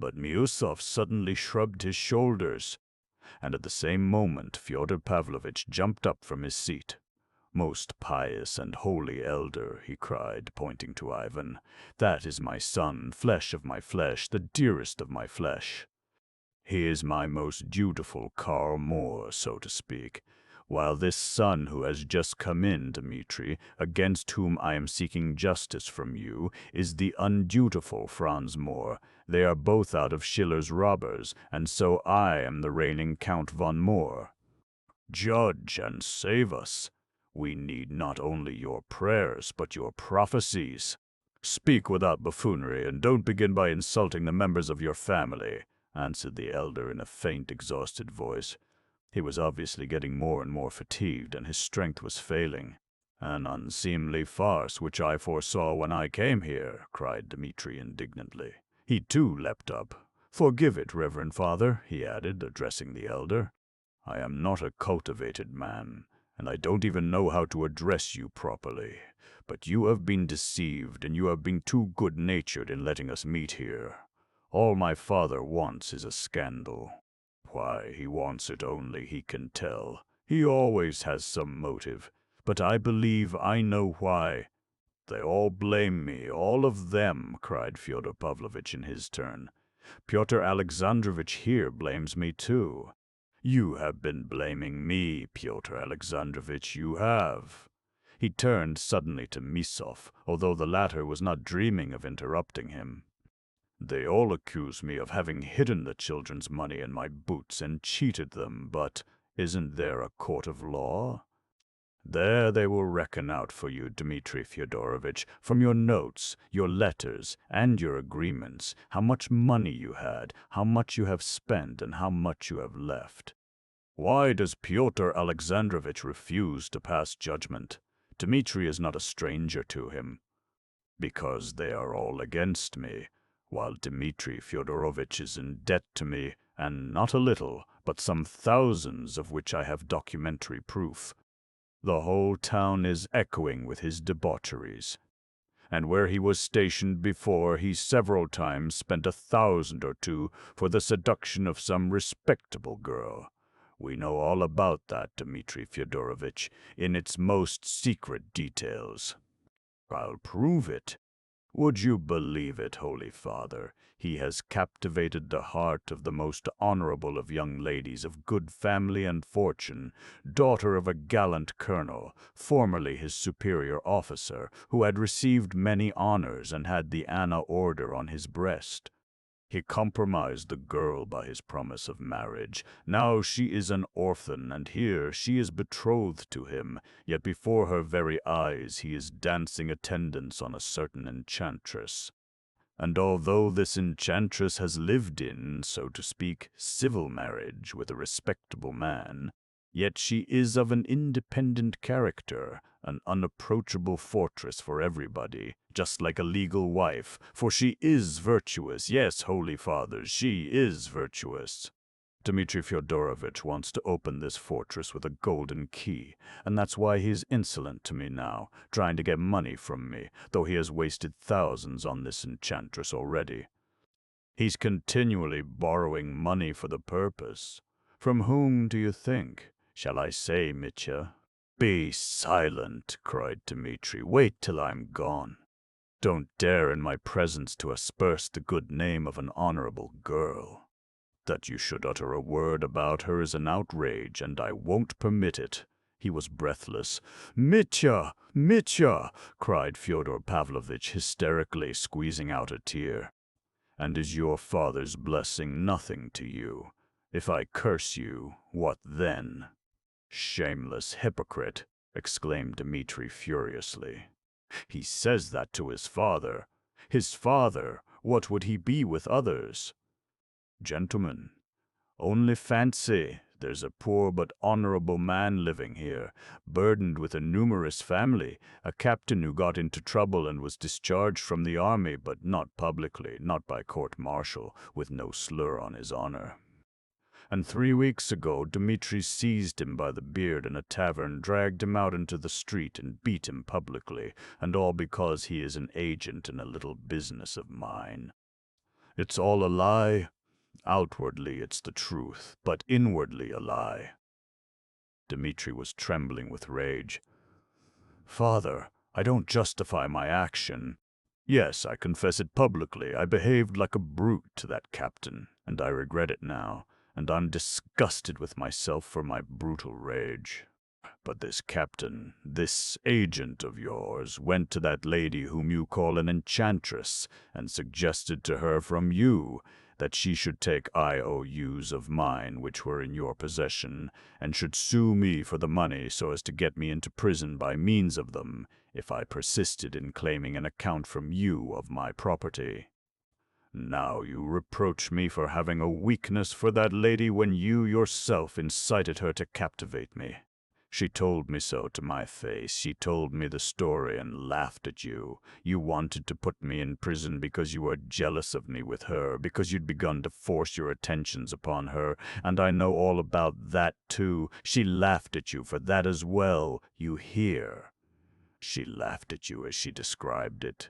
Speaker 1: But Miusov suddenly shrugged his shoulders, and at the same moment Fyodor Pavlovitch jumped up from his seat. "Most pious and holy elder," he cried, pointing to Ivan, "that is my son, flesh of my flesh, the dearest of my flesh. He is my most dutiful Karl Moor, so to speak, while this son who has just come in, Dmitri, against whom I am seeking justice from you, is the undutiful Franz Moor. They are both out of Schiller's robbers, and so I am the reigning Count von Moor. Judge and save us. We need not only your prayers, but your prophecies. Speak without buffoonery, and don't begin by insulting the members of your family," answered the elder in a faint, exhausted voice. He was obviously getting more and more fatigued, and his strength was failing. "An unseemly farce which I foresaw when I came here," cried Dmitri indignantly. He too leapt up. "Forgive it, Reverend Father," he added, addressing the elder. "I am not a cultivated man, and I don't even know how to address you properly. But you have been deceived, and you have been too good-natured in letting us meet here. All my father wants is a scandal. Why he wants it only he can tell. He always has some motive, but I believe I know why. They all blame me, all of them," cried Fyodor Pavlovitch in his turn. "Pyotr Alexandrovitch here blames me too. You have been blaming me, Pyotr Alexandrovitch, you have. He turned suddenly to Misov, although the latter was not dreaming of interrupting him. "They all accuse me of having hidden the children's money in my boots and cheated them, but isn't there a court of law? There they will reckon out for you, Dmitri Fyodorovitch, from your notes, your letters, and your agreements, how much money you had, how much you have spent, and how much you have left. Why does Pyotr Alexandrovitch refuse to pass judgment? Dmitri is not a stranger to him. Because they are all against me, while Dmitri Fyodorovitch is in debt to me, and not a little, but some thousands of which I have documentary proof. The whole town is echoing with his debaucheries. And where he was stationed before, he several times spent 1,000 or 2 for the seduction of some respectable girl. We know all about that, Dmitri Fyodorovitch, in its most secret details. I'll prove it. Would you believe it, Holy Father? He has captivated the heart of the most honorable of young ladies of good family and fortune, daughter of a gallant colonel, formerly his superior officer, who had received many honors and had the Anna Order on his breast. He compromised the girl by his promise of marriage. Now she is an orphan, and here she is betrothed to him, yet before her very eyes he is dancing attendance on a certain enchantress. And although this enchantress has lived in, so to speak, civil marriage with a respectable man, yet she is of an independent character, an unapproachable fortress for everybody, just like a legal wife, for she is virtuous. Yes, Holy Father, she is virtuous. Dmitri Fyodorovitch wants to open this fortress with a golden key, and that's why he's insolent to me now, trying to get money from me, though he has wasted thousands on this enchantress already. He's continually borrowing money for the purpose. From whom do you think? Shall I say, Mitya? Be silent, cried Dmitri. Wait till I'm gone. Don't dare in my presence to asperse the good name of an honorable girl. That you should utter a word about her is an outrage, and I won't permit it. He was breathless. Mitya! Mitya! Cried Fyodor Pavlovitch hysterically, squeezing out a tear. And is your father's blessing nothing to you? If I curse you, what then? Shameless hypocrite, exclaimed Dmitri furiously. He says that to his father. His father, what would he be with others? Gentlemen, only fancy, there's a poor but honorable man living here, burdened with a numerous family, a captain who got into trouble and was discharged from the army, but not publicly, not by court-martial, with no slur on his honor. And 3 weeks ago, Dmitri seized him by the beard in a tavern, dragged him out into the street, and beat him publicly, and all because he is an agent in a little business of mine. It's all a lie. Outwardly it's the truth, but inwardly a lie. Dmitri was trembling with rage. Father, I don't justify my action. Yes, I confess it publicly. I behaved like a brute to that captain, and I regret it now, and I'm disgusted with myself for my brutal rage. But this captain, this agent of yours, went to that lady whom you call an enchantress, and suggested to her from you that she should take IOUs of mine which were in your possession, and should sue me for the money so as to get me into prison by means of them, if I persisted in claiming an account from you of my property. Now you reproach me for having a weakness for that lady when you yourself incited her to captivate me. She told me so to my face. She told me the story and laughed at you. You wanted to put me in prison because you were jealous of me with her, because you'd begun to force your attentions upon her, and I know all about that too. She laughed at you for that as well. You hear? She laughed at you as she described it.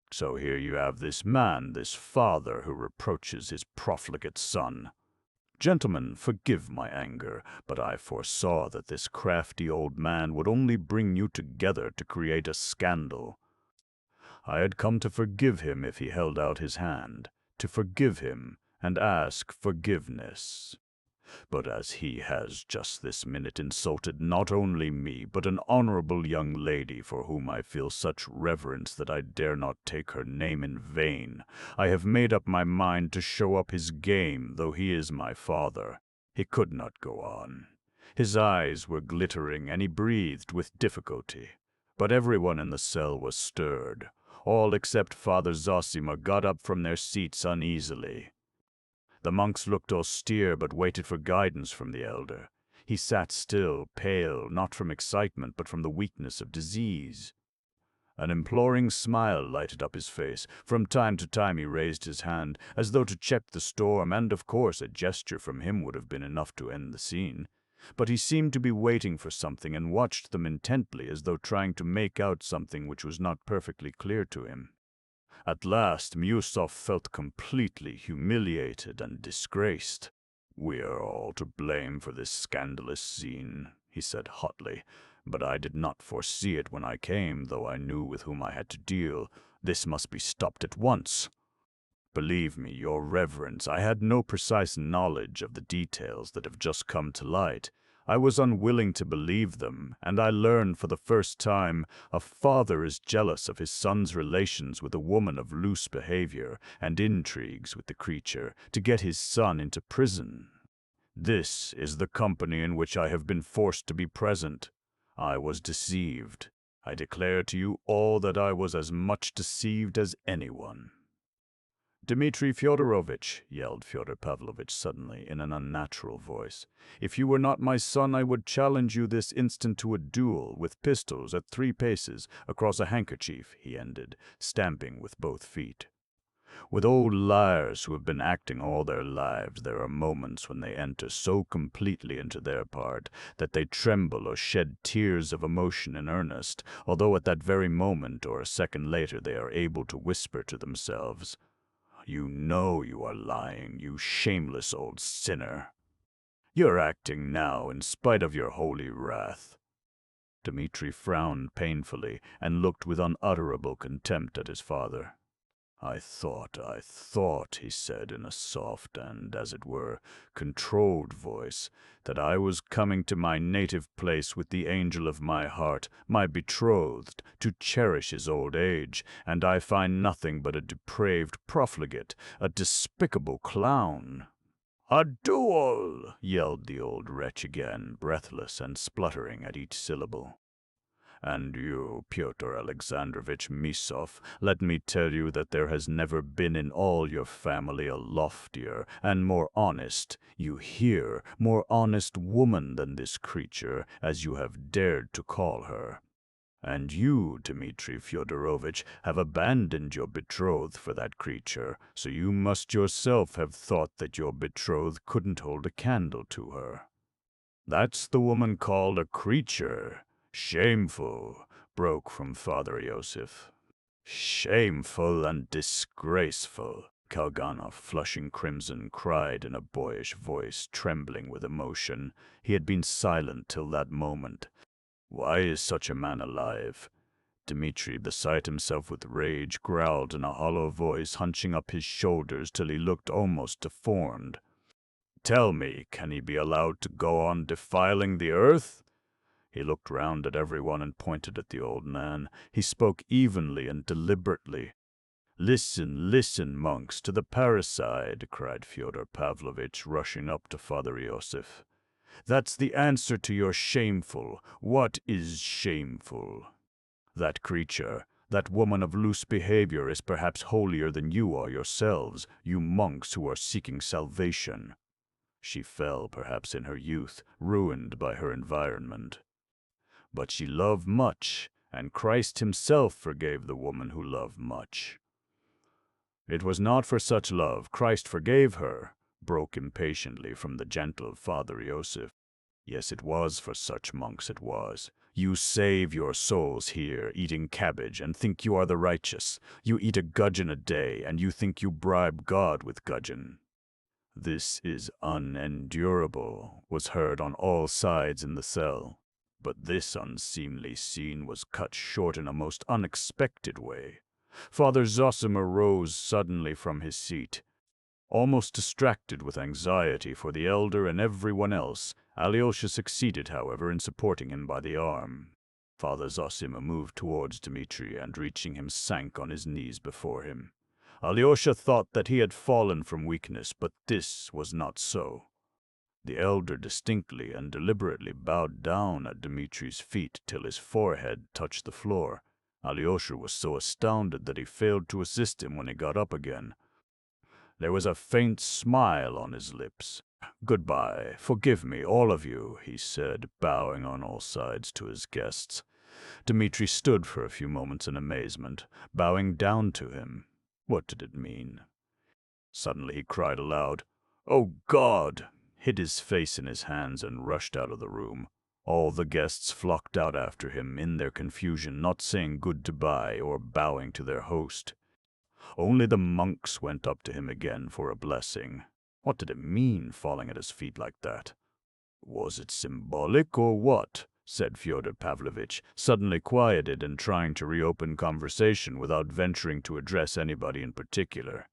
Speaker 1: So here you have this man, this father, who reproaches his profligate son. Gentlemen, forgive my anger, but I foresaw that this crafty old man would only bring you together to create a scandal. I had come to forgive him if he held out his hand, to forgive him and ask forgiveness. But as he has just this minute insulted not only me, but an honorable young lady for whom I feel such reverence that I dare not take her name in vain, I have made up my mind to show up his game, though he is my father." He could not go on. His eyes were glittering, and he breathed with difficulty. But everyone in the cell was stirred. All except Father Zosima got up from their seats uneasily. The monks looked austere, but waited for guidance from the elder. He sat still, pale, not from excitement, but from the weakness of disease. An imploring smile lighted up his face. From time to time he raised his hand, as though to check the storm, and of course a gesture from him would have been enough to end the scene. But he seemed to be waiting for something, and watched them intently, as though trying to make out something which was not perfectly clear to him. At last Miusov felt completely humiliated and disgraced. "We are all to blame for this scandalous scene," he said hotly. "But I did not foresee it when I came, though I knew with whom I had to deal. This must be stopped at once. Believe me, your reverence, I had no precise knowledge of the details that have just come to light. I was unwilling to believe them, and I learned for the first time a father is jealous of his son's relations with a woman of loose behavior, and intrigues with the creature to get his son into prison. This is the company in which I have been forced to be present. I was deceived. I declare to you all that I was as much deceived as anyone." "Dmitri Fyodorovitch," yelled Fyodor Pavlovitch suddenly in an unnatural voice, "if you were not my son, I would challenge you this instant to a duel, with pistols at 3 paces, across a handkerchief," he ended, stamping with both feet. "With old liars who have been acting all their lives, there are moments when they enter so completely into their part that they tremble or shed tears of emotion in earnest, although at that very moment or a second later they are able to whisper to themselves, 'You know you are lying, you shameless old sinner. You're acting now in spite of your holy wrath.'" Dmitri frowned painfully and looked with unutterable contempt at his father. I thought, he said in a soft and, as it were, controlled voice, that I was coming to my native place with the angel of my heart, my betrothed, to cherish his old age, and I find nothing but a depraved profligate, a despicable clown." "A duel!" yelled the old wretch again, breathless and spluttering at each syllable. "And you, Pyotr Alexandrovitch Misov, let me tell you that there has never been in all your family a loftier and more honest, you hear, more honest woman than this creature, as you have dared to call her. And you, Dmitri Fyodorovitch, have abandoned your betrothed for that creature, so you must yourself have thought that your betrothed couldn't hold a candle to her. That's the woman called a creature. Shameful," broke from Father Iosif. "Shameful and disgraceful," Kalganov, flushing crimson, cried in a boyish voice, trembling with emotion. He had been silent till that moment. "Why is such a man alive?" Dmitri, beside himself with rage, growled in a hollow voice, hunching up his shoulders till he looked almost deformed. "Tell me, can he be allowed to go on defiling the earth?" He looked round at everyone and pointed at the old man. He spoke evenly and deliberately. "Listen, listen, monks, to the parricide," cried Fyodor Pavlovitch, rushing up to Father Iosif. "That's the answer to your shameful. What is shameful? That creature, that woman of loose behavior, is perhaps holier than you are yourselves, you monks who are seeking salvation. She fell, perhaps, in her youth, ruined by her environment. But she loved much, and Christ himself forgave the woman who loved much." "It was not for such love Christ forgave her," broke impatiently from the gentle Father Iosif. "Yes, it was for such, monks, it was. You save your souls here, eating cabbage, and think you are the righteous. You eat a gudgeon a day, and you think you bribe God with gudgeon." "This is unendurable," was heard on all sides in the cell. But this unseemly scene was cut short in a most unexpected way. Father Zosima rose suddenly from his seat. Almost distracted with anxiety for the elder and everyone else, Alyosha succeeded, however, in supporting him by the arm. Father Zosima moved towards Dmitri and, reaching him, sank on his knees before him. Alyosha thought that he had fallen from weakness, but this was not so. The elder distinctly and deliberately bowed down at Dmitri's feet till his forehead touched the floor. Alyosha was so astounded that he failed to assist him when he got up again. There was a faint smile on his lips. "Goodbye, forgive me, all of you," he said, bowing on all sides to his guests. Dmitri stood for a few moments in amazement, bowing down to him. What did it mean? Suddenly he cried aloud, "Oh God!" hid his face in his hands and rushed out of the room. All the guests flocked out after him in their confusion, not saying goodbye or bowing to their host. Only the monks went up to him again for a blessing. What did it mean, falling at his feet like that? Was it symbolic or what? Said Fyodor Pavlovitch, suddenly quieted and trying to reopen conversation without venturing to address anybody in particular.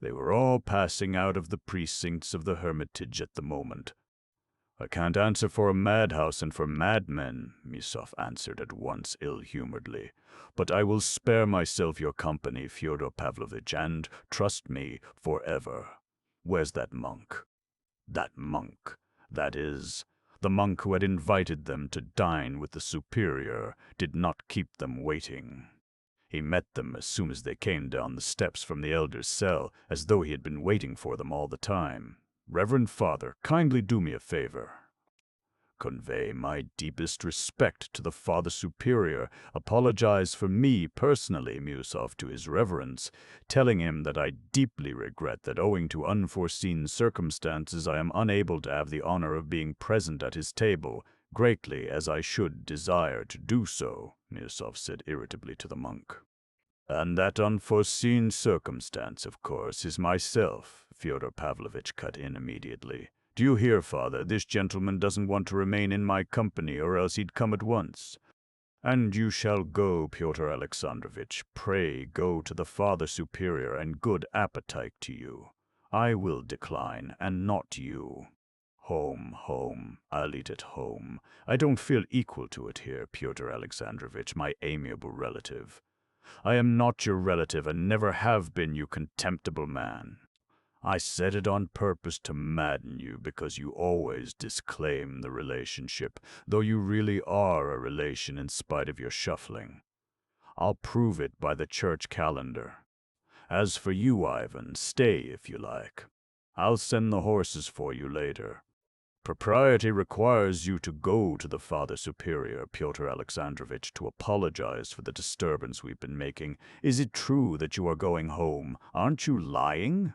Speaker 1: They were all passing out of the precincts of the hermitage at the moment. "I can't answer for a madhouse and for madmen," Miusov answered at once ill-humoredly. "But I will spare myself your company, Fyodor Pavlovitch, and, trust me, forever. Where's that monk?" That monk. That is, the monk who had invited them to dine with the superior did not keep them waiting. He met them as soon as they came down the steps from the elder's cell, as though he had been waiting for them all the time. "Reverend Father, kindly do me a favor. Convey my deepest respect to the Father Superior. Apologize for me personally, Miusov, to his reverence, telling him that I deeply regret that owing to unforeseen circumstances I am unable to have the honor of being present at his table, greatly as I should desire to do so," Miusov said irritably to the monk. "And that unforeseen circumstance, of course, is myself," Fyodor Pavlovitch cut in immediately. "Do you hear, Father? This gentleman doesn't want to remain in my company, or else he'd come at once." "And you shall go, Pyotr Alexandrovitch. Pray go to the Father Superior, and good appetite to you. I will decline, and not you." "Home, home. I'll eat at home. I don't feel equal to it here, Pyotr Alexandrovitch, my amiable relative. I am not your relative and never have been, you contemptible man. I said it on purpose to madden you because you always disclaim the relationship, though you really are a relation in spite of your shuffling. I'll prove it by the church calendar. As for you, Ivan, stay if you like. I'll send the horses for you later. Propriety requires you to go to the Father Superior, Pyotr Alexandrovitch, to apologize for the disturbance we've been making. Is it true that you are going home? Aren't you lying?"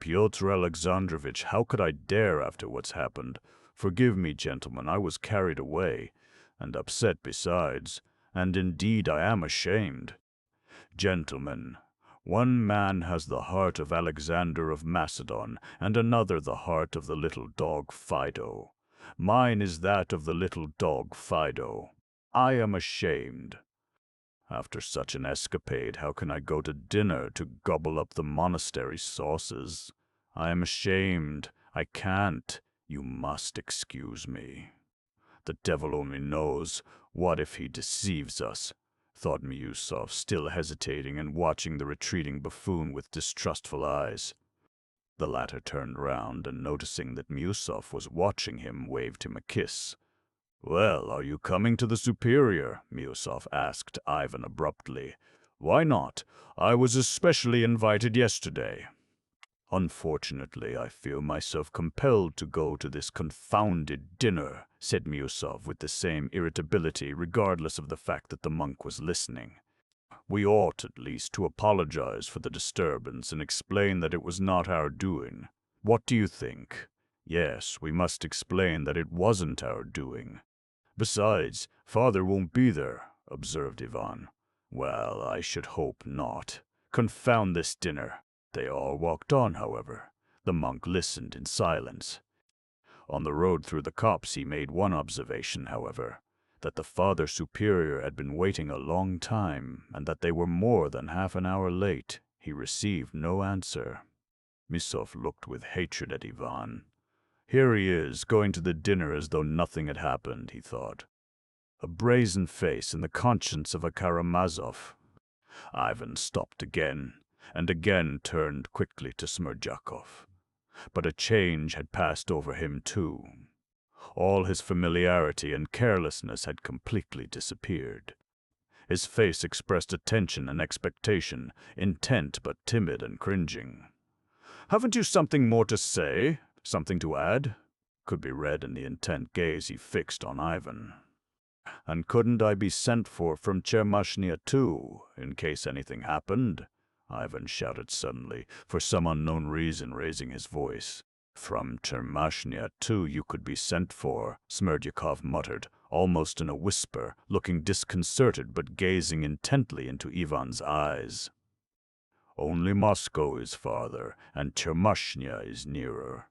Speaker 1: "Pyotr Alexandrovitch, how could I dare after what's happened? Forgive me, gentlemen, I was carried away, and upset besides, and indeed I am ashamed. Gentlemen, one man has the heart of Alexander of Macedon, and another the heart of the little dog Fido. Mine is that of the little dog Fido. I am ashamed. After such an escapade, how can I go to dinner to gobble up the monastery sauces? I am ashamed. I can't. You must excuse me. The devil only knows. What if he deceives us?" thought Miusov, still hesitating and watching the retreating buffoon with distrustful eyes. The latter turned round and, noticing that Miusov was watching him, waved him a kiss. "Well, are you coming to the superior?" Miusov asked Ivan abruptly. "Why not? I was especially invited yesterday." "Unfortunately, I feel myself compelled to go to this confounded dinner," said Miusov with the same irritability, regardless of the fact that the monk was listening. "We ought, at least, to apologize for the disturbance and explain that it was not our doing. What do you think? Yes, we must explain that it wasn't our doing." "Besides, Father won't be there," observed Ivan. "Well, I should hope not. Confound this dinner." They all walked on, however. The monk listened in silence. On the road through the copse he made one observation, however, that the Father Superior had been waiting a long time, and that they were more than half an hour late. He received no answer. Misov looked with hatred at Ivan. Here he is, going to the dinner as though nothing had happened, he thought. A brazen face and the conscience of a Karamazov. Ivan stopped again, and again turned quickly to Smerdyakov. But a change had passed over him too. All his familiarity and carelessness had completely disappeared. His face expressed attention and expectation, intent but timid and cringing. "Haven't you something more to say? Something to add?" could be read in the intent gaze he fixed on Ivan. "And couldn't I be sent for from Chermashnya too, in case anything happened?" Ivan shouted suddenly, for some unknown reason raising his voice. "From Chermashnya too you could be sent for," Smerdyakov muttered, almost in a whisper, looking disconcerted but gazing intently into Ivan's eyes. "Only Moscow is farther, and Chermashnya is nearer.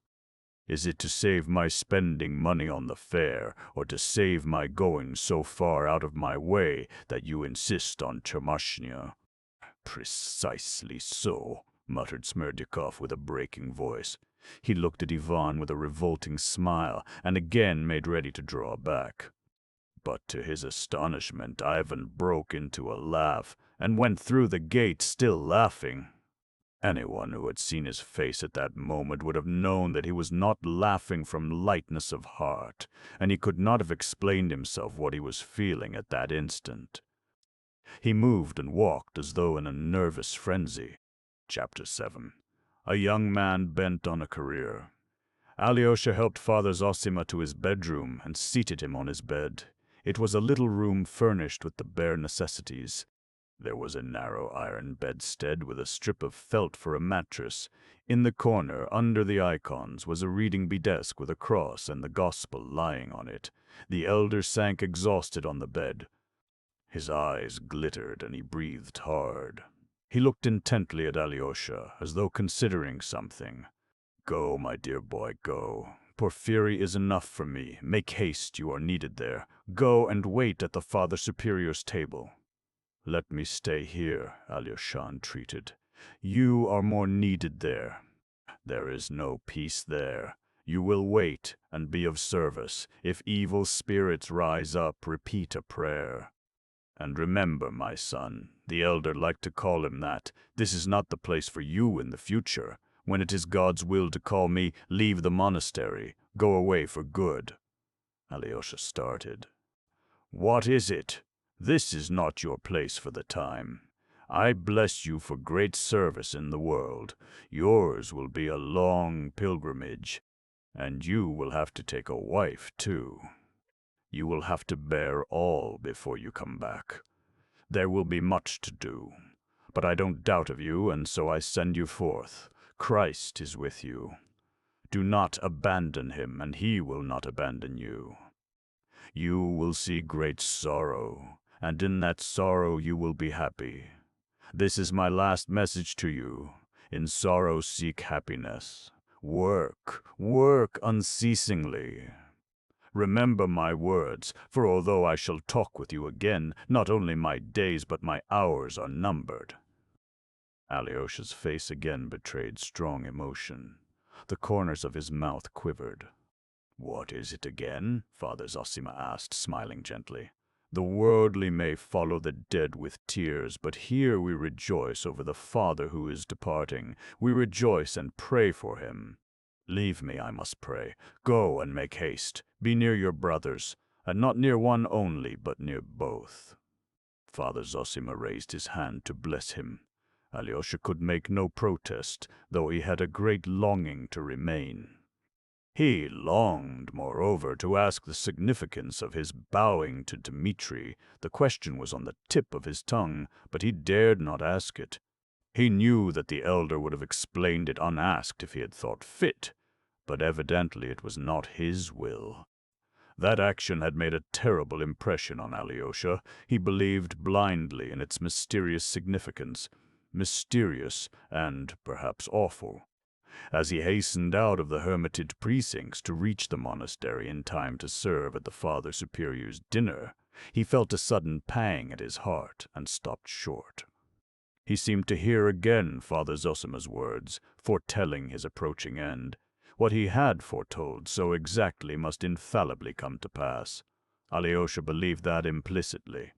Speaker 1: Is it to save my spending money on the fare, or to save my going so far out of my way that you insist on Chermashnya?" "Precisely so," muttered Smerdyakov with a breaking voice. He looked at Ivan with a revolting smile, and again made ready to draw back. But to his astonishment, Ivan broke into a laugh, and went through the gate still laughing. Anyone who had seen his face at that moment would have known that he was not laughing from lightness of heart, and he could not have explained himself what he was feeling at that instant. He moved and walked as though in a nervous frenzy. Chapter 7. A young man bent on a career. Alyosha helped Father Zosima to his bedroom and seated him on his bed. It was a little room furnished with the bare necessities. There was a narrow iron bedstead with a strip of felt for a mattress. In the corner, under the icons, was a reading desk with a cross and the Gospel lying on it. The elder sank exhausted on the bed. His eyes glittered and he breathed hard. He looked intently at Alyosha, as though considering something. "Go, my dear boy, go. Porphyry is enough for me. Make haste, you are needed there. Go and wait at the Father Superior's table." "Let me stay here," Alyosha entreated. "You are more needed there." "There is no peace there. You will wait and be of service. If evil spirits rise up, repeat a prayer. And remember, my son, the elder liked to call him that, this is not the place for you in the future. When it is God's will to call me, leave the monastery. Go away for good." Alyosha started. "What is it? This is not your place for the time. I bless you for great service in the world. Yours will be a long pilgrimage, and you will have to take a wife, too. You will have to bear all before you come back. There will be much to do. But I don't doubt of you, and so I send you forth. Christ is with you. Do not abandon him, and he will not abandon you. You will see great sorrow, and in that sorrow you will be happy. This is my last message to you. In sorrow seek happiness. Work, work unceasingly. Remember my words, for although I shall talk with you again, not only my days but my hours are numbered." Alyosha's face again betrayed strong emotion. The corners of his mouth quivered. "What is it again?" Father Zosima asked, smiling gently. "The worldly may follow the dead with tears, but here we rejoice over the Father who is departing. We rejoice and pray for him. Leave me, I must pray. Go and make haste. Be near your brothers, and not near one only, but near both." Father Zosima raised his hand to bless him. Alyosha could make no protest, though he had a great longing to remain. He longed, moreover, to ask the significance of his bowing to Dmitri. The question was on the tip of his tongue, but he dared not ask it. He knew that the elder would have explained it unasked if he had thought fit, but evidently it was not his will. That action had made a terrible impression on Alyosha. He believed blindly in its mysterious significance, mysterious and perhaps awful. As he hastened out of the hermitage precincts to reach the monastery in time to serve at the Father Superior's dinner, he felt a sudden pang at his heart and stopped short. He seemed to hear again Father Zosima's words, foretelling his approaching end. What he had foretold so exactly must infallibly come to pass. Alyosha believed that implicitly.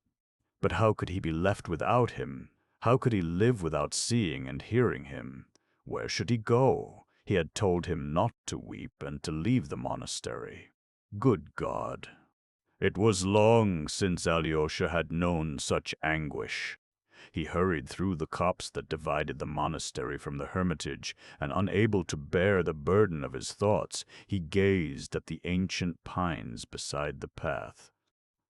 Speaker 1: But how could he be left without him? How could he live without seeing and hearing him? Where should he go? He had told him not to weep and to leave the monastery. Good God! It was long since Alyosha had known such anguish. He hurried through the copse that divided the monastery from the hermitage, and unable to bear the burden of his thoughts, he gazed at the ancient pines beside the path.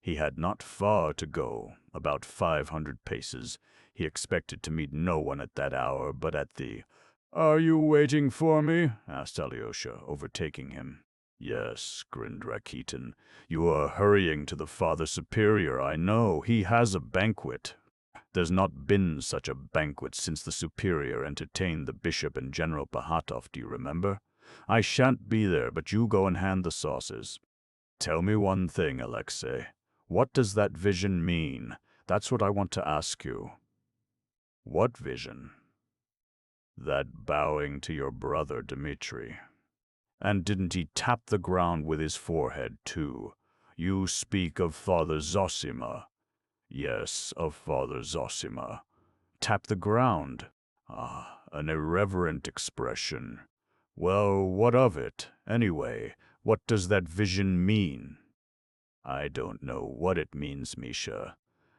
Speaker 1: He had not far to go, about 500 paces. He expected to meet no one at that hour, but at the— "Are you waiting for me?" asked Alyosha, overtaking him. "Yes," grinned Rakitin. "You are hurrying to the Father Superior, I know. He has a banquet. There's not been such a banquet since the Superior entertained the Bishop and General Pahatov, do you remember? I shan't be there, but you go and hand the sauces. Tell me one thing, Alexei. What does that vision mean? That's what I want to ask you." "What vision?" "That bowing to your brother, Dmitri. And didn't he tap the ground with his forehead, too? You speak of Father Zosima." "Yes, of Father Zosima. Tap the ground. Ah, an irreverent expression. Well, what of it? Anyway, what does that vision mean?" "I don't know what it means, Misha.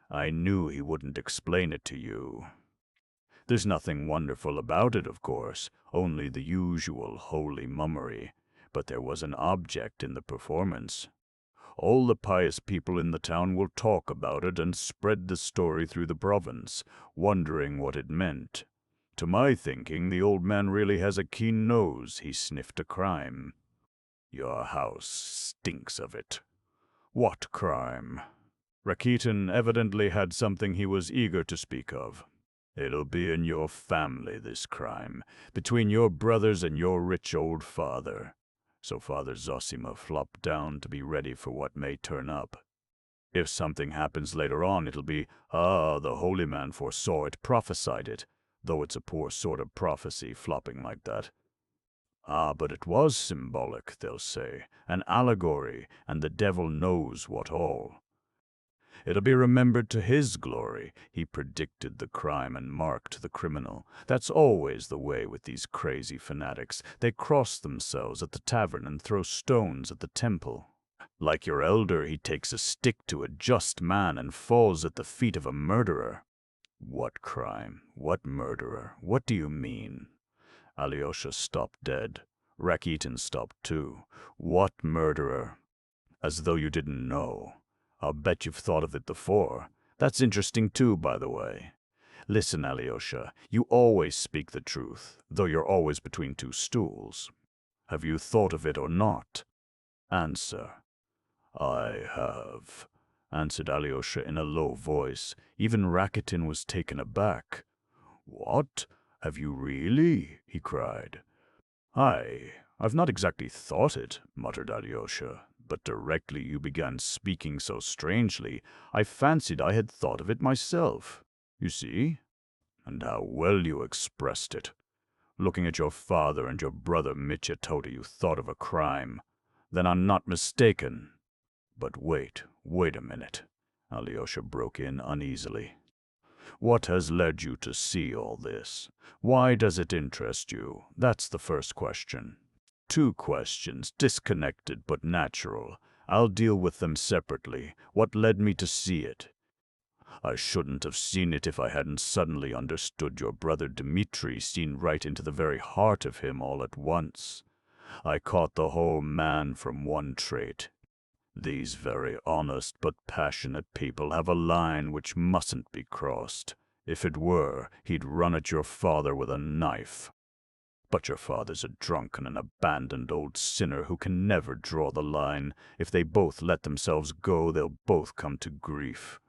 Speaker 1: I knew he wouldn't explain it to you. There's nothing wonderful about it, of course, only the usual holy mummery. But there was an object in the performance. All the pious people in the town will talk about it and spread the story through the province, wondering what it meant. To my thinking, the old man really has a keen nose. He sniffed a crime. Your house stinks of it." "What crime?" Rakitin evidently had something he was eager to speak of. "It'll be in your family, this crime, between your brothers and your rich old father. So Father Zosima flopped down to be ready for what may turn up. If something happens later on, it'll be, the holy man foresaw it, prophesied it, though it's a poor sort of prophecy, flopping like that. But it was symbolic, they'll say, an allegory, and the devil knows what all. It'll be remembered to his glory. He predicted the crime and marked the criminal. That's always the way with these crazy fanatics. They cross themselves at the tavern and throw stones at the temple. Like your elder, he takes a stick to a just man and falls at the feet of a murderer." "What crime? What murderer? What do you mean?" Alyosha stopped dead. Rakitin stopped too. "What murderer?" "As though you didn't know. I'll bet you've thought of it before. That's interesting too, by the way. Listen, Alyosha, you always speak the truth, though you're always between two stools. Have you thought of it or not? Answer." "I have," answered Alyosha in a low voice. Even Rakitin was taken aback. "What? Have you really?" he cried. I've not exactly thought it," muttered Alyosha, "but directly you began speaking so strangely, I fancied I had thought of it myself. You see? And how well you expressed it. Looking at your father and your brother Mitya told you thought of a crime. Then I'm not mistaken." "But wait a minute," Alyosha broke in uneasily. "What has led you to see all this? Why does it interest you? That's the first question." "Two questions, disconnected but natural. I'll deal with them separately. What led me to see it?" "I shouldn't have seen it if I hadn't suddenly understood your brother Dmitri, seen right into the very heart of him all at once. I caught the whole man from one trait. These very honest but passionate people have a line which mustn't be crossed. If it were, he'd run at your father with a knife. But your father's a drunken and abandoned old sinner who can never draw the line. If they both let themselves go, they'll both come to grief."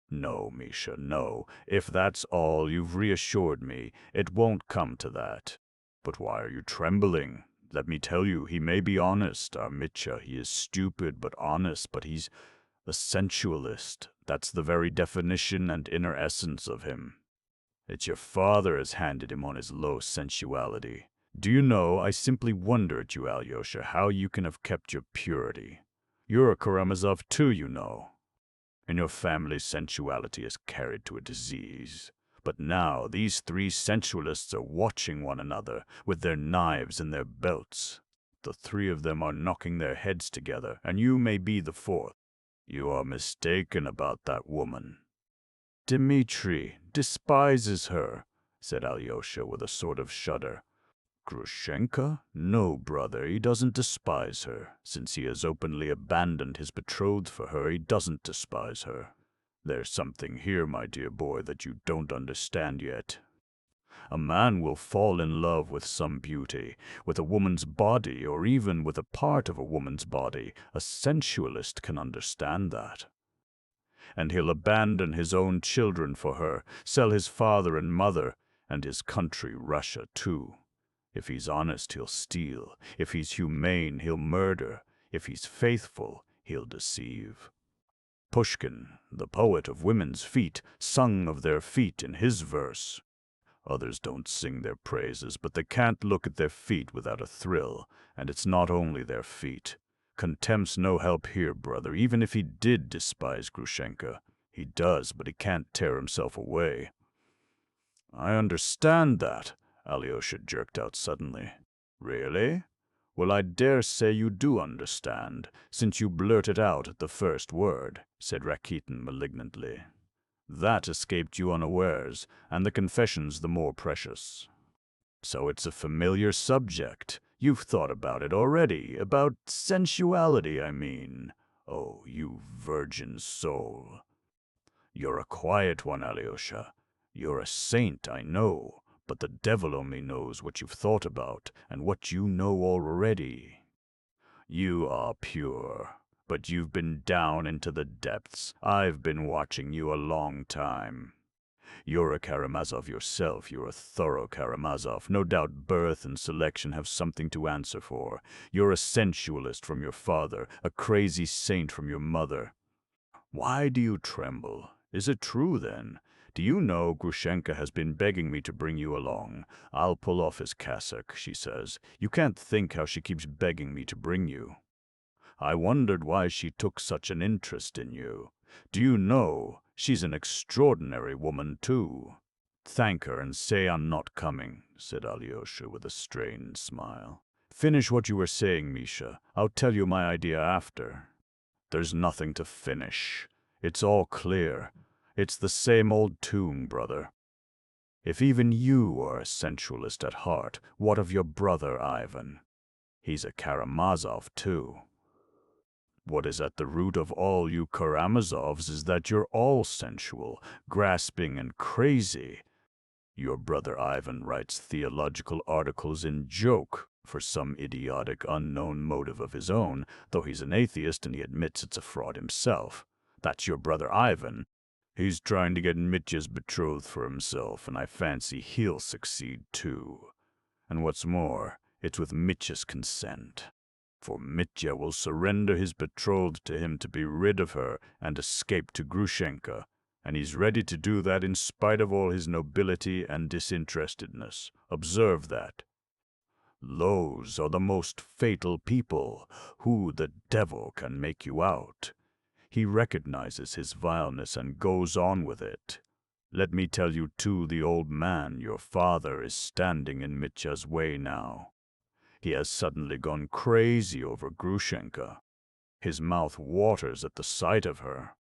Speaker 1: "No, Misha, no. If that's all, you've reassured me. It won't come to that. But why are you trembling? Let me tell you, he may be honest, our Mitya. He is stupid but honest, but he's a sensualist. That's the very definition and inner essence of him. It's your father has handed him on his low sensuality. Do you know, I simply wonder at you, Alyosha, how you can have kept your purity. You're a Karamazov too, you know. And your family's sensuality is carried to a disease. But now these three sensualists are watching one another with their knives in their belts. The three of them are knocking their heads together, and you may be the fourth. You are mistaken about that woman. Dmitri despises her, said Alyosha with a sort of shudder. Grushenka? No, brother, he doesn't despise her. Since he has openly abandoned his betrothed for her, he doesn't despise her. There's something here, my dear boy, that you don't understand yet. A man will fall in love with some beauty, with a woman's body, or even with a part of a woman's body. A sensualist can understand that. And he'll abandon his own children for her, sell his father and mother, and his country, Russia, too. If he's honest, he'll steal. If he's humane, he'll murder. If he's faithful, he'll deceive. Pushkin, the poet of women's feet, sung of their feet in his verse. Others don't sing their praises, but they can't look at their feet without a thrill, and it's not only their feet. Contempt's no help here, brother, even if he did despise Grushenka. He does, but he can't tear himself away. I understand that, Alyosha jerked out suddenly. Really? Well, I dare say you do understand, since you blurted out at the first word, said Rakitin malignantly. That escaped you unawares, and the confession's the more precious. So it's a familiar subject. You've thought about it already, about sensuality, I mean. Oh, you virgin soul. You're a quiet one, Alyosha. You're a saint, I know, but the devil only knows what you've thought about and what you know already. You are pure, but you've been down into the depths. I've been watching you a long time. You're a Karamazov yourself. You're a thorough Karamazov. No doubt birth and selection have something to answer for. You're a sensualist from your father, a crazy saint from your mother. Why do you tremble? Is it true, then? Do you know Grushenka has been begging me to bring you along? I'll pull off his cassock, she says. You can't think how she keeps begging me to bring you. I wondered why she took such an interest in you. Do you know, she's an extraordinary woman, too. Thank her and say I'm not coming, said Alyosha with a strained smile. Finish what you were saying, Misha. I'll tell you my idea after. There's nothing to finish. It's all clear. It's the same old tune, brother. If even you are a sensualist at heart, what of your brother Ivan? He's a Karamazov, too. What is at the root of all you Karamazovs is that you're all sensual, grasping and crazy. Your brother Ivan writes theological articles in joke for some idiotic unknown motive of his own, though he's an atheist and he admits it's a fraud himself. That's your brother Ivan. He's trying to get Mitya's betrothed for himself, and I fancy he'll succeed too. And what's more, it's with Mitya's consent. For Mitya will surrender his betrothed to him to be rid of her and escape to Grushenka, and he's ready to do that in spite of all his nobility and disinterestedness. Observe that. Those are the most fatal people. Who the devil can make you out? He recognizes his vileness and goes on with it. Let me tell you, too, the old man, your father, is standing in Mitya's way now. He has suddenly gone crazy over Grushenka. His mouth waters at the sight of her.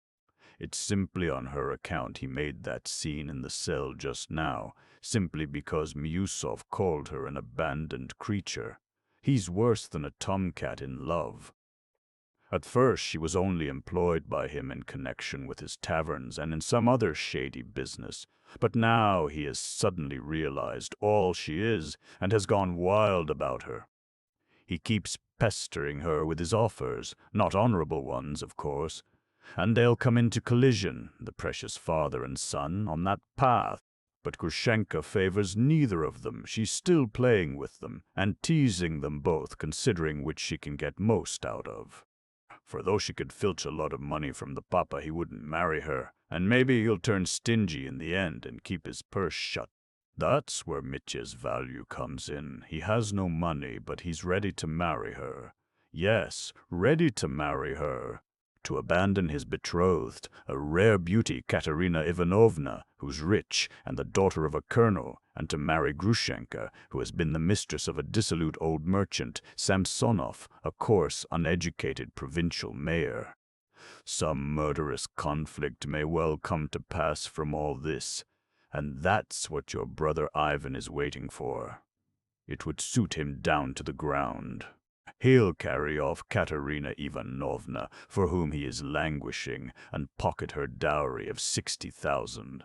Speaker 1: It's simply on her account he made that scene in the cell just now, simply because Miusov called her an abandoned creature. He's worse than a tomcat in love. At first she was only employed by him in connection with his taverns and in some other shady business, but now he has suddenly realized all she is and has gone wild about her. He keeps pestering her with his offers, not honorable ones, of course, and they'll come into collision, the precious father and son, on that path. But Grushenka favors neither of them. She's still playing with them and teasing them both, considering which she can get most out of. For though she could filch a lot of money from the papa, he wouldn't marry her, and maybe he'll turn stingy in the end and keep his purse shut. That's where Mitya's value comes in. He has no money, but he's ready to marry her. Yes, ready to marry her. To abandon his betrothed, a rare beauty, Katerina Ivanovna, who's rich and the daughter of a colonel, and to marry Grushenka, who has been the mistress of a dissolute old merchant, Samsonov, a coarse, uneducated provincial mayor. Some murderous conflict may well come to pass from all this, and that's what your brother Ivan is waiting for. It would suit him down to the ground. He'll carry off Katerina Ivanovna, for whom he is languishing, and pocket her dowry of 60,000.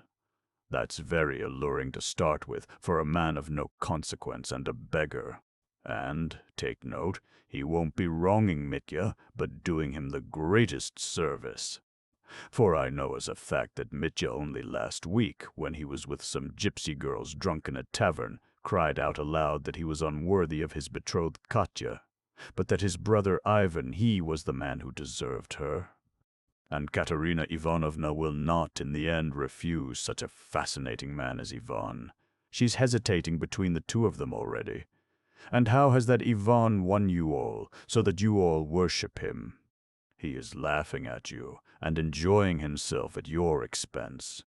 Speaker 1: That's very alluring to start with, for a man of no consequence and a beggar. And, take note, he won't be wronging Mitya, but doing him the greatest service. For I know as a fact that Mitya only last week, when he was with some gypsy girls drunk in a tavern, cried out aloud that he was unworthy of his betrothed Katya, but that his brother Ivan, he was the man who deserved her. And Katerina Ivanovna will not in the end refuse such a fascinating man as Ivan. She's hesitating between the two of them already. And how has that Ivan won you all, so that you all worship him? He is laughing at you, and enjoying himself at your expense.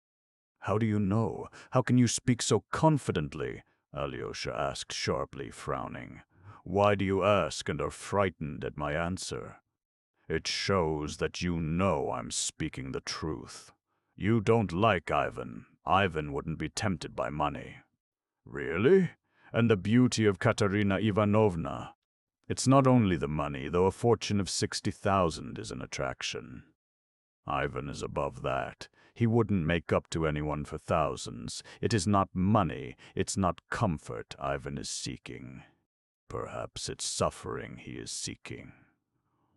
Speaker 1: How do you know? How can you speak so confidently? Alyosha asked sharply, frowning. Why do you ask and are frightened at my answer? It shows that you know I'm speaking the truth. You don't like Ivan. Ivan wouldn't be tempted by money. Really? And the beauty of Katerina Ivanovna? It's not only the money, though a fortune of 60,000 is an attraction. Ivan is above that. He wouldn't make up to anyone for thousands. It is not money, it's not comfort Ivan is seeking. Perhaps it's suffering he is seeking.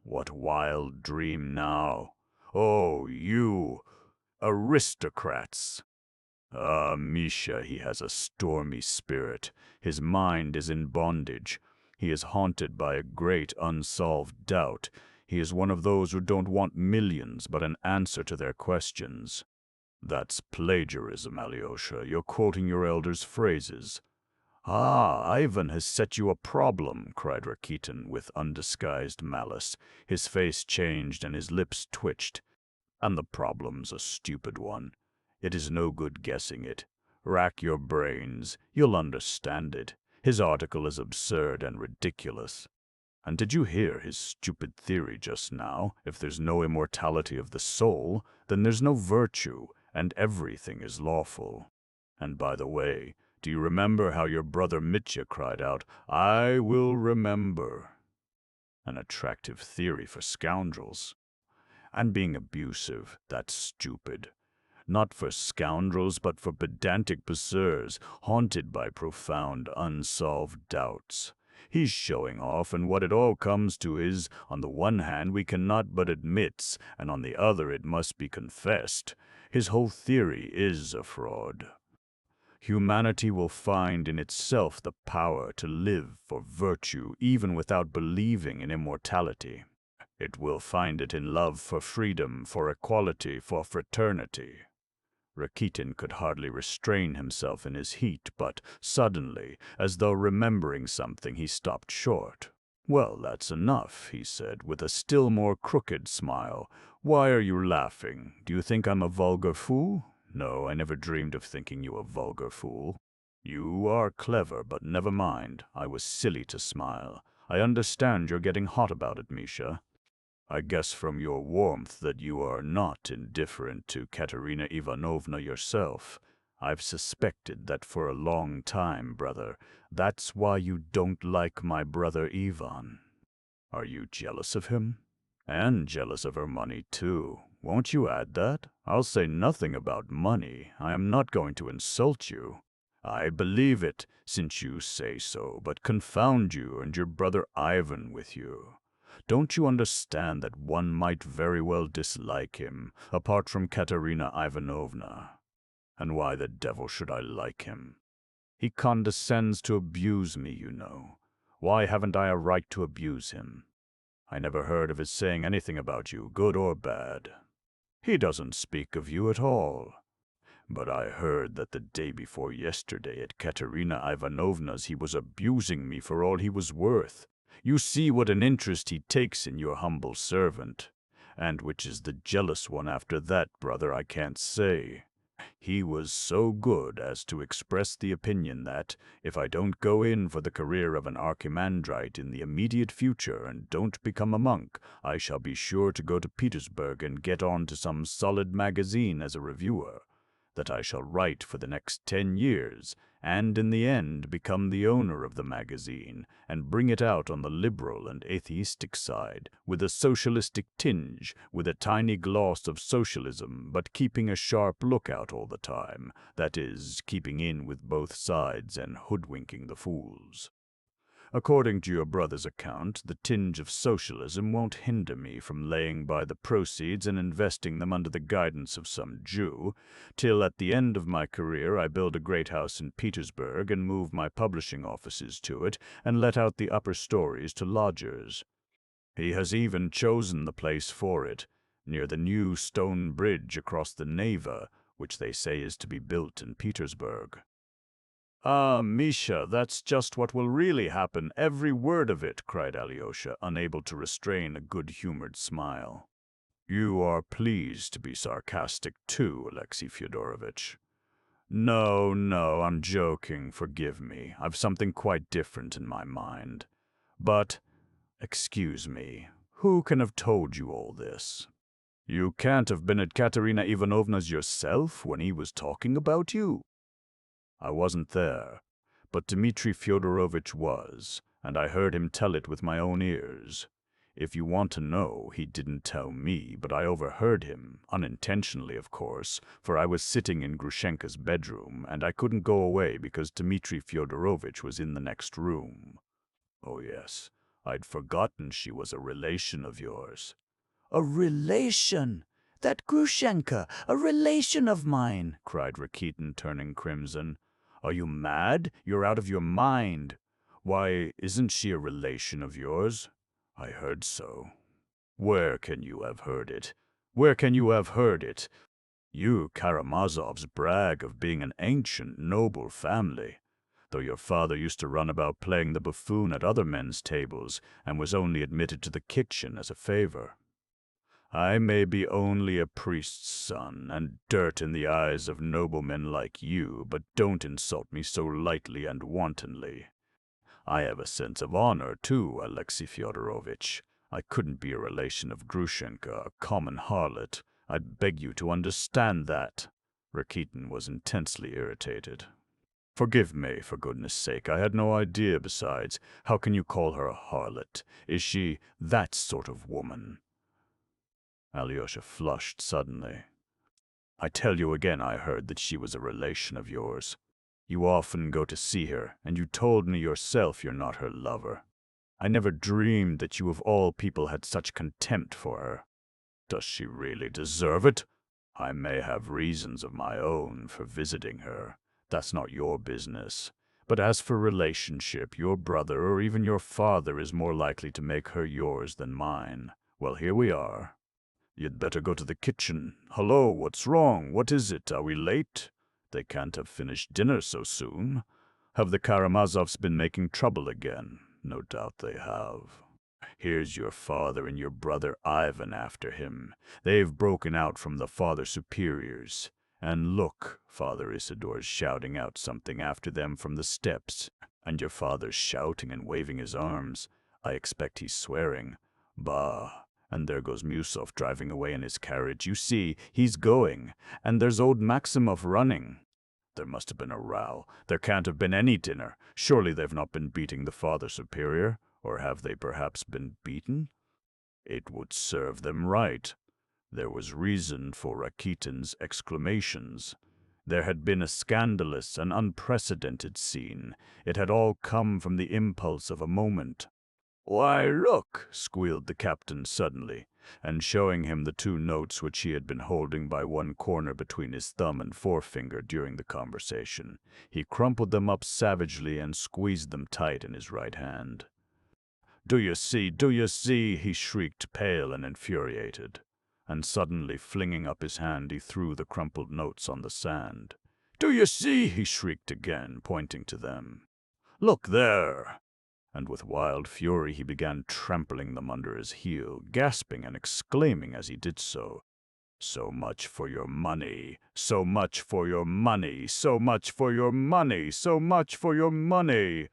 Speaker 1: What wild dream now? Oh, you aristocrats! Ah, Misha, he has a stormy spirit. His mind is in bondage. He is haunted by a great unsolved doubt. He is one of those who don't want millions, but an answer to their questions. That's plagiarism, Alyosha. You're quoting your elders' phrases. Ah, Ivan has set you a problem, cried Rakitin with undisguised malice. His face changed and his lips twitched. And the problem's a stupid one. It is no good guessing it. Rack your brains. You'll understand it. His article is absurd and ridiculous. And did you hear his stupid theory just now? If there's no immortality of the soul, then there's no virtue, and everything is lawful. And by the way, do you remember how your brother Mitya cried out, "I will remember"? An attractive theory for scoundrels. And being abusive, that's stupid. Not for scoundrels, but for pedantic poseurs, haunted by profound, unsolved doubts. He's showing off, and what it all comes to is, on the one hand we cannot but admit, and on the other it must be confessed, his whole theory is a fraud. Humanity will find in itself the power to live for virtue even without believing in immortality. It will find it in love for freedom, for equality, for fraternity. Rakitin could hardly restrain himself in his heat, but suddenly, as though remembering something, he stopped short. "Well, that's enough," he said, with a still more crooked smile. "Why are you laughing? Do you think I'm a vulgar fool? No, I never dreamed of thinking you a vulgar fool. You are clever, but never mind. I was silly to smile. I understand you're getting hot about it, Misha. I guess from your warmth that you are not indifferent to Katerina Ivanovna yourself. I've suspected that for a long time, brother. That's why you don't like my brother Ivan. Are you jealous of him? And jealous of her money, too. Won't you add that? I'll say nothing about money. I am not going to insult you. I believe it, since you say so, but confound you and your brother Ivan with you. Don't you understand that one might very well dislike him, apart from Katerina Ivanovna? And why the devil should I like him? He condescends to abuse me, you know. Why haven't I a right to abuse him? I never heard of his saying anything about you, good or bad. He doesn't speak of you at all. But I heard that the day before yesterday at Katerina Ivanovna's he was abusing me for all he was worth. You see what an interest he takes in your humble servant. And which is the jealous one after that, brother, I can't say. He was so good as to express the opinion that, if I don't go in for the career of an archimandrite in the immediate future and don't become a monk, I shall be sure to go to Petersburg and get on to some solid magazine as a reviewer, that I shall write for the next 10 years, and in the end become the owner of the magazine, and bring it out on the liberal and atheistic side, with a socialistic tinge, with a tiny gloss of socialism, but keeping a sharp lookout all the time, that is, keeping in with both sides and hoodwinking the fools. According to your brother's account, the tinge of socialism won't hinder me from laying by the proceeds and investing them under the guidance of some Jew, till at the end of my career I build a great house in Petersburg and move my publishing offices to it and let out the upper stories to lodgers. He has even chosen the place for it, near the new stone bridge across the Neva, which they say is to be built in Petersburg.
Speaker 2: Ah, Misha, that's just what will really happen, every word of it, cried Alyosha, unable to restrain a good-humored smile.
Speaker 1: You are pleased to be sarcastic too, Alexei Fyodorovitch.
Speaker 2: No, I'm joking, forgive me. I've something quite different in my mind. But, excuse me, who can have told you all this? You can't have been at Katerina Ivanovna's yourself when he was talking about you?
Speaker 1: I wasn't there, but Dmitri Fyodorovitch was, and I heard him tell it with my own ears. If you want to know, he didn't tell me, but I overheard him, unintentionally of course, for I was sitting in Grushenka's bedroom, and I couldn't go away because Dmitri Fyodorovitch was in the next room. Oh yes, I'd forgotten she was a relation of yours.
Speaker 2: A relation? That Grushenka, a relation of mine, cried Rakitin, turning crimson.
Speaker 1: Are you mad? You're out of your mind. Why, isn't she a relation of yours? I heard so. Where can you have heard it? Where can you have heard it? You Karamazovs brag of being an ancient, noble family, though your father used to run about playing the buffoon at other men's tables and was only admitted to the kitchen as a favor. I may be only a priest's son, and dirt in the eyes of noblemen like you, but don't insult me so lightly and wantonly. I have a sense of honor, too, Alexei Fyodorovitch. I couldn't be a relation of Grushenka, a common harlot. I'd beg you to understand that. Rakitin was intensely irritated. Forgive me, for goodness sake. I had no idea, besides. How can you call her a harlot? Is she that sort of woman? Alyosha flushed suddenly. I tell you again, I heard that she was a relation of yours. You often go to see her, and you told me yourself you're not her lover. I never dreamed that you of all people had such contempt for her. Does she really deserve it? I may have reasons of my own for visiting her. That's not your business. But as for relationship, your brother or even your father is more likely to make her yours than mine. Well, here we are. You'd better go to the kitchen. Hello, what's wrong? What is it? Are we late? They can't have finished dinner so soon. Have the Karamazovs been making trouble again? No doubt they have. Here's your father and your brother Ivan after him. They've broken out from the Father Superiors. And look, Father Isidore's shouting out something after them from the steps. And your father's shouting and waving his arms. I expect he's swearing. Bah! And there goes Musov driving away in his carriage. You see, he's going. And there's old Maximov running. There must have been a row. There can't have been any dinner. Surely they've not been beating the Father Superior. Or have they perhaps been beaten? It would serve them right. There was reason for Rakitin's exclamations. There had been a scandalous and unprecedented scene. It had all come from the impulse of a moment. Why, look, squealed the captain suddenly, and showing him the 2 notes which he had been holding by one corner between his thumb and forefinger during the conversation. He crumpled them up savagely and squeezed them tight in his right hand. Do you see? Do you see?" he shrieked, pale and infuriated. And suddenly flinging up his hand, he threw the crumpled notes on the sand. "Do you see?" he shrieked again, pointing to them. "Look there!" And with wild fury he began trampling them under his heel, gasping and exclaiming as he did so, "So much for your money! So much for your money! So much for your money! So much for your money!"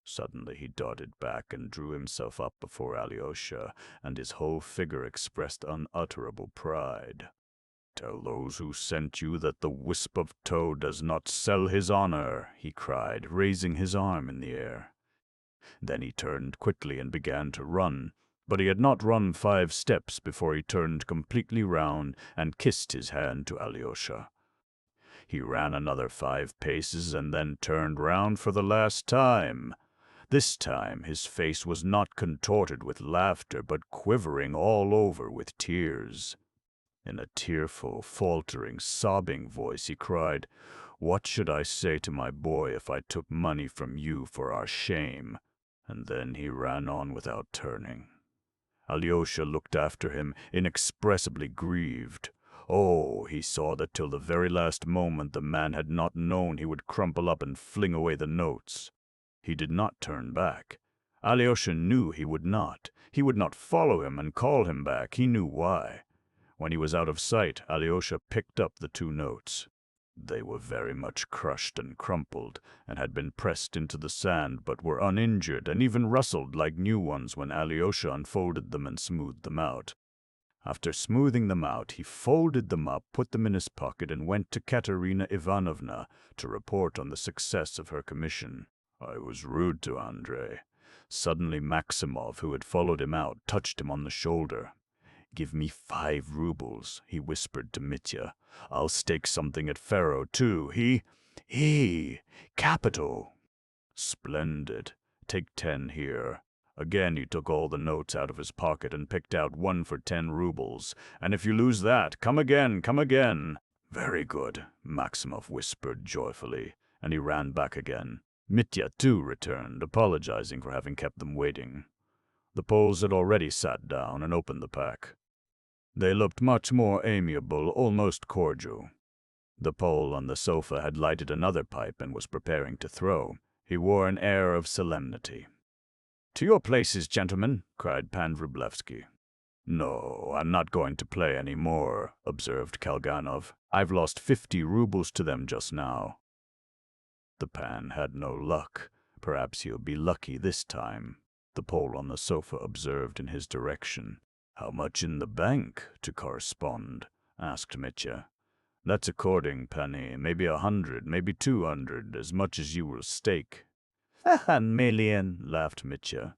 Speaker 1: Suddenly he darted back and drew himself up before Alyosha, and his whole figure expressed unutterable pride. "Tell those who sent you that the wisp of tow does not sell his honor," he cried, raising his arm in the air. Then he turned quickly and began to run, but he had not run 5 steps before he turned completely round and kissed his hand to Alyosha. He ran another 5 paces and then turned round for the last time. This time his face was not contorted with laughter, but quivering all over with tears. In a tearful, faltering, sobbing voice he cried, "What should I say to my boy if I took money from you for our shame?" And then he ran on without turning. Alyosha looked after him, inexpressibly grieved. Oh, he saw that till the very last moment the man had not known he would crumple up and fling away the notes. He did not turn back. Alyosha knew he would not. He would not follow him and call him back. He knew why. When he was out of sight, Alyosha picked up the 2 notes. They were very much crushed and crumpled, and had been pressed into the sand, but were uninjured and even rustled like new ones when Alyosha unfolded them and smoothed them out. After smoothing them out, he folded them up, put them in his pocket, and went to Katerina Ivanovna to report on the success of her commission. "I was rude to Andrei." Suddenly Maximov, who had followed him out, touched him on the shoulder. "Give me 5 rubles, he whispered to Mitya. "I'll stake something at faro, too. Capital!" "Splendid. Take 10 here." Again he took all the notes out of his pocket and picked out one for 10 rubles. "And if you lose that, come again, come again." "Very good," Maximov whispered joyfully, and he ran back again. Mitya, too, returned, apologizing for having kept them waiting. The Poles had already sat down and opened the pack. They looked much more amiable, almost cordial. The Pole on the sofa had lighted another pipe and was preparing to throw. He wore an air of solemnity. "To your places, gentlemen," cried Pan Vrublevsky. "No, I'm not going to play any more," observed Kalganov. "I've lost 50 rubles to them just now." The Pan had no luck. "Perhaps he'll be lucky this time," the Pole on the sofa observed in his direction. "How much in the bank to correspond?" asked Mitya. "That's according, Pani. Maybe 100, maybe 200, as much as you will stake." "A million," laughed Mitya.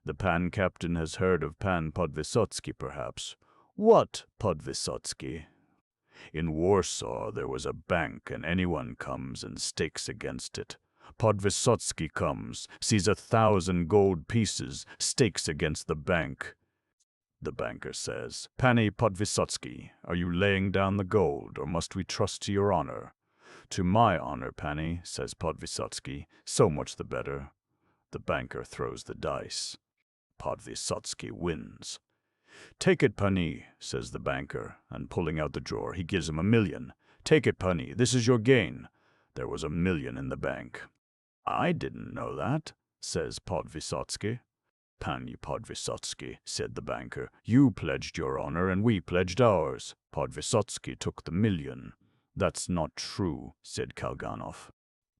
Speaker 1: "The Pan captain has heard of Pan Podvysotsky, perhaps." "What Podvysotsky?" "In Warsaw there was a bank, and anyone comes and stakes against it. Podvysotsky comes, sees 1,000 gold pieces, stakes against the bank. The banker says, 'Pani Podvysotsky, are you laying down the gold, or must we trust to your honor?' 'To my honor, Pani,' says Podvysotsky, 'so much the better.' The banker throws the dice. Podvysotsky wins. 'Take it, Pani,' says the banker, and pulling out the drawer, he gives him 1,000,000. 'Take it, Pani, this is your gain.' There was 1,000,000 in the bank. 'I didn't know that,' says Podvysotsky. 'Pani Podvysotsky,' said the banker, 'you pledged your honor and we pledged ours. Podvysotsky took the 1,000,000. 'That's not true,' said Kalganov.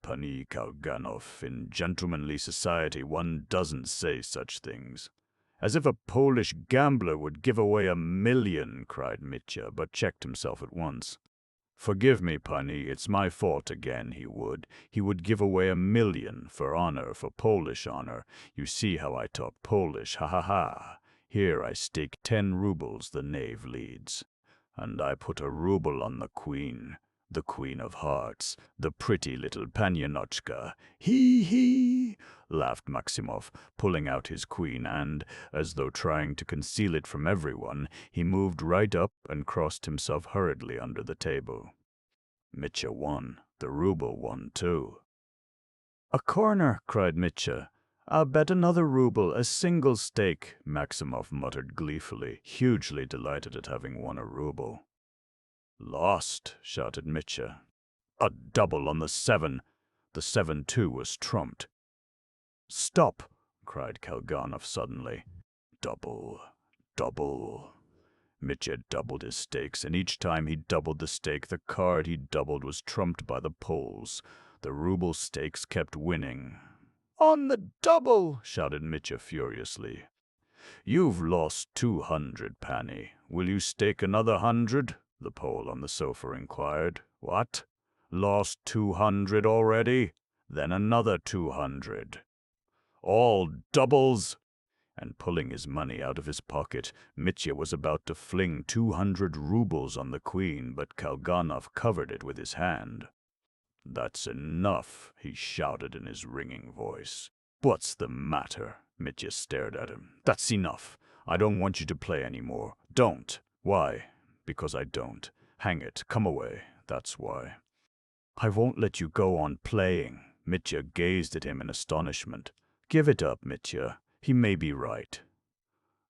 Speaker 1: 'Pani Kalganov, in gentlemanly society one doesn't say such things.' 'As if a Polish gambler would give away 1,000,000, cried Mitya, but checked himself at once. 'Forgive me, Pani, it's my fault again, he would. He would give away 1,000,000 for honor, for Polish honor. You see how I talk Polish, ha ha ha. Here I stake 10 rubles, the knave leads. And I put a ruble on the Queen of Hearts, the pretty little Panienochka. He, laughed Maximov, pulling out his queen, and, as though trying to conceal it from everyone, he moved right up and crossed himself hurriedly under the table. Mitya won. The ruble won too. 'A corner!' cried Mitya.
Speaker 2: I'll bet another ruble, a single stake, Maximov muttered gleefully, hugely delighted at having won a ruble.
Speaker 1: Lost, shouted Mitya. A double on the 7. The 7 too was trumped.
Speaker 2: Stop, cried Kalganov suddenly.
Speaker 1: Double, double. Mitya doubled his stakes, and each time he doubled the stake, the card he doubled was trumped by the Poles. The ruble stakes kept winning.
Speaker 2: On the double, shouted Mitya furiously.
Speaker 1: You've lost 200, Pani. Will you stake another 100? The Pole on the sofa inquired. What? Lost 200 already? Then another 200. All doubles? And pulling his money out of his pocket, Mitya was about to fling 200 rubles on the queen, but Kalganov covered it with his hand. That's enough, he shouted in his ringing voice. What's the matter? Mitya stared at him. That's enough. I don't want you to play any more. Don't. Why? Because I don't. Hang it, come away. That's why.
Speaker 2: I won't let you go on playing.
Speaker 1: Mitya gazed at him in astonishment. Give it up, Mitya. He may be right.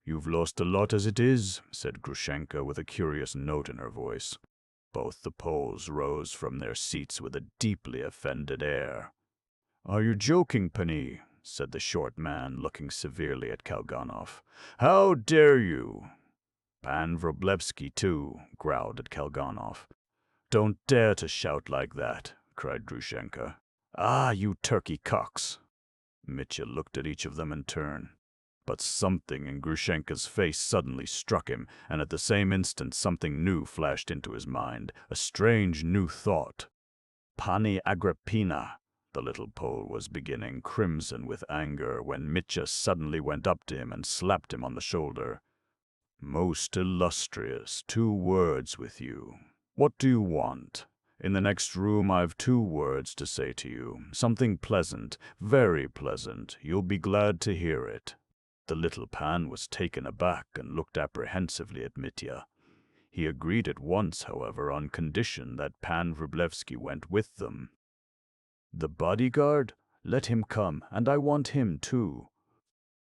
Speaker 2: You've lost a lot as it is, said Grushenka with a curious note in her voice.
Speaker 1: Both the Poles rose from their seats with a deeply offended air.
Speaker 2: Are you joking, Pani? Said the short man, looking severely at Kalganov.
Speaker 1: How dare you?
Speaker 2: Pan Vrublevsky, too, growled at Kalganov.
Speaker 1: Don't dare to shout like that, cried Grushenka.
Speaker 2: Ah, you turkey cocks!
Speaker 1: Mitya looked at each of them in turn. But something in Grushenka's face suddenly struck him, and at the same instant something new flashed into his mind, a strange new thought.
Speaker 2: Pani Agrippina,
Speaker 1: the little Pole was beginning, crimson with anger, when Mitya suddenly went up to him and slapped him on the shoulder. Most illustrious, 2 words with you. What do you want? In the next room I've 2 words to say to you. Something pleasant, very pleasant. You'll be glad to hear it. The little Pan was taken aback and looked apprehensively at Mitya. He agreed at once, however, on condition that Pan Vrublevsky went with them.
Speaker 2: The bodyguard? Let him come, and I want him too.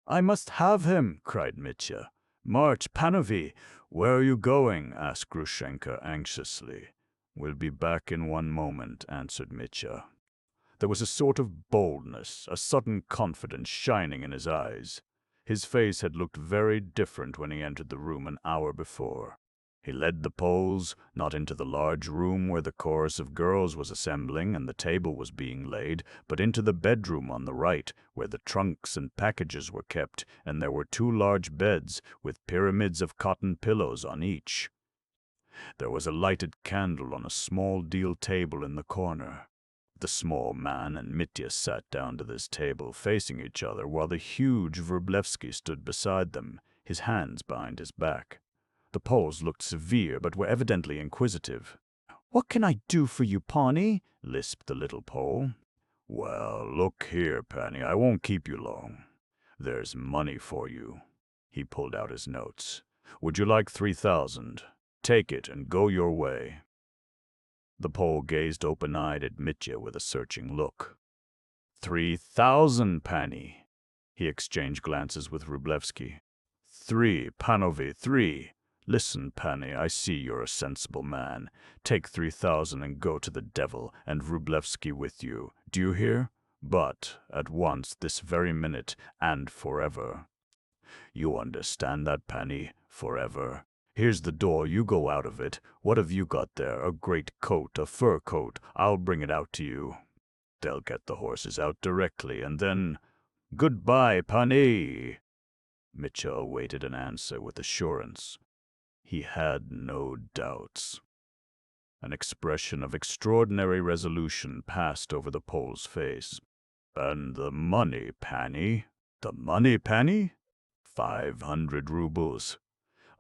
Speaker 2: I must have him, cried Mitya.
Speaker 1: March, Panovi! Where are you going? Asked Grushenka anxiously. We'll be back in 1 moment, answered Mitya. There was a sort of boldness, a sudden confidence shining in his eyes. His face had looked very different when he entered the room an hour before. He led the Poles, not into the large room where the chorus of girls was assembling and the table was being laid, but into the bedroom on the right, where the trunks and packages were kept, and there were 2 large beds, with pyramids of cotton pillows on each. There was a lighted candle on a small deal table in the corner. The small man and Mitya sat down to this table facing each other, while the huge Vrublevsky stood beside them, his hands behind his back. The Poles looked severe, but were evidently inquisitive.
Speaker 2: What can I do for you, Pani?
Speaker 1: Lisped the little Pole. Well, look here, Pani, I won't keep you long. There's money for you. He pulled out his notes. Would you like 3,000? Take it and go your way. The Pole gazed open-eyed at Mitya with a searching look. 3,000, Pani. He exchanged glances with Vrublevsky. 3, Panovi, 3. Listen, Pani, I see you're a sensible man. Take 3,000 and go to the devil, and Vrublevsky with you. Do you hear? But at once, this very minute, and forever. You understand that, Pani? Forever. Here's the door, you go out of it. What have you got there? A great coat, a fur coat. I'll bring it out to you. They'll get the horses out directly, and then... Goodbye, Pani! Mitya awaited an answer with assurance. He had no doubts. An expression of extraordinary resolution passed over the Pole's face. And the money, Pani? The money, Pani? 500 rubles.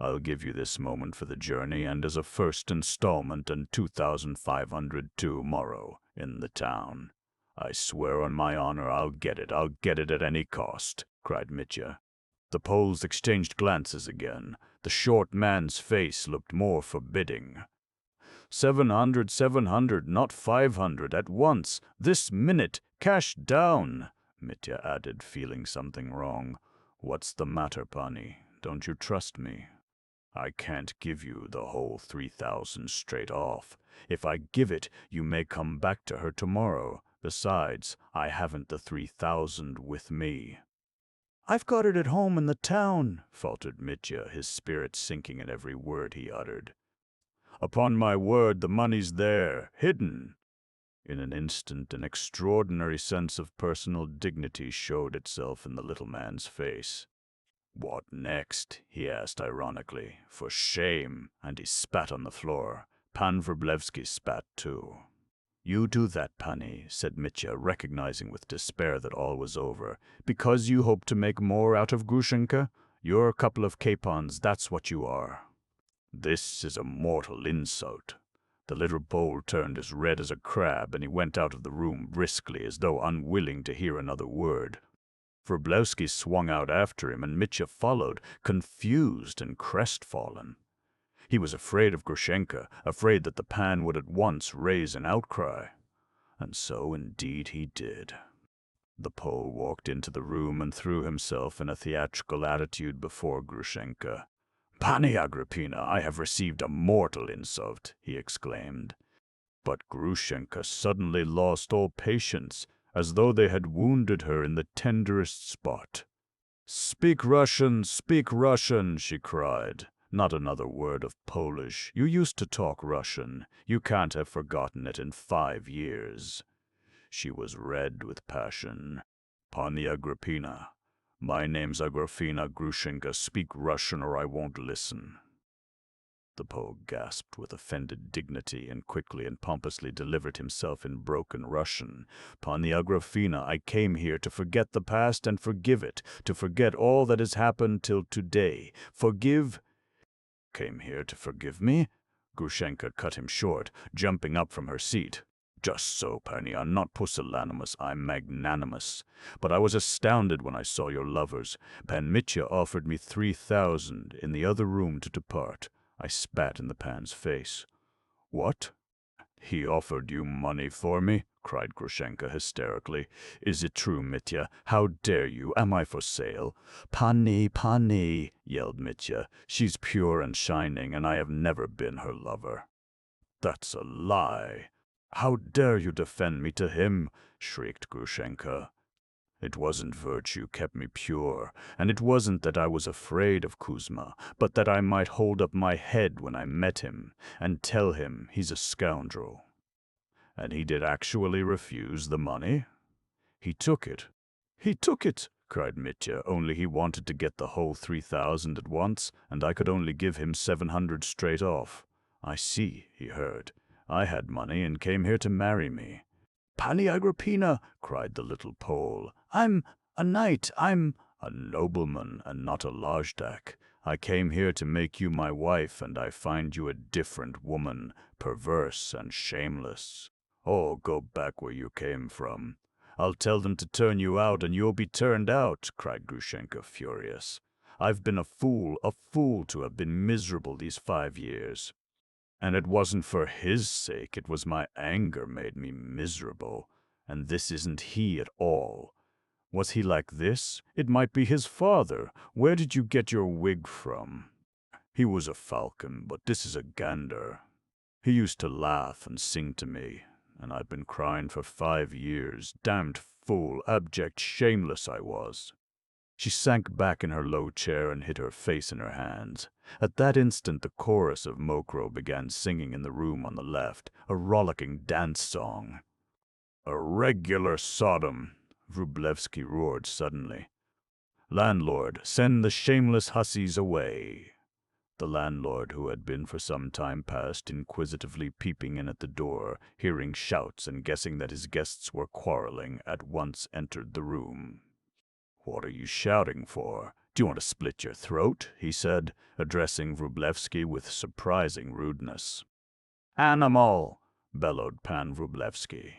Speaker 1: I'll give you this moment for the journey, and as a first installment, and 2,500 tomorrow in the town. I swear on my honor I'll get it at any cost, cried Mitya. The Poles exchanged glances again. The short man's face looked more forbidding. 700, not 500, at once, this minute, cash down. Mitya added, feeling something wrong. "What's the matter, Pani? Don't you trust me? I can't give you the whole 3,000 straight off. If I give it, you may come back to her tomorrow. Besides, I haven't the 3,000 with me." "I've got it at home in the town," faltered Mitya, his spirit sinking at every word he uttered. "Upon my word, the money's there, hidden." In an instant, an extraordinary sense of personal dignity showed itself in the little man's face. "What next?" he asked ironically. "For shame!" And he spat on the floor. Pan Vrublevsky spat too. "You do that, Pani," said Mitya, recognizing with despair that all was over, "because you hope to make more out of Grushenka? You're a couple of capons, that's what you are." "This is a mortal insult." The little Pole turned as red as a crab, and he went out of the room briskly, as though unwilling to hear another word. Vrublevsky swung out after him, and Mitya followed, confused and crestfallen. He was afraid of Grushenka, afraid that the pan would at once raise an outcry. And so indeed he did. The Pole walked into the room and threw himself in a theatrical attitude before Grushenka. "Pani Agrippina, I have received a mortal insult," he exclaimed. But Grushenka suddenly lost all patience, as though they had wounded her in the tenderest spot. Speak Russian, she cried. "Not another word of Polish. You used to talk Russian. You can't have forgotten it in 5 years." She was red with passion. "Pani Agrippina, my name's Agrafena Grushenka. Speak Russian or I won't listen." The Pole gasped with offended dignity and quickly and pompously delivered himself in broken Russian. "Pani Agrafena, I came here to forget the past and forgive it, to forget all that has happened till today. Forgive—" "Came here to forgive me?" Grushenka cut him short, jumping up from her seat. "Just so, Pani, I'm not pusillanimous, I'm magnanimous. But I was astounded when I saw your lovers. Pan Mitya offered me 3,000 in the other room to depart. I spat in the pan's face. "What? He offered you money for me?" cried Grushenka hysterically. "Is it true, Mitya? How dare you? Am I for sale?" Pani, yelled Mitya. "She's pure and shining, and I have never been her lover." "That's a lie. How dare you defend me to him?" shrieked Grushenka. "It wasn't virtue kept me pure, and it wasn't that I was afraid of Kuzma, but that I might hold up my head when I met him, and tell him he's a scoundrel." "And he did actually refuse the money?" "He took it." "He took it!" cried Mitya, "only he wanted to get the whole 3,000 at once, and I could only give him 700 straight off. 'I see,' he heard. 'I had money and came here to marry me.'" "Pani Agrippina," cried the little Pole, "I'm a knight, I'm—" "A nobleman and not a lajdak. I came here to make you my wife, and I find you a different woman, perverse and shameless. Oh, go back where you came from. I'll tell them to turn you out, and you'll be turned out," cried Grushenka, furious. "I've been a fool to have been miserable these 5 years. And it wasn't for his sake, it was my anger made me miserable. And this isn't he at all. Was he like this? It might be his father. Where did you get your wig from? He was a falcon, but this is a gander. He used to laugh and sing to me, and I've been crying for 5 years. Damned fool, abject, shameless I was." She sank back in her low chair and hid her face in her hands. At that instant the chorus of Mokro began singing in the room on the left, a rollicking dance song. "A regular Sodom," Vrublevsky roared suddenly. "Landlord, send the shameless hussies away." The landlord, who had been for some time past inquisitively peeping in at the door, hearing shouts and guessing that his guests were quarreling, at once entered the room. "What are you shouting for? Do you want to split your throat?" he said, addressing Vrublevsky with surprising rudeness. "Animal!" bellowed Pan Vrublevsky.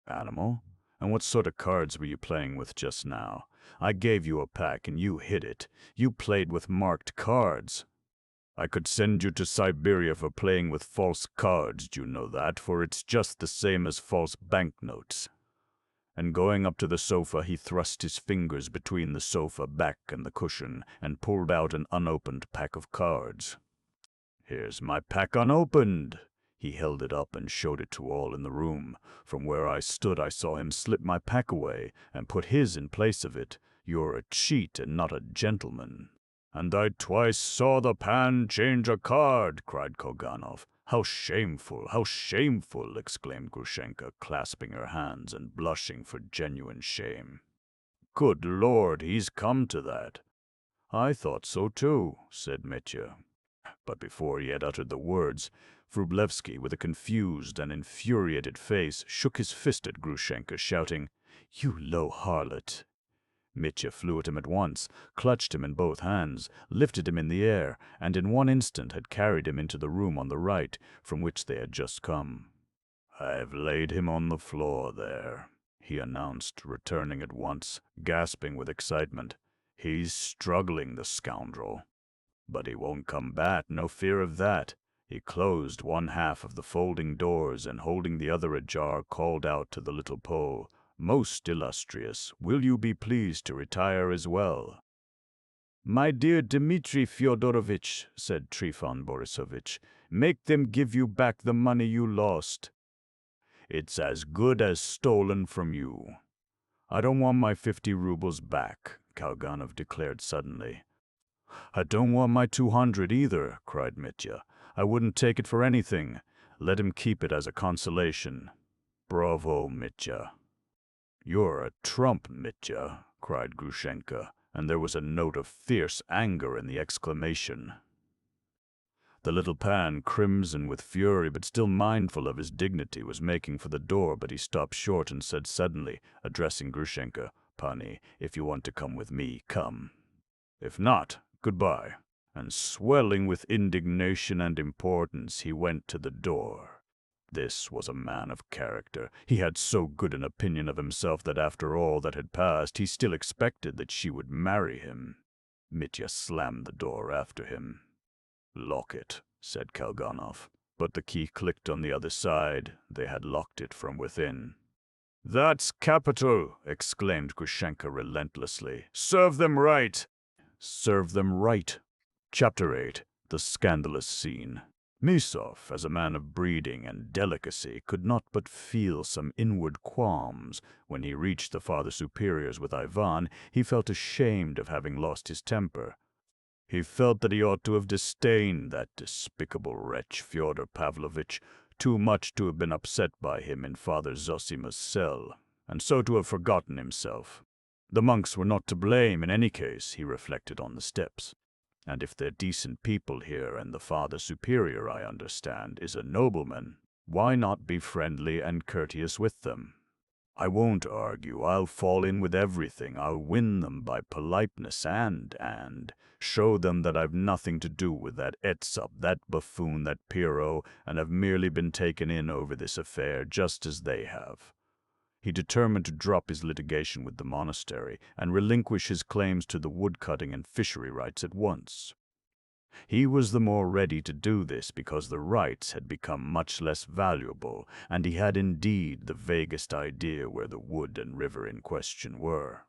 Speaker 1: "Animal? And what sort of cards were you playing with just now? I gave you a pack and you hid it. You played with marked cards. I could send you to Siberia for playing with false cards, do you know that? For it's just the same as false banknotes." and going up to the sofa he thrust his fingers between the sofa back and the cushion and pulled out an unopened pack of cards. "Here's my pack unopened." He held it up and showed it to all in the room. From where I stood I saw him slip my pack away and put his in place of it. "You're a cheat and not a gentleman." "And I twice saw the pan change a card," cried Kolganov. "How shameful, how shameful!" exclaimed Grushenka, clasping her hands and blushing for genuine shame. "Good Lord, he's come to that." "I thought so too," said Mitya. But before he had uttered the words, Vrublevsky, with a confused and infuriated face, shook his fist at Grushenka, shouting, "You low harlot!" Mitya flew at him at once, clutched him in both hands, lifted him in the air, and in one instant had carried him into the room on the right, from which they had just come. "I've laid him on the floor there," he announced, returning at once, gasping with excitement. "He's struggling, the scoundrel. But he won't come back, no fear of that." He closed one half of the folding doors and, holding the other ajar, called out to the little Pole, "Most illustrious, will you be pleased to retire as well?" "My dear Dmitri Fyodorovitch," said Trifon Borisovitch, "make them give you back the money you lost." "It's as good as stolen from you." "I don't want my 50 rubles back," Kalganov declared suddenly. "I don't want my 200 either," cried Mitya. "I wouldn't take it for anything. Let him keep it as a consolation." "Bravo, Mitya." "You're a trump, Mitya," cried Grushenka, and there was a note of fierce anger in the exclamation. The little pan, crimson with fury but still mindful of his dignity, was making for the door, but he stopped short and said suddenly, addressing Grushenka, "Pani, if you want to come with me, come. If not, goodbye." And swelling with indignation and importance, he went to the door. This was a man of character. He had so good an opinion of himself that after all that had passed, he still expected that she would marry him. Mitya slammed the door after him. "Lock it," said Kalganov. But the key clicked on the other side. They had locked it from within. "That's capital!" exclaimed Grushenka relentlessly. "Serve them right!" Serve them right. Chapter 8. The Scandalous Scene. Misov, as a man of breeding and delicacy, could not but feel some inward qualms. When he reached the Father Superior's with Ivan, he felt ashamed of having lost his temper. He felt that he ought to have disdained that despicable wretch Fyodor Pavlovitch too much to have been upset by him in Father Zosima's cell, and so to have forgotten himself. The monks were not to blame in any case, he reflected on the steps. And if they're decent people here, and the Father Superior, I understand, is a nobleman, why not be friendly and courteous with them? I won't argue. I'll fall in with everything. I'll win them by politeness and show them that I've nothing to do with that Etsup, that buffoon, that Piro, and have merely been taken in over this affair just as they have. He determined to drop his litigation with the monastery and relinquish his claims to the woodcutting and fishery rights at once. He was the more ready to do this because the rights had become much less valuable, and he had indeed the vaguest idea where the wood and river in question were.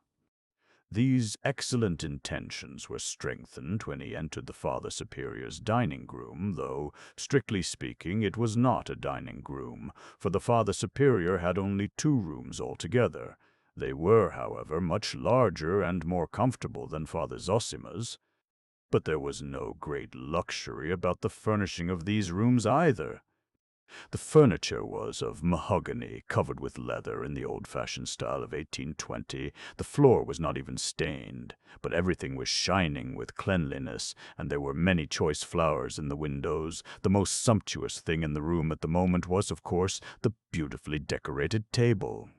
Speaker 1: These excellent intentions were strengthened when he entered the Father Superior's dining room, though, strictly speaking, it was not a dining room, for the Father Superior had only 2 rooms altogether. They were, however, much larger and more comfortable than Father Zosima's. But there was no great luxury about the furnishing of these rooms either. The furniture was of mahogany, covered with leather in the old-fashioned style of 1820. The floor was not even stained, but everything was shining with cleanliness, and there were many choice flowers in the windows. The most sumptuous thing in the room at the moment was, of course, the beautifully decorated table.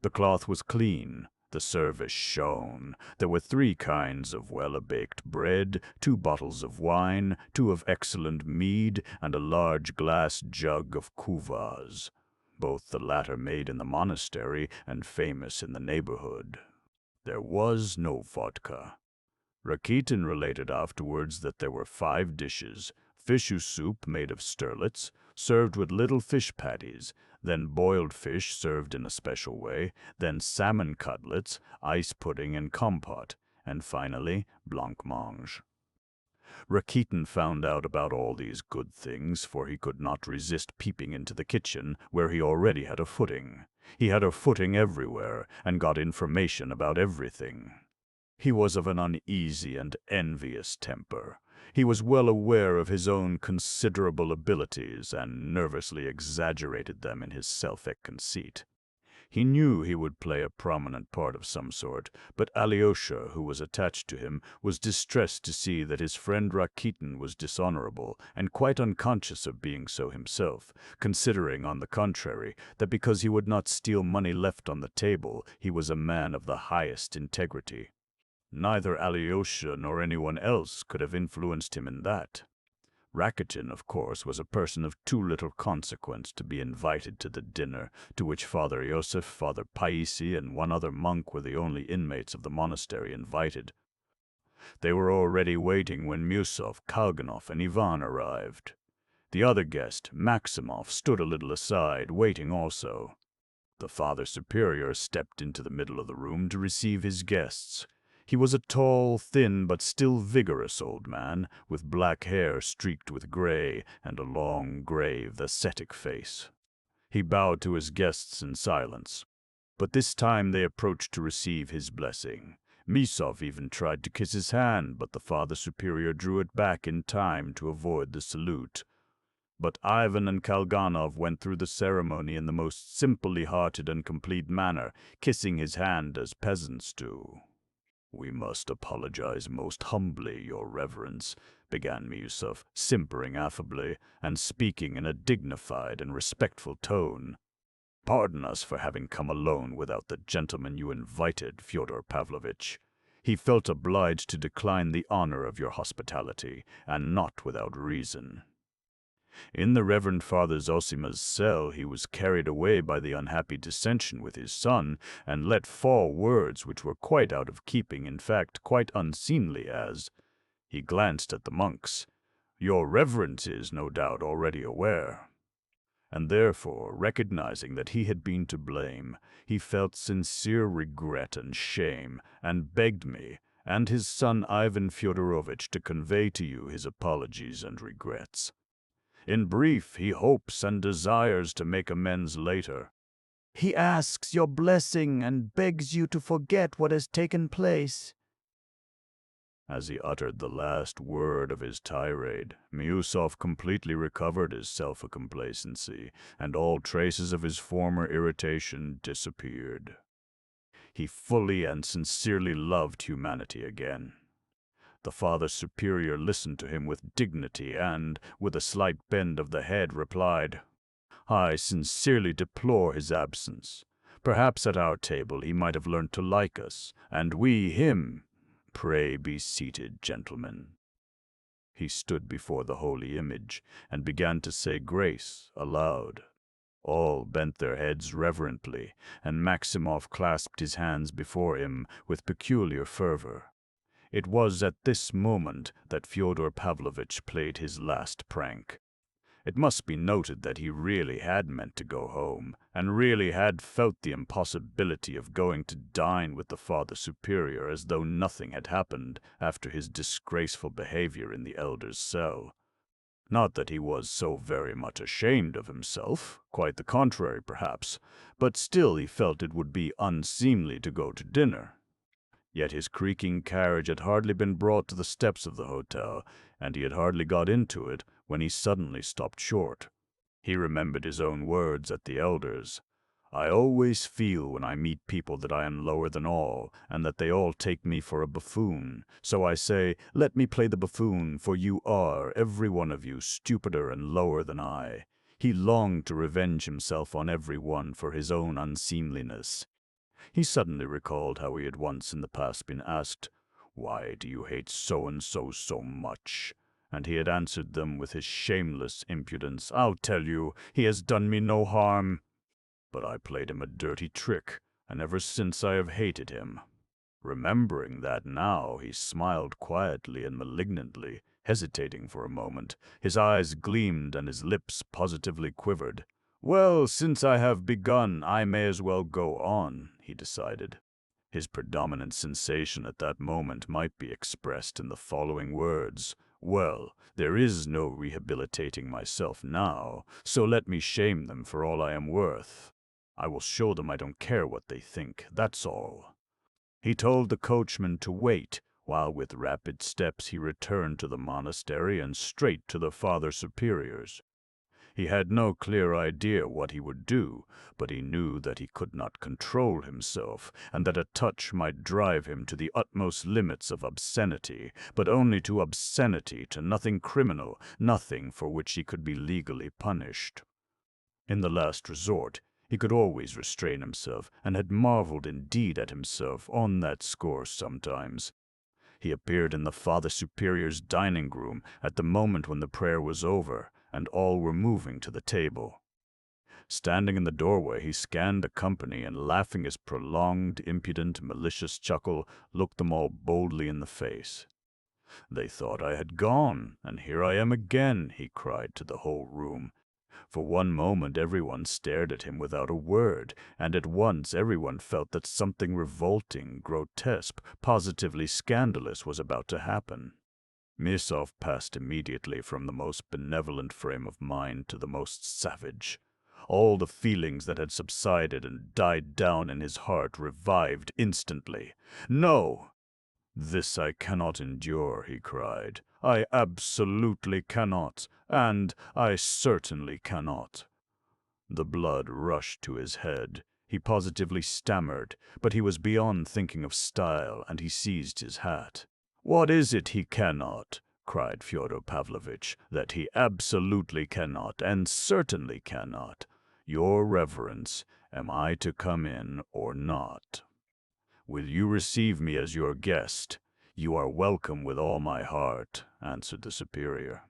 Speaker 1: The cloth was clean. The service shone. There were 3 kinds of well-baked bread, 2 bottles of wine, 2 of excellent mead, and a large glass jug of kuvas, both the latter made in the monastery and famous in the neighborhood. There was no vodka. Rakitin related afterwards that there were 5 dishes: fish soup made of sterlets, served with little fish patties, then boiled fish served in a special way, then salmon cutlets, ice pudding and compote, and finally blancmange. Rakitin found out about all these good things, for he could not resist peeping into the kitchen, where he already had a footing. He had a footing everywhere, and got information about everything. He was of an uneasy and envious temper. He was well aware of his own considerable abilities, and nervously exaggerated them in his self-conceit. He knew he would play a prominent part of some sort, but Alyosha, who was attached to him, was distressed to see that his friend Rakitin was dishonorable, and quite unconscious of being so himself, considering, on the contrary, that because he would not steal money left on the table, he was a man of the highest integrity. Neither Alyosha nor anyone else could have influenced him in that. Rakitin, of course, was a person of too little consequence to be invited to the dinner, to which Father Iosif, Father Paisi, and one other monk were the only inmates of the monastery invited. They were already waiting when Musov, Kalganov, and Ivan arrived. The other guest, Maximov, stood a little aside, waiting also. The Father Superior stepped into the middle of the room to receive his guests. He was a tall, thin, but still vigorous old man, with black hair streaked with gray, and a long, grave, ascetic face. He bowed to his guests in silence, but this time they approached to receive his blessing. Misov even tried to kiss his hand, but the Father Superior drew it back in time to avoid the salute. But Ivan and Kalganov went through the ceremony in the most simply-hearted and complete manner, kissing his hand as peasants do. "We must apologize most humbly, your reverence," began Miusov, simpering affably, and speaking in a dignified and respectful tone. "Pardon us for having come alone without the gentleman you invited, Fyodor Pavlovitch. He felt obliged to decline the honor of your hospitality, and not without reason. In the Reverend Father Zosima's cell he was carried away by the unhappy dissension with his son, and let fall words which were quite out of keeping, in fact quite unseemly, as—" he glanced at the monks. "Your reverence is, no doubt, already aware." And therefore, recognizing that he had been to blame, he felt sincere regret and shame, and begged me and his son Ivan Fyodorovitch to convey to you his apologies and regrets. In brief, he hopes and desires to make amends later. He asks your blessing and begs you to forget what has taken place." As he uttered the last word of his tirade, Miusov completely recovered his self-complacency, and all traces of his former irritation disappeared. He fully and sincerely loved humanity again. The Father Superior listened to him with dignity and, with a slight bend of the head, replied, "I sincerely deplore his absence. Perhaps at our table he might have learned to like us, and we him. Pray be seated, gentlemen." He stood before the holy image and began to say grace aloud. All bent their heads reverently, and Maximov clasped his hands before him with peculiar fervor. It was at this moment that Fyodor Pavlovitch played his last prank. It must be noted that he really had meant to go home, and really had felt the impossibility of going to dine with the Father Superior as though nothing had happened after his disgraceful behavior in the elder's cell. Not that he was so very much ashamed of himself, quite the contrary perhaps, but still he felt it would be unseemly to go to dinner. Yet his creaking carriage had hardly been brought to the steps of the hotel, and he had hardly got into it when he suddenly stopped short. He remembered his own words at the elder's. "I always feel when I meet people that I am lower than all, and that they all take me for a buffoon. So I say, let me play the buffoon, for you are, every one of you, stupider and lower than I." He longed to revenge himself on every one for his own unseemliness. He suddenly recalled how he had once in the past been asked, "Why do you hate so-and-so so much?" And he had answered them with his shameless impudence, "I'll tell you, he has done me no harm." But I played him a dirty trick, and ever since I have hated him. Remembering that now, he smiled quietly and malignantly, hesitating for a moment. His eyes gleamed and his lips positively quivered. "Well, since I have begun, I may as well go on," he decided. His predominant sensation at that moment might be expressed in the following words: "Well, there is no rehabilitating myself now, so let me shame them for all I am worth. I will show them I don't care what they think, that's all." He told the coachman to wait, while with rapid steps he returned to the monastery and straight to the Father Superior's. He had no clear idea what he would do, but he knew that he could not control himself, and that a touch might drive him to the utmost limits of obscenity, but only to obscenity, to nothing criminal, nothing for which he could be legally punished. In the last resort, he could always restrain himself, and had marveled indeed at himself on that score sometimes. He appeared in the Father Superior's dining room at the moment when the prayer was over, and all were moving to the table. Standing in the doorway, he scanned the company, and laughing his prolonged, impudent, malicious chuckle, looked them all boldly in the face. "They thought I had gone, and here I am again," he cried to the whole room. For one moment everyone stared at him without a word, and at once everyone felt that something revolting, grotesque, positively scandalous was about to happen. Misov passed immediately from the most benevolent frame of mind to the most savage. All the feelings that had subsided and died down in his heart revived instantly. "No! This I cannot endure," he cried. "I absolutely cannot, and I certainly cannot." The blood rushed to his head. He positively stammered, but he was beyond thinking of style, and he seized his hat. "What is it he cannot?" cried Fyodor Pavlovitch. "That he absolutely cannot, and certainly cannot. Your Reverence, am I to come in or not? Will you receive me as your guest?" "You are welcome with all my heart," answered the superior.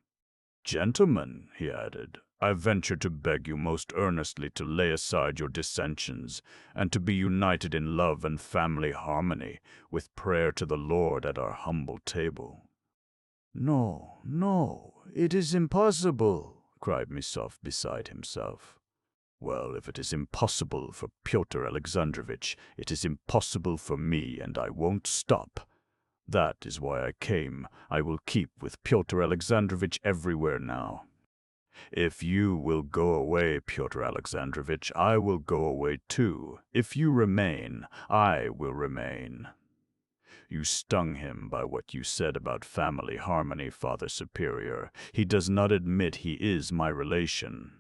Speaker 1: "Gentlemen," he added, "I venture to beg you most earnestly to lay aside your dissensions, and to be united in love and family harmony, with prayer to the Lord at our humble table." "No, no, it is impossible," cried Misov beside himself. "Well, if it is impossible for Pyotr Alexandrovitch, it is impossible for me, and I won't stop. That is why I came. I will keep with Pyotr Alexandrovitch everywhere now. If you will go away, Pyotr Alexandrovitch, I will go away too. If you remain, I will remain." "You stung him by what you said about family harmony, Father Superior. He does not admit he is my relation."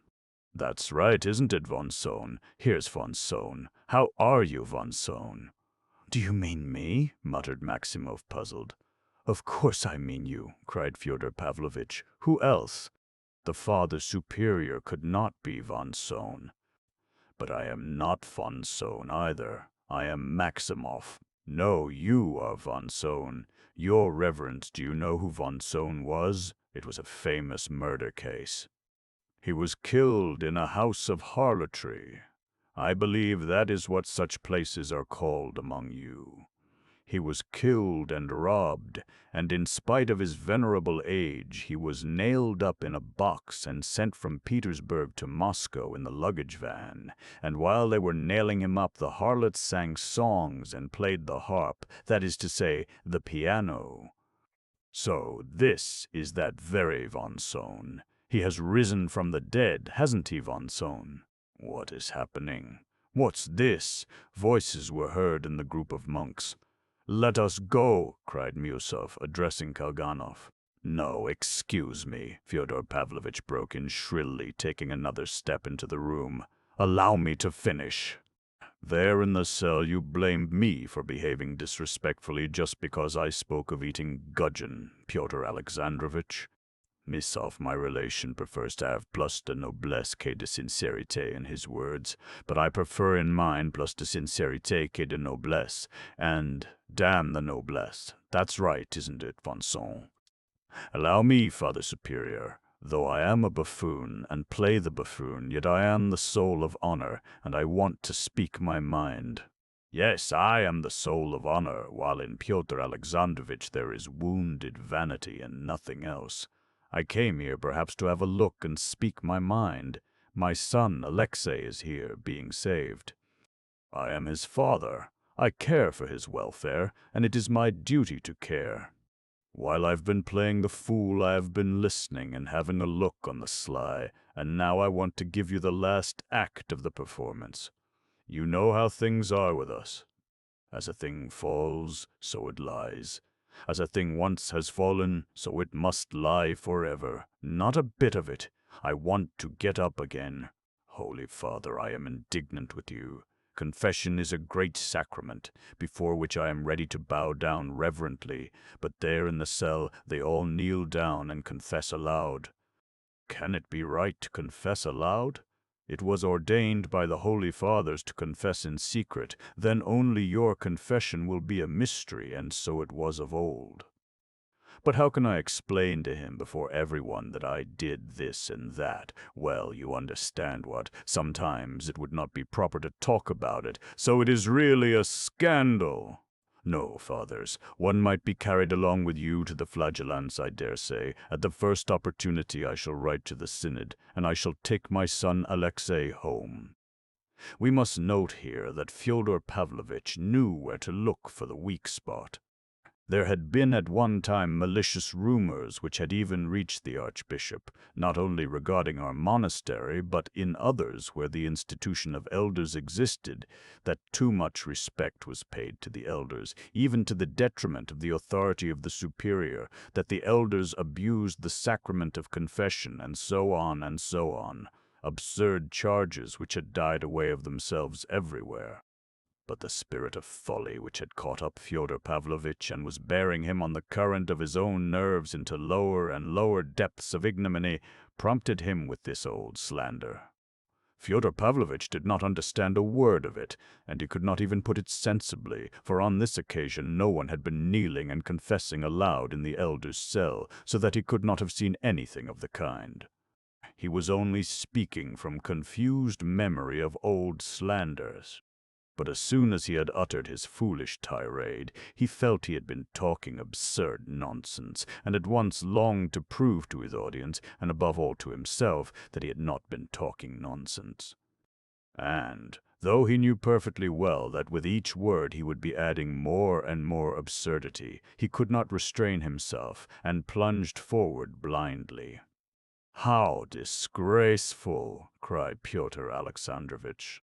Speaker 1: "That's right, isn't it, von Sohn? Here's von Sohn. How are you, von Sohn?" "Do you mean me?" muttered Maximov, puzzled. "Of course I mean you," cried Fyodor Pavlovitch. "Who else? The Father Superior could not be von Sohn." "But I am not von Sohn either. I am Maximov. No, you are von Sohn. Your Reverence, do you know who von Sohn was? It was a famous murder case. He was killed in a house of harlotry. I believe that is what such places are called among you. He was killed and robbed, and in spite of his venerable age, he was nailed up in a box and sent from Petersburg to Moscow in the luggage van. And while they were nailing him up, the harlots sang songs and played the harp, that is to say, the piano. So this is that very von Sohn. He has risen from the dead, hasn't he, von Sohn? What is happening? What's this? Voices were heard in the group of monks. "Let us go," cried Miusov, addressing Kalganov. "No, excuse me," Fyodor Pavlovitch broke in shrilly, taking another step into the room. "Allow me to finish. There in the cell you blamed me for behaving disrespectfully just because I spoke of eating gudgeon, Pyotr Alexandrovitch. Misov, my relation, prefers to have plus de noblesse que de sincérité in his words, but I prefer in mine plus de sincérité que de noblesse, and damn the noblesse. That's right, isn't it, von Sohn? Allow me, Father Superior. Though I am a buffoon and play the buffoon, yet I am the soul of honor, and I want to speak my mind. Yes, I am the soul of honor, while in Pyotr Alexandrovitch there is wounded vanity and nothing else. I came here perhaps to have a look and speak my mind. My son, Alexei, is here, being saved. I am his father. I care for his welfare, and it is my duty to care. While I've been playing the fool, I have been listening and having a look on the sly, and now I want to give you the last act of the performance. You know how things are with us. As a thing falls, so it lies. As a thing once has fallen, so it must lie forever. Not a bit of it. I want to get up again. Holy Father, I am indignant with you. Confession is a great sacrament, before which I am ready to bow down reverently, but there in the cell they all kneel down and confess aloud. Can it be right to confess aloud? It was ordained by the Holy Fathers to confess in secret, then only your confession will be a mystery, and so it was of old. But how can I explain to him before everyone that I did this and that? Well, you understand what. Sometimes it would not be proper to talk about it, so it is really a scandal. No, fathers, one might be carried along with you to the flagellants, I dare say. At the first opportunity I shall write to the Synod, and I shall take my son Alexei home. We must note here that Fyodor Pavlovitch knew where to look for the weak spot. There had been at one time malicious rumors which had even reached the Archbishop, not only regarding our monastery, but in others where the institution of elders existed, that too much respect was paid to the elders, even to the detriment of the authority of the superior, that the elders abused the sacrament of confession, and so on and so on. Absurd charges which had died away of themselves everywhere. But the spirit of folly which had caught up Fyodor Pavlovitch and was bearing him on the current of his own nerves into lower and lower depths of ignominy prompted him with this old slander. Fyodor Pavlovitch did not understand a word of it, and he could not even put it sensibly, for on this occasion no one had been kneeling and confessing aloud in the elder's cell, so that he could not have seen anything of the kind. He was only speaking from confused memory of old slanders. But as soon as he had uttered his foolish tirade, he felt he had been talking absurd nonsense, and at once longed to prove to his audience, and above all to himself, that he had not been talking nonsense. And, though he knew perfectly well that with each word he would be adding more and more absurdity, he could not restrain himself, and plunged forward blindly. "How disgraceful!" cried Pyotr Alexandrovitch.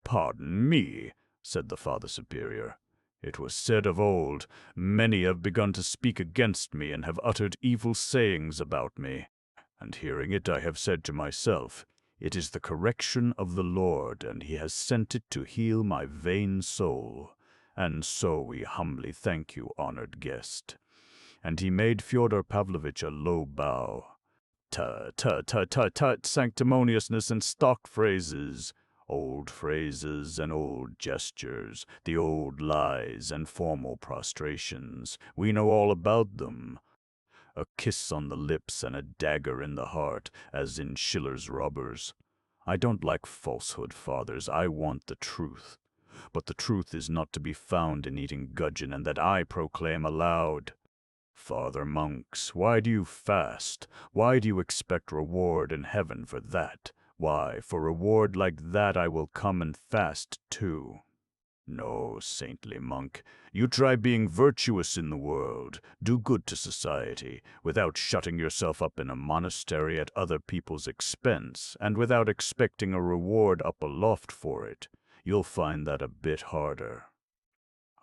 Speaker 1: "Pardon me," said the Father Superior. "It was said of old, many have begun to speak against me and have uttered evil sayings about me. And hearing it, I have said to myself, it is the correction of the Lord, and he has sent it to heal my vain soul. And so we humbly thank you, honored guest." And he made Fyodor Pavlovitch a low bow. "Tut, tut, tut, tut, tut, sanctimoniousness and stock phrases. Old phrases and old gestures, the old lies and formal prostrations. We know all about them. A kiss on the lips and a dagger in the heart, as in Schiller's Robbers. I don't like falsehood, fathers. I want the truth. But the truth is not to be found in eating gudgeon, and that I proclaim aloud. Father monks, why do you fast? Why do you expect reward in heaven for that? Why, for reward like that I will come and fast too. No, saintly monk, you try being virtuous in the world, do good to society, without shutting yourself up in a monastery at other people's expense, and without expecting a reward up aloft for it. You'll find that a bit harder.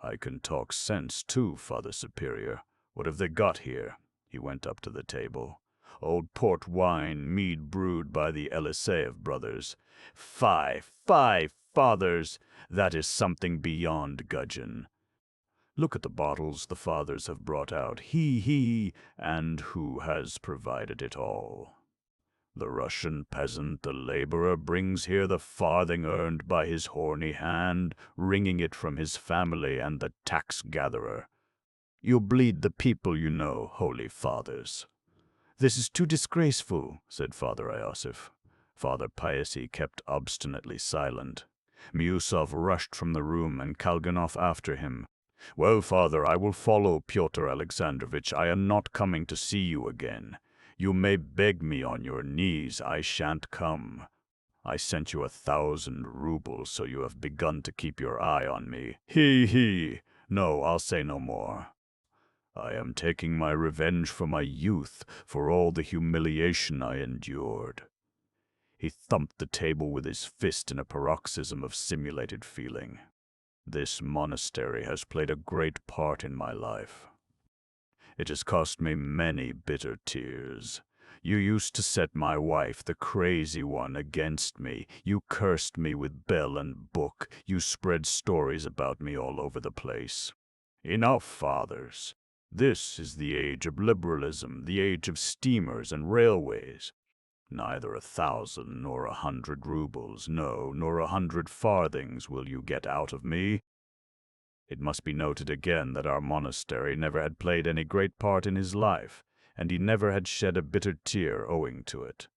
Speaker 1: I can talk sense too, Father Superior. What have they got here?" He went up to the table. "Old port wine, mead brewed by the Eliseev brothers. Fie, fie, fathers! That is something beyond gudgeon. Look at the bottles the fathers have brought out. He, and who has provided it all? The Russian peasant, the laborer, brings here the farthing earned by his horny hand, wringing it from his family and the tax-gatherer. You bleed the people, you know, holy fathers." "This is too disgraceful," said Father Iosif. Father Païssy kept obstinately silent. Miusov rushed from the room and Kalganov after him. "Well, father, I will follow, Pyotr Alexandrovich. I am not coming to see you again. You may beg me on your knees, I shan't come. I sent you 1,000 rubles, so you have begun to keep your eye on me. He he! No, I'll say no more. I am taking my revenge for my youth, for all the humiliation I endured." He thumped the table with his fist in a paroxysm of simulated feeling. "This monastery has played a great part in my life. It has cost me many bitter tears. You used to set my wife, the crazy one, against me. You cursed me with bell and book. You spread stories about me all over the place. Enough, fathers. This is the age of liberalism, the age of steamers and railways. Neither 1,000 nor 100 rubles, no, nor 100 farthings will you get out of me." It must be noted again that our monastery never had played any great part in his life, and he never had shed a bitter tear owing to it.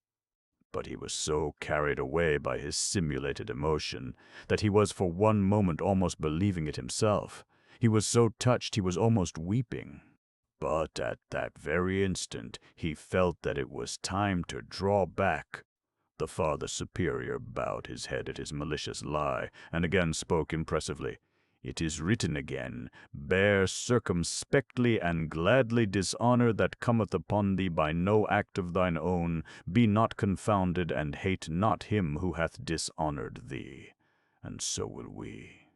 Speaker 1: But he was so carried away by his simulated emotion that he was for one moment almost believing it himself. He was so touched he was almost weeping. But at that very instant he felt that it was time to draw back. The Father Superior bowed his head at his malicious lie, and again spoke impressively. "It is written again, bear circumspectly and gladly dishonor that cometh upon thee by no act of thine own. Be not confounded, and hate not him who hath dishonored thee. And so will we.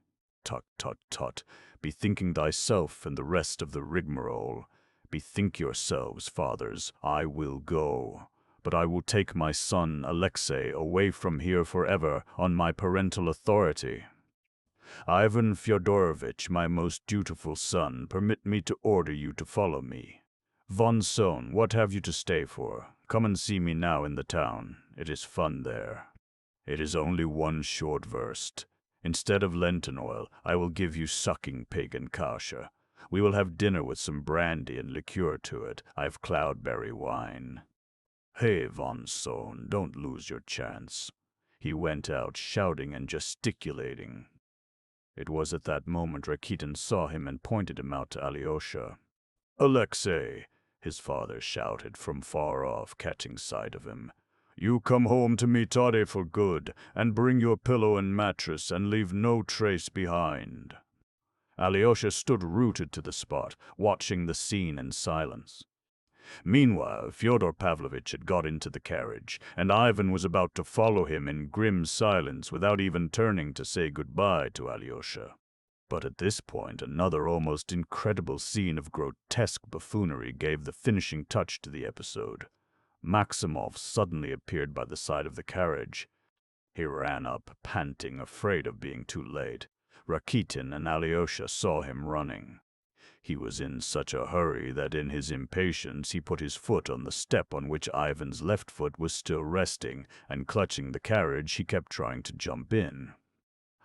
Speaker 1: Tut, tut, tut. Bethinking thyself and the rest of the rigmarole. Bethink yourselves, fathers, I will go. But I will take my son, Alexei, away from here forever on my parental authority. Ivan Fyodorovich, my most dutiful son, permit me to order you to follow me. Von Sohn, what have you to stay for? Come and see me now in the town. It is fun there. It is only one short verst. Instead of Lenten oil, I will give you sucking pig and kasha. We will have dinner with some brandy and liqueur to it. I've cloudberry wine. Hey, Von Sohn, don't lose your chance." He went out, shouting and gesticulating. It was at that moment Rakitin saw him and pointed him out to Alyosha. "Alexei," his father shouted from far off, catching sight of him. "You come home to me today for good, and bring your pillow and mattress, and leave no trace behind." Alyosha stood rooted to the spot, watching the scene in silence. Meanwhile, Fyodor Pavlovitch had got into the carriage, and Ivan was about to follow him in grim silence without even turning to say goodbye to Alyosha. But at this point, another almost incredible scene of grotesque buffoonery gave the finishing touch to the episode. Maximov suddenly appeared by the side of the carriage. He ran up, panting, afraid of being too late. Rakitin and Alyosha saw him running. He was in such a hurry that in his impatience he put his foot on the step on which Ivan's left foot was still resting, and clutching the carriage he kept trying to jump in.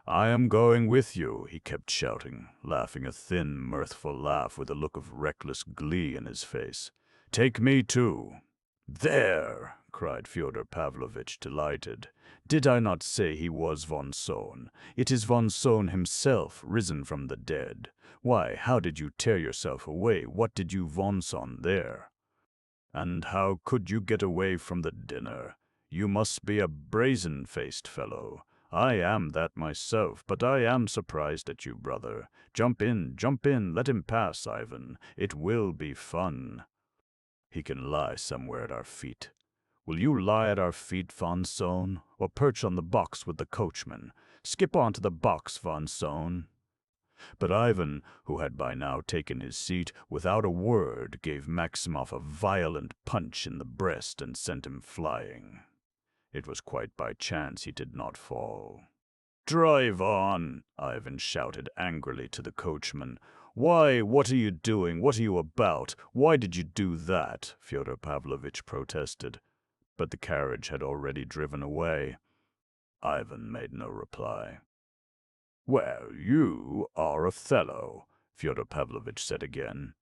Speaker 1: "I am going with you," he kept shouting, laughing a thin, mirthful laugh with a look of reckless glee in his face. "Take me too." "There!" cried Fyodor Pavlovitch, delighted. "Did I not say he was Von Sohn? It is Von Sohn himself, risen from the dead. Why, how did you tear yourself away? What did you Von Sohn there? And how could you get away from the dinner? You must be a brazen-faced fellow. I am that myself, but I am surprised at you, brother. Jump in, let him pass, Ivan. It will be fun. He can lie somewhere at our feet. Will you lie at our feet, Von Sohn, or perch on the box with the coachman? Skip onto the box, Von Sohn." But Ivan, who had by now taken his seat, without a word gave Maximov a violent punch in the breast and sent him flying. It was quite by chance he did not fall. "Drive on!" Ivan shouted angrily to the coachman. "Why, what are you doing? What are you about? Why did you do that?" Fyodor Pavlovitch protested. But the carriage had already driven away. Ivan made no reply. "Well, you are a fellow," Fyodor Pavlovitch said again,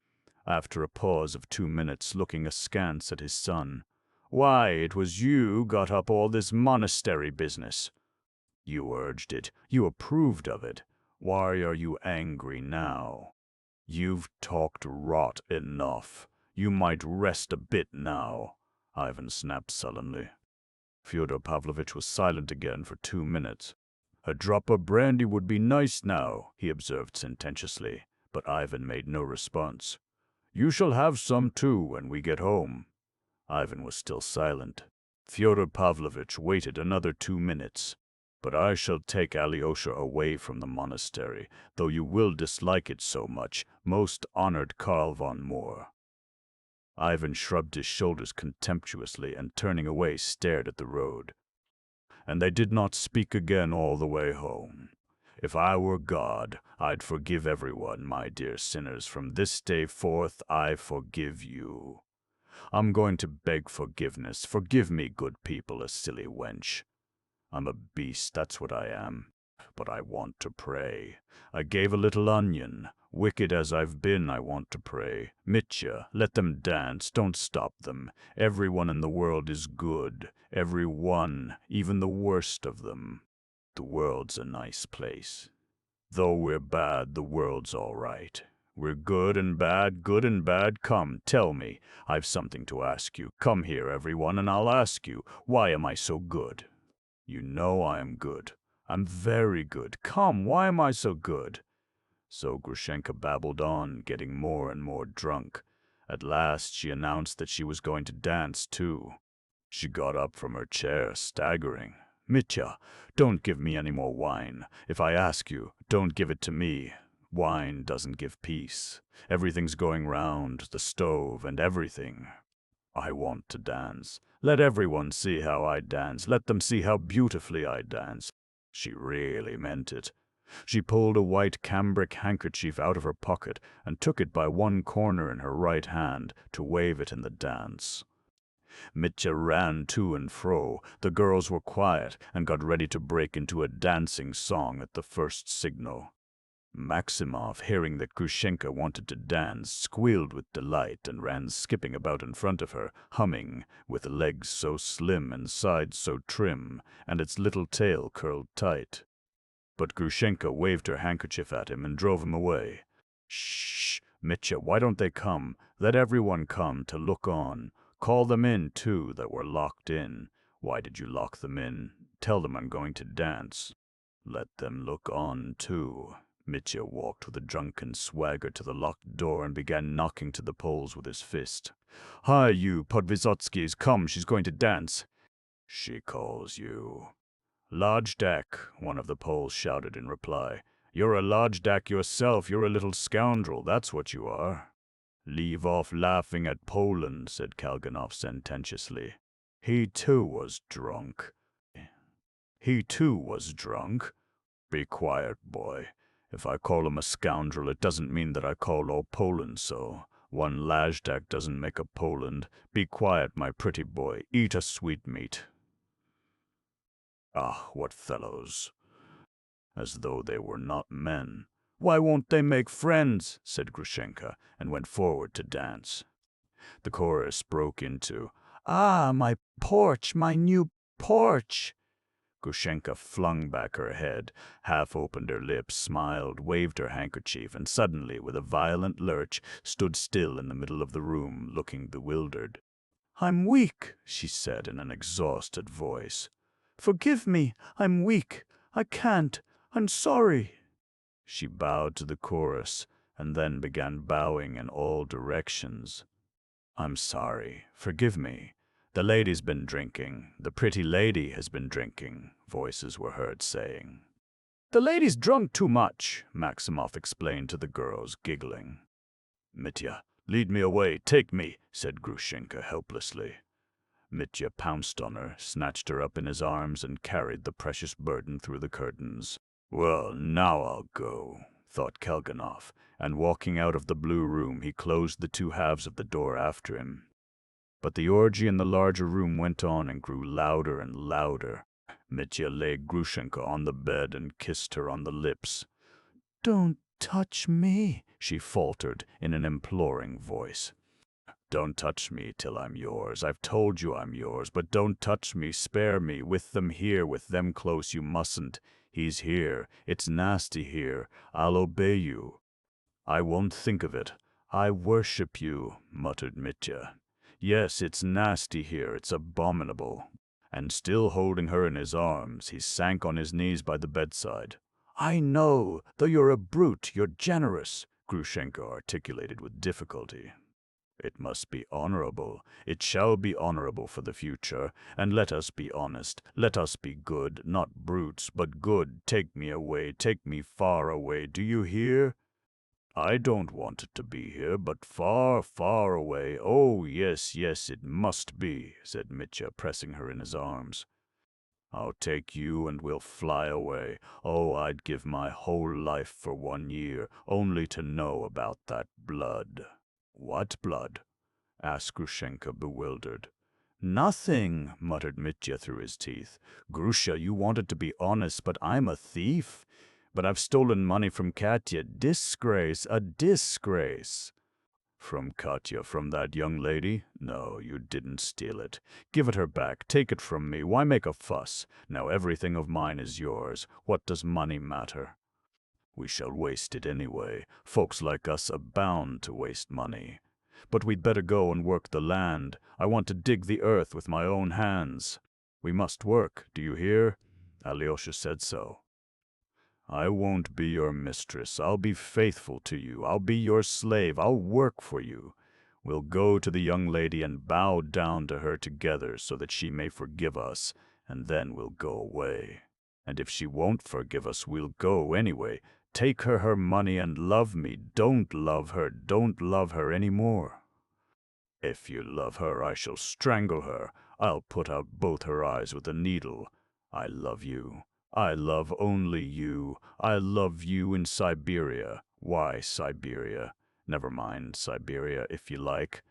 Speaker 1: after a pause of 2 minutes, looking askance at his son. "Why, it was you got up all this monastery business." You urged it. You approved of it. Why are you angry now? You've talked rot enough. You might rest a bit now, Ivan snapped sullenly. Fyodor Pavlovitch was silent again for 2 minutes. A drop of brandy would be nice now, he observed sententiously, but Ivan made no response. You shall have some too when we get home. Ivan was still silent. Fyodor Pavlovitch waited another 2 minutes. But I shall take Alyosha away from the monastery, though you will dislike it so much, most honored Karl von Moor. Ivan shrugged his shoulders contemptuously and turning away stared at the road. And they did not speak again all the way home. If I were God, I'd forgive everyone, my dear sinners. From this day forth, I forgive you. I'm going to beg forgiveness. Forgive me, good people, a silly wench. I'm a beast, that's what I am. But I want to pray. I gave a little onion. Wicked as I've been, I want to pray. Mitya, let them dance, don't stop them. Everyone in the world is good. Every one, even the worst of them. The world's a nice place. Though we're bad, the world's all right. We're good and bad, come, tell me. I've something to ask you. Come here, everyone, and I'll ask you, why am I so good? You know I am good. I'm very good. Come, why am I so good? So Grushenka babbled on, getting more and more drunk. At last she announced that she was going to dance too. She got up from her chair, staggering. Mitya, don't give me any more wine. If I ask you, don't give it to me. Wine doesn't give peace. Everything's going round, the stove and everything. I want to dance. Let everyone see how I dance. Let them see how beautifully I dance. She really meant it. She pulled a white cambric handkerchief out of her pocket and took it by one corner in her right hand to wave it in the dance. Mitya ran to and fro. The girls were quiet and got ready to break into a dancing song at the first signal. Maximov, hearing that Grushenka wanted to dance, squealed with delight and ran skipping about in front of her, humming, with legs so slim and sides so trim, and its little tail curled tight. But Grushenka waved her handkerchief at him and drove him away. Shh, Mitya, why don't they come? Let everyone come to look on. Call them in, too, that were locked in. Why did you lock them in? Tell them I'm going to dance. Let them look on, too. Mitya walked with a drunken swagger to the locked door and began knocking to the poles with his fist. Hi, you Podvysotskys, come, she's going to dance. She calls you. Lajdak, one of the Poles shouted in reply. You're a Lajdak yourself, you're a little scoundrel, that's what you are. Leave off laughing at Poland, said Kalganov sententiously. He too was drunk. Be quiet, boy. If I call him a scoundrel, it doesn't mean that I call all Poland so. One Lajdak doesn't make a Poland. Be quiet, my pretty boy. Eat a sweetmeat. Ah, what fellows. As though they were not men. Why won't they make friends? Said Grushenka, and went forward to dance. The chorus broke into, Ah, my porch, my new porch. Grushenka flung back her head, half opened her lips, smiled, waved her handkerchief, and suddenly, with a violent lurch, stood still in the middle of the room, looking bewildered. I'm weak, she said in an exhausted voice. Forgive me, I'm weak. I can't. I'm sorry. She bowed to the chorus, and then began bowing in all directions. I'm sorry. Forgive me. The lady's been drinking. The pretty lady has been drinking, voices were heard saying. The lady's drunk too much, Maximov explained to the girls, giggling. Mitya, lead me away, take me, said Grushenka helplessly. Mitya pounced on her, snatched her up in his arms, and carried the precious burden through the curtains. Well, now I'll go, thought Kalganov, and walking out of the blue room, he closed the two halves of the door after him. But the orgy in the larger room went on and grew louder and louder. Mitya laid Grushenka on the bed and kissed her on the lips. Don't touch me, she faltered in an imploring voice. Don't touch me till I'm yours. I've told you I'm yours, but don't touch me, spare me. With them here, with them close, you mustn't. He's here. It's nasty here. I'll obey you. I won't think of it. I worship you, muttered Mitya. Yes, it's nasty here. It's abominable. And still holding her in his arms, he sank on his knees by the bedside. I know, though you're a brute, you're generous, Grushenka articulated with difficulty. It must be honorable. It shall be honorable for the future. And let us be honest. Let us be good, not brutes, but good. Take me away. Take me far away. Do you hear? I don't want it to be here, but far, far away. Oh, yes, yes, it must be, said Mitya, pressing her in his arms. I'll take you and we'll fly away. Oh, I'd give my whole life for 1 year, only to know about that blood. What blood? Asked Grushenka, bewildered. Nothing, muttered Mitya through his teeth. Grusha, you wanted to be honest, but I'm a thief. But I've stolen money from Katya. Disgrace, a disgrace. From Katya, from that young lady? No, you didn't steal it. Give it her back. Take it from me. Why make a fuss? Now everything of mine is yours. What does money matter? We shall waste it anyway. Folks like us are bound to waste money. But we'd better go and work the land. I want to dig the earth with my own hands. We must work, do you hear? Alyosha said so. I won't be your mistress. I'll be faithful to you. I'll be your slave. I'll work for you. We'll go to the young lady and bow down to her together so that she may forgive us, and then we'll go away. And if she won't forgive us, we'll go anyway. Take her money and love me. Don't love her any more. If you love her, I shall strangle her. I'll put out both her eyes with a needle. I love you. I love only you. I love you in Siberia. Why Siberia? Never mind Siberia if you like.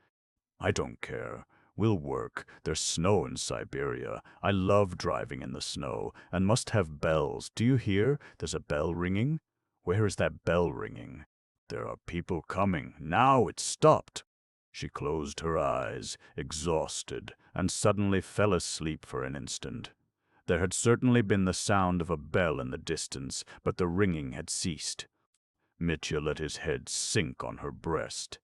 Speaker 1: I don't care. We'll work. There's snow in Siberia. I love driving in the snow, and must have bells. Do you hear? There's a bell ringing. Where is that bell ringing? There are people coming. Now it's stopped. She closed her eyes, exhausted, and suddenly fell asleep for an instant. There had certainly been the sound of a bell in the distance, but the ringing had ceased. Mitya let his head sink on her breast.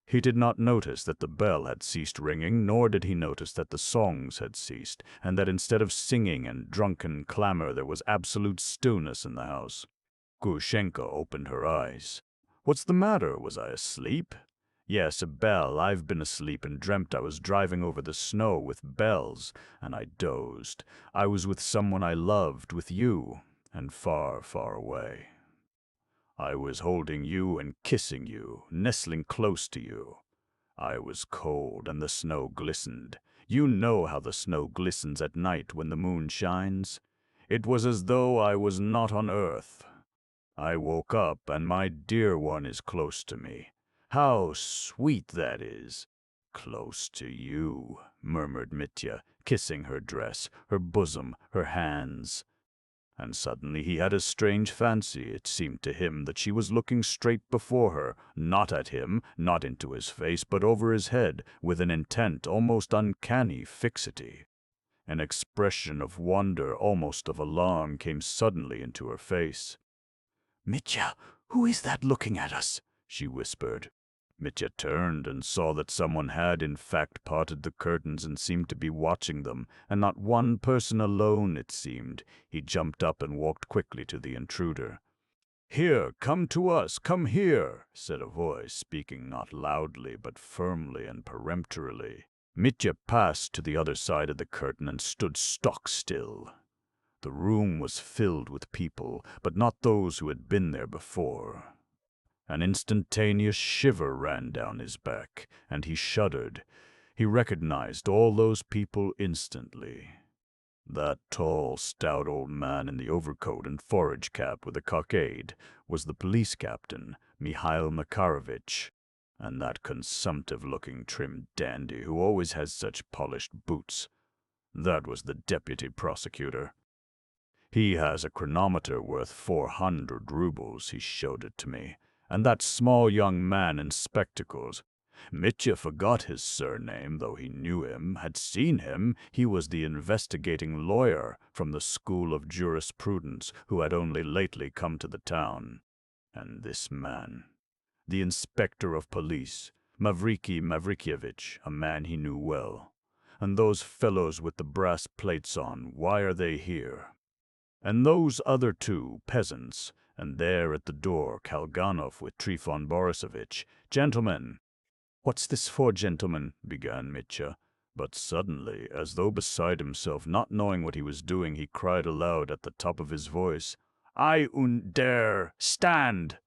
Speaker 1: He did not notice that the bell had ceased ringing, nor did he notice that the songs had ceased, and that instead of singing and drunken clamor there was absolute stillness in the house. Grushenka opened her eyes. What's the matter? Was I asleep? Yes, a bell. I've been asleep and dreamt I was driving over the snow with bells, and I dozed. I was with someone I loved, with you, and far, far away. I was holding you and kissing you, nestling close to you. I was cold and the snow glistened. You know how the snow glistens at night when the moon shines. It was as though I was not on earth. I woke up and my dear one is close to me. How sweet that is! Close to you, murmured Mitya, kissing her dress, her bosom, her hands. And suddenly he had a strange fancy. It seemed to him that she was looking straight before her, not at him, not into his face, but over his head, with an intent, almost uncanny fixity. An expression of wonder, almost of alarm, came suddenly into her face. "Mitya, who is that looking at us?" she whispered. Mitya turned and saw that someone had, in fact, parted the curtains and seemed to be watching them, and not one person alone, it seemed. He jumped up and walked quickly to the intruder. "Here, come to us, come here," said a voice, speaking not loudly, but firmly and peremptorily. Mitya passed to the other side of the curtain and stood stock still. The room was filled with people, but not those who had been there before. An instantaneous shiver ran down his back, and he shuddered. He recognized all those people instantly. That tall, stout old man in the overcoat and forage cap with a cockade was the police captain, Mihail Makarovich, and that consumptive-looking trim dandy who always has such polished boots, that was the deputy prosecutor. He has a chronometer worth 400 rubles, he showed it to me. And that small young man in spectacles, Mitya forgot his surname, though he knew him, had seen him. He was the investigating lawyer from the School of Jurisprudence who had only lately come to the town. And this man, the inspector of police, Mavrikyevich, a man he knew well. And those fellows with the brass plates on, why are they here? And those other two, peasants, and there at the door Kalganov with Trifon Borisovich. Gentlemen, "What's this for, gentlemen?" began Mitya. But suddenly, as though beside himself, not knowing what he was doing, he cried aloud at the top of his voice, "I und dare stand!"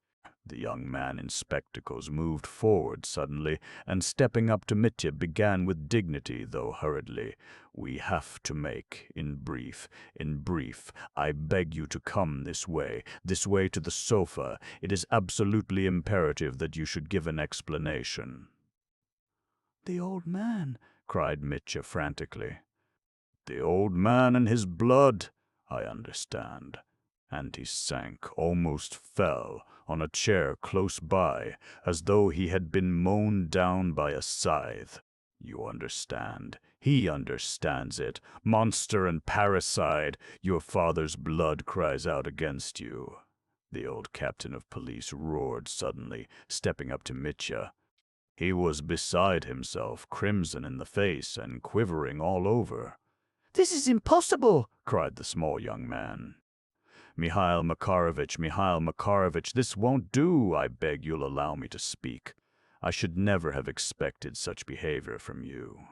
Speaker 1: The young man in spectacles moved forward suddenly, and stepping up to Mitya began with dignity, though hurriedly, "We have to make, in brief, I beg you to come this way to the sofa. It is absolutely imperative that you should give an explanation."
Speaker 2: The old man,
Speaker 1: cried Mitya frantically. "The old man and his blood, I understand." And he sank, almost fell, on a chair close by, as though he had been mown down by a scythe. "You understand. He understands it. Monster and parricide, your father's blood cries out against you." The old captain of police roared suddenly, stepping up to Mitya. He was beside himself, crimson in the face and quivering all over.
Speaker 2: "This is impossible!"
Speaker 1: cried the small young man. Mihail Makarovich, this won't do. I beg you'll allow me to speak. I should never have expected such behavior from you."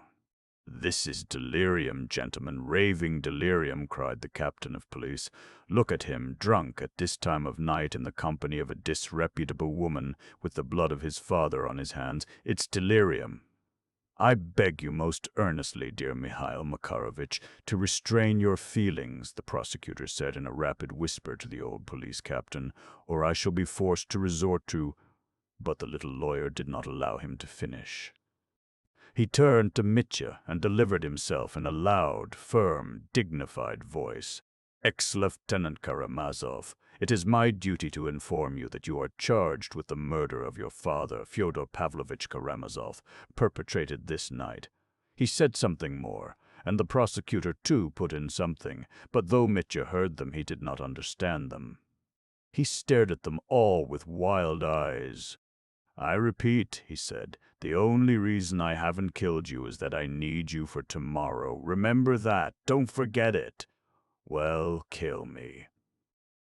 Speaker 1: "This is delirium, gentlemen, raving delirium," cried the captain of police. "Look at him, drunk at this time of night in the company of a disreputable woman, with the blood of his father on his hands. It's delirium. I beg you most earnestly, dear Mihail Makarovich, to restrain your feelings," the prosecutor said in a rapid whisper to the old police captain, "or I shall be forced to resort to—" But the little lawyer did not allow him to finish. He turned to Mitya and delivered himself in a loud, firm, dignified voice. "Ex-Lieutenant Karamazov, it is my duty to inform you that you are charged with the murder of your father, Fyodor Pavlovich Karamazov, perpetrated this night." He said something more, and the prosecutor too put in something, but though Mitya heard them, he did not understand them. He stared at them all with wild eyes. "I repeat," he said, "the only reason I haven't killed you is that I need you for tomorrow. Remember that. Don't forget it. Well, kill me."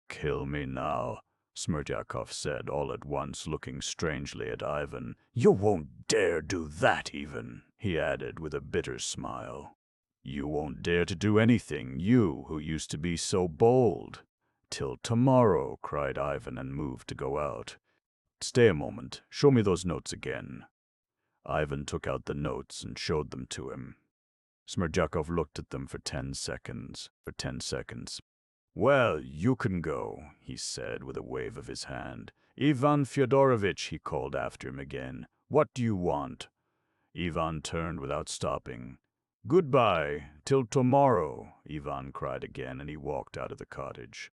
Speaker 1: "Kill me now," Smerdyakov said all at once, looking strangely at Ivan. "You won't dare do that even," he added with a bitter smile. "You won't dare to do anything, you who used to be so bold." "Till tomorrow," cried Ivan and moved to go out. "Stay a moment. Show me those notes again." Ivan took out the notes and showed them to him. Smerdyakov looked at them for 10 seconds. "Well, you can go," he said with a wave of his hand. "Ivan Fyodorovich," he called after him again. "What do you want?" Ivan turned without stopping. "Goodbye, till tomorrow," Ivan cried again, and he walked out of the cottage.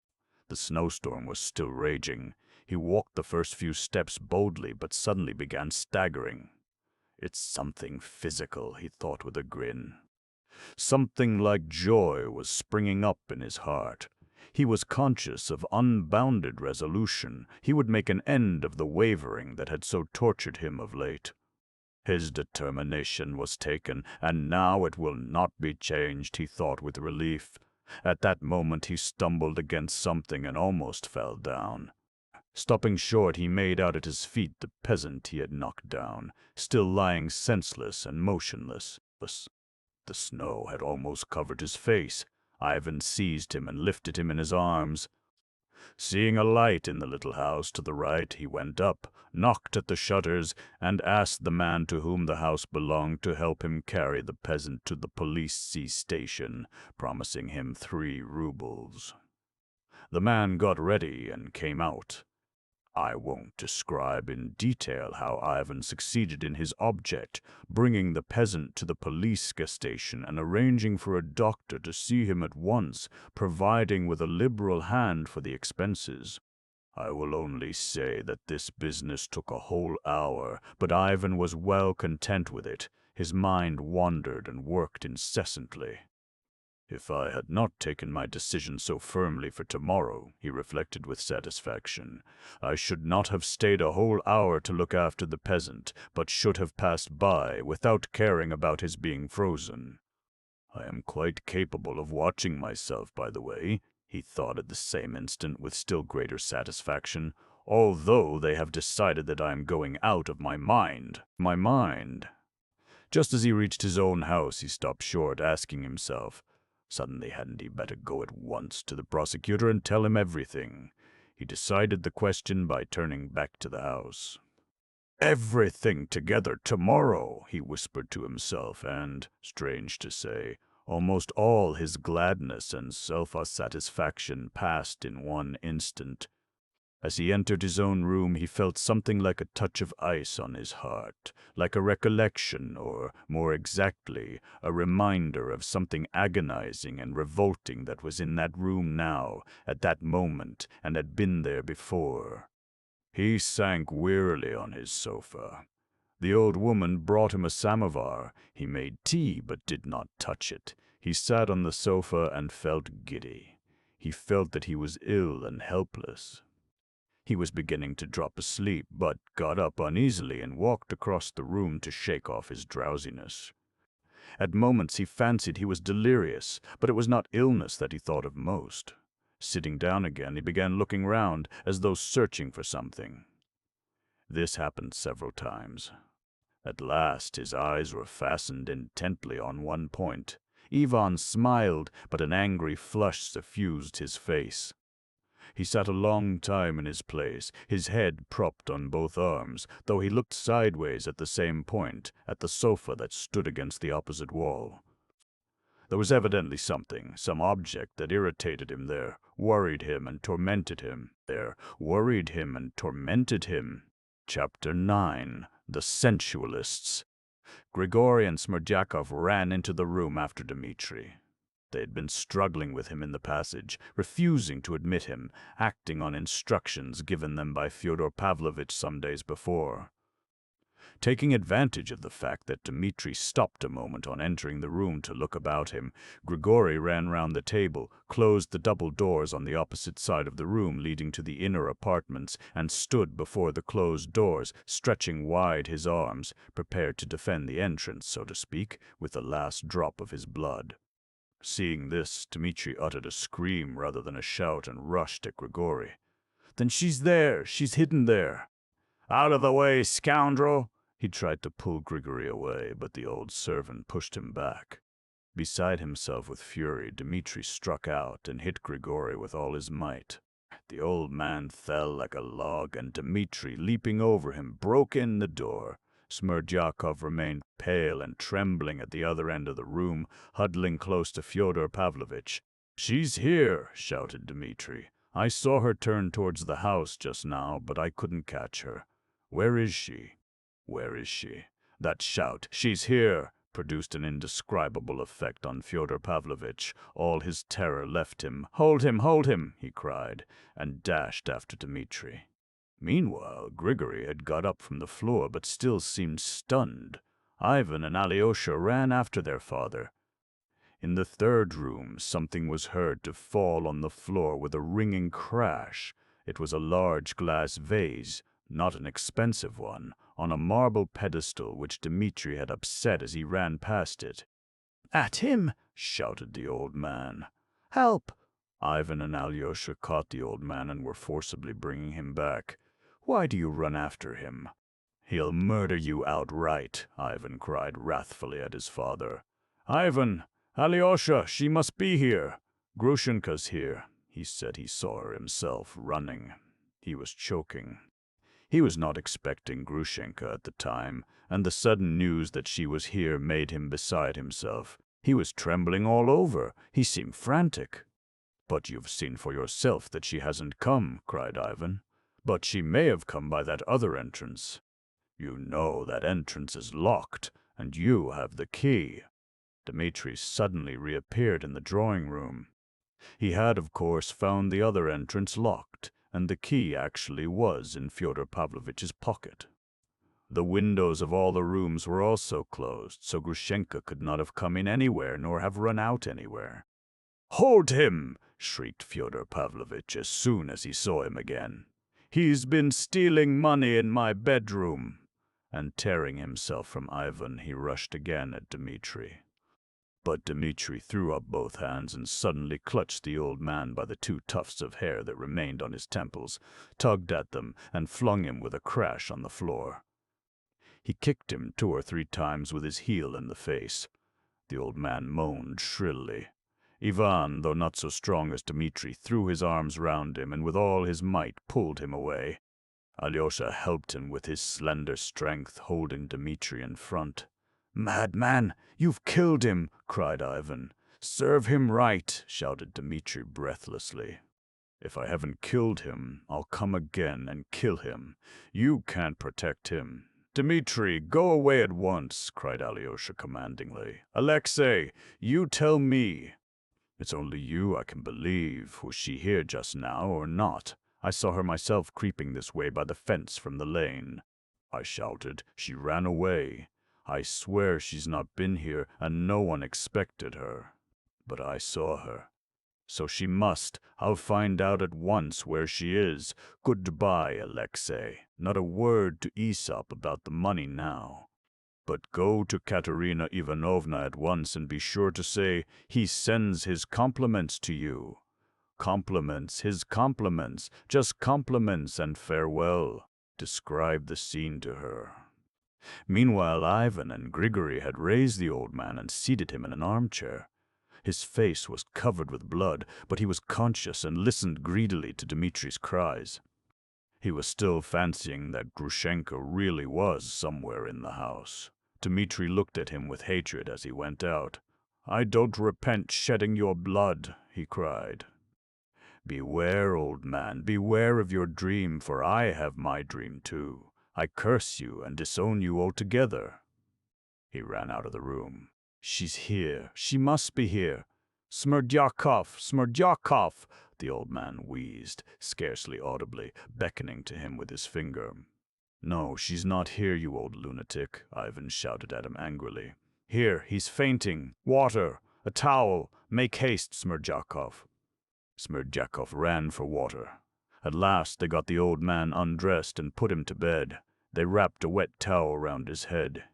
Speaker 1: The snowstorm was still raging. He walked the first few steps boldly, but suddenly began staggering. "It's something physical," he thought with a grin. Something like joy was springing up in his heart. He was conscious of unbounded resolution. He would make an end of the wavering that had so tortured him of late. His determination was taken, and now it will not be changed, he thought with relief. At that moment he stumbled against something and almost fell down. Stopping short, he made out at his feet the peasant he had knocked down, still lying senseless and motionless. The snow had almost covered his face. Ivan seized him and lifted him in his arms. Seeing a light in the little house to the right, he went up, knocked at the shutters, and asked the man to whom the house belonged to help him carry the peasant to the police station, promising him 3 rubles. The man got ready and came out. I won't describe in detail how Ivan succeeded in his object, bringing the peasant to the police station and arranging for a doctor to see him at once, providing with a liberal hand for the expenses. I will only say that this business took a whole hour, but Ivan was well content with it. His mind wandered and worked incessantly. If I had not taken my decision so firmly for tomorrow, he reflected with satisfaction, I should not have stayed a whole hour to look after the peasant, but should have passed by without caring about his being frozen. I am quite capable of watching myself, by the way, he thought at the same instant with still greater satisfaction, although they have decided that I am going out of my mind. My mind. Just as he reached his own house, he stopped short, asking himself, suddenly, hadn't he better go at once to the prosecutor and tell him everything? He decided the question by turning back to the house. Everything together tomorrow, he whispered to himself, and, strange to say, almost all his gladness and self-satisfaction passed in one instant. As he entered his own room, he felt something like a touch of ice on his heart, like a recollection, or, more exactly, a reminder of something agonizing and revolting that was in that room now, at that moment, and had been there before. He sank wearily on his sofa. The old woman brought him a samovar. He made tea, but did not touch it. He sat on the sofa and felt giddy. He felt that he was ill and helpless. He was beginning to drop asleep, but got up uneasily and walked across the room to shake off his drowsiness. At moments he fancied he was delirious, but it was not illness that he thought of most. Sitting down again, he began looking round, as though searching for something. This happened several times. At last his eyes were fastened intently on one point. Ivan smiled, but an angry flush suffused his face. He sat a long time in his place, his head propped on both arms, though he looked sideways at the same point, at the sofa that stood against the opposite wall. There was evidently something, some object that irritated him there, worried him and tormented him. Chapter 9. The Sensualists. Grigory and Smerdyakov ran into the room after Dmitri. They had been struggling with him in the passage, refusing to admit him, acting on instructions given them by Fyodor Pavlovitch some days before. Taking advantage of the fact that Dmitri stopped a moment on entering the room to look about him, Grigory ran round the table, closed the double doors on the opposite side of the room leading to the inner apartments, and stood before the closed doors, stretching wide his arms, prepared to defend the entrance, so to speak, with the last drop of his blood. Seeing this, Dmitri uttered a scream rather than a shout and rushed at Grigory. "Then she's there! She's hidden there!" "Out of the way, scoundrel!" He tried to pull Grigory away, but the old servant pushed him back. Beside himself with fury, Dmitri struck out and hit Grigory with all his might. The old man fell like a log, and Dmitri, leaping over him, broke in the door. Smerdyakov remained pale and trembling at the other end of the room, huddling close to Fyodor Pavlovitch. "She's here!" shouted Dmitri. "I saw her turn towards the house just now, but I couldn't catch her. Where is she? Where is she?" That shout, "She's here!" produced an indescribable effect on Fyodor Pavlovitch. All his terror left him. "Hold him! Hold him!" he cried, and dashed after Dmitri. Meanwhile, Grigory had got up from the floor, but still seemed stunned. Ivan and Alyosha ran after their father. In the third room, something was heard to fall on the floor with a ringing crash. It was a large glass vase, not an expensive one, on a marble pedestal which Dmitri had upset as he ran past it. "At him!" shouted the old man. "Help!" Ivan and Alyosha caught the old man and were forcibly bringing him back. "Why do you run after him?" "He'll murder you outright," Ivan cried wrathfully at his father. "Ivan! Alyosha, she must be here! Grushenka's here." He said he saw her himself, running. He was choking. He was not expecting Grushenka at the time, and the sudden news that she was here made him beside himself. He was trembling all over. He seemed frantic. "But you've seen for yourself that she hasn't come," cried Ivan. "But she may have come by that other entrance." "You know that entrance is locked, and you have the key." Dmitri suddenly reappeared in the drawing-room. He had, of course, found the other entrance locked, and the key actually was in Fyodor Pavlovitch's pocket. The windows of all the rooms were also closed, so Grushenka could not have come in anywhere nor have run out anywhere. "Hold him!" shrieked Fyodor Pavlovitch as soon as he saw him again. "He's been stealing money in my bedroom." And tearing himself from Ivan, he rushed again at Dmitri. But Dmitri threw up both hands and suddenly clutched the old man by the 2 tufts of hair that remained on his temples, tugged at them, and flung him with a crash on the floor. He kicked him 2 or 3 times with his heel in the face. The old man moaned shrilly. Ivan, though not so strong as Dmitri, threw his arms round him and with all his might pulled him away. Alyosha helped him with his slender strength, holding Dmitri in front. "Madman, you've killed him!" cried Ivan. "Serve him right!" shouted Dmitri breathlessly. "If I haven't killed him, I'll come again and kill him. You can't protect him." "Dmitri, go away at once!" cried Alyosha commandingly. "Alexei, you tell me." "It's only you I can believe. Was she here just now or not? I saw her myself creeping this way by the fence from the lane." I shouted. "She ran away. I swear she's not been here, and no one expected her. But I saw her. So she must. I'll find out at once where she is. Goodbye, Alexei. Not a word to Aesop about the money now. But go to Katerina Ivanovna at once and be sure to say he sends his compliments to you. Compliments, his compliments, just compliments and farewell. Describe the scene to her." Meanwhile, Ivan and Grigory had raised the old man and seated him in an armchair. His face was covered with blood, but he was conscious and listened greedily to Dmitri's cries. He was still fancying that Grushenka really was somewhere in the house. Dmitri looked at him with hatred as he went out. "I don't repent shedding your blood," he cried. "Beware, old man, beware of your dream, for I have my dream too. I curse you and disown you altogether." He ran out of the room. "She's here. She must be here. Smerdyakov, Smerdyakov!" the old man wheezed, scarcely audibly, beckoning to him with his finger. "No, she's not here, you old lunatic," Ivan shouted at him angrily. "Here, he's fainting. Water! A towel! Make haste, Smerdyakov." Smerdyakov ran for water. At last they got the old man undressed and put him to bed. They wrapped a wet towel round his head.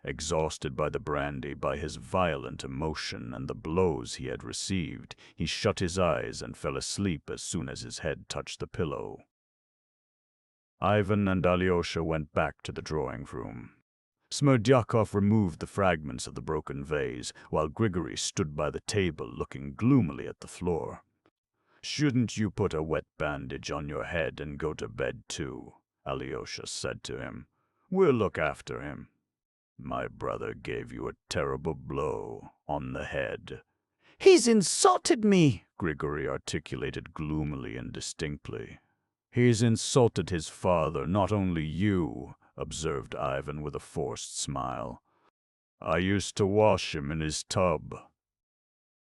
Speaker 1: Exhausted by the brandy, by his violent emotion and the blows he had received, he shut his eyes and fell asleep as soon as his head touched the pillow. Ivan and Alyosha went back to the drawing-room. Smerdyakov removed the fragments of the broken vase, while Grigory stood by the table looking gloomily at the floor. "Shouldn't you put a wet bandage on your head and go to bed too?" Alyosha said to him. "We'll look after him. My brother gave you a terrible blow on the head." "He's insulted me," Grigory articulated gloomily and distinctly. "He's insulted his father, not only you," observed Ivan with a forced smile. "I used to wash him in his tub."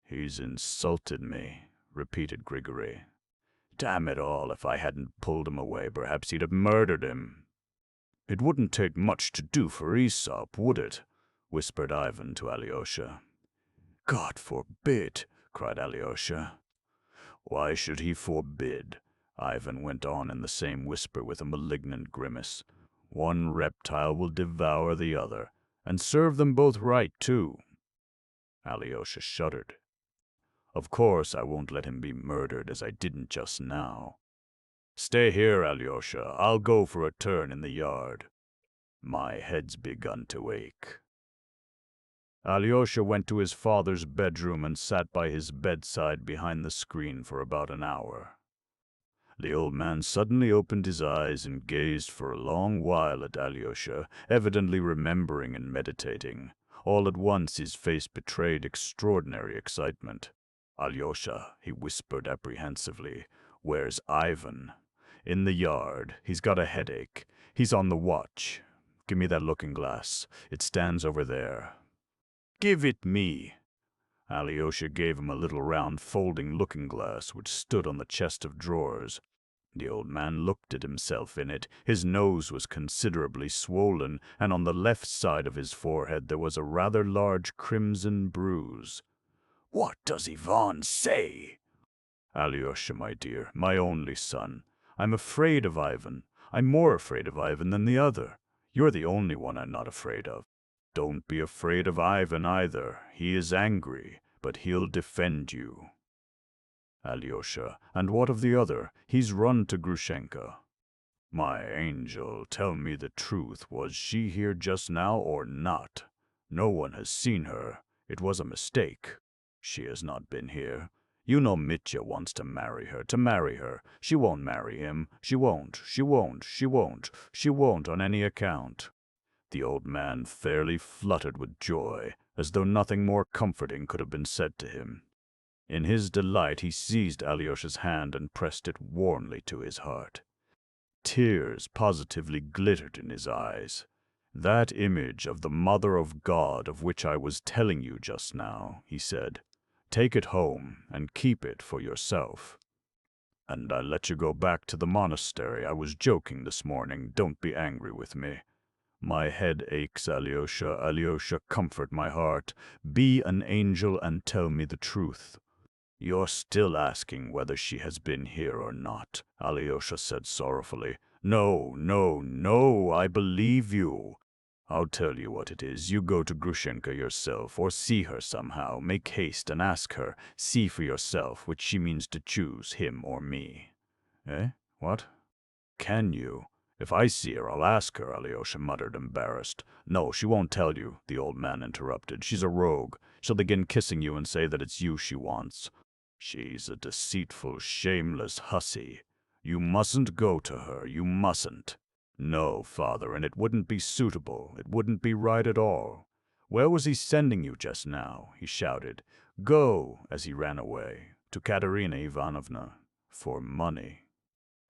Speaker 1: "He's insulted me," repeated Grigory. "Damn it all, if I hadn't pulled him away, perhaps he'd have murdered him." "It wouldn't take much to do for Aesop, would it?" whispered Ivan to Alyosha. "God forbid!" cried Alyosha. "Why should he forbid?" Ivan went on in the same whisper with a malignant grimace. "One reptile will devour the other, and serve them both right, too." Alyosha shuddered. "Of course I won't let him be murdered as I didn't just now. Stay here, Alyosha. I'll go for a turn in the yard. My head's begun to ache." Alyosha went to his father's bedroom and sat by his bedside behind the screen for about an hour. The old man suddenly opened his eyes and gazed for a long while at Alyosha, evidently remembering and meditating. All at once his face betrayed extraordinary excitement. "Alyosha," he whispered apprehensively, "where's Ivan?" "In the yard. He's got a headache. He's on the watch. Give me that looking-glass. It stands over there." "Give it me." Alyosha gave him a little round folding looking-glass which stood on the chest of drawers.
Speaker 2: The old man looked at himself in it. His nose was considerably swollen, and on the left side of his forehead there was a rather large crimson bruise.
Speaker 1: What does Ivan say?
Speaker 2: Alyosha, my dear, my only son. I'm afraid of Ivan. I'm more afraid of Ivan than the other. You're the only one I'm not afraid of. Don't be afraid of Ivan either. He is angry, but he'll defend you. Alyosha, and what of the other? He's run to Grushenka. My angel, tell me the truth. Was she here just now or not? No one has seen her. It was a mistake. She has not been here. You know Mitya wants to marry her. She won't marry him. She won't on any account. The old man fairly fluttered with joy, as though nothing more comforting could have been said to him. In his delight he seized Alyosha's hand and pressed it warmly to his heart. Tears positively glittered in his eyes. That image of the Mother of God of which I was telling you just now, he said. Take it home and keep it for yourself. And I let you go back to the monastery. I was joking this morning. Don't be angry with me. My head aches, Alyosha. Alyosha, comfort my heart. Be an angel and tell me the truth. You're still asking whether she has been here or not, Alyosha said sorrowfully. No, I believe you. I'll tell you what it is. You go to Grushenka yourself, or see her somehow. Make haste and ask her. See for yourself which she means to choose, him or me. Eh? What? Can you? If I see her, I'll ask her, Alyosha muttered, embarrassed. No, she won't tell you, the old man interrupted. She's a rogue. She'll begin kissing you and say that it's you she wants. She's a deceitful, shameless hussy. You mustn't go to her, you mustn't. No, father, and it wouldn't be suitable. It wouldn't be right at all. Where was he sending you just now? He shouted. Go, as he ran away, to Katerina Ivanovna, for money.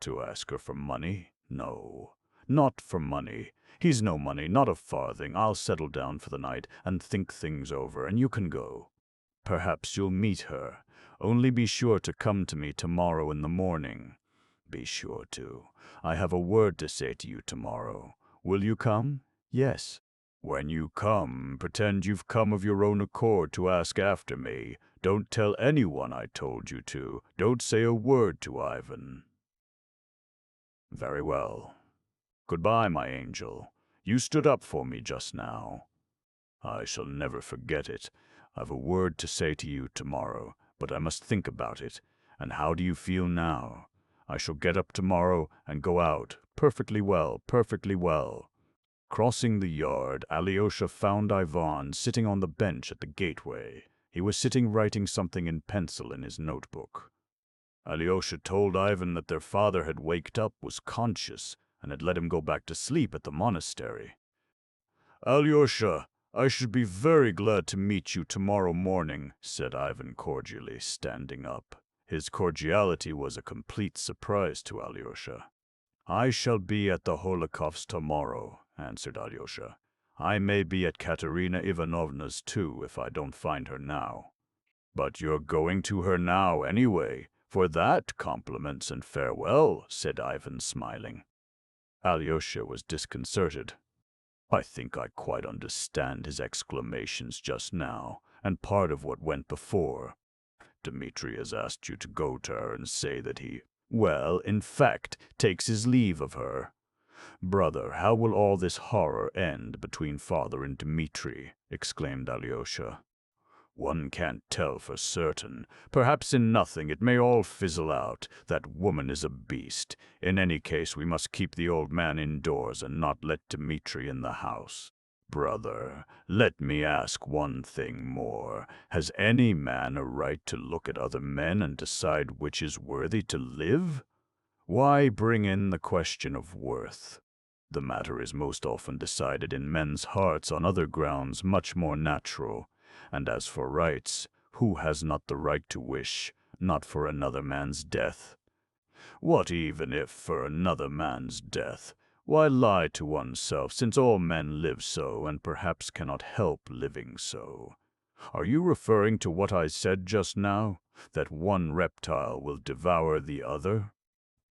Speaker 2: To ask her for money? No, not for money. He's no money, not a farthing. I'll settle down for the night and think things over, and you can go. Perhaps you'll meet her. Only be sure to come to me tomorrow in the morning. Be sure to. I have a word to say to you tomorrow. Will you come? Yes. When you come, pretend you've come of your own accord to ask after me. Don't tell anyone I told you to. Don't say a word to Ivan. Very well. Goodbye, my angel. You stood up for me just now. I shall never forget it. I've a word to say to you tomorrow, but I must think about it. And how do you feel now? I shall get up tomorrow and go out. Perfectly well, perfectly well. Crossing the yard, Alyosha found Ivan sitting on the bench at the gateway. He was sitting writing something in pencil in his notebook. Alyosha told Ivan that their father had waked up, was conscious, and had let him go back to sleep at the monastery. Alyosha, I should be very glad to meet you tomorrow morning, said Ivan cordially, standing up. His cordiality was a complete surprise to Alyosha. I shall be at the Holocaust tomorrow, answered Alyosha. I may be at Katerina Ivanovna's too, if I don't find her now. But you're going to her now anyway. For that, compliments and farewell, said Ivan, smiling. Alyosha was disconcerted. I think I quite understand his exclamations just now, and part of what went before. Dmitri has asked you to go to her and say that he, well, in fact, takes his leave of her. Brother, how will all this horror end between father and Dmitri? Exclaimed Alyosha. One can't tell for certain. Perhaps in nothing it may all fizzle out. That woman is a beast. In any case, we must keep the old man indoors and not let Dmitri in the house. Brother, let me ask one thing more. Has any man a right to look at other men and decide which is worthy to live? Why bring in the question of worth? The matter is most often decided in men's hearts on other grounds much more natural. And as for rights, who has not the right to wish, not for another man's death? What even if for another man's death? Why lie to oneself, since all men live so, and perhaps cannot help living so? Are you referring to what I said just now, that one reptile will devour the other?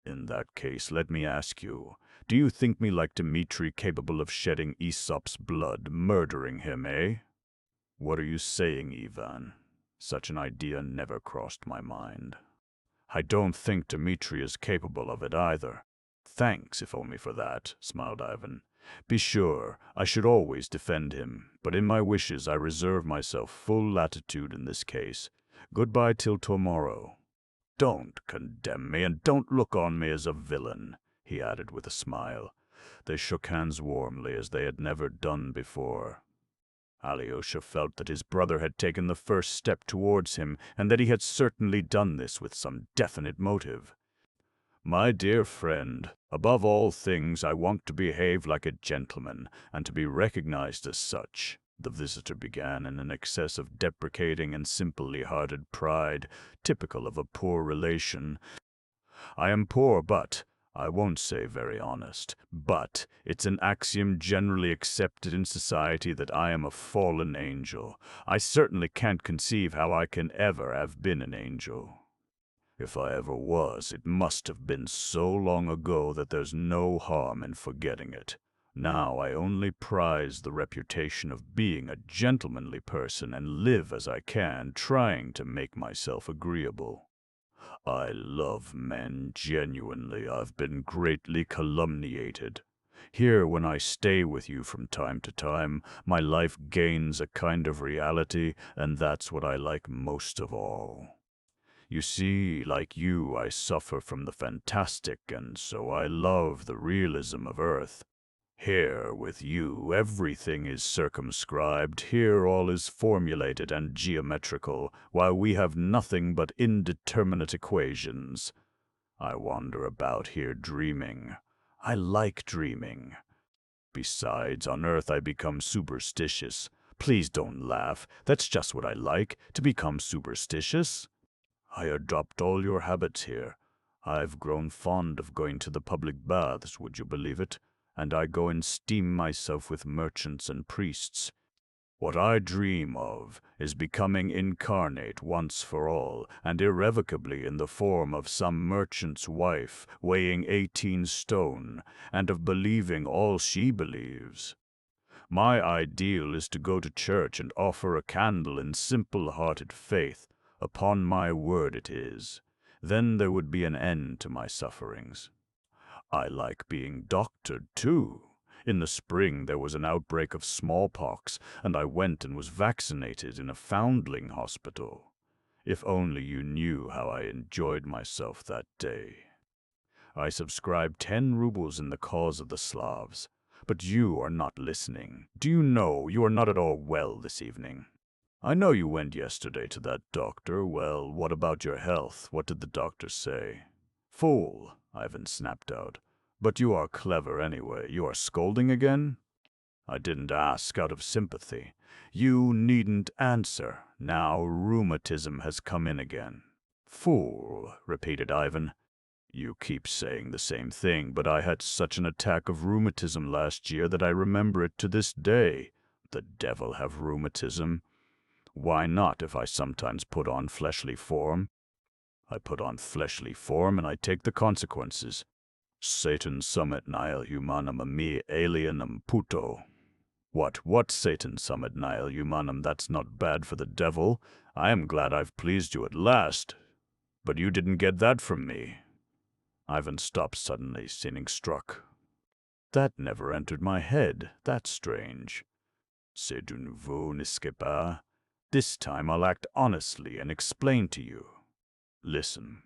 Speaker 1: In that case, let me ask you, do you think me like Dmitri capable of shedding Aesop's blood, murdering him, eh? What are you saying, Ivan? Such an idea never crossed my mind. I don't think Dmitri is capable of it either. Thanks, if only for that, smiled Ivan. Be sure, I should always defend him, but in my wishes I reserve myself full latitude in this case. Goodbye till tomorrow. Don't condemn me, and don't look on me as a villain, he added with a smile. They shook hands warmly as they had never done before. Alyosha felt that his brother had taken the first step towards him, and that he had certainly done this with some definite motive. My dear friend, above all things I want to behave like a gentleman, and to be recognized as such, the visitor began in an excess of deprecating and simply-hearted pride, typical of a poor relation. I am poor, but I won't say very honest, but it's an axiom generally accepted in society that I am a fallen angel. I certainly can't conceive how I can ever have been an angel. If I ever was, it must have been so long ago that there's no harm in forgetting it. Now I only prize the reputation of being a gentlemanly person and live as I can, trying to make myself agreeable. I love men genuinely. I've been greatly calumniated. Here, when I stay with you from time to time, my life gains a kind of reality, and that's what I like most of all. You see, like you, I suffer from the fantastic, and so I love the realism of Earth. Here, with you, everything is circumscribed. Here all is formulated and geometrical, while we have nothing but indeterminate equations. I wander about here dreaming. I like dreaming. Besides, on Earth I become superstitious. Please don't laugh. That's just what I like, to become superstitious. I adopt all your habits here. I've grown fond of going to the public baths, would you believe it? And I go and steam myself with merchants and priests. What I dream of is becoming incarnate once for all, and irrevocably in the form of some merchant's wife weighing 18 stone, and of believing all she believes. My ideal is to go to church and offer a candle in simple-hearted faith. Upon my word it is. Then there would be an end to my sufferings. I like being doctored, too. In the spring there was an outbreak of smallpox, and I went and was vaccinated in a foundling hospital. If only you knew how I enjoyed myself that day. I subscribed 10 rubles in the cause of the Slavs. But you are not listening. Do you know you are not at all well this evening? I know you went yesterday to that doctor. Well, what about your health? What did the doctor say? Fool, Ivan snapped out. But you are clever anyway. You are scolding again? I didn't ask out of sympathy. You needn't answer. Now rheumatism has come in again. Fool, repeated Ivan. You keep saying the same thing, but I had such an attack of rheumatism last year that I remember it to this day. The devil have rheumatism. Why not if I sometimes put on fleshly form? I put on fleshly form and I take the consequences. Satan summit nihil humanum me alienum puto. What Satan summit nihil humanum? That's not bad for the devil. I am glad I've pleased you at last. But you didn't get that from me. Ivan stopped suddenly, seeming struck. That never entered my head. That's strange. C'est du nouveau, n'est-ce pas? This time I'll act honestly and explain to you. Listen.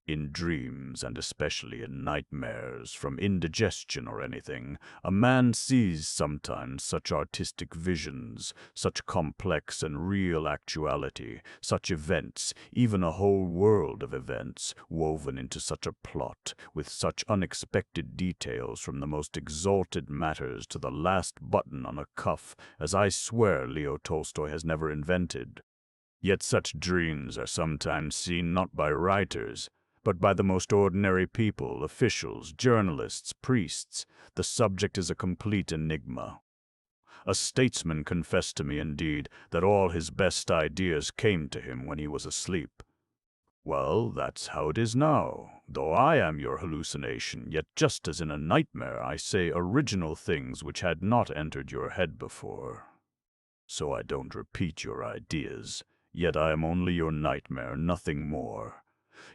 Speaker 1: In dreams, and especially in nightmares, from indigestion or anything, a man sees sometimes such artistic visions, such complex and real actuality, such events, even a whole world of events, woven into such a plot, with such unexpected details from the most exalted matters to the last button on a cuff, as I swear Leo Tolstoy has never invented. Yet such dreams are sometimes seen not by writers, but by the most ordinary people, officials, journalists, priests. The subject is a complete enigma. A statesman confessed to me, indeed, that all his best ideas came to him when he was asleep. Well, that's how it is now. Though I am your hallucination, yet just as in a nightmare I say original things which had not entered your head before. So I don't repeat your ideas, yet I am only your nightmare, nothing more.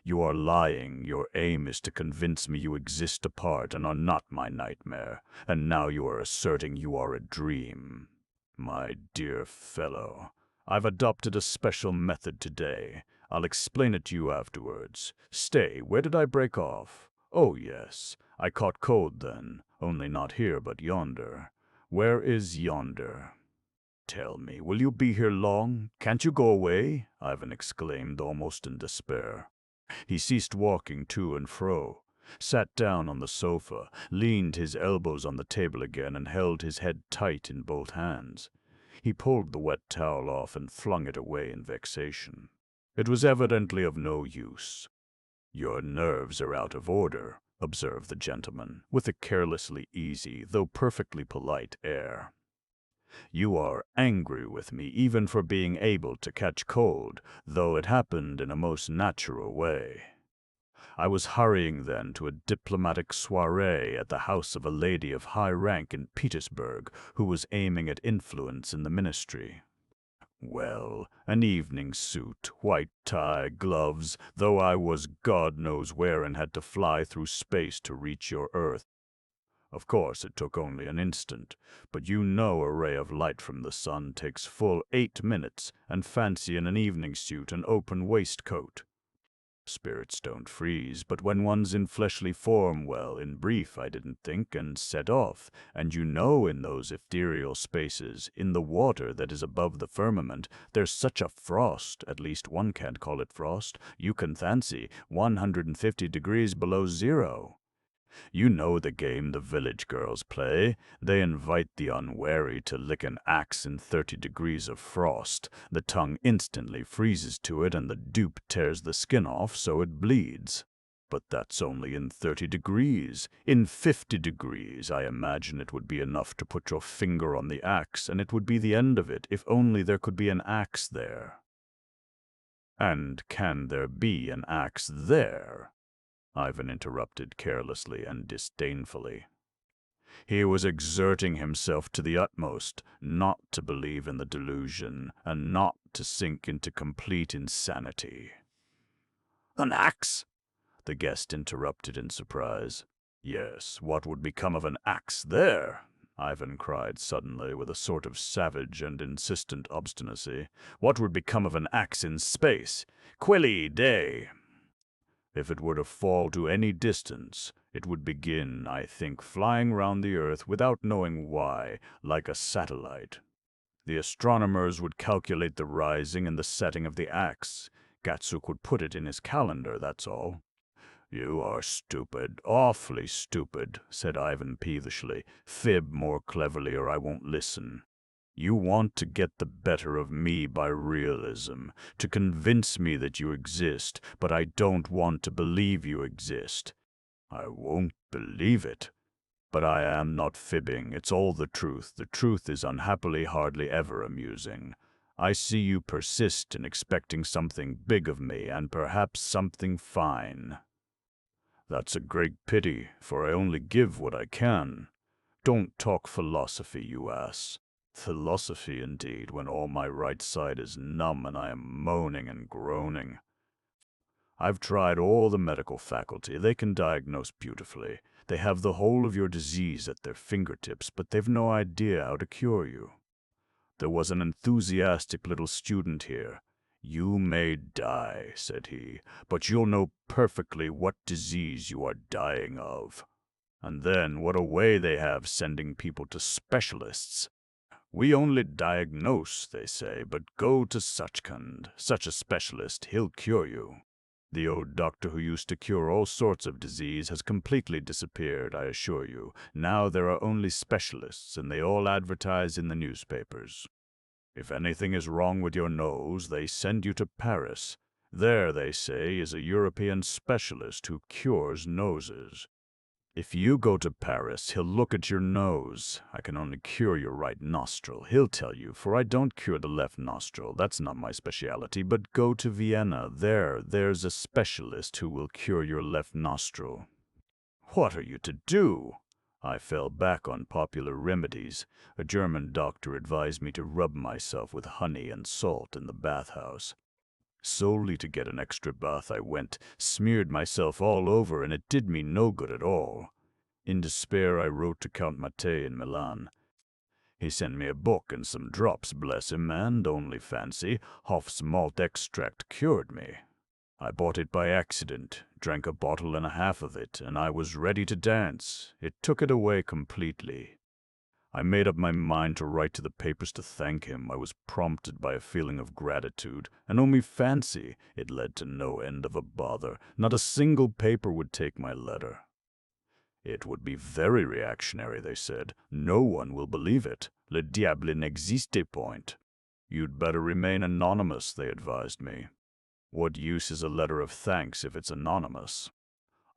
Speaker 1: You are lying. Your aim is to convince me you exist apart and are not my nightmare, and now you are asserting you are a dream. My dear fellow, I've adopted a special method today. I'll explain it to you afterwards. Stay, where did I break off? Oh, yes, I caught cold then, only not here but yonder. Where is yonder? Tell me, will you be here long? Can't you go away? Ivan exclaimed, almost in despair. He ceased walking to and fro, sat down on the sofa, leaned his elbows on the table again, and held his head tight in both hands. He pulled the wet towel off and flung it away in vexation. It was evidently of no use. "Your nerves are out of order," observed the gentleman, with a carelessly easy, though perfectly polite air. "You are angry with me even for being able to catch cold, though it happened in a most natural way. I was hurrying then to a diplomatic soiree at the house of a lady of high rank in Petersburg who was aiming at influence in the ministry. Well, an evening suit, white tie, gloves, though I was God knows where and had to fly through space to reach your Earth. Of course, it took only an instant, but you know a ray of light from the sun takes full 8 minutes, and fancy in an evening suit an open waistcoat. Spirits don't freeze, but when one's in fleshly form, well, in brief, I didn't think, and set off, and you know in those ethereal spaces, in the water that is above the firmament, there's such a frost, at least one can't call it frost, you can fancy, 150 degrees below zero. You know the game the village girls play. They invite the unwary to lick an axe in 30 degrees of frost. The tongue instantly freezes to it, and the dupe tears the skin off so it bleeds. But that's only in 30 degrees. In 50 degrees, I imagine it would be enough to put your finger on the axe, and it would be the end of it, if only there could be an axe there. And can there be an axe there? Ivan interrupted carelessly and disdainfully. He was exerting himself to the utmost not to believe in the delusion and not to sink into complete insanity. "An axe?" the guest interrupted in surprise. "Yes, what would become of an axe there?" Ivan cried suddenly with a sort of savage and insistent obstinacy. "What would become of an axe in space? Quelli Dei! If it were to fall to any distance, it would begin, I think, flying round the earth without knowing why, like a satellite. The astronomers would calculate the rising and the setting of the axe. Gatsuk would put it in his calendar, that's all." "You are stupid, awfully stupid," said Ivan peevishly. "Fib more cleverly or I won't listen. You want to get the better of me by realism, to convince me that you exist, but I don't want to believe you exist. I won't believe it. But I am not fibbing, it's all the truth. The truth is unhappily hardly ever amusing. I see you persist in expecting something big of me, and perhaps something fine. That's a great pity, for I only give what I can. Don't talk philosophy, you ass. Philosophy, indeed, when all my right side is numb and I am moaning and groaning. I've tried all the medical faculty. They can diagnose beautifully. They have the whole of your disease at their fingertips, but they've no idea how to cure you. There was an enthusiastic little student here. "You may die," said he, "but you'll know perfectly what disease you are dying of." And then what a way they have sending people to specialists. "We only diagnose," they say, "but go to such a specialist, he'll cure you." The old doctor who used to cure all sorts of disease has completely disappeared, I assure you. Now there are only specialists, and they all advertise in the newspapers. If anything is wrong with your nose, they send you to Paris. There, they say, is a European specialist who cures noses. If you go to Paris, he'll look at your nose. I can only cure your right nostril. He'll tell you, for I don't cure the left nostril. That's not my specialty. But go to Vienna. There's a specialist who will cure your left nostril. What are you to do? I fell back on popular remedies. A German doctor advised me to rub myself with honey and salt in the bathhouse. Solely to get an extra bath I went, smeared myself all over, and it did me no good at all. In despair I wrote to Count Mattei in Milan. He sent me a book and some drops, bless him, and, only fancy, Hoff's malt extract cured me. I bought it by accident, drank a bottle and a half of it, and I was ready to dance. It took it away completely. I made up my mind to write to the papers to thank him. I was prompted by a feeling of gratitude, and only fancy, it led to no end of a bother. Not a single paper would take my letter. It would be very reactionary, they said. No one will believe it. Le diable n'existe point. You'd better remain anonymous, they advised me. What use is a letter of thanks if it's anonymous?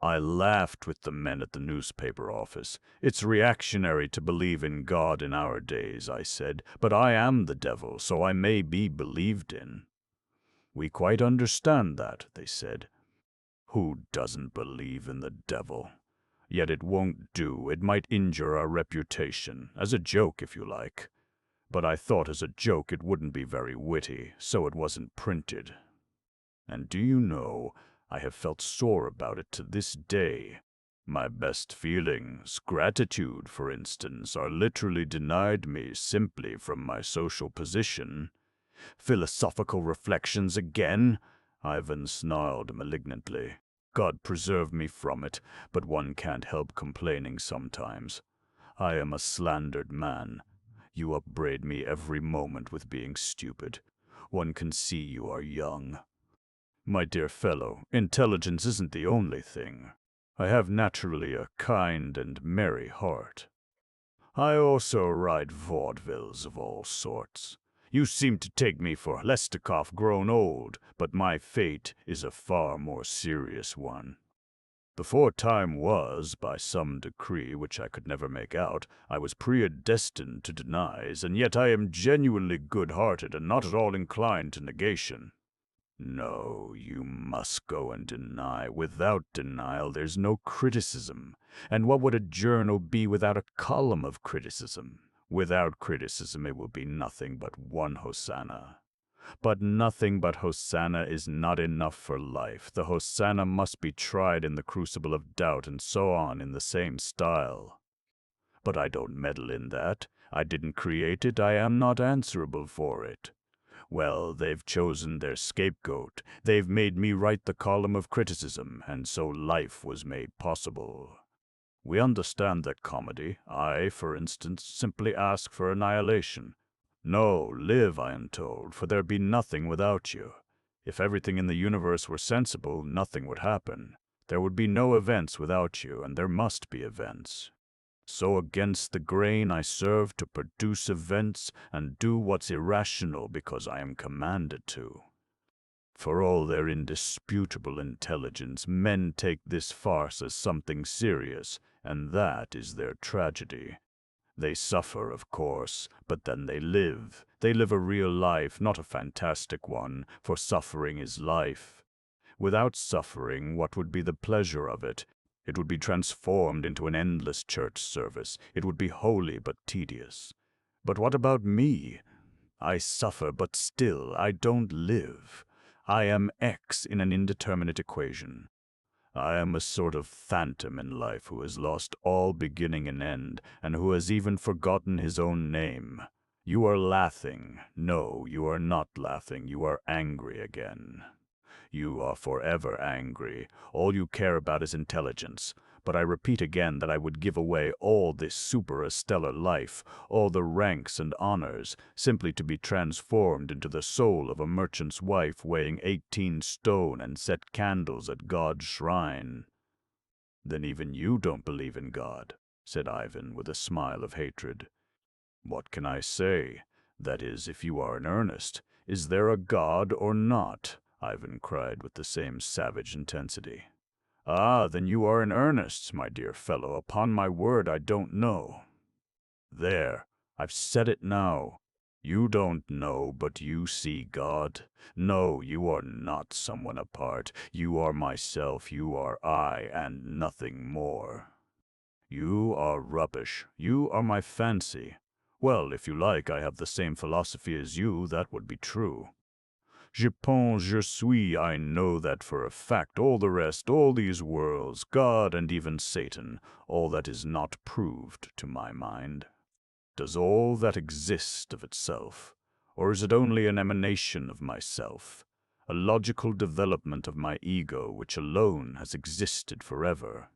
Speaker 1: I laughed with the men at the newspaper office. It's reactionary to believe in God in our days, I said, but I am the devil, so I may be believed in. We quite understand that, they said. Who doesn't believe in the devil? Yet it won't do. It might injure our reputation, as a joke if you like. But I thought as a joke it wouldn't be very witty, so it wasn't printed. And do you know, I have felt sore about it to this day. My best feelings, gratitude, for instance, are literally denied me simply from my social position. Philosophical reflections again? Ivan snarled malignantly. God preserve me from it, but one can't help complaining sometimes. I am a slandered man. You upbraid me every moment with being stupid. One can see you are young. My dear fellow, intelligence isn't the only thing. I have naturally a kind and merry heart. I also write vaudevilles of all sorts. You seem to take me for Lestakov grown old, but my fate is a far more serious one. Before time was, by some decree which I could never make out, I was predestined to denies, and yet I am genuinely good-hearted and not at all inclined to negation. No, you must go and deny. Without denial, there's no criticism. And what would a journal be without a column of criticism? Without criticism, it will be nothing but one hosanna. But nothing but hosanna is not enough for life. The hosanna must be tried in the crucible of doubt, and so on in the same style. But I don't meddle in that. I didn't create it. I am not answerable for it. Well, they've chosen their scapegoat. They've made me write the column of criticism, and so life was made possible. We understand that comedy. I, for instance, simply ask for annihilation. No, live, I am told, for there'd be nothing without you. If everything in the universe were sensible, nothing would happen. There would be no events without you, and there must be events. So against the grain I serve to produce events and do what's irrational because I am commanded to. For all their indisputable intelligence, men take this farce as something serious, and that is their tragedy. They suffer, of course, but then they live. They live a real life, not a fantastic one, for suffering is life. Without suffering, what would be the pleasure of it? It would be transformed into an endless church service. It would be holy but tedious. But what about me? I suffer, but still I don't live. I am X in an indeterminate equation. I am a sort of phantom in life who has lost all beginning and end, and who has even forgotten his own name. You are laughing. No, you are not laughing. You are angry again. You are forever angry. All you care about is intelligence. But I repeat again that I would give away all this supra-stellar life, all the ranks and honors, simply to be transformed into the soul of a merchant's wife weighing 18 stone and set candles at God's shrine. Then even you don't believe in God, said Ivan with a smile of hatred. What can I say? That is, if you are in earnest. Is there a God or not? Ivan cried with the same savage intensity.
Speaker 2: Ah, then you are in earnest, my dear fellow. Upon my word, I don't know. There, I've said it now. You don't know, but you see God. No, you are not someone apart. You are myself, you are I, and nothing more. You are rubbish. You are my fancy. Well, if you like, I have the same philosophy as you, that would be true. Je pense, je suis, I know that for a fact. All the rest, all these worlds, God and even Satan, all that is not proved to my mind. Does all that exist of itself, or is it only an emanation of myself, a logical development of my ego which alone has existed forever?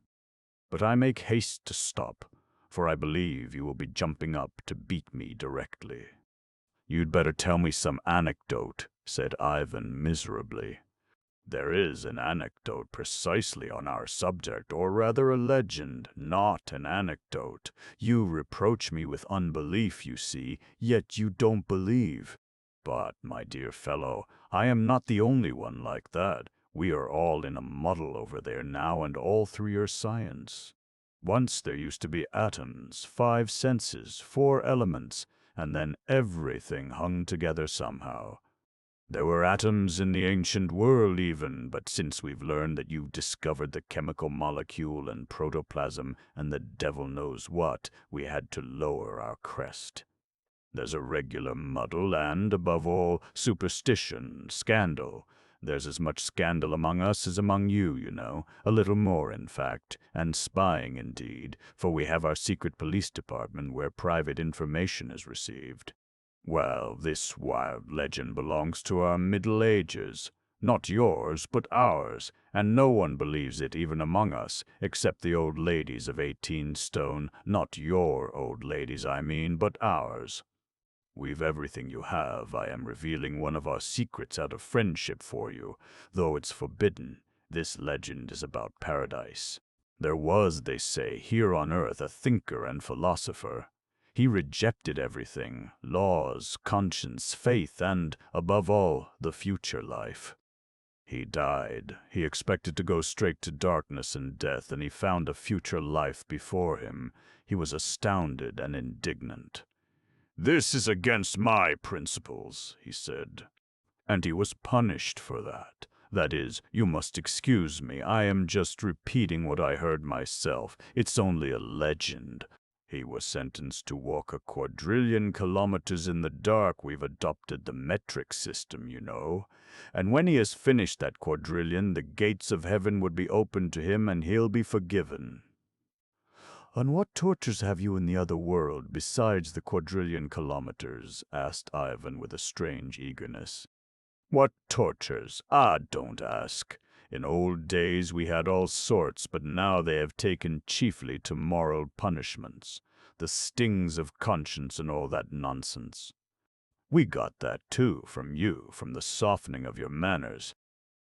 Speaker 2: But I make haste to stop, for I believe you will be jumping up to beat me directly. You'd better tell me some anecdote, said Ivan miserably. There is an anecdote precisely on our subject, or rather a legend, not an anecdote. You reproach me with unbelief, you see, yet you don't believe. But, my dear fellow, I am not the only one like that. We are all in a muddle over there now, and all through your science. Once there used to be atoms, 5 senses, 4 elements, and then everything hung together somehow. There were atoms in the ancient world even, but since we've learned that you've discovered the chemical molecule and protoplasm and the devil knows what, we had to lower our crest. There's a regular muddle and, above all, superstition, scandal. There's as much scandal among us as among you, you know, a little more, in fact, and spying indeed, for we have our secret police department where private information is received. Well, this wild legend belongs to our Middle Ages. Not yours, but ours, and no one believes it even among us, except the old ladies of 18 stone. Not your old ladies, I mean, but ours. We've everything you have. I am revealing one of our secrets out of friendship for you, though it's forbidden. This legend is about paradise. There was, they say, here on earth a thinker and philosopher. He rejected everything, laws, conscience, faith, and, above all, the future life. He died. He expected to go straight to darkness and death, and he found a future life before him. He was astounded and indignant. "This is against my principles," he said. And he was punished for that. That is, you must excuse me, I am just repeating what I heard myself. It's only a legend. He was sentenced to walk a quadrillion kilometers in the dark. We've adopted the metric system, you know. And when he has finished that quadrillion, the gates of heaven would be opened to him and he'll be forgiven. "And what tortures have you in the other world besides the quadrillion kilometers?" asked Ivan with a strange eagerness. "What tortures? Ah, don't ask. In old days we had all sorts, but now they have taken chiefly to moral punishments, the stings of conscience and all that nonsense. We got that too from you, from the softening of your manners.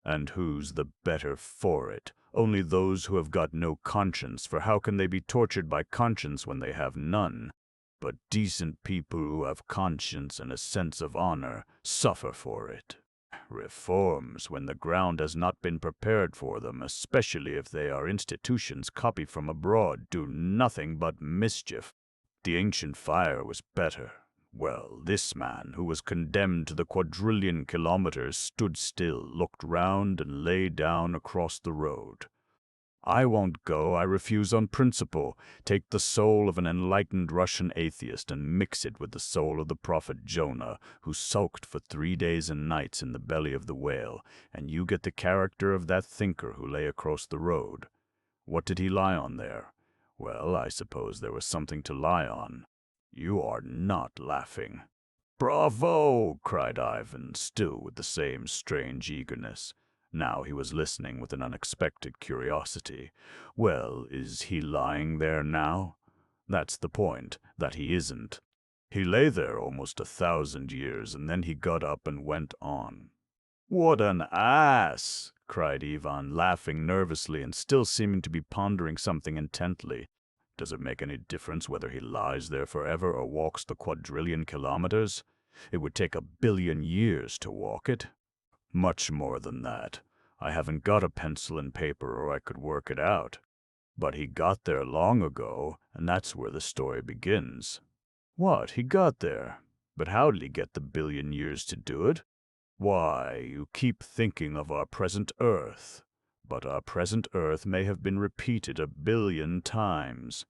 Speaker 2: And who's the better for it? Only those who have got no conscience, for how can they be tortured by conscience when they have none? But decent people who have conscience and a sense of honor suffer for it. Reforms, when the ground has not been prepared for them, especially if they are institutions copied from abroad, do nothing but mischief. The ancient fire was better. Well, this man, who was condemned to the quadrillion kilometers, stood still, looked round, and lay down across the road. I won't go, I refuse on principle. Take the soul of an enlightened Russian atheist and mix it with the soul of the prophet Jonah, who sulked for 3 days and nights in the belly of the whale, and you get the character of that thinker who lay across the road. What did he lie on there? Well, I suppose there was something to lie on. You are not laughing." "Bravo!" cried Ivan, still with the same strange eagerness. Now he was listening with an unexpected curiosity. "Well, is he lying there now?" "That's the point, that he isn't. He lay there almost 1,000 years, and then he got up and went on." "What an ass!" cried Ivan, laughing nervously and still seeming to be pondering something intently. "Does it make any difference whether he lies there forever or walks the quadrillion kilometers? It would take 1 billion years to walk it." "Much more than that. I haven't got a pencil and paper or I could work it out. But he got there long ago, and that's where the story begins. What, he got there? But how did he get the billion years to do it? Why, you keep thinking of our present Earth. But our present Earth may have been repeated 1 billion times.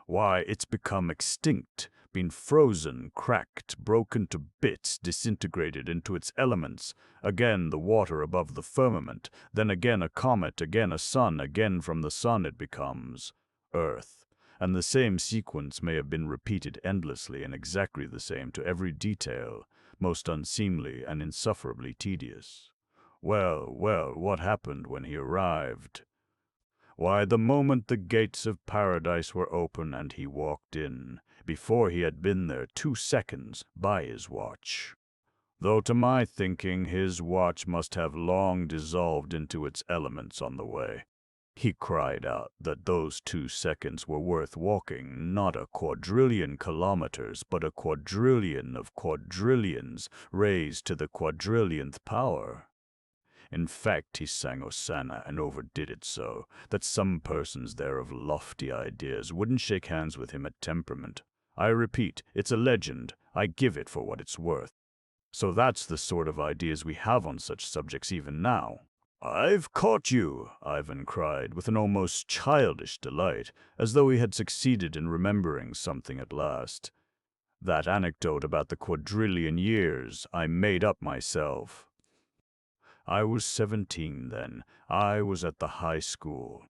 Speaker 2: Why, it's become extinct, been frozen, cracked, broken to bits, disintegrated into its elements. Again the water above the firmament, then again a comet, again a sun, again from the sun it becomes Earth. And the same sequence may have been repeated endlessly and exactly the same to every detail, most unseemly and insufferably tedious. Well, what happened when he arrived? Why, the moment the gates of paradise were open and he walked in, before he had been there 2 seconds, by his watch. Though to my thinking his watch must have long dissolved into its elements on the way. He cried out that those 2 seconds were worth walking not a quadrillion kilometers, but a quadrillion of quadrillions raised to the quadrillionth power. In fact, he sang Hosanna and overdid it so that some persons there of lofty ideas wouldn't shake hands with him at temperament. I repeat, it's a legend. I give it for what it's worth. So that's the sort of ideas we have on such subjects even now. "I've caught you!" Ivan cried, with an almost childish delight, as though he had succeeded in remembering something at last. "That anecdote about the quadrillion years I made up myself. I was 17 then. I was at the high school.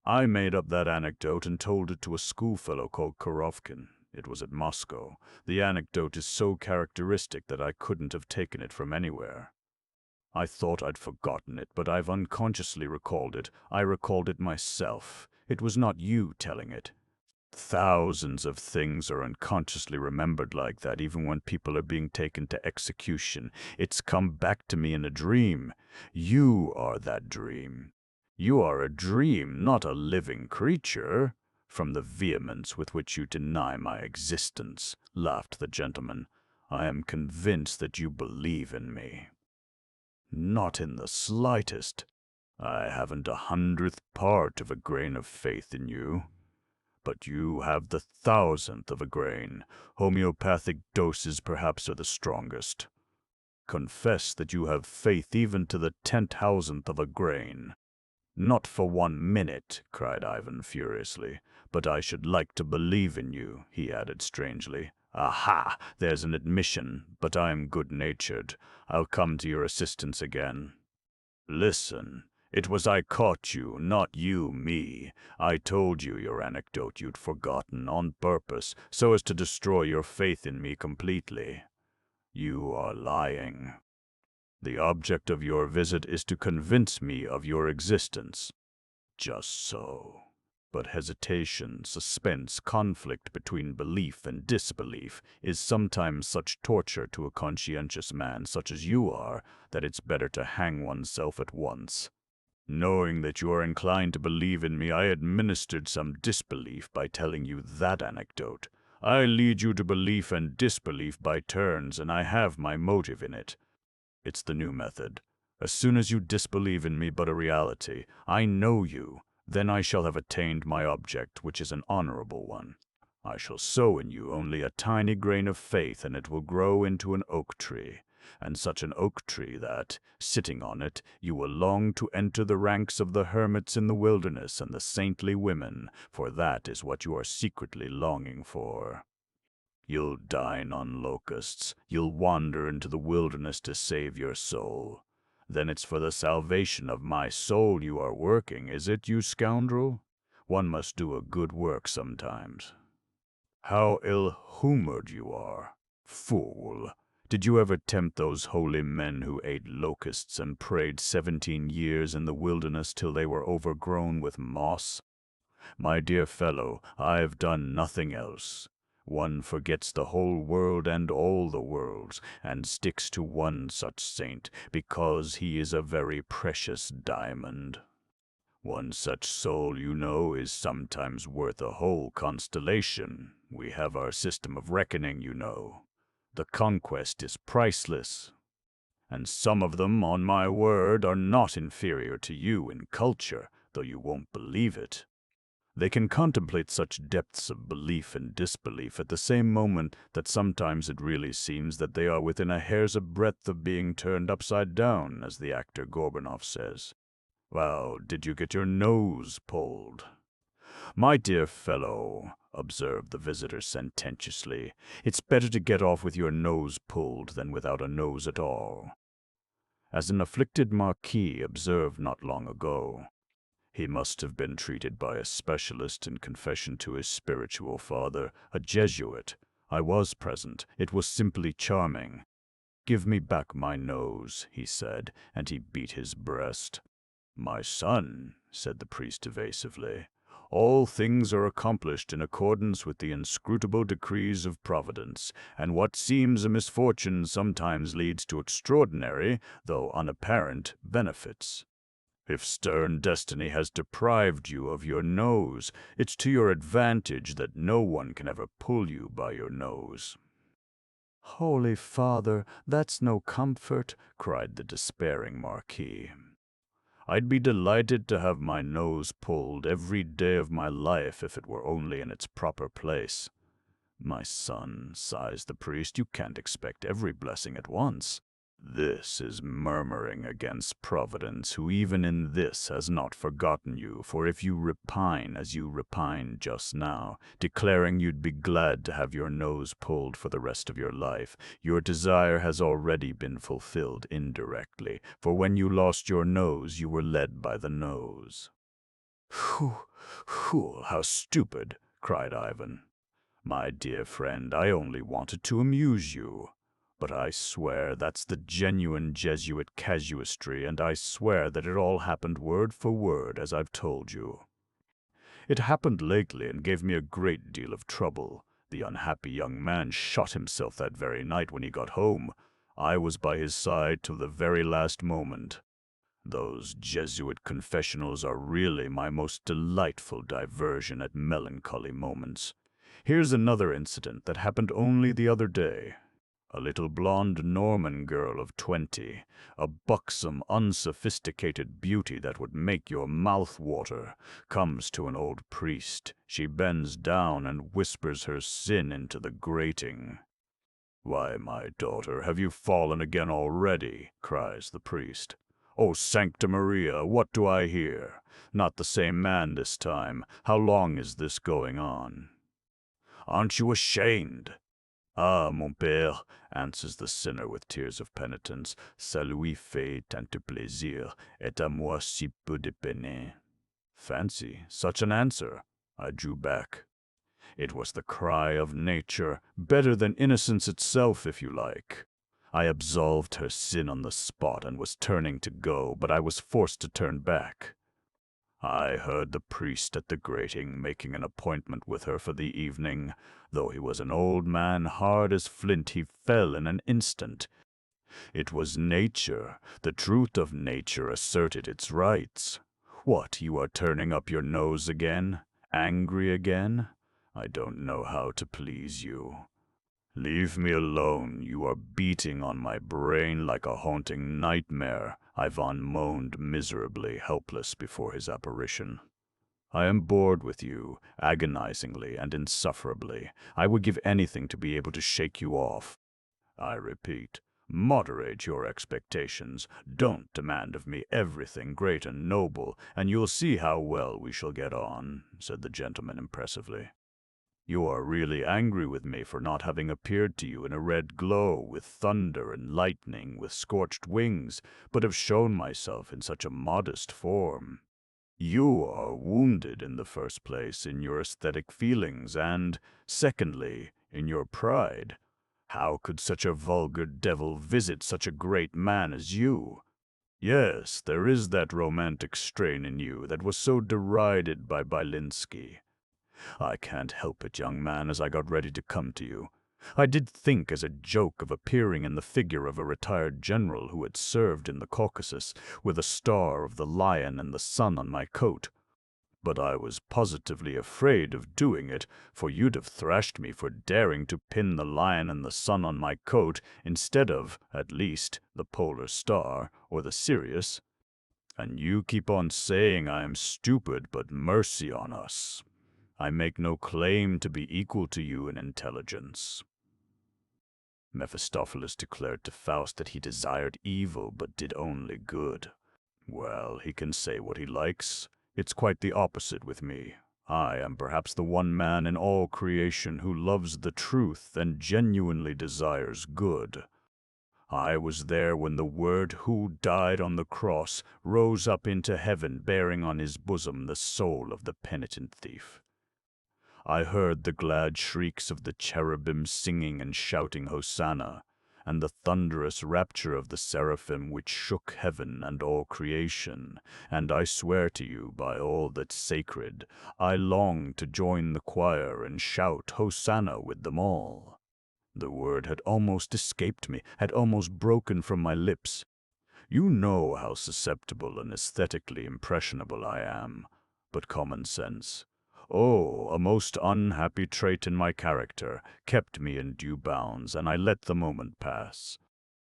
Speaker 2: I made up that anecdote and told it to a schoolfellow called Korovkin. It was at Moscow. The anecdote is so characteristic that I couldn't have taken it from anywhere. I thought I'd forgotten it, but I've unconsciously recalled it. I recalled it myself. It was not you telling it. Thousands of things are unconsciously remembered like that, even when people are being taken to execution. It's come back to me in a dream. You are that dream. You are a dream, not a living creature. From the vehemence with which you deny my existence, laughed the gentleman, I am convinced that you believe in me. Not in the slightest. I haven't 100th part of a grain of faith in you. But you have the 1,000th of a grain. Homeopathic doses perhaps are the strongest. Confess that you have faith even to the 10,000th of a grain. Not for 1 minute, cried Ivan furiously. But I should like to believe in you, he added strangely. Aha! There's an admission, but I am good-natured. I'll come to your assistance again. Listen. It was I caught you, not you me. I told you your anecdote you'd forgotten on purpose, so as to destroy your faith in me completely. You are lying. The object of your visit is to convince me of your existence. Just so. But hesitation, suspense, conflict between belief and disbelief is sometimes such torture to a conscientious man such as you are that it's better to hang oneself at once. Knowing that you are inclined to believe in me, I administered some disbelief by telling you that anecdote. I lead you to belief and disbelief by turns, and I have my motive in it. It's the new method. As soon as you disbelieve in me but a reality, I know you. Then I shall have attained my object, which is an honorable one. I shall sow in you only a tiny grain of faith, and it will grow into an oak tree, and such an oak tree that, sitting on it, you will long to enter the ranks of the hermits in the wilderness and the saintly women, for that is what you are secretly longing for. You'll dine on locusts, you'll wander into the wilderness to save your soul. Then it's for the salvation of my soul you are working, is it, you scoundrel? One must do a good work sometimes. How ill-humored you are, fool! Did you ever tempt those holy men who ate locusts and prayed 17 years in the wilderness till they were overgrown with moss? My dear fellow, I've done nothing else. One forgets the whole world and all the worlds, and sticks to one such saint, because he is a very precious diamond. One such soul, you know, is sometimes worth a whole constellation. We have our system of reckoning, you know. The conquest is priceless.
Speaker 1: and some of them, on my word, are not inferior to you in culture, though you won't believe it. They can contemplate such depths of belief and disbelief at the same moment that sometimes it really seems that they are within a hair's breadth of being turned upside down, as the actor Gorbanov says. Well, did you get your nose pulled? My dear fellow, observed the visitor sententiously, it's better to get off with your nose pulled than without a nose at all. As an afflicted marquis observed not long ago, he must have been treated by a specialist in confession to his spiritual father, a Jesuit. I was present. It was simply charming. Give me back my nose, he said, and he beat his breast. My son, said the priest evasively, all things are accomplished in accordance with the inscrutable decrees of Providence, and what seems a misfortune sometimes leads to extraordinary, though unapparent, benefits. If stern destiny has deprived you of your nose, it's to your advantage that no one can ever pull you by your nose. Holy Father, that's no comfort, cried the despairing Marquis. I'd be delighted to have my nose pulled every day of my life if it were only in its proper place. My son, sighs the priest, you can't expect every blessing at once. This is murmuring against Providence, who even in this has not forgotten you, for if you repine as you repined just now, declaring you'd be glad to have your nose pulled for the rest of your life, your desire has already been fulfilled indirectly, for when you lost your nose, you were led by the nose. Phew, how stupid, cried Ivan. My dear friend, I only wanted to amuse you. But I swear that's the genuine Jesuit casuistry, and I swear that it all happened word for word as I've told you. It happened lately and gave me a great deal of trouble. The unhappy young man shot himself that very night when he got home. I was by his side till the very last moment. Those Jesuit confessionals are really my most delightful diversion at melancholy moments. Here's another incident that happened only the other day. A little blonde Norman girl of 20, a buxom, unsophisticated beauty that would make your mouth water, comes to an old priest. She bends down and whispers her sin into the grating. "Why, my daughter, have you fallen again already?" cries the priest. "Oh, Sancta Maria, what do I hear? Not the same man this time. How long is this going on?" "Aren't you ashamed?" "Ah, mon père," answers the sinner with tears of penitence, "ça lui fait tant de plaisir, et à moi si peu de peine." Fancy such an answer! I drew back. It was the cry of nature, better than innocence itself, if you like. I absolved her sin on the spot and was turning to go, but I was forced to turn back. I heard the priest at the grating making an appointment with her for the evening. Though he was an old man, hard as flint, he fell in an instant. It was nature. The truth of nature asserted its rights. What, you are turning up your nose again? Angry again? I don't know how to please you. Leave me alone. You are beating on my brain like a haunting nightmare, Ivan moaned miserably, helpless before his apparition. I am bored with you, agonizingly and insufferably. I would give anything to be able to shake you off. I repeat, moderate your expectations. Don't demand of me everything great and noble, and you'll see how well we shall get on, said the gentleman impressively. You are really angry with me for not having appeared to you in a red glow, with thunder and lightning, with scorched wings, but have shown myself in such a modest form. You are wounded in the first place in your aesthetic feelings, and, secondly, in your pride. How could such a vulgar devil visit such a great man as you? Yes, there is that romantic strain in you that was so derided by Byelinsky. I can't help it, young man, as I got ready to come to you. I did think as a joke of appearing in the figure of a retired general who had served in the Caucasus, with a star of the lion and the sun on my coat. But I was positively afraid of doing it, for you'd have thrashed me for daring to pin the lion and the sun on my coat instead of, at least, the polar star or the Sirius. And you keep on saying I am stupid, but mercy on us. I make no claim to be equal to you in intelligence." Mephistopheles declared to Faust that he desired evil but did only good. "Well, he can say what he likes. It's quite the opposite with me. I am perhaps the one man in all creation who loves the truth and genuinely desires good. I was there when the Word who died on the cross rose up into heaven bearing on his bosom the soul of the penitent thief. I heard the glad shrieks of the cherubim singing and shouting Hosanna, and the thunderous rapture of the seraphim which shook heaven and all creation, and I swear to you by all that's sacred, I long to join the choir and shout Hosanna with them all. The word had almost escaped me, had almost broken from my lips. You know how susceptible and aesthetically impressionable I am, but common sense, oh, a most unhappy trait in my character, kept me in due bounds, and I let the moment pass.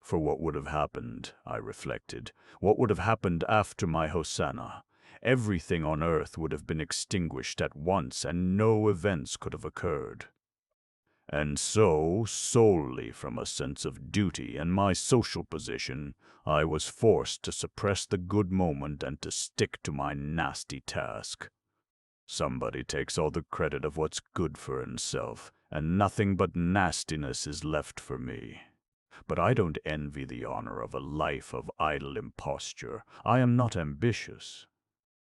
Speaker 1: For what would have happened, I reflected, what would have happened after my Hosanna? Everything on earth would have been extinguished at once, and no events could have occurred. And so, solely from a sense of duty and my social position, I was forced to suppress the good moment and to stick to my nasty task. Somebody takes all the credit of what's good for himself, and nothing but nastiness is left for me. But I don't envy the honor of a life of idle imposture. I am not ambitious.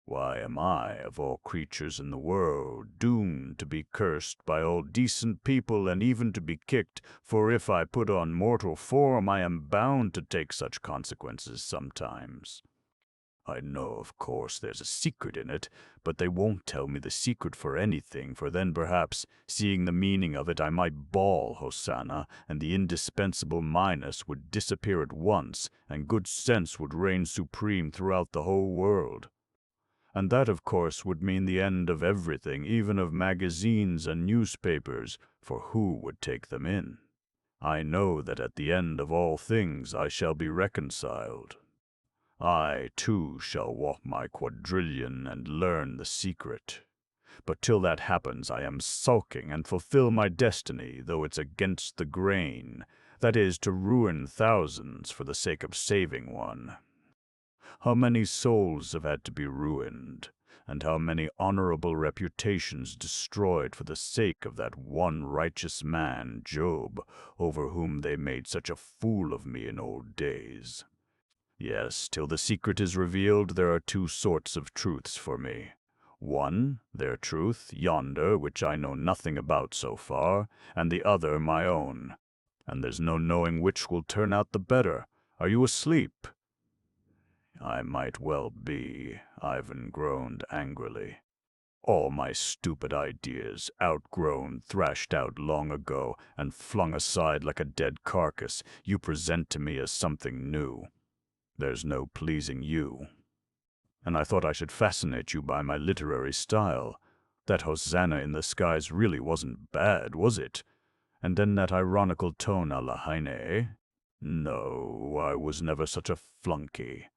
Speaker 1: Why am I, of all creatures in the world, doomed to be cursed by all decent people and even to be kicked, for if I put on mortal form I am bound to take such consequences sometimes. I know, of course, there's a secret in it, but they won't tell me the secret for anything, for then perhaps, seeing the meaning of it, I might bawl Hosanna, and the indispensable minus would disappear at once, and good sense would reign supreme throughout the whole world. And that, of course, would mean the end of everything, even of magazines and newspapers, for who would take them in? I know that at the end of all things I shall be reconciled. I, too, shall walk my quadrillion and learn the secret. But till that happens I am sulking and fulfill my destiny, though it's against the grain, that is, to ruin thousands for the sake of saving one. How many souls have had to be ruined, and how many honorable reputations destroyed for the sake of that one righteous man, Job, over whom they made such a fool of me in old days. Yes, till the secret is revealed, there are two sorts of truths for me. One, their truth, yonder, which I know nothing about so far, and the other my own. And there's no knowing which will turn out the better. Are you asleep? I might well be, Ivan groaned angrily. All my stupid ideas, outgrown, thrashed out long ago, and flung aside like a dead carcass, you present to me as something new. There's no pleasing you. And I thought I should fascinate you by my literary style. That Hosanna in the skies really wasn't bad, was it? And then that ironical tone a la Heine. No, I was never such a flunky.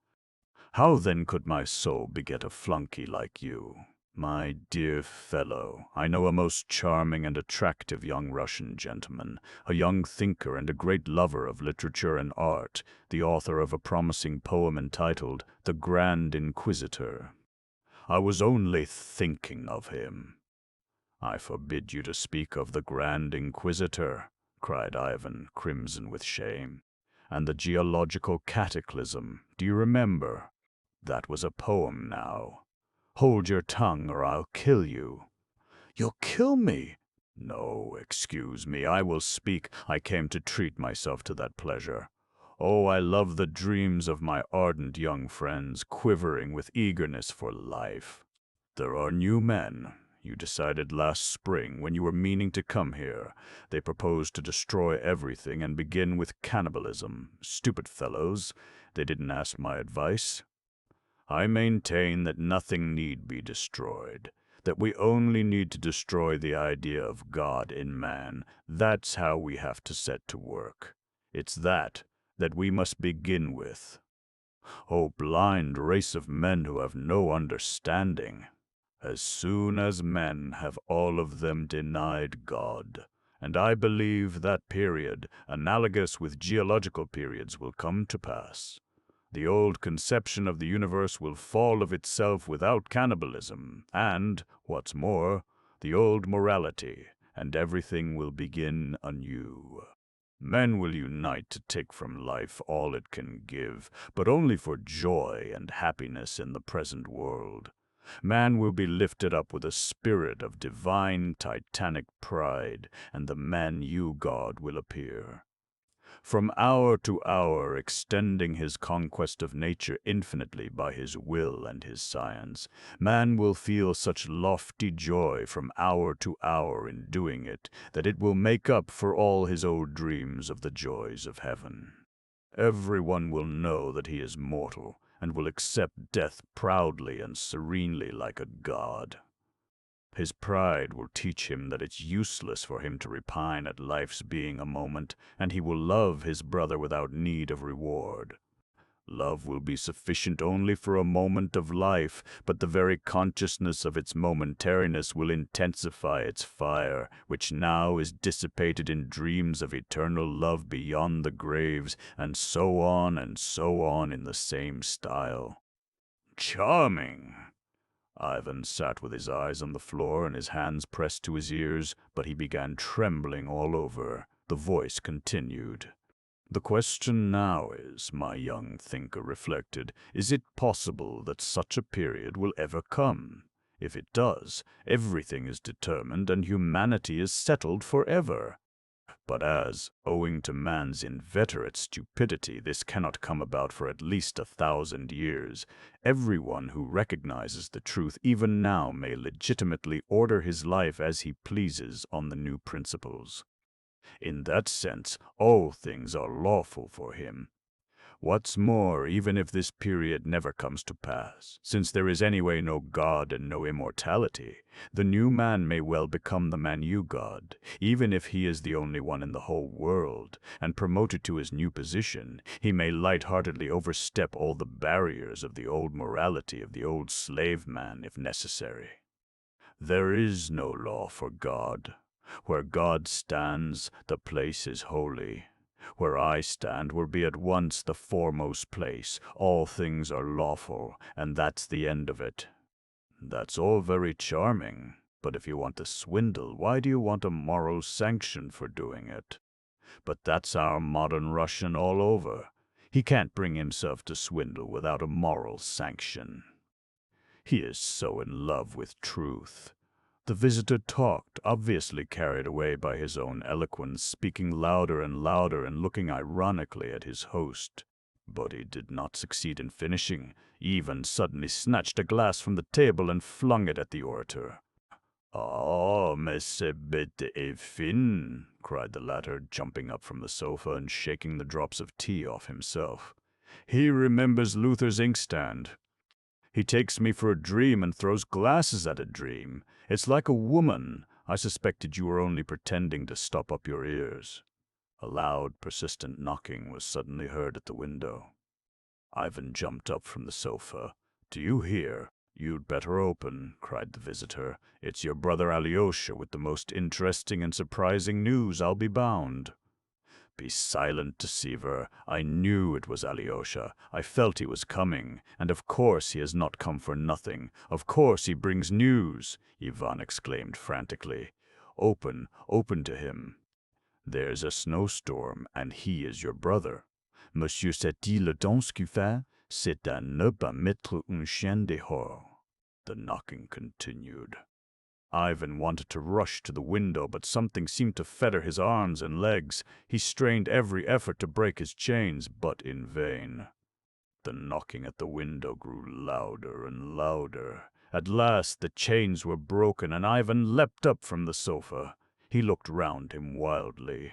Speaker 1: How then could my soul beget a flunky like you? My dear fellow, I know a most charming and attractive young Russian gentleman, a young thinker and a great lover of literature and art, the author of a promising poem entitled The Grand Inquisitor. I was only thinking of him. I forbid you to speak of the Grand Inquisitor, cried Ivan, crimson with shame. And the geological cataclysm, do you remember? That was a poem now. Hold your tongue, or I'll kill you. You'll kill me? No, excuse me, I will speak. I came to treat myself to that pleasure. Oh, I love the dreams of my ardent young friends, quivering with eagerness for life. There are new men. You decided last spring, when you were meaning to come here. They proposed to destroy everything and begin with cannibalism. Stupid fellows. They didn't ask my advice. I maintain that nothing need be destroyed, that we only need to destroy the idea of God in man. That's how we have to set to work. It's that we must begin with. O blind race of men who have no understanding! As soon as men have all of them denied God, and I believe that period, analogous with geological periods, will come to pass. The old conception of the universe will fall of itself without cannibalism, and, what's more, the old morality, and everything will begin anew. Men will unite to take from life all it can give, but only for joy and happiness in the present world. Man will be lifted up with a spirit of divine titanic pride, and the man-you God will appear. From hour to hour, extending his conquest of nature infinitely by his will and his science, man will feel such lofty joy from hour to hour in doing it, that it will make up for all his old dreams of the joys of heaven. Everyone will know that he is mortal, and will accept death proudly and serenely like a god. His pride will teach him that it's useless for him to repine at life's being a moment, and he will love his brother without need of reward. Love will be sufficient only for a moment of life, but the very consciousness of its momentariness will intensify its fire, which now is dissipated in dreams of eternal love beyond the graves, and so on in the same style. Charming! Ivan sat with his eyes on the floor and his hands pressed to his ears, but he began trembling all over. The voice continued. The question now is, my young thinker reflected, is it possible that such a period will ever come? If it does, everything is determined and humanity is settled forever. But as, owing to man's inveterate stupidity, this cannot come about for at least 1,000 years, everyone who recognizes the truth even now may legitimately order his life as he pleases on the new principles. In that sense, all things are lawful for him. What's more, even if this period never comes to pass, since there is anyway no God and no immortality, the new man may well become the man-you God, even if he is the only one in the whole world, and promoted to his new position, he may light-heartedly overstep all the barriers of the old morality of the old slave man if necessary. There is no law for God. Where God stands, the place is holy. Where I stand will be at once the foremost place. All things are lawful, and that's the end of it. That's all very charming, but if you want to swindle, why do you want a moral sanction for doing it? But that's our modern Russian all over. He can't bring himself to swindle without a moral sanction. He is so in love with truth. The visitor talked, obviously carried away by his own eloquence, speaking louder and louder and looking ironically at his host. But he did not succeed in finishing. Ivan suddenly snatched a glass from the table and flung it at the orator. "Ah, mais c'est bête et fin," cried the latter, jumping up from the sofa and shaking the drops of tea off himself. "He remembers Luther's inkstand. He takes me for a dream and throws glasses at a dream. It's like a woman. I suspected you were only pretending to stop up your ears." A loud, persistent knocking was suddenly heard at the window. Ivan jumped up from the sofa. "Do you hear? You'd better open," cried the visitor. "It's your brother Alyosha with the most interesting and surprising news, I'll be bound." "Be silent, deceiver. I knew it was Alyosha. I felt he was coming. And of course he has not come for nothing. Of course he brings news," Ivan exclaimed frantically. "Open, open to him. There's a snowstorm, and he is your brother. Monsieur sait-il le temps qu'il fait? C'est à ne pas mettre un chien dehors." The knocking continued. Ivan wanted to rush to the window, but something seemed to fetter his arms and legs. He strained every effort to break his chains, but in vain. The knocking at the window grew louder and louder. At last the chains were broken, and Ivan leapt up from the sofa. He looked round him wildly.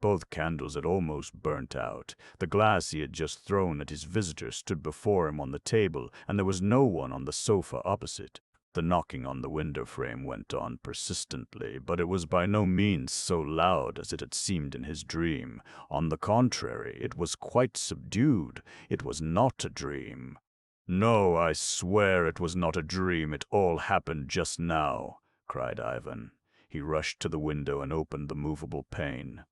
Speaker 2: Both candles had almost burnt out. The glass he had just thrown at his visitor stood before him on the table, and there was no one on the sofa opposite. The knocking on the window frame went on persistently, but it was by no means so loud as it had seemed in his dream. On the contrary, it was quite subdued. It was not a dream. "No, I swear it was not a dream. It all happened just now," cried Ivan. He rushed to the window and opened the movable pane.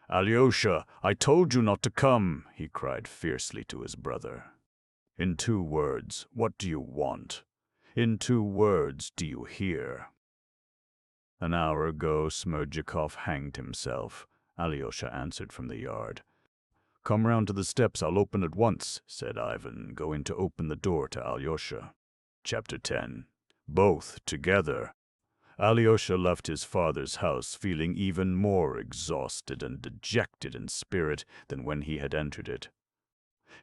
Speaker 2: "Alyosha, I told you not to come," he cried fiercely to his brother. "In 2 words, what do you want? In 2 words, do you hear?" "An hour ago Smerdyakov hanged himself," Alyosha answered from the yard. "Come round to the steps, I'll open at once," said Ivan, going to open the door to Alyosha. Chapter 10. Both together. Alyosha left his father's house feeling even more exhausted and dejected in spirit than when he had entered it.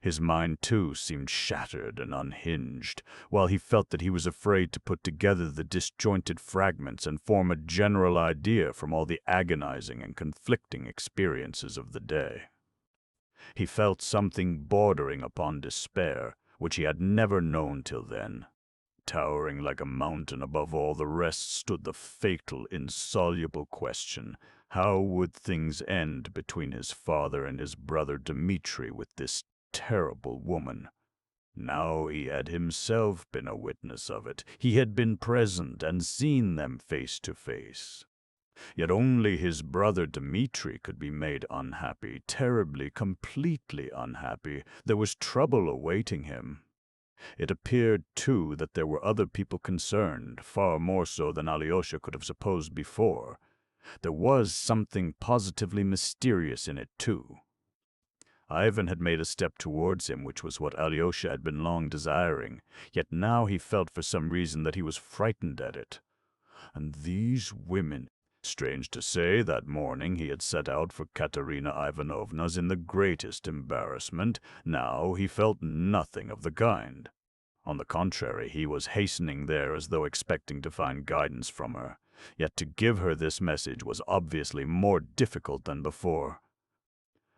Speaker 2: His mind, too, seemed shattered and unhinged, while he felt that he was afraid to put together the disjointed fragments and form a general idea from all the agonizing and conflicting experiences of the day. He felt something bordering upon despair, which he had never known till then. Towering like a mountain above all the rest stood the fatal, insoluble question: how would things end between his father and his brother Dmitri with this terrible woman? Now he had himself been a witness of it. He had been present and seen them face to face. Yet only his brother Dmitri could be made unhappy, terribly, completely unhappy. There was trouble awaiting him. It appeared, too, that there were other people concerned, far more so than Alyosha could have supposed before. There was something positively mysterious in it, too. Ivan had made a step towards him, which was what Alyosha had been long desiring, yet now he felt for some reason that he was frightened at it. And these women... Strange to say, that morning he had set out for Katerina Ivanovna's in the greatest embarrassment. Now he felt nothing of the kind. On the contrary, he was hastening there as though expecting to find guidance from her. Yet to give her this message was obviously more difficult than before.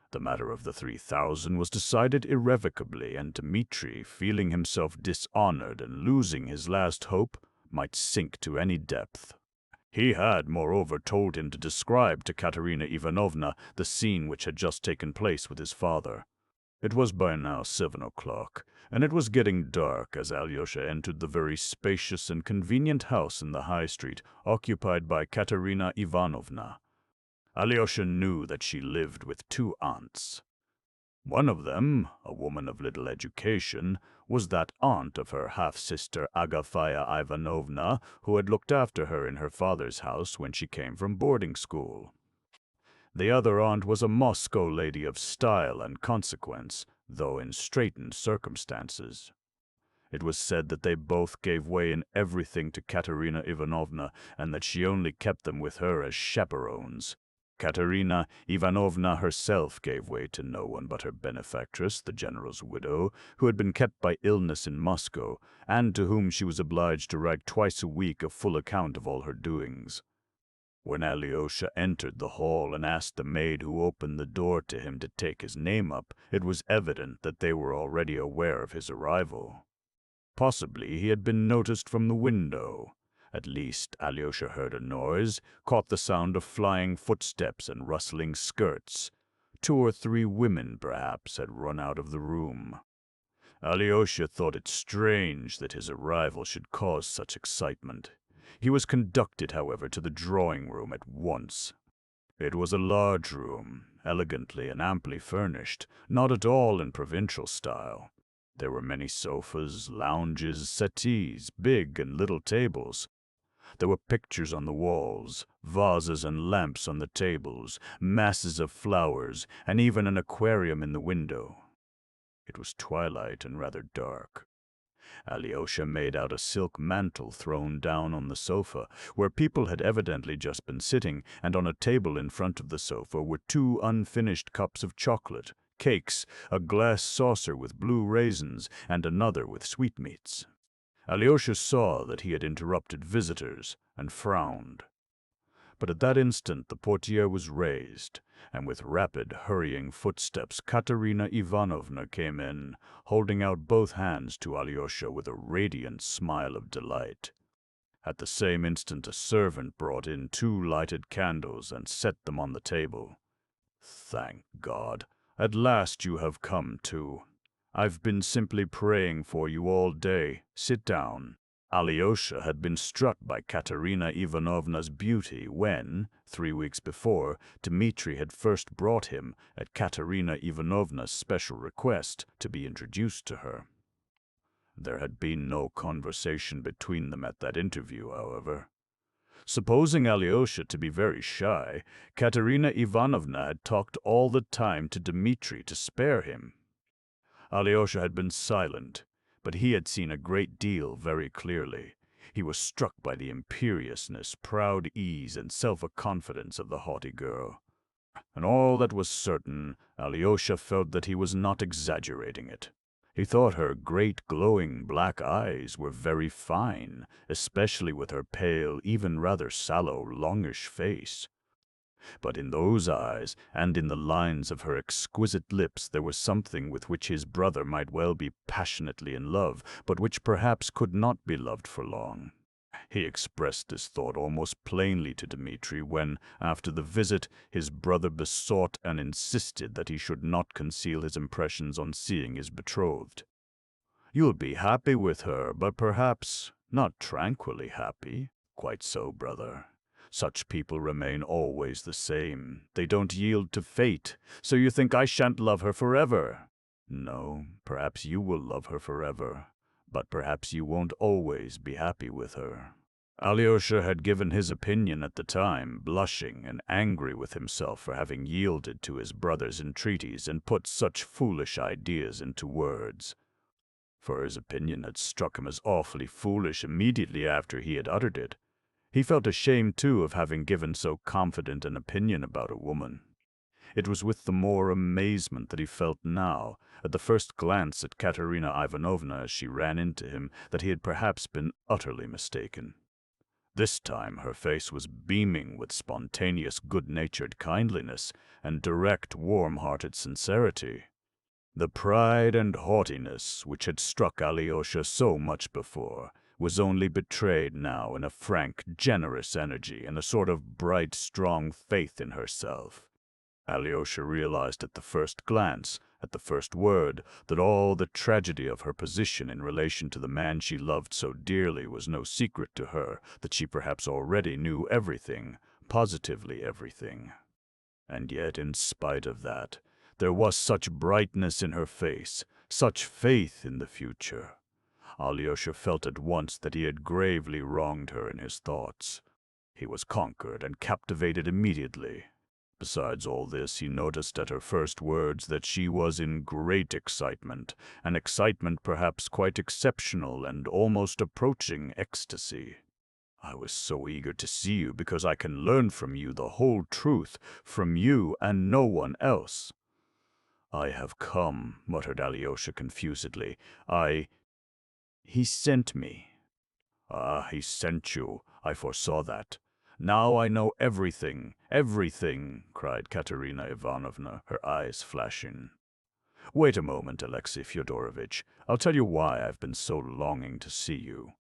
Speaker 2: The matter of the 3,000 was decided irrevocably, and Dmitri, feeling himself dishonored and losing his last hope, might sink to any depth. He had, moreover, told him to describe to Katerina Ivanovna the scene which had just taken place with his father. It was by now 7 o'clock, and it was getting dark as Alyosha entered the very spacious and convenient house in the high street occupied by Katerina Ivanovna. Alyosha knew that she lived with 2 aunts. One of them, a woman of little education, was that aunt of her half-sister Agafaya Ivanovna who had looked after her in her father's house when she came from boarding school. The other aunt was a Moscow lady of style and consequence, though in straitened circumstances. It was said that they both gave way in everything to Katerina Ivanovna, and that she only kept them with her as chaperones. Katerina Ivanovna herself gave way to no one but her benefactress, the general's widow, who had been kept by illness in Moscow, and to whom she was obliged to write twice a week a full account of all her doings. When Alyosha entered the hall and asked the maid who opened the door to him to take his name up, it was evident that they were already aware of his arrival. Possibly he had been noticed from the window. At least Alyosha heard a noise, caught the sound of flying footsteps and rustling skirts. 2 or 3 women, perhaps, had run out of the room. Alyosha thought it strange that his arrival should cause such excitement. He was conducted, however, to the drawing-room at once. It was a large room, elegantly and amply furnished, not at all in provincial style. There were many sofas, lounges, settees, big and little tables. There were pictures on the walls, vases and lamps on the tables, masses of flowers, and even an aquarium in the window. It was twilight and rather dark. Alyosha made out a silk mantle thrown down on the sofa, where people had evidently just been sitting, and on a table in front of the sofa were 2 unfinished cups of chocolate, cakes, a glass saucer with blue raisins, and another with sweetmeats. Alyosha saw that he had interrupted visitors, and frowned. But at that instant the portiere was raised,
Speaker 1: and with rapid, hurrying footsteps Katerina Ivanovna came in, holding out both hands to Alyosha with a radiant smile of delight. At the same instant a servant brought in 2 lighted candles and set them on the table. "Thank God, at last you have come too. I've been simply praying for you all day. Sit down." Alyosha had been struck by Katerina Ivanovna's beauty when, 3 weeks before, Dmitri had first brought him, at Katerina Ivanovna's special request, to be introduced to her. There had been no conversation between them at that interview, however. Supposing Alyosha to be very shy, Katerina Ivanovna had talked all the time to Dmitri to spare him. Alyosha had been silent, but he had seen a great deal very clearly. He was struck by the imperiousness, proud ease, and self-confidence of the haughty girl. And all that was certain, Alyosha felt that he was not exaggerating it. He thought her great glowing black eyes were very fine, especially with her pale, even rather sallow, longish face. But in those eyes, and in the lines of her exquisite lips, there was something with which his brother might well be passionately in love, but which perhaps could not be loved for long. He expressed this thought almost plainly to Dmitri when, after the visit, his brother besought and insisted that he should not conceal his impressions on seeing his betrothed. "You'll be happy with her, but perhaps not tranquilly happy." "Quite so, brother. Such people remain always the same. They don't yield to fate. So you think I shan't love her forever?" "No, perhaps you will love her forever, but perhaps you won't always be happy with her." Alyosha had given his opinion at the time, blushing and angry with himself for having yielded to his brother's entreaties and put such foolish ideas into words. For his opinion had struck him as awfully foolish immediately after he had uttered it. He felt ashamed, too, of having given so confident an opinion about a woman. It was with the more amazement that he felt now, at the first glance at Katerina Ivanovna as she ran into him, that he had perhaps been utterly mistaken. This time her face was beaming with spontaneous good-natured kindliness and direct, warm-hearted sincerity. The pride and haughtiness which had struck Alyosha so much before was only betrayed now in a frank, generous energy and a sort of bright, strong faith in herself. Alyosha realized at the first glance, at the first word, that all the tragedy of her position in relation to the man she loved so dearly was no secret to her, that she perhaps already knew everything, positively everything. And yet, in spite of that, there was such brightness in her face, such faith in the future. Alyosha felt at once that he had gravely wronged her in his thoughts. He was conquered and captivated immediately. Besides all this, he noticed at her first words that she was in great excitement, an excitement perhaps quite exceptional and almost approaching ecstasy. "I was so eager to see you because I can learn from you the whole truth, from you and no one else." "I have come," muttered Alyosha confusedly. "He sent me." "Ah, he sent you. I foresaw that. Now I know everything, everything," cried Katerina Ivanovna, her eyes flashing. "Wait a moment, Alexei Fyodorovitch. I'll tell you why I've been so longing to see you.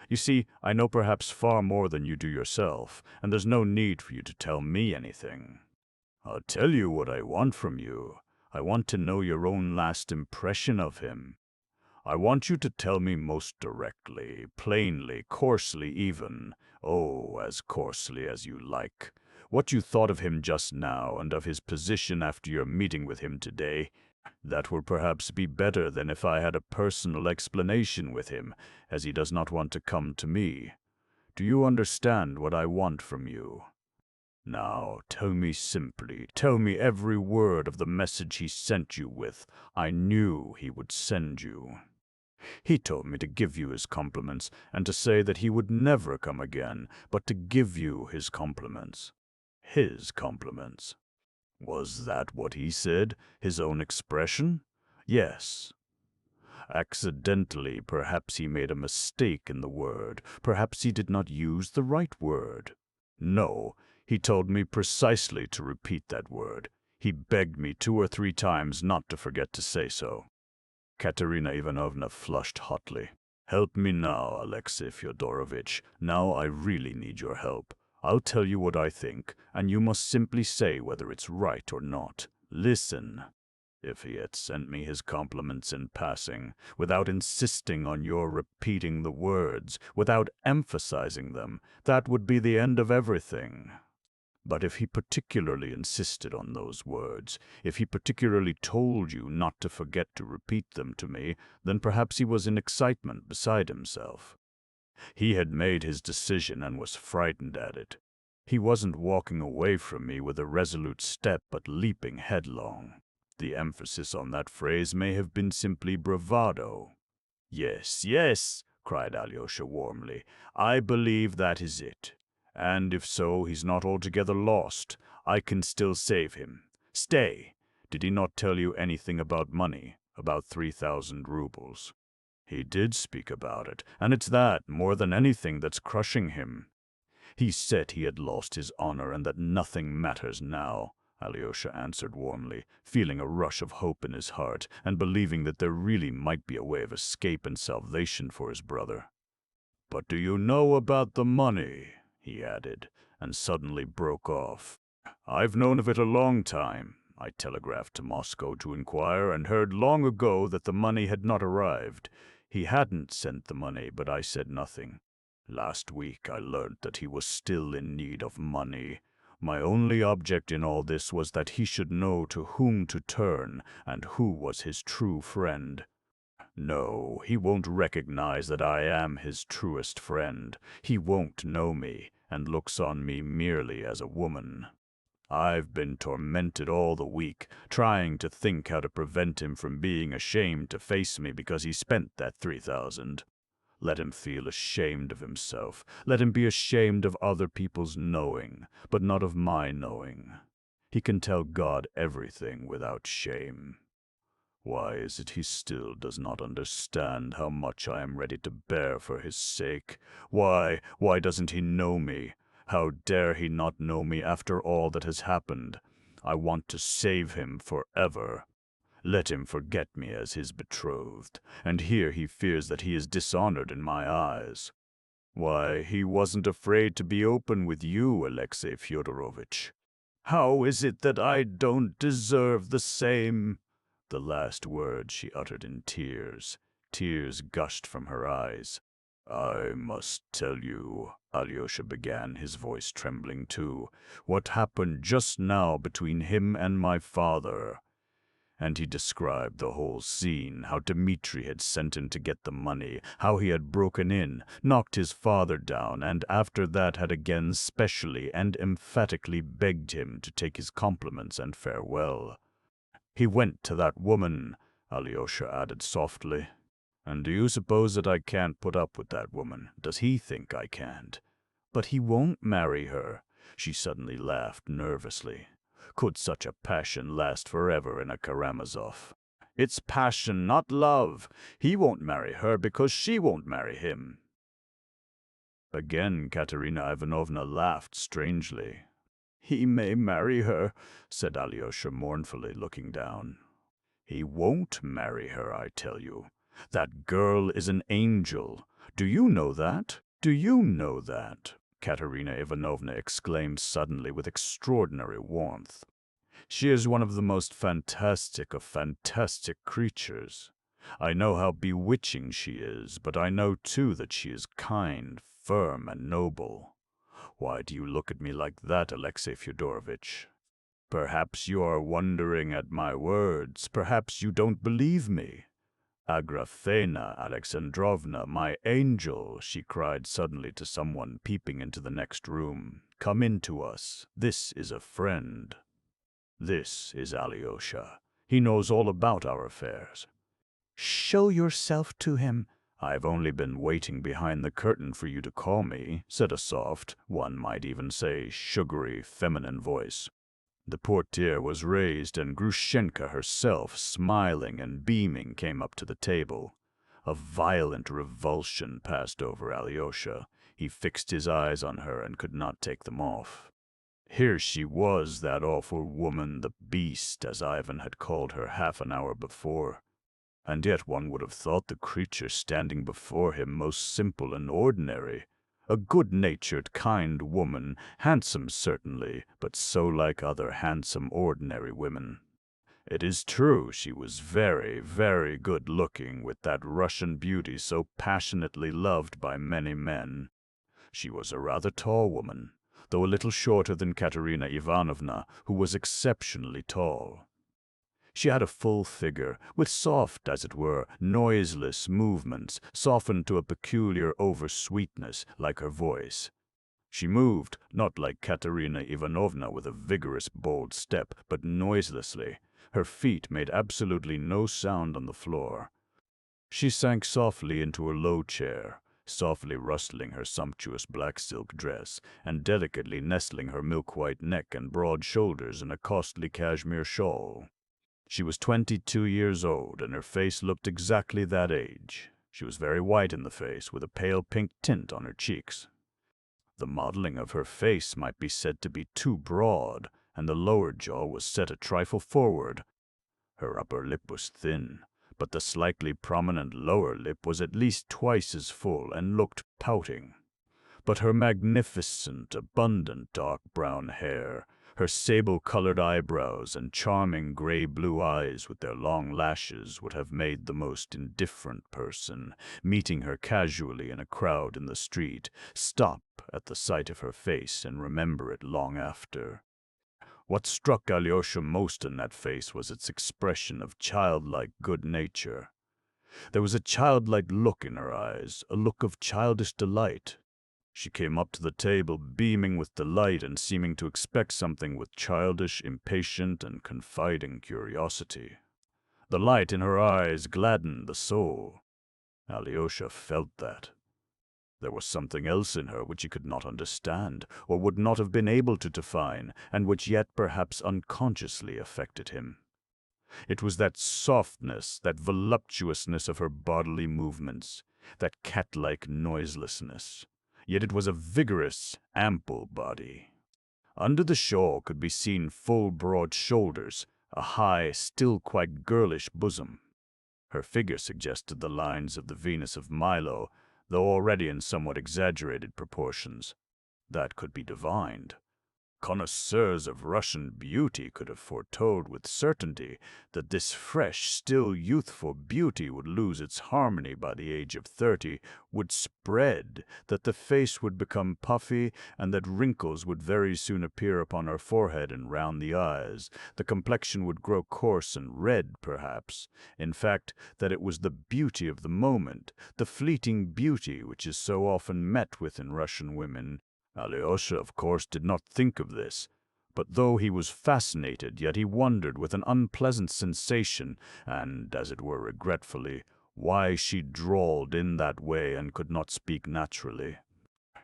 Speaker 1: You see, I know perhaps far more than you do yourself, and there's no need for you to tell me anything. I'll tell you what I want from you. I want to know your own last impression of him. I want you to tell me most directly, plainly, coarsely even, oh, as coarsely as you like, what you thought of him just now and of his position after your meeting with him today. That will perhaps be better than if I had a personal explanation with him, as he does not want to come to me. Do you understand what I want from you? Now, tell me simply, tell me every word of the message he sent you with. I knew he would send you. He told me to give you his compliments, and to say that he would never come again, but to give you his compliments." His compliments. Was that what he said? His own expression? Yes. Accidentally, perhaps he made a mistake in the word. Perhaps he did not use the right word. No, He told me precisely to repeat that word. He begged me 2 or 3 times not to forget to say so." Katerina Ivanovna flushed hotly. "Help me now, Alexei Fyodorovitch. Now I really need your help. I'll tell you what I think, and you must simply say whether it's right or not. Listen. If he had sent me his compliments in passing, without insisting on your repeating the words, without emphasizing them, that would be the end of everything. But if he particularly insisted on those words, if he particularly told you not to forget to repeat them to me, then perhaps he was in excitement beside himself. He had made his decision and was frightened at it. He wasn't walking away from me with a resolute step, but leaping headlong. The emphasis on that phrase may have been simply bravado." "Yes, yes," cried Alyosha warmly. "I believe that is it. And if so, he's not altogether lost. I can still save him. Stay, did he not tell you anything about money, about 3,000 rubles?" "He did speak about it, and it's that, more than anything, that's crushing him. He said he had lost his honor and that nothing matters now," Alyosha answered warmly, feeling a rush of hope in his heart and believing that there really might be a way of escape and salvation for his brother. "But do you know about the money?" he added, and suddenly broke off. "I've known of it a long time. I telegraphed to Moscow to inquire and heard long ago that the money had not arrived. He hadn't sent the money, but I said nothing. Last week I learnt that he was still in need of money. My only object in all this was that he should know to whom to turn and who was his true friend. No, he won't recognize that I am his truest friend. He won't know me, and looks on me merely as a woman. I've been tormented all the week, trying to think how to prevent him from being ashamed to face me because he spent that 3,000. Let him feel ashamed of himself. Let him be ashamed of other people's knowing, but not of my knowing. He can tell God everything without shame. Why is it he still does not understand how much I am ready to bear for his sake? Why doesn't he know me? How dare he not know me after all that has happened? I want to save him forever. Let him forget me as his betrothed, and here he fears that he is dishonored in my eyes. Why, he wasn't afraid to be open with you, Alexei Fyodorovitch. How is it that I don't deserve the same?" The last words she uttered in tears. Tears gushed from her eyes. "I must tell you," Alyosha began, his voice trembling too, "what happened just now between him and my father." And he described the whole scene, how Dmitri had sent him to get the money, how he had broken in, knocked his father down, and after that had again specially and emphatically begged him to take his compliments and farewell. "He went to that woman," Alyosha added softly. "And do you suppose that I can't put up with that woman? Does he think I can't? But he won't marry her." She suddenly laughed nervously. Could such a passion last forever in a Karamazov? "It's passion, not love. He won't marry her because she won't marry him." Again Katerina Ivanovna laughed strangely. "He may marry her," said Alyosha mournfully, looking down. "He won't marry her, I tell you. That girl is an angel. Do you know that? Do you know that?" Katerina Ivanovna exclaimed suddenly with extraordinary warmth. "She is one of the most fantastic of fantastic creatures. I know how bewitching she is, but I know too that she is kind, firm, and noble. Why do you look at me like that, Alexei Fyodorovitch? Perhaps you are wondering at my words. Perhaps you don't believe me. Agrafena Alexandrovna, my angel," she cried suddenly to someone peeping into the next room. "Come in to us. This is a friend. This is Alyosha. He knows all about our affairs." "Show yourself to him." "I've only been waiting behind the curtain for you to call me," said a soft, one might even say sugary, feminine voice. The portiere was raised, and Grushenka herself, smiling and beaming, came up to the table. A violent revulsion passed over Alyosha. He fixed his eyes on her and could not take them off. Here she was, that awful woman, the beast, as Ivan had called her half an hour before. And yet one would have thought the creature standing before him most simple and ordinary. A good-natured, kind woman, handsome certainly, but so like other handsome, ordinary women. It is true she was very, very good-looking, with that Russian beauty so passionately loved by many men. She was a rather tall woman, though a little shorter than Katerina Ivanovna, who was exceptionally tall. She had a full figure, with soft, as it were, noiseless movements, softened to a peculiar over-sweetness, like her voice. She moved, not like Katerina Ivanovna with a vigorous, bold step, but noiselessly. Her feet made absolutely no sound on the floor. She sank softly into her low chair, softly rustling her sumptuous black silk dress, and delicately nestling her milk-white neck and broad shoulders in a costly cashmere shawl. She was 22 years old, and her face looked exactly that age. She was very white in the face, with a pale pink tint on her cheeks. The modeling of her face might be said to be too broad, and the lower jaw was set a trifle forward. Her upper lip was thin, but the slightly prominent lower lip was at least twice as full and looked pouting. But her magnificent, abundant dark brown hair, her sable-colored eyebrows and charming gray-blue eyes with their long lashes would have made the most indifferent person, meeting her casually in a crowd in the street, stop at the sight of her face and remember it long after. What struck Alyosha most in that face was its expression of childlike good nature. There was a childlike look in her eyes, a look of childish delight. She came up to the table beaming with delight and seeming to expect something with childish, impatient, and confiding curiosity. The light in her eyes gladdened the soul. Alyosha felt that. There was something else in her which he could not understand, or would not have been able to define, and which yet perhaps unconsciously affected him. It was that softness, that voluptuousness of her bodily movements, that cat-like noiselessness. Yet it was a vigorous, ample body. Under the shawl could be seen full, broad shoulders, a high, still quite girlish bosom. Her figure suggested the lines of the Venus of Milo, though already in somewhat exaggerated proportions. That could be divined. Connoisseurs of Russian beauty could have foretold with certainty that this fresh, still youthful beauty would lose its harmony by the age of 30, would spread, that the face would become puffy, and that wrinkles would very soon appear upon her forehead and round the eyes. The complexion would grow coarse and red, perhaps. In fact, that it was the beauty of the moment, the fleeting beauty which is so often met with in Russian women. Alyosha, of course, did not think of this, but though he was fascinated, yet he wondered with an unpleasant sensation, and, as it were regretfully, why she drawled in that way and could not speak naturally.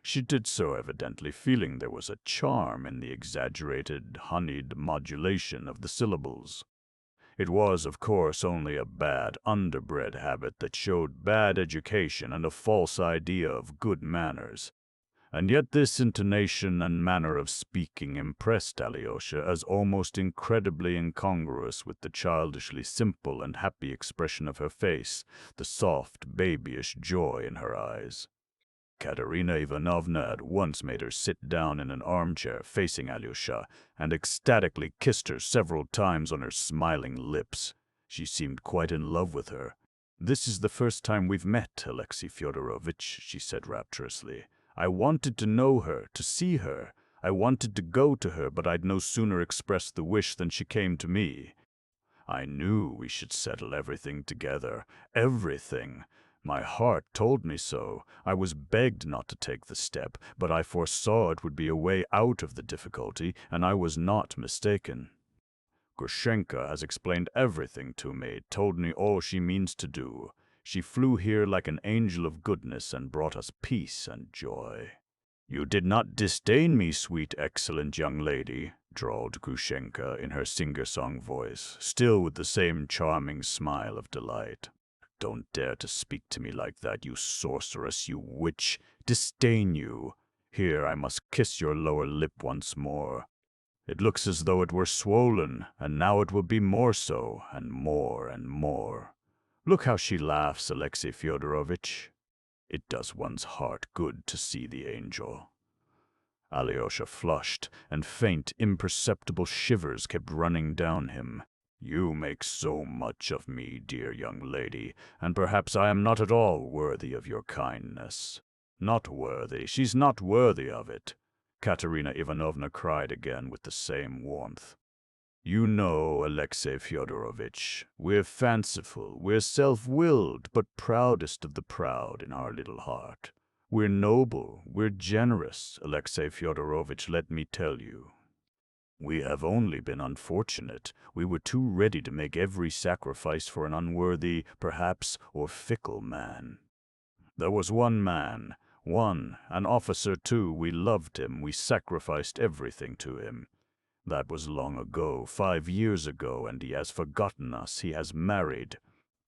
Speaker 1: She did so evidently feeling there was a charm in the exaggerated, honeyed modulation of the syllables. It was, of course, only a bad, underbred habit that showed bad education and a false idea of good manners. And yet this intonation and manner of speaking impressed Alyosha as almost incredibly incongruous with the childishly simple and happy expression of her face, the soft, babyish joy in her eyes. Katerina Ivanovna at once made her sit down in an armchair facing Alyosha, and ecstatically kissed her several times on her smiling lips. She seemed quite in love with her. "This is the first time we've met, Alexey Fyodorovitch," she said rapturously. "I wanted to know her, to see her. I wanted to go to her, but I'd no sooner expressed the wish than she came to me. I knew we should settle everything together, everything. My heart told me so. I was begged not to take the step, but I foresaw it would be a way out of the difficulty, and I was not mistaken. Grushenka has explained everything to me, told me all she means to do. She flew here like an angel of goodness and brought us peace and joy." "You did not disdain me, sweet, excellent young lady," drawled Grushenka in her singer-song voice, still with the same charming smile of delight. "Don't dare to speak to me like that, you sorceress, you witch. Disdain you. Here, I must kiss your lower lip once more. It looks as though it were swollen, and now it will be more so, and more and more. Look how she laughs, Alexei Fyodorovitch. It does one's heart good to see the angel." Alyosha flushed, and faint, imperceptible shivers kept running down him. "You make so much of me, dear young lady, and perhaps I am not at all worthy of your kindness." "Not worthy? She's not worthy of it," Katerina Ivanovna cried again with the same warmth. "You know, Alexei Fyodorovitch, we're fanciful, we're self-willed, but proudest of the proud in our little heart. We're noble, we're generous, Alexei Fyodorovitch, let me tell you. We have only been unfortunate. We were too ready to make every sacrifice for an unworthy, perhaps, or fickle man. There was one man, an officer too, we loved him, we sacrificed everything to him. That was long ago, 5 years ago, and he has forgotten us, he has married.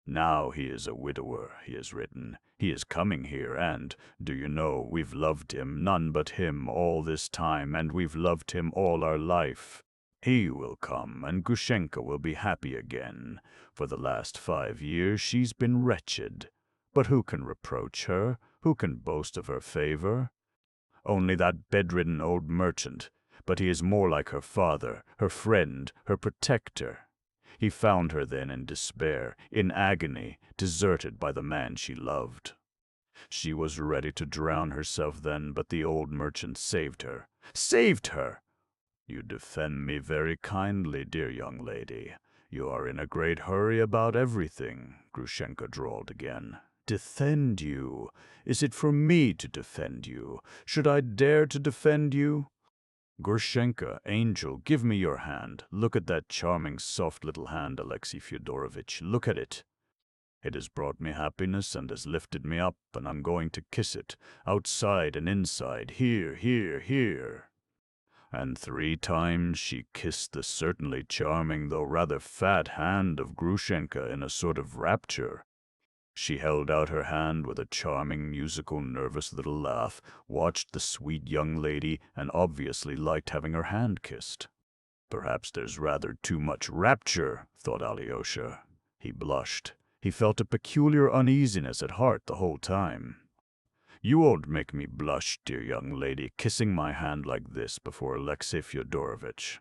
Speaker 1: Now he is a widower, he has written. He is coming here, and, do you know, we've loved him, none but him, all this time, and we've loved him all our life. He will come, and Grushenka will be happy again. For the last 5 years she's been wretched. But who can reproach her? Who can boast of her favor? Only that bedridden old merchant, but he is more like her father, her friend, her protector. He found her then in despair, in agony, deserted by the man she loved. She was ready to drown herself then, but the old merchant saved her. Saved her! You defend me very kindly, dear young lady. You are in a great hurry about everything, Grushenka drawled again. Defend you? Is it for me to defend you? Should I dare to defend you? Grushenka, angel, give me your hand. Look at that charming, soft little hand, Alexei Fyodorovitch. Look at it. It has brought me happiness and has lifted me up, and I'm going to kiss it, outside and inside, here, here, here. And 3 times she kissed the certainly charming, though rather fat hand of Grushenka in a sort of rapture. She held out her hand with a charming, musical, nervous little laugh, watched the sweet young lady, and obviously liked having her hand kissed. Perhaps there's rather too much rapture, thought Alyosha. He blushed. He felt a peculiar uneasiness at heart the whole time. You won't make me blush, dear young lady, kissing my hand like this before Alexei Fyodorovitch.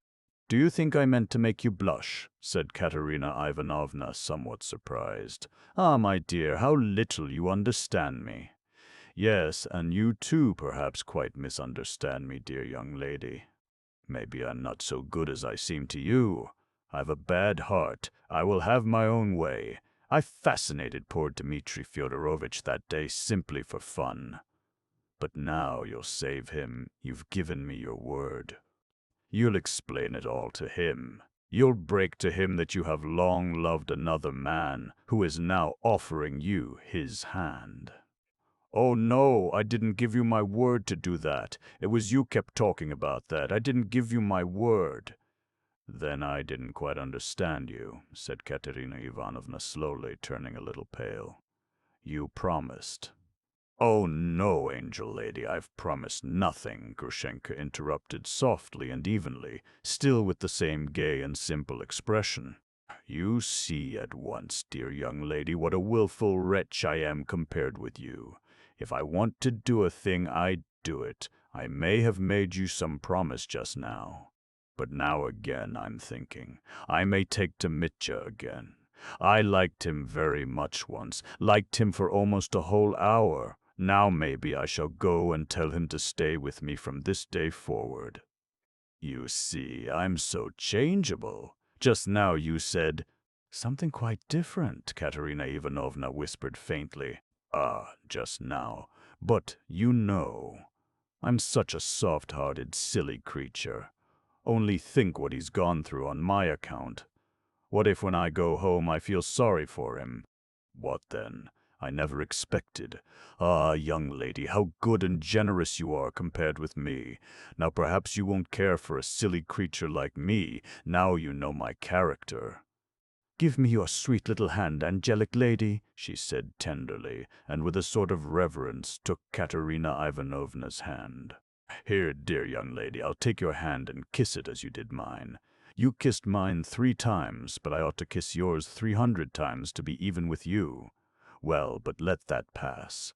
Speaker 1: Do you think I meant to make you blush? Said Katerina Ivanovna, somewhat surprised. Ah, my dear, how little you understand me. Yes, and you too perhaps quite misunderstand me, dear young lady. Maybe I'm not so good as I seem to you. I've a bad heart. I will have my own way. I fascinated poor Dmitri Fyodorovitch that day simply for fun. But now you'll save him. You've given me your word. You'll explain it all to him. You'll break to him that you have long loved another man who is now offering you his hand. Oh no, I didn't give you my word to do that. It was you kept talking about that. I didn't give you my word. Then I didn't quite understand you, said Katerina Ivanovna slowly, turning a little pale. You promised. Oh no, angel lady, I've promised nothing, Grushenka interrupted softly and evenly, still with the same gay and simple expression. You see at once, dear young lady, what a willful wretch I am compared with you. If I want to do a thing, I do it. I may have made you some promise just now. But now again I'm thinking, I may take Dmitya again. I liked him very much once, liked him for almost a whole hour. Now maybe I shall go and tell him to stay with me from this day forward. You see, I'm so changeable. Just now you said, something quite different, Katerina Ivanovna whispered faintly. Ah, just now. But you know, I'm such a soft-hearted, silly creature. Only think what he's gone through on my account. What if when I go home I feel sorry for him? What then? I never expected. Ah, young lady, how good and generous you are compared with me. Now perhaps you won't care for a silly creature like me, now you know my character. Give me your sweet little hand, angelic lady, she said tenderly, and with a sort of reverence took Katerina Ivanovna's hand. Here, dear young lady, I'll take your hand and kiss it as you did mine. You kissed mine 3 times, but I ought to kiss yours 300 times to be even with you. Well, but let that pass.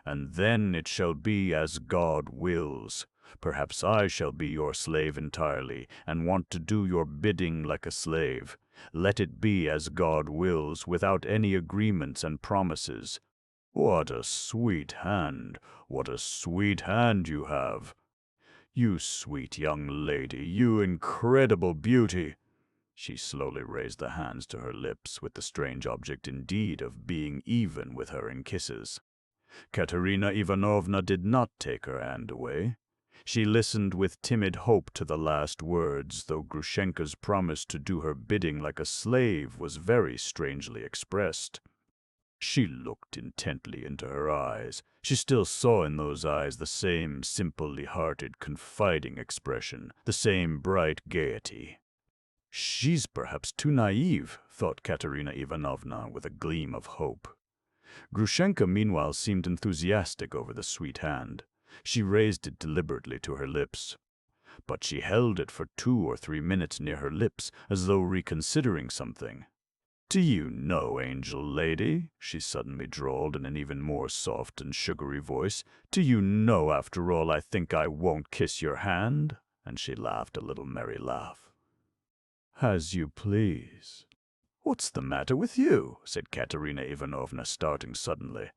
Speaker 1: And then it shall be as God wills. Perhaps I shall be your slave entirely, and want to do your bidding like a slave. Let it be as God wills, without any agreements and promises. What a sweet hand, what a sweet hand you have. You sweet young lady, you incredible beauty. She slowly raised the hands to her lips, with the strange object indeed of being even with her in kisses. Katerina Ivanovna did not take her hand away. She listened with timid hope to the last words, though Grushenka's promise to do her bidding like a slave was very strangely expressed. She looked intently into her eyes. She still saw in those eyes the same simply-hearted, confiding expression, the same bright gaiety. She's perhaps too naive, thought Katerina Ivanovna with a gleam of hope. Grushenka meanwhile seemed enthusiastic over the sweet hand. She raised it deliberately to her lips. But she held it for 2 or 3 minutes near her lips, as though reconsidering something. "Do you know, angel lady," she suddenly drawled in an even more soft and sugary voice, "do you know, after all, I think I won't kiss your hand?" And she laughed a little merry laugh. "As you please." "What's the matter with you?" said Katerina Ivanovna, starting suddenly.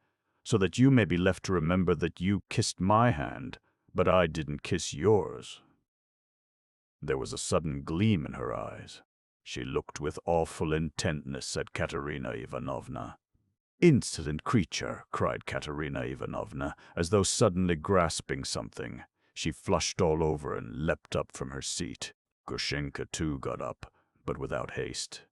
Speaker 1: "So that you may be left to remember that you kissed my hand, but I didn't kiss yours." There was a sudden gleam in her eyes. She looked with awful intentness at Katerina Ivanovna. "Insolent creature!" cried Katerina Ivanovna, as though suddenly grasping something. She flushed all over and leapt up from her seat. Grushenka too got up, but without haste.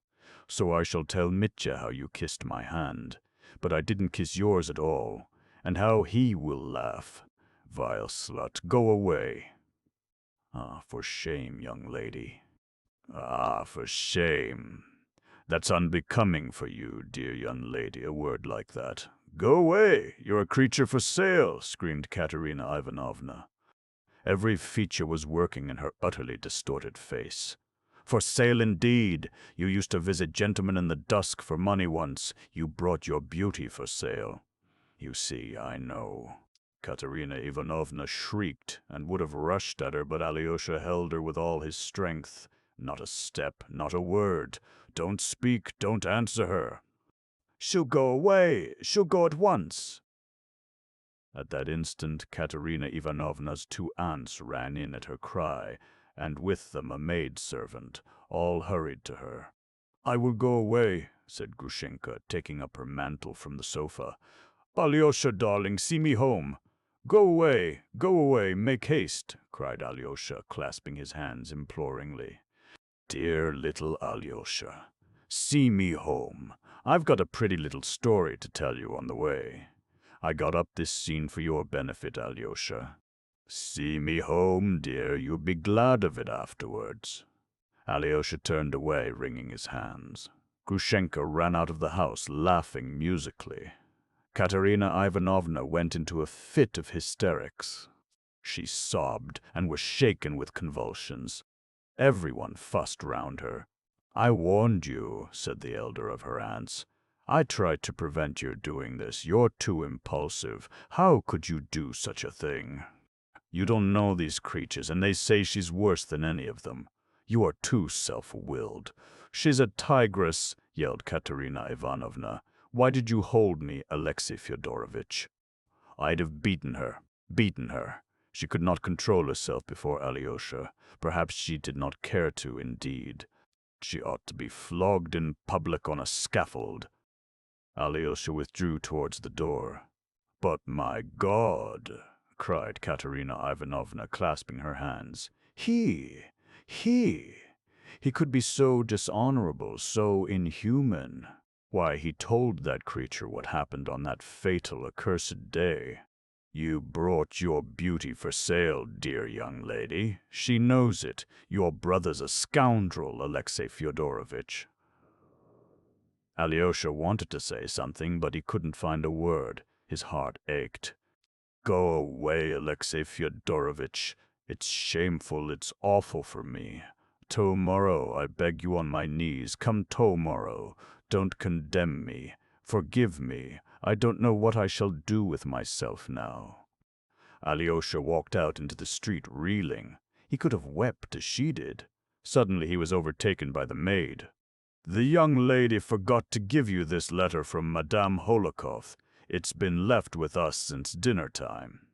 Speaker 1: "So I shall tell Mitya how you kissed my hand, but I didn't kiss yours at all, and how he will laugh. Vile slut, go away." "Ah, for shame, young lady. Ah, for shame. That's unbecoming for you, dear young lady, a word like that." "Go away! You're a creature for sale!" screamed Katerina Ivanovna. Every feature was working in her utterly distorted face. "For sale indeed! You used to visit gentlemen in the dusk for money once. You brought your beauty for sale." "You see, I know." Katerina Ivanovna shrieked and would have rushed at her, but Alyosha held her with all his strength. "Not a step, not a word. Don't speak, don't answer her." "She'll go away, she'll go at once." At that instant, Katerina Ivanovna's 2 aunts ran in at her cry, and with them a maid-servant. All hurried to her. "I will go away," said Grushenka, taking up her mantle from the sofa. "Alyosha, darling, see me home." Go away, make haste," cried Alyosha, clasping his hands imploringly. "Dear little Alyosha, see me home. I've got a pretty little story to tell you on the way. I got up this scene for your benefit, Alyosha. See me home, dear, you'll be glad of it afterwards." Alyosha turned away, wringing his hands. Grushenka ran out of the house, laughing musically. Katerina Ivanovna went into a fit of hysterics. She sobbed and was shaken with convulsions. Everyone fussed round her. "I warned you," said the elder of her aunts. "I tried to prevent your doing this. You're too impulsive. How could you do such a thing? You don't know these creatures, and they say she's worse than any of them. You are too self-willed." "She's a tigress," yelled Katerina Ivanovna. "Why did you hold me, Alexei Fyodorovitch?" "I'd have beaten her. She could not control herself before Alyosha. Perhaps she did not care to, indeed. She ought to be flogged in public on a scaffold." Alyosha withdrew towards the door. "But my God!" cried Katerina Ivanovna, clasping her hands. He could be so dishonorable, so inhuman. Why, he told that creature what happened on that fatal, accursed day. You brought your beauty for sale, dear young lady. She knows it. Your brother's a scoundrel, Alexei Fyodorovitch." Alyosha wanted to say something, but he couldn't find a word. His heart ached.
Speaker 2: Go away, Alexei Fyodorovitch. It's shameful, it's awful for me. Tomorrow, I beg you on my knees, come tomorrow. Don't condemn me. Forgive me. I don't know what I shall do with myself now." Alyosha walked out into the street reeling. He could have wept as she did. Suddenly he was overtaken by the maid. "The young lady forgot to give you this letter from Madame Holikov. It's been left with us since dinner time."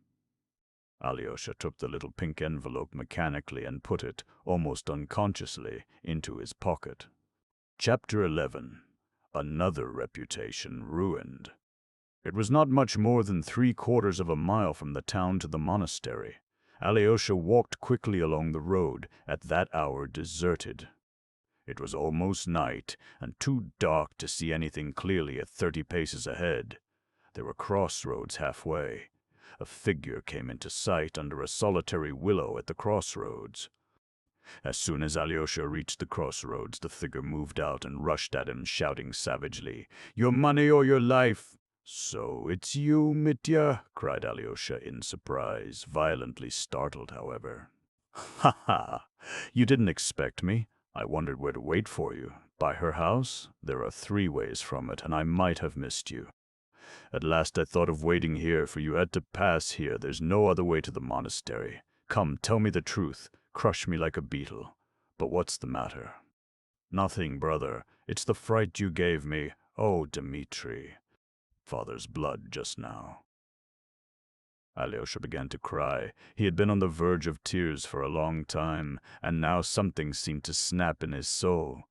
Speaker 2: Alyosha took the little pink envelope mechanically and put it, almost unconsciously, into his pocket. Chapter 11. Another reputation ruined. It was not much more than 3/4 of a mile from the town to the monastery. Alyosha walked quickly along the road, at that hour deserted. It was almost night, and too dark to see anything clearly at 30 paces ahead. There were crossroads halfway. A figure came into sight under a solitary willow at the crossroads. As soon as Alyosha reached the crossroads, the figure moved out and rushed at him, shouting savagely, "Your money or your life!" "So it's you, Mitya?" cried Alyosha in surprise, violently startled, however. "Ha ha! You didn't expect me. I wondered where to wait for you. By her house? There are 3 ways from it, and I might have missed you. At last I thought of waiting here, for you had to pass here. There's no other way to the monastery. Come, tell me the truth. Crush me like a beetle. But what's the matter?" "Nothing, brother. It's the fright you gave me. Oh, Dmitri. Father's blood just now." Alyosha began to cry. He had been on the verge of tears for a long time, and now something seemed to snap in his soul.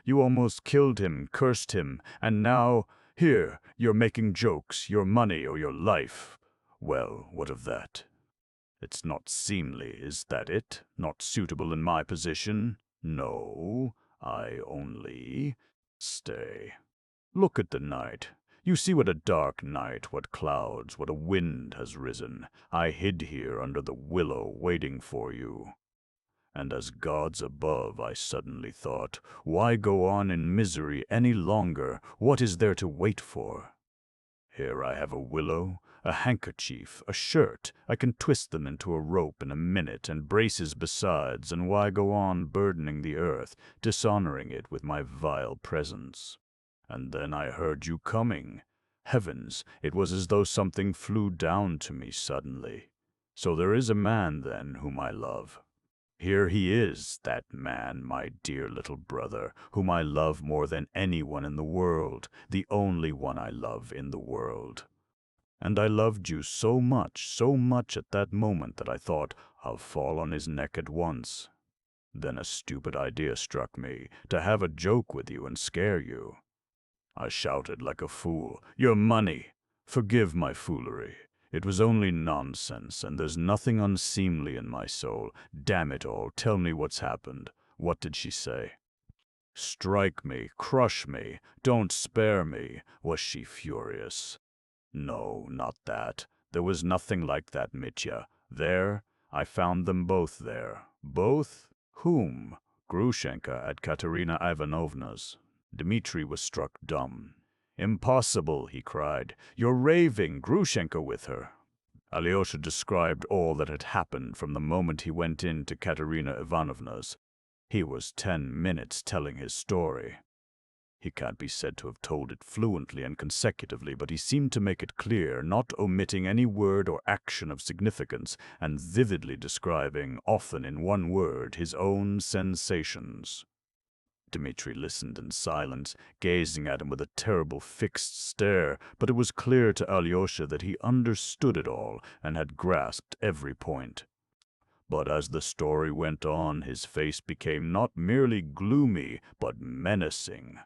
Speaker 2: "You almost killed him, cursed him, and now, here, you're making jokes, your money or your life. Well, what of that? It's not seemly, is that it? Not suitable in my position? No, I only... Stay. Look at the night. You see what a dark night, what clouds, what a wind has risen. I hid here under the willow waiting for you. And as gods above, I suddenly thought, why go on in misery any longer? What is there to wait for? Here I have a willow, a handkerchief, a shirt. I can twist them into a rope in a minute, and braces besides, and why go on burdening the earth, dishonoring it with my vile presence? And then I heard you coming. Heavens, it was as though something flew down to me suddenly. So there is a man, then, whom I love. Here he is, that man, my dear little brother, whom I love more than anyone in the world, the only one I love in the world. And I loved you so much at that moment that I thought, I'll fall on his neck at once. Then a stupid idea struck me, to have a joke with you and scare you. I shouted like a fool, "Your money! Forgive my foolery. It was only nonsense, and there's nothing unseemly in my soul. Damn it all, tell me what's happened. What did she say? Strike me, crush me, don't spare me. Was she furious? No, not that. There was nothing like that, Mitya. There, I found them both there. Both? Whom? Grushenka at Katerina Ivanovna's. Dmitri was struck dumb. "Impossible," he cried. "You're raving. Grushenka with her." Alyosha described all that had happened from the moment he went in to Katerina Ivanovna's. He was 10 minutes telling his story. He can't be said to have told it fluently and consecutively, but he seemed to make it clear, not omitting any word or action of significance, and vividly describing, often in one word, his own sensations. Dmitri listened in silence, gazing at him with a terrible fixed stare, but it was clear to Alyosha that he understood it all and had grasped every point. But as the story went on, his face became not merely gloomy, but menacing.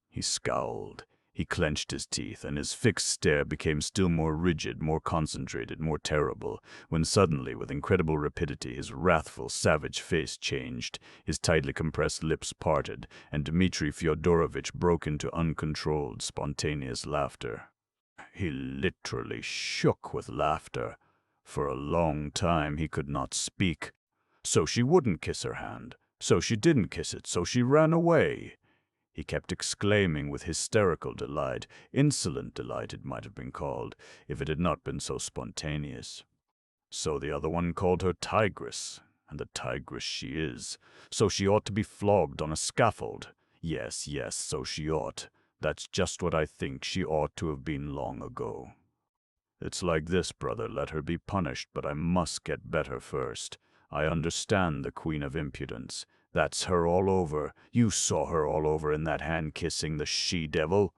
Speaker 2: He scowled, he clenched his teeth, and his fixed stare became still more rigid, more concentrated, more terrible, when suddenly, with incredible rapidity, his wrathful, savage face changed, his tightly compressed lips parted, and Dmitri Fyodorovitch broke into uncontrolled, spontaneous laughter. He literally shook with laughter. For a long time he could not speak. So she wouldn't kiss her hand. So she didn't kiss it. So she ran away.
Speaker 1: He kept exclaiming with hysterical delight, insolent delight it might have been called, if it had not been so spontaneous. So the other one called her tigress, and the tigress she is. So she ought to be flogged on a scaffold. Yes, yes, so she ought. That's just what I think she ought to have been long ago. It's like this, brother, let her be punished, but I must get better first. I understand the Queen of Impudence. That's her all over. You saw her all over in that hand-kissing, the she-devil.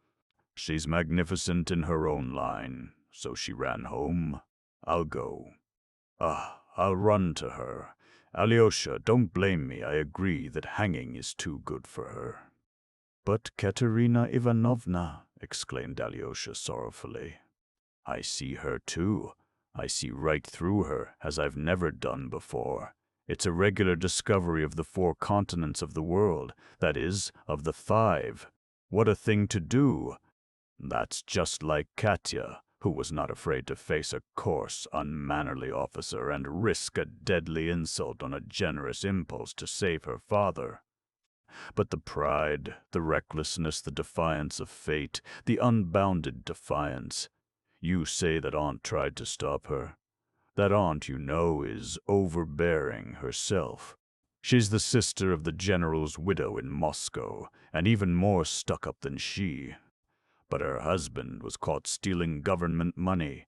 Speaker 1: She's magnificent in her own line, so she ran home. I'll go. I'll run to her. Alyosha, don't blame me, I agree that hanging is too good for her. But Katerina Ivanovna, exclaimed Alyosha sorrowfully. I see her too. I see right through her, as I've never done before. It's a regular discovery of the 4 continents of the world, that is, of the 5. What a thing to do! That's just like Katya, who was not afraid to face a coarse, unmannerly officer and risk a deadly insult on a generous impulse to save her father. But the pride, the recklessness, the defiance of fate, the unbounded defiance. You say that Aunt tried to stop her. That aunt, you know, is overbearing herself. She's the sister of the general's widow in Moscow, and even more stuck-up than she. But her husband was caught stealing government money.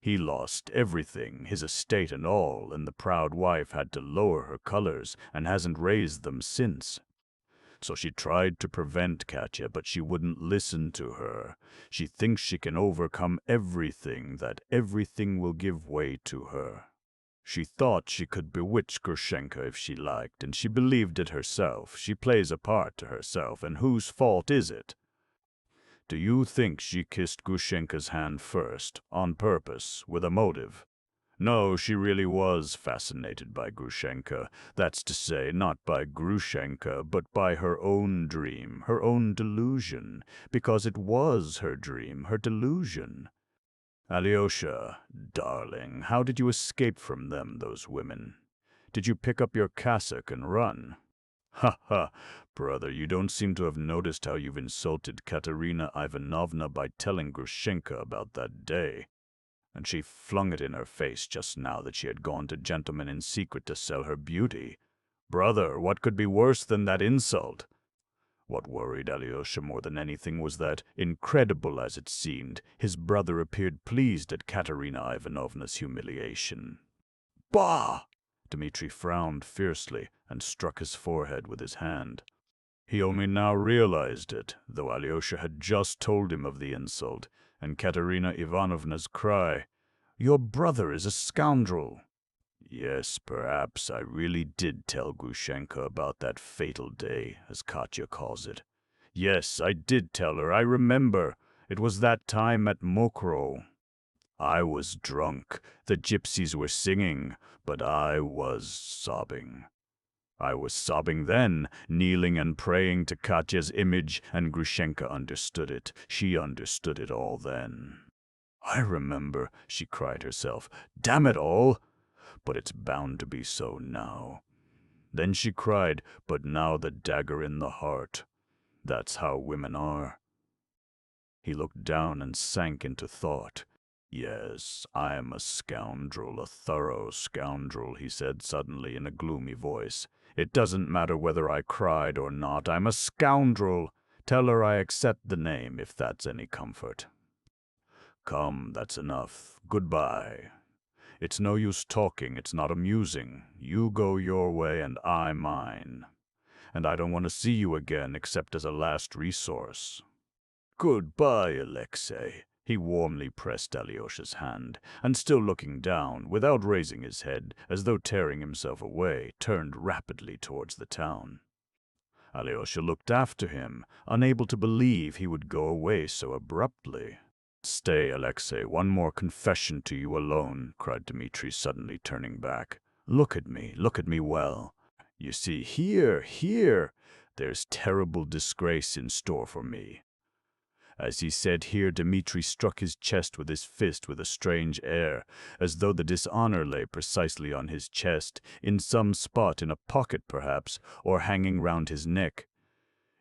Speaker 1: He lost everything, his estate and all, and the proud wife had to lower her colors and hasn't raised them since. So she tried to prevent Katya, but she wouldn't listen to her. She thinks she can overcome everything, that everything will give way to her. She thought she could bewitch Grushenka if she liked, and she believed it herself. She plays a part to herself, and whose fault is it? Do you think she kissed Grushenka's hand first, on purpose, with a motive? No, she really was fascinated by Grushenka. That's to say, not by Grushenka, but by her own dream, her own delusion, because it was her dream, her delusion. Alyosha, darling, how did you escape from them, those women? Did you pick up your cassock and run? Ha ha, brother, you don't seem to have noticed how you've insulted Katerina Ivanovna by telling Grushenka about that day. And she flung it in her face just now that she had gone to gentlemen in secret to sell her beauty. Brother, what could be worse than that insult? What worried Alyosha more than anything was that, incredible as it seemed, his brother appeared pleased at Katerina Ivanovna's humiliation. Bah! Dmitri frowned fiercely and struck his forehead with his hand. He only now realized it, though Alyosha had just told him of the insult, and Katerina Ivanovna's cry, "Your brother is a scoundrel." Yes, perhaps I really did tell Grushenka about that fatal day, as Katya calls it. Yes, I did tell her, I remember. It was that time at Mokro. I was drunk, the gypsies were singing, but I was sobbing. I was sobbing then, kneeling and praying to Katya's image, and Grushenka understood it. She understood it all then. I remember, she cried herself. Damn it all! But it's bound to be so now. Then she cried, but now the dagger in the heart. That's how women are. He looked down and sank into thought. Yes, I'm a scoundrel, a thorough scoundrel, he said suddenly in a gloomy voice. It doesn't matter whether I cried or not. I'm a scoundrel. Tell her I accept the name, if that's any comfort. Come, that's enough. Goodbye. It's no use talking, it's not amusing. You go your way and I mine. And I don't want to see you again except as a last resource. Goodbye, Alexei. He warmly pressed Alyosha's hand, and still looking down, without raising his head, as though tearing himself away, turned rapidly towards the town. Alyosha looked after him, unable to believe he would go away so abruptly. Stay, Alexei, one more confession to you alone, cried Dmitri, suddenly turning back. Look at me well. You see, here, there's terrible disgrace in store for me. As he said here, Dmitri struck his chest with his fist with a strange air, as though the dishonor lay precisely on his chest, in some spot in a pocket perhaps, or hanging round his neck.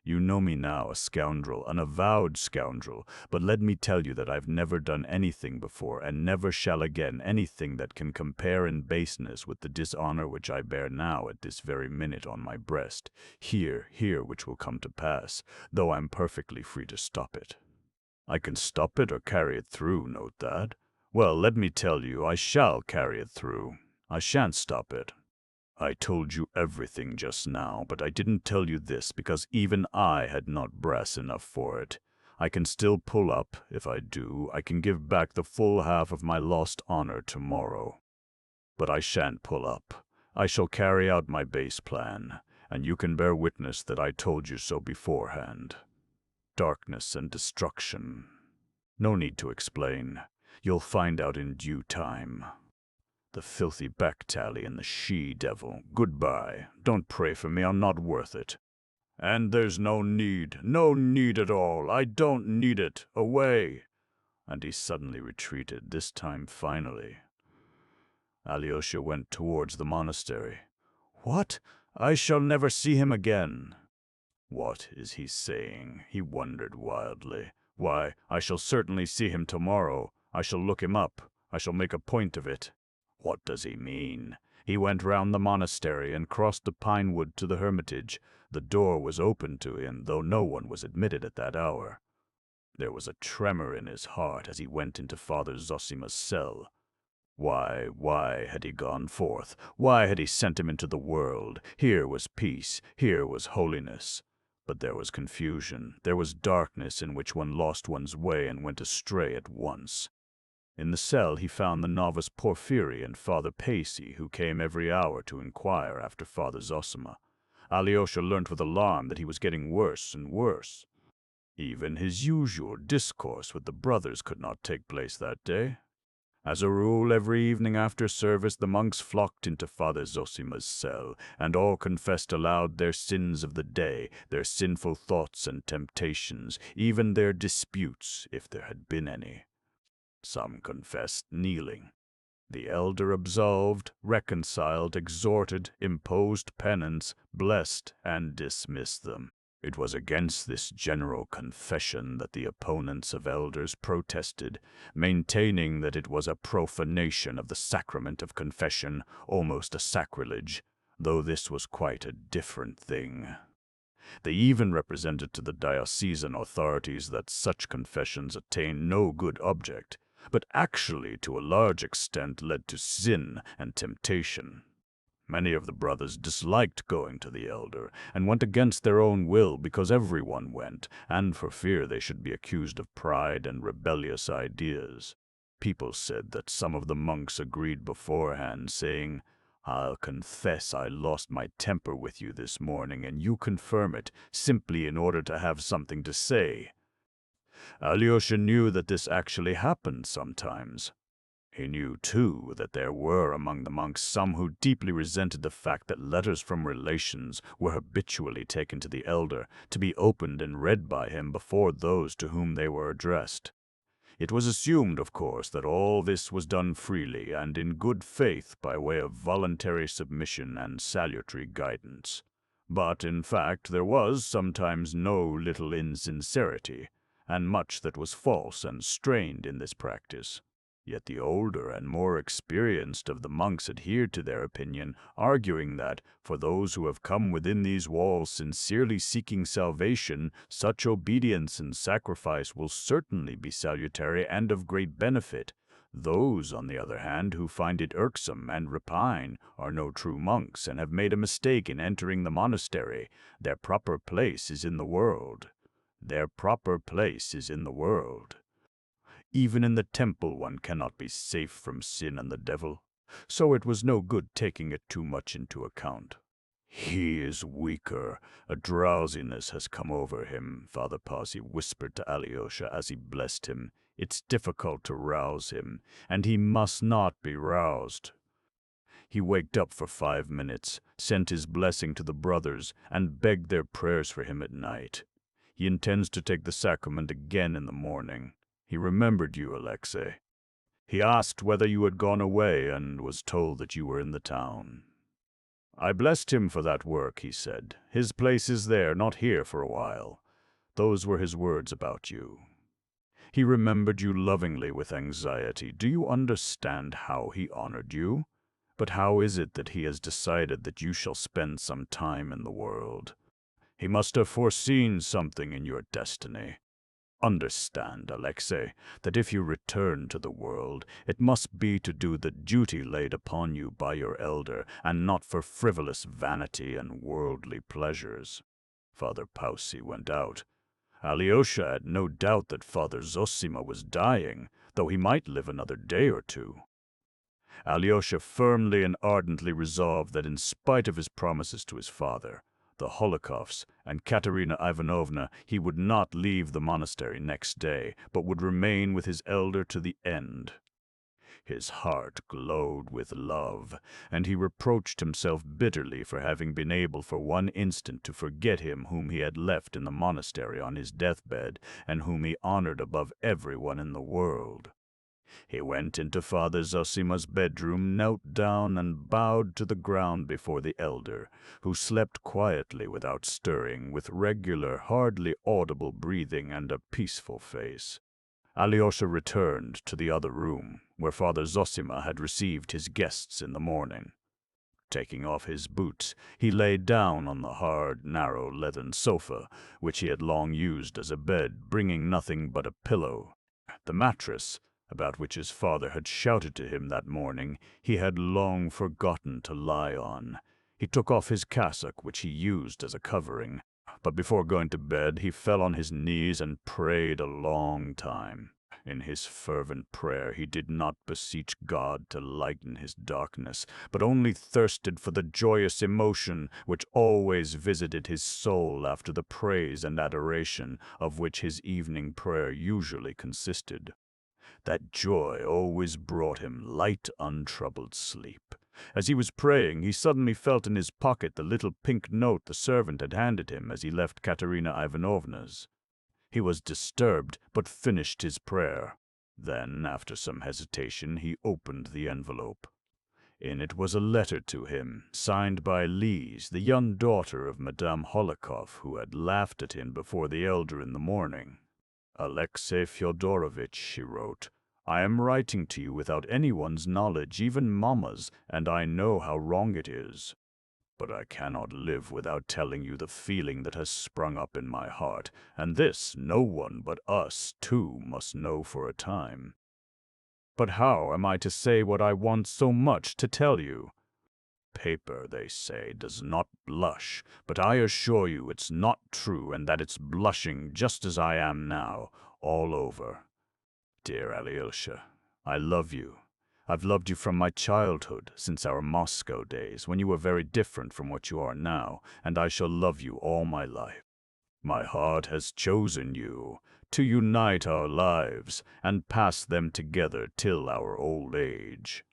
Speaker 1: You know me now, a scoundrel, an avowed scoundrel, but let me tell you that I've never done anything before, and never shall again, anything that can compare in baseness with the dishonor which I bear now at this very minute on my breast, here, which will come to pass, though I'm perfectly free to stop it. I can stop it or carry it through, note that. Well, let me tell you, I shall carry it through. I shan't stop it. I told you everything just now, but I didn't tell you this because even I had not brass enough for it. I can still pull up. If I do, I can give back the full half of my lost honor tomorrow. But I shan't pull up. I shall carry out my base plan, and you can bear witness that I told you so beforehand. Darkness and destruction. No need to explain. You'll find out in due time. The filthy back-tally and the she-devil. Goodbye. Don't pray for me, I'm not worth it. And there's no need at all. I don't need it. Away. And he suddenly retreated, this time finally. Alyosha went towards the monastery. What? I shall never see him again. What is he saying? He wondered wildly. Why, I shall certainly see him tomorrow. I shall look him up. I shall make a point of it. What does he mean? He went round the monastery and crossed the pine wood to the hermitage. The door was open to him, though no one was admitted at that hour. There was a tremor in his heart as he went into Father Zosima's cell. Why had he gone forth? Why had he sent him into the world? Here was peace, here was holiness. But there was confusion, there was darkness in which one lost one's way and went astray at once. In the cell he found the novice Porphyry and Father Pacey, who came every hour to inquire after Father Zosima. Alyosha learnt with alarm that he was getting worse and worse. Even his usual discourse with the brothers could not take place that day. As a rule, every evening after service the monks flocked into Father Zosima's cell, and all confessed aloud their sins of the day, their sinful thoughts and temptations, even their disputes, if there had been any. Some confessed kneeling. The elder absolved, reconciled, exhorted, imposed penance, blessed, and dismissed them. It was against this general confession that the opponents of elders protested, maintaining that it was a profanation of the sacrament of confession, almost a sacrilege, though this was quite a different thing. They even represented to the diocesan authorities that such confessions attained no good object, but actually to a large extent led to sin and temptation. Many of the brothers disliked going to the elder, and went against their own will because everyone went, and for fear they should be accused of pride and rebellious ideas. People said that some of the monks agreed beforehand, saying, "I'll confess I lost my temper with you this morning, and you confirm it, simply in order to have something to say." Alyosha knew that this actually happened sometimes. He knew, too, that there were among the monks some who deeply resented the fact that letters from relations were habitually taken to the elder, to be opened and read by him before those to whom they were addressed. It was assumed, of course, that all this was done freely and in good faith by way of voluntary submission and salutary guidance. But, in fact, there was sometimes no little insincerity, and much that was false and strained in this practice. Yet the older and more experienced of the monks adhered to their opinion, arguing that, for those who have come within these walls sincerely seeking salvation, such obedience and sacrifice will certainly be salutary and of great benefit. Those, on the other hand, who find it irksome and repine, are no true monks and have made a mistake in entering the monastery. Their proper place is in the world. Their proper place is in the world. Even in the temple one cannot be safe from sin and the devil, so it was no good taking it too much into account. "He is weaker. A drowsiness has come over him," Father Pacey whispered to Alyosha as he blessed him. "It's difficult to rouse him, and he must not be roused." He waked up for 5 minutes, sent his blessing to the brothers, and begged their prayers for him at night. He intends to take the sacrament again in the morning. He remembered you, Alexei. He asked whether you had gone away and was told that you were in the town. I blessed him for that work, he said. His place is there, not here for a while. Those were his words about you. He remembered you lovingly with anxiety. Do you understand how he honored you? But how is it that he has decided that you shall spend some time in the world? He must have foreseen something in your destiny. Understand, Alexei, that if you return to the world, it must be to do the duty laid upon you by your elder, and not for frivolous vanity and worldly pleasures. Father Pausi went out. Alyosha had no doubt that Father Zosima was dying, though he might live another day or two. Alyosha firmly and ardently resolved that in spite of his promises to his father, the Holocaust, and Katerina Ivanovna, he would not leave the monastery next day, but would remain with his elder to the end. His heart glowed with love, and he reproached himself bitterly for having been able for one instant to forget him whom he had left in the monastery on his deathbed, and whom he honored above everyone in the world. He went into Father Zosima's bedroom, knelt down, and bowed to the ground before the elder, who slept quietly without stirring, with regular, hardly audible breathing and a peaceful face. Alyosha returned to the other room, where Father Zosima had received his guests in the morning. Taking off his boots, he lay down on the hard, narrow leathern sofa, which he had long used as a bed, bringing nothing but a pillow. The mattress, about which his father had shouted to him that morning, he had long forgotten to lie on. He took off his cassock, which he used as a covering, but before going to bed he fell on his knees and prayed a long time. In his fervent prayer he did not beseech God to lighten his darkness, but only thirsted for the joyous emotion which always visited his soul after the praise and adoration of which his evening prayer usually consisted. That joy always brought him light, untroubled sleep. As he was praying, he suddenly felt in his pocket the little pink note the servant had handed him as he left Katerina Ivanovna's. He was disturbed, but finished his prayer. Then, after some hesitation, he opened the envelope. In it was a letter to him, signed by Lise, the young daughter of Madame Holikov, who had laughed at him before the elder in the morning. Alexei Fyodorovitch, she wrote, I am writing to you without anyone's knowledge, even Mamma's, and I know how wrong it is. But I cannot live without telling you the feeling that has sprung up in my heart, and this no one but us two must know for a time. But how am I to say what I want so much to tell you? Paper, they say, does not blush, but I assure you it's not true, and that it's blushing just as I am now, all over. Dear Alyosha, I love you. I've loved you from my childhood, since our Moscow days, when you were very different from what you are now, and I shall love you all my life. My heart has chosen you to unite our lives and pass them together till our old age.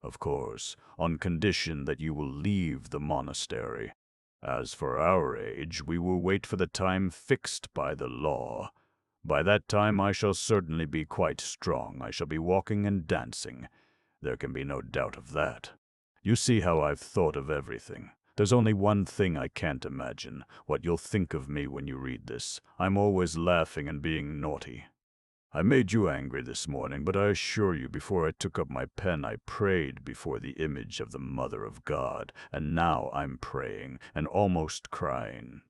Speaker 1: Of course, on condition that you will leave the monastery. As for our age, we will wait for the time fixed by the law. By that time I shall certainly be quite strong. I shall be walking and dancing. There can be no doubt of that. You see how I've thought of everything. There's only one thing I can't imagine, what you'll think of me when you read this. I'm always laughing and being naughty. I made you angry this morning, but I assure you before I took up my pen I prayed before the image of the Mother of God, and now I'm praying and almost crying.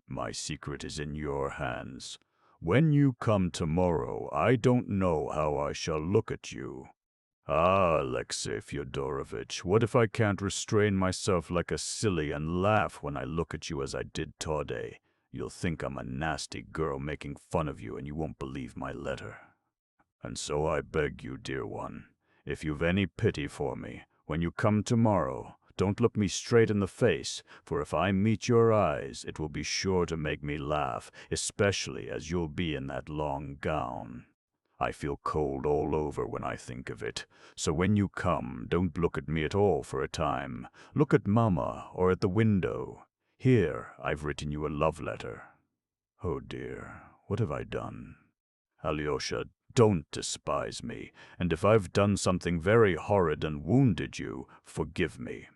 Speaker 1: My secret is in your hands. When you come tomorrow, I don't know how I shall look at you. Ah, Alexei Fyodorovitch, what if I can't restrain myself like a silly and laugh when I look at you as I did today? You'll think I'm a nasty girl making fun of you, and you won't believe my letter. And so I beg you, dear one, if you've any pity for me, when you come tomorrow, don't look me straight in the face, for if I meet your eyes, it will be sure to make me laugh, especially as you'll be in that long gown. I feel cold all over when I think of it, so when you come, don't look at me at all for a time. Look at Mamma, or at the window. Here, I've written you a love letter. Oh dear, what have I done? Alyosha, don't despise me, and if I've done something very horrid and wounded you, forgive me.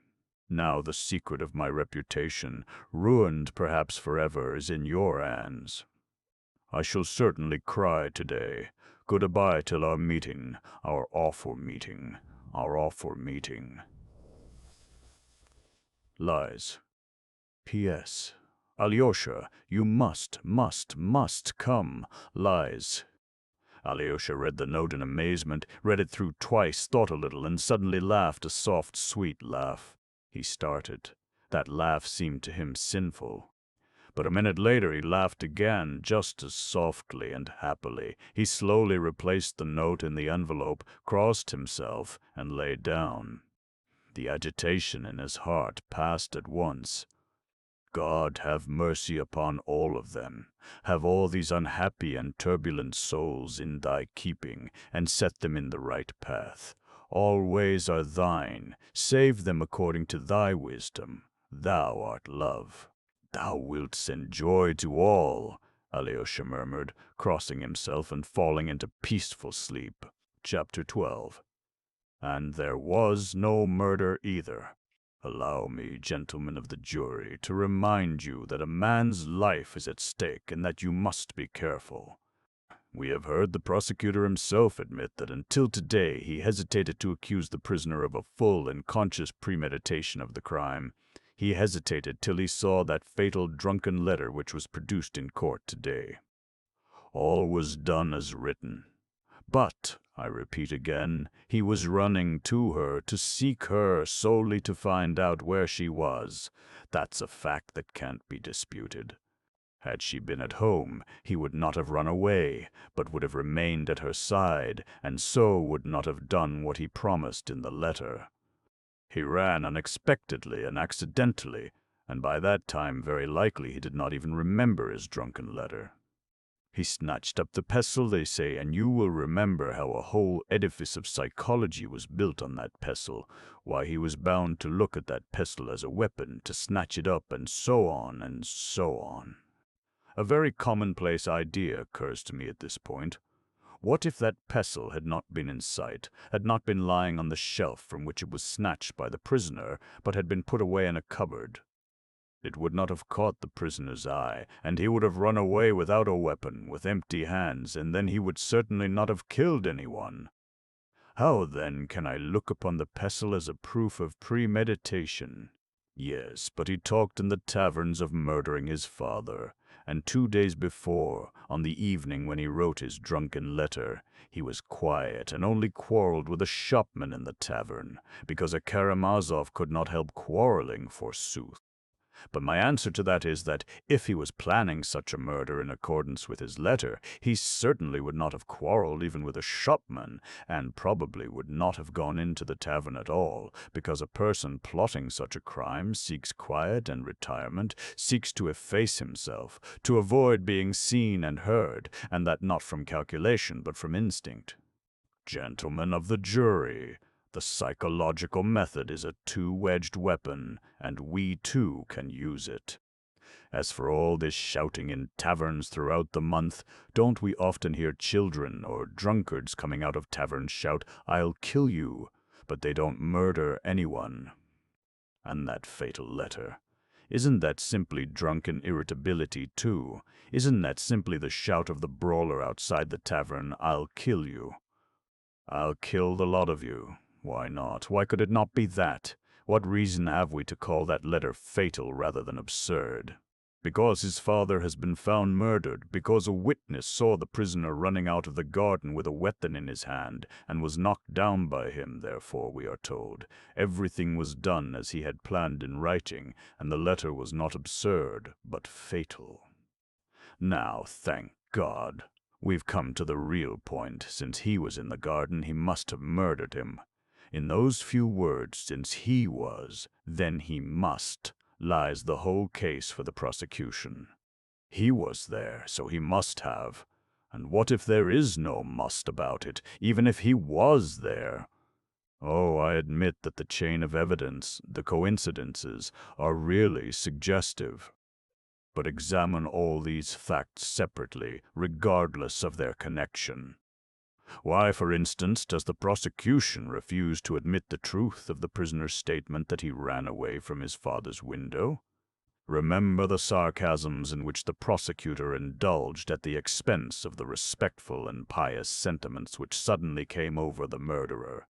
Speaker 1: Now the secret of my reputation, ruined perhaps forever, is in your hands. I shall certainly cry today. Goodbye till our meeting, our awful meeting, our awful meeting. Lies. P.S. Alyosha, you must come. Lies. Alyosha read the note in amazement, read it through twice, thought a little, and suddenly laughed a soft, sweet laugh. He started. That laugh seemed to him sinful. But a minute later he laughed again, just as softly and happily. He slowly replaced the note in the envelope, crossed himself, and lay down. The agitation in his heart passed at once. God, have mercy upon all of them. Have all these unhappy and turbulent souls in thy keeping, and set them in the right path. All ways are thine. Save them according to thy wisdom. Thou art love. Thou wilt send joy to all, Alyosha murmured, crossing himself and falling into peaceful sleep. Chapter 12. And there was no murder either. Allow me, gentlemen of the jury, to remind you that a man's life is at stake and that you must be careful. We have heard the prosecutor himself admit that until today he hesitated to accuse the prisoner of a full and conscious premeditation of the crime. He hesitated till he saw that fatal drunken letter which was produced in court today. All was done as written. But, I repeat again, he was running to her, to seek her, solely to find out where she was. That's a fact that can't be disputed. Had she been at home, he would not have run away, but would have remained at her side, and so would not have done what he promised in the letter. He ran unexpectedly and accidentally, and by that time very likely he did not even remember his drunken letter. He snatched up the pestle, they say, and you will remember how a whole edifice of psychology was built on that pestle, why he was bound to look at that pestle as a weapon, to snatch it up, and so on and so on. A very commonplace idea occurs to me at this point. What if that pestle had not been in sight, had not been lying on the shelf from which it was snatched by the prisoner, but had been put away in a cupboard? It would not have caught the prisoner's eye, and he would have run away without a weapon, with empty hands, and then he would certainly not have killed anyone. How, then, can I look upon the pestle as a proof of premeditation? Yes, but he talked in the taverns of murdering his father, and 2 days before, on the evening when he wrote his drunken letter, he was quiet and only quarreled with a shopman in the tavern, because a Karamazov could not help quarreling, forsooth. But my answer to that is that if he was planning such a murder in accordance with his letter, he certainly would not have quarreled even with a shopman, and probably would not have gone into the tavern at all, because a person plotting such a crime seeks quiet and retirement, seeks to efface himself, to avoid being seen and heard, and that not from calculation but from instinct. Gentlemen of the jury, the psychological method is a two-edged weapon, and we too can use it. As for all this shouting in taverns throughout the month, don't we often hear children or drunkards coming out of taverns shout, "I'll kill you," but they don't murder anyone? And that fatal letter, isn't that simply drunken irritability too? Isn't that simply the shout of the brawler outside the tavern, "I'll kill you"? I'll kill the lot of you. Why not? Why could it not be that? What reason have we to call that letter fatal rather than absurd? Because his father has been found murdered, because a witness saw the prisoner running out of the garden with a weapon in his hand, and was knocked down by him, therefore, we are told. Everything was done as he had planned in writing, and the letter was not absurd, but fatal. Now, thank God, we've come to the real point. Since he was in the garden, he must have murdered him. In those few words, since he was, then he must, lies the whole case for the prosecution. He was there, so he must have. And what if there is no must about it, even if he was there? Oh, I admit that the chain of evidence, the coincidences, are really suggestive. But examine all these facts separately, regardless of their connection. Why, for instance, does the prosecution refuse to admit the truth of the prisoner's statement that he ran away from his father's window? Remember the sarcasms in which the prosecutor indulged at the expense of the respectful and pious sentiments which suddenly came over the murderer.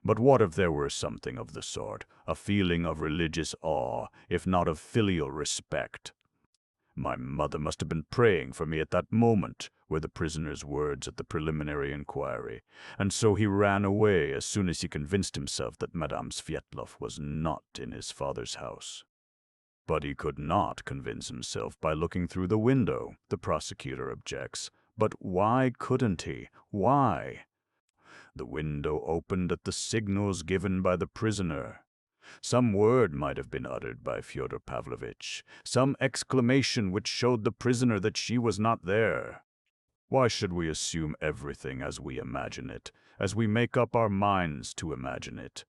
Speaker 1: But what if there were something of the sort, a feeling of religious awe, if not of filial respect? My mother must have been praying for me at that moment, were the prisoner's words at the preliminary inquiry, and so he ran away as soon as he convinced himself that Madame Svyetlov was not in his father's house. But he could not convince himself by looking through the window, the prosecutor objects. But why couldn't he? Why? The window opened at the signals given by the prisoner. Some word might have been uttered by Fyodor Pavlovitch, some exclamation which showed the prisoner that she was not there. Why should we assume everything as we imagine it, as we make up our minds to imagine it?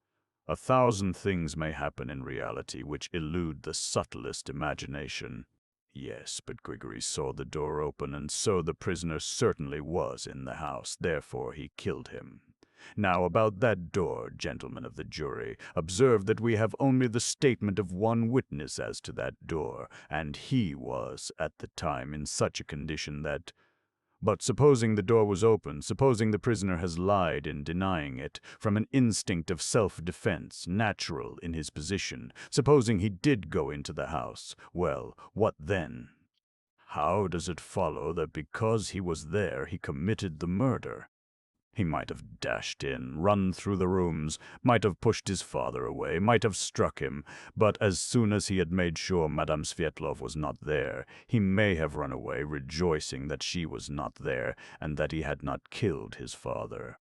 Speaker 1: 1,000 things may happen in reality which elude the subtlest imagination. Yes, but Grigory saw the door open, and so the prisoner certainly was in the house. Therefore he killed him. Now, about that door, gentlemen of the jury, observe that we have only the statement of one witness as to that door, and he was, at the time, in such a condition that— But supposing the door was open, supposing the prisoner has lied in denying it, from an instinct of self-defense, natural in his position, supposing he did go into the house, well, what then? How does it follow that because he was there he committed the murder? He might have dashed in, run through the rooms, might have pushed his father away, might have struck him, but as soon as he had made sure Madame Svyetlov was not there, he may have run away, rejoicing that she was not there, and that he had not killed his father.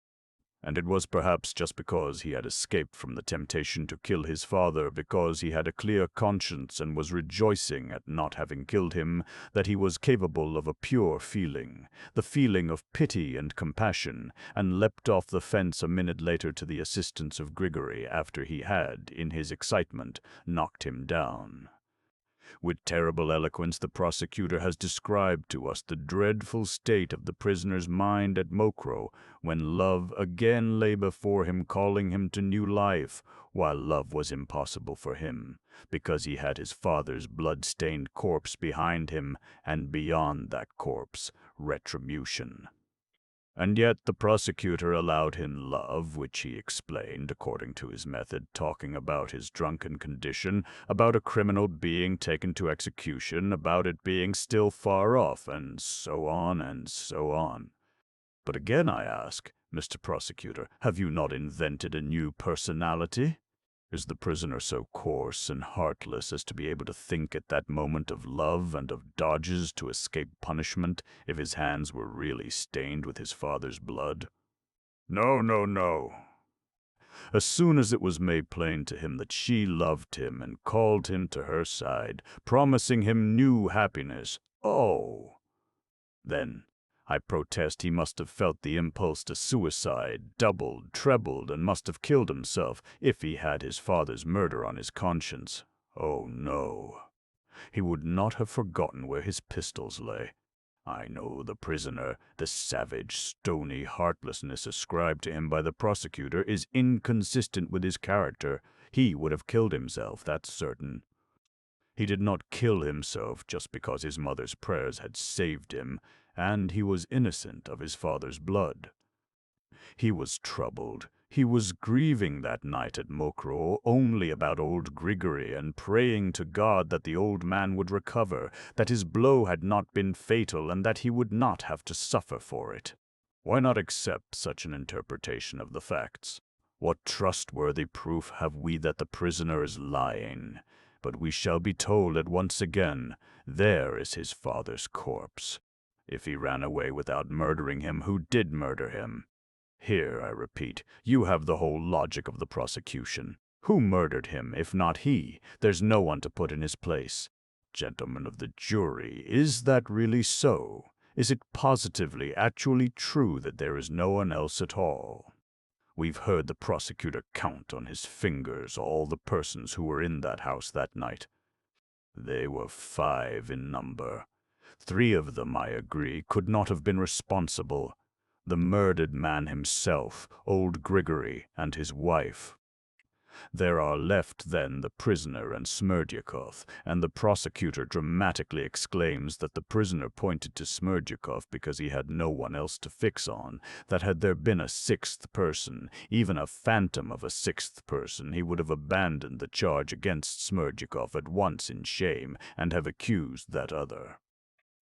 Speaker 1: And it was perhaps just because he had escaped from the temptation to kill his father, because he had a clear conscience and was rejoicing at not having killed him, that he was capable of a pure feeling, the feeling of pity and compassion, and leapt off the fence a minute later to the assistance of Grigory after he had, in his excitement, knocked him down. With terrible eloquence the prosecutor has described to us the dreadful state of the prisoner's mind at Mokroe, when love again lay before him, calling him to new life, while love was impossible for him, because he had his father's blood-stained corpse behind him, and beyond that corpse, retribution. And yet the prosecutor allowed him love, which he explained, according to his method, talking about his drunken condition, about a criminal being taken to execution, about it being still far off, and so on and so on. But again I ask, Mr. Prosecutor, have you not invented a new personality? Is the prisoner so coarse and heartless as to be able to think at that moment of love and of dodges to escape punishment if his hands were really stained with his father's blood? No, no, no. As soon as it was made plain to him that she loved him and called him to her side, promising him new happiness, then I protest he must have felt the impulse to suicide, doubled, trebled, and must have killed himself if he had his father's murder on his conscience. Oh, no. He would not have forgotten where his pistols lay. I know the prisoner, the savage, stony heartlessness ascribed to him by the prosecutor is inconsistent with his character. He would have killed himself, that's certain. He did not kill himself just because his mother's prayers had saved him, and he was innocent of his father's blood. He was troubled. He was grieving that night at Mokroe only about old Grigory, and praying to God that the old man would recover, that his blow had not been fatal, and that he would not have to suffer for it. Why not accept such an interpretation of the facts? What trustworthy proof have we that the prisoner is lying? But we shall be told at once again, there is his father's corpse. If he ran away without murdering him, who did murder him? Here, I repeat, you have the whole logic of the prosecution. Who murdered him, if not he? There's no one to put in his place. Gentlemen of the jury, is that really so? Is it positively, actually true that there is no one else at all? We've heard the prosecutor count on his fingers all the persons who were in that house that night. They were 5 in number. 3 of them, I agree, could not have been responsible. the murdered man himself, old Grigory, and his wife. There are left then the prisoner and Smerdyakov, and the prosecutor dramatically exclaims that the prisoner pointed to Smerdyakov because he had no one else to fix on, that had there been a sixth person, even a phantom of a sixth person, he would have abandoned the charge against Smerdyakov at once in shame and have accused that other.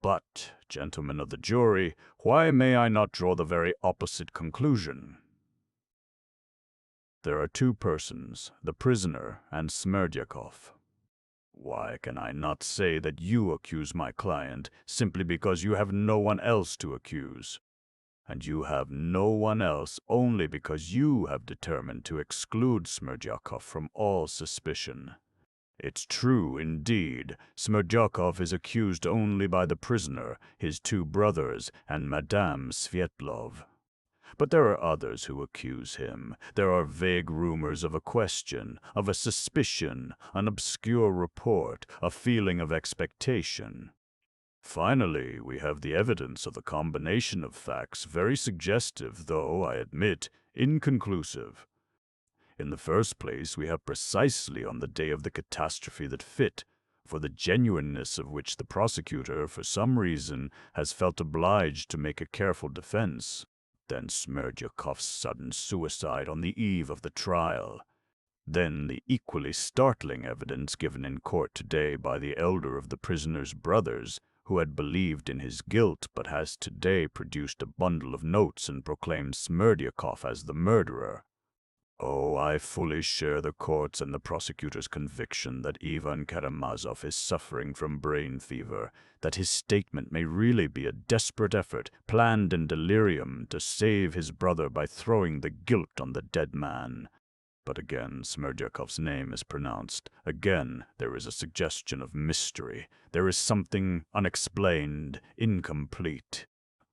Speaker 1: But, gentlemen of the jury, why may I not draw the very opposite conclusion? There are two persons, the prisoner and Smerdyakov. Why can I not say that you accuse my client simply because you have no one else to accuse? And you have no one else only because you have determined to exclude Smerdyakov from all suspicion. It's true, indeed, Smerdyakov is accused only by the prisoner, his two brothers, and Madame Svyetlov. But there are others who accuse him. There are vague rumors of a question, of a suspicion, an obscure report, a feeling of expectation. Finally, we have the evidence of a combination of facts very suggestive, though, I admit, inconclusive. In the first place, we have precisely on the day of the catastrophe that fit, for the genuineness of which the prosecutor, for some reason, has felt obliged to make a careful defense. Then Smerdyakov's sudden suicide on the eve of the trial. Then the equally startling evidence given in court today by the elder of the prisoner's brothers, who had believed in his guilt but has today produced a bundle of notes and proclaimed Smerdyakov as the murderer. Oh, I fully share the court's and the prosecutor's conviction that Ivan Karamazov is suffering from brain fever, that his statement may really be a desperate effort, planned in delirium, to save his brother by throwing the guilt on the dead man. But again Smerdyakov's name is pronounced. Again there is a suggestion of mystery. There is something unexplained, incomplete.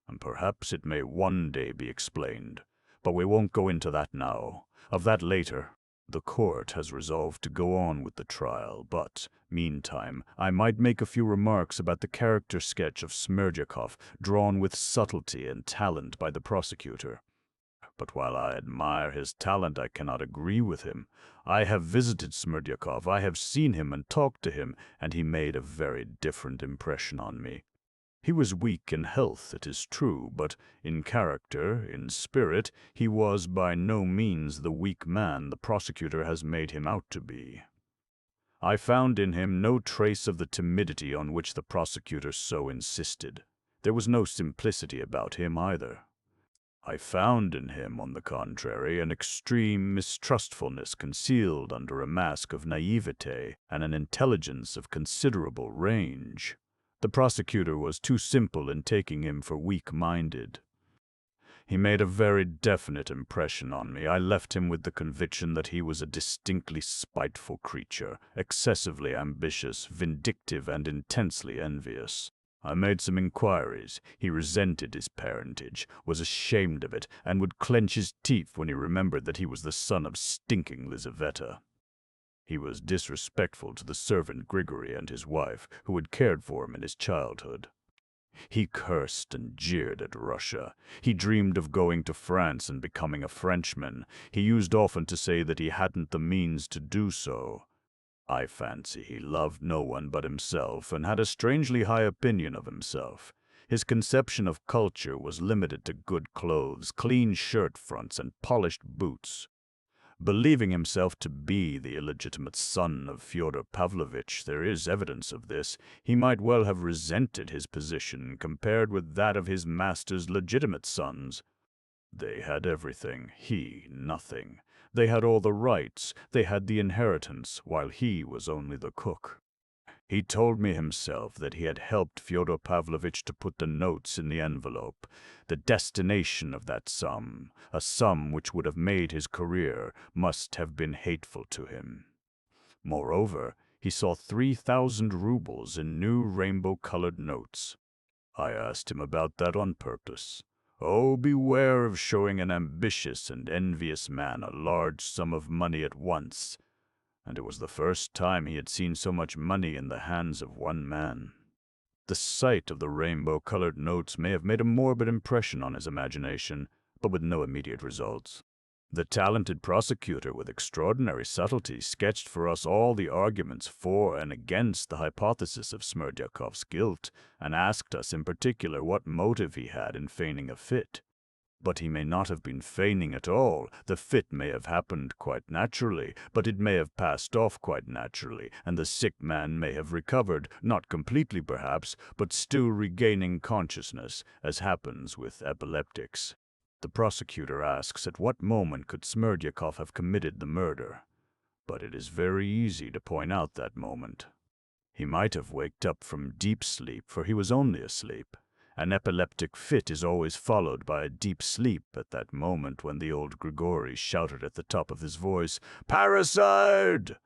Speaker 1: And perhaps it may one day be explained. But we won't go into that now. Of that later. The court has resolved to go on with the trial, but, meantime, I might make a few remarks about the character sketch of Smerdyakov, drawn with subtlety and talent by the prosecutor. But while I admire his talent, I cannot agree with him. I have visited Smerdyakov, I have seen him and talked to him, and he made a very different impression on me. He was weak in health, it is true, but in character, in spirit, he was by no means the weak man the prosecutor has made him out to be. I found in him no trace of the timidity on which the prosecutor so insisted. There was no simplicity about him either. I found in him, on the contrary, an extreme mistrustfulness concealed under a mask of naivete and an intelligence of considerable range. The prosecutor was too simple in taking him for weak-minded. He made a very definite impression on me. I left him with the conviction that he was a distinctly spiteful creature, excessively ambitious, vindictive, and intensely envious. I made some inquiries. He resented his parentage, was ashamed of it, and would clench his teeth when he remembered that he was the son of stinking Lizaveta. He was disrespectful to the servant Grigory and his wife, who had cared for him in his childhood. He cursed and jeered at Russia. He dreamed of going to France and becoming a Frenchman. He used often to say that he hadn't the means to do so. I fancy he loved no one but himself and had a strangely high opinion of himself. His conception of culture was limited to good clothes, clean shirt fronts, and polished boots. Believing himself to be the illegitimate son of Fyodor Pavlovitch, there is evidence of this, he might well have resented his position compared with that of his master's legitimate sons. They had everything, he nothing. They had all the rights, they had the inheritance, while he was only the cook. He told me himself that he had helped Fyodor Pavlovitch to put the notes in the envelope. The destination of that sum, a sum which would have made his career, must have been hateful to him. Moreover, he saw 3,000 rubles in new rainbow-colored notes. I asked him about that on purpose. Oh, beware of showing an ambitious and envious man a large sum of money at once. And it was the first time he had seen so much money in the hands of one man. The sight of the rainbow-colored notes may have made a morbid impression on his imagination, but with no immediate results. The talented prosecutor, with extraordinary subtlety, sketched for us all the arguments for and against the hypothesis of Smerdyakov's guilt, and asked us in particular what motive he had in feigning a fit. But he may not have been feigning at all. The fit may have happened quite naturally, but it may have passed off quite naturally, and the sick man may have recovered, not completely perhaps, but still regaining consciousness, as happens with epileptics. The prosecutor asks at what moment could Smerdyakov have committed the murder. But it is very easy to point out that moment. He might have waked up from deep sleep, for he was only asleep. An epileptic fit is always followed by a deep sleep at that moment when the old Grigory shouted at the top of his voice, "Parricide!"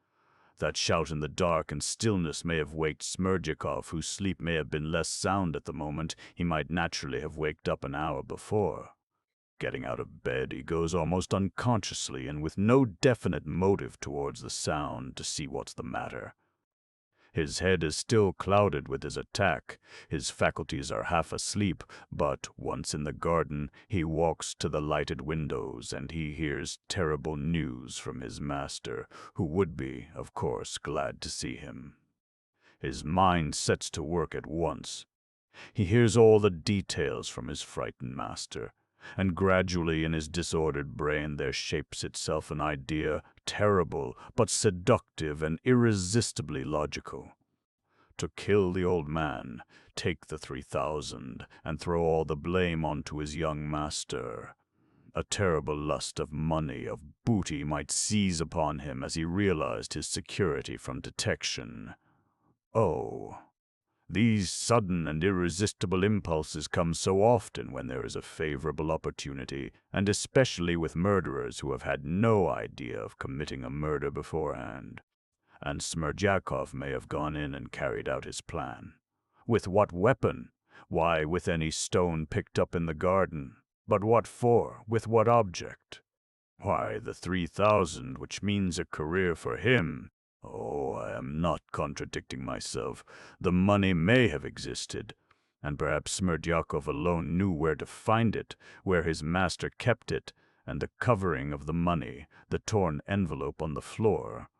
Speaker 1: That shout in the dark and stillness may have waked Smerdyakov, whose sleep may have been less sound at the moment. He might naturally have waked up an hour before. Getting out of bed, he goes almost unconsciously and with no definite motive towards the sound to see what's the matter. His head is still clouded with his attack, his faculties are half asleep, but once in the garden, he walks to the lighted windows and he hears terrible news from his master, who would be, of course, glad to see him. His mind sets to work at once. He hears all the details from his frightened master, and gradually in his disordered brain there shapes itself an idea, terrible, but seductive and irresistibly logical. To kill the old man, take the 3,000, and throw all the blame onto his young master. A terrible lust of money, of booty, might seize upon him as he realized his security from detection. Oh, these sudden and irresistible impulses come so often when there is a favorable opportunity, and especially with murderers who have had no idea of committing a murder beforehand. And Smerdyakov may have gone in and carried out his plan. With what weapon? Why, with any stone picked up in the garden. But what for? With what object? Why, the 3,000, which means a career for him. Oh, I am not contradicting myself. The money may have existed, and perhaps Smerdyakov alone knew where to find it, where his master kept it, and the covering of the money, the torn envelope on the floor.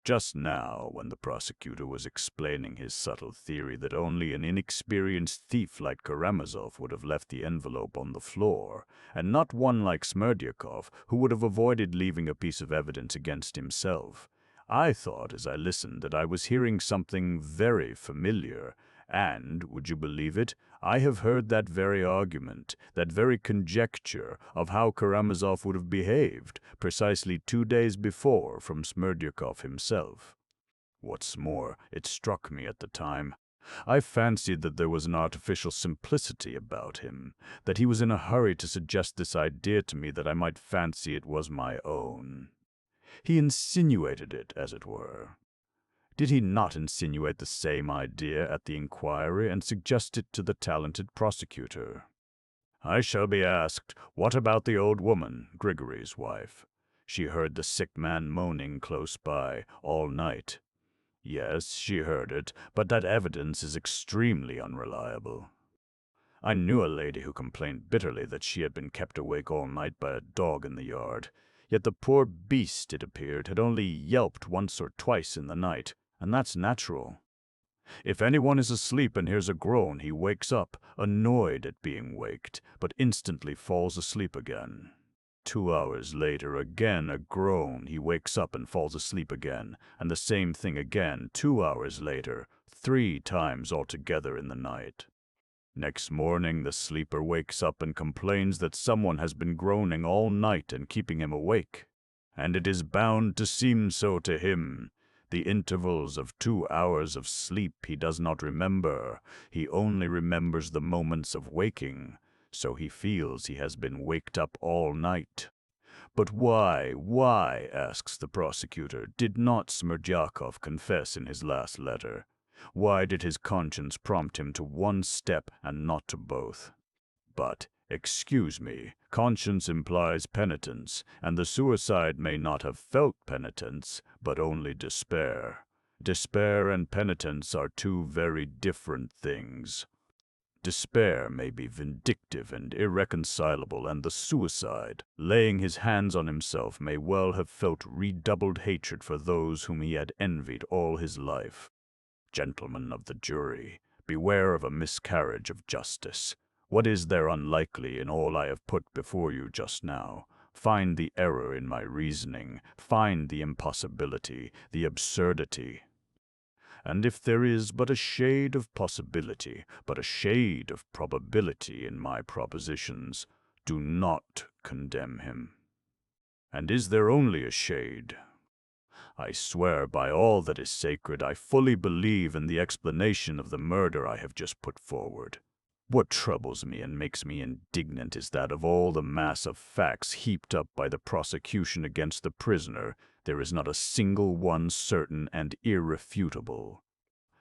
Speaker 1: Just now, when the prosecutor was explaining his subtle theory that only an inexperienced thief like Karamazov would have left the envelope on the floor, and not one like Smerdyakov, who would have avoided leaving a piece of evidence against himself, I thought as I listened that I was hearing something very familiar, and, would you believe it, I have heard that very argument, that very conjecture of how Karamazov would have behaved, precisely 2 days before from Smerdyakov himself. What's more, it struck me at the time. I fancied that there was an artificial simplicity about him, that he was in a hurry to suggest this idea to me that I might fancy it was my own. He insinuated it, as it were. Did he not insinuate the same idea at the inquiry and suggest it to the talented prosecutor? I shall be asked, what about the old woman, Grigory's wife? She heard the sick man moaning close by all night. Yes, she heard it, but that evidence is extremely unreliable. I knew a lady who complained bitterly that she had been kept awake all night by a dog in the yard. Yet the poor beast, it appeared, had only yelped once or twice in the night, and that's natural. If anyone is asleep and hears a groan, he wakes up, annoyed at being waked, but instantly falls asleep again. 2 hours later, again a groan, he wakes up and falls asleep again, and the same thing again 2 hours later, 3 times altogether in the night. Next morning, the sleeper wakes up and complains that someone has been groaning all night and keeping him awake. And it is bound to seem so to him. The intervals of 2 hours of sleep he does not remember. He only remembers the moments of waking, so he feels he has been waked up all night. But why, asks the prosecutor, did not Smerdyakov confess in his last letter? Why did his conscience prompt him to one step and not to both? But, excuse me, conscience implies penitence, and the suicide may not have felt penitence, but only despair. Despair and penitence are two very different things. Despair may be vindictive and irreconcilable, and the suicide, laying his hands on himself, may well have felt redoubled hatred for those whom he had envied all his life. Gentlemen of the jury, beware of a miscarriage of justice. What is there unlikely in all I have put before you just now? Find the error in my reasoning, find the impossibility, the absurdity. And if there is but a shade of possibility, but a shade of probability in my propositions, do not condemn him. And is there only a shade? I swear by all that is sacred, I fully believe in the explanation of the murder I have just put forward. What troubles me and makes me indignant is that of all the mass of facts heaped up by the prosecution against the prisoner, there is not a single one certain and irrefutable.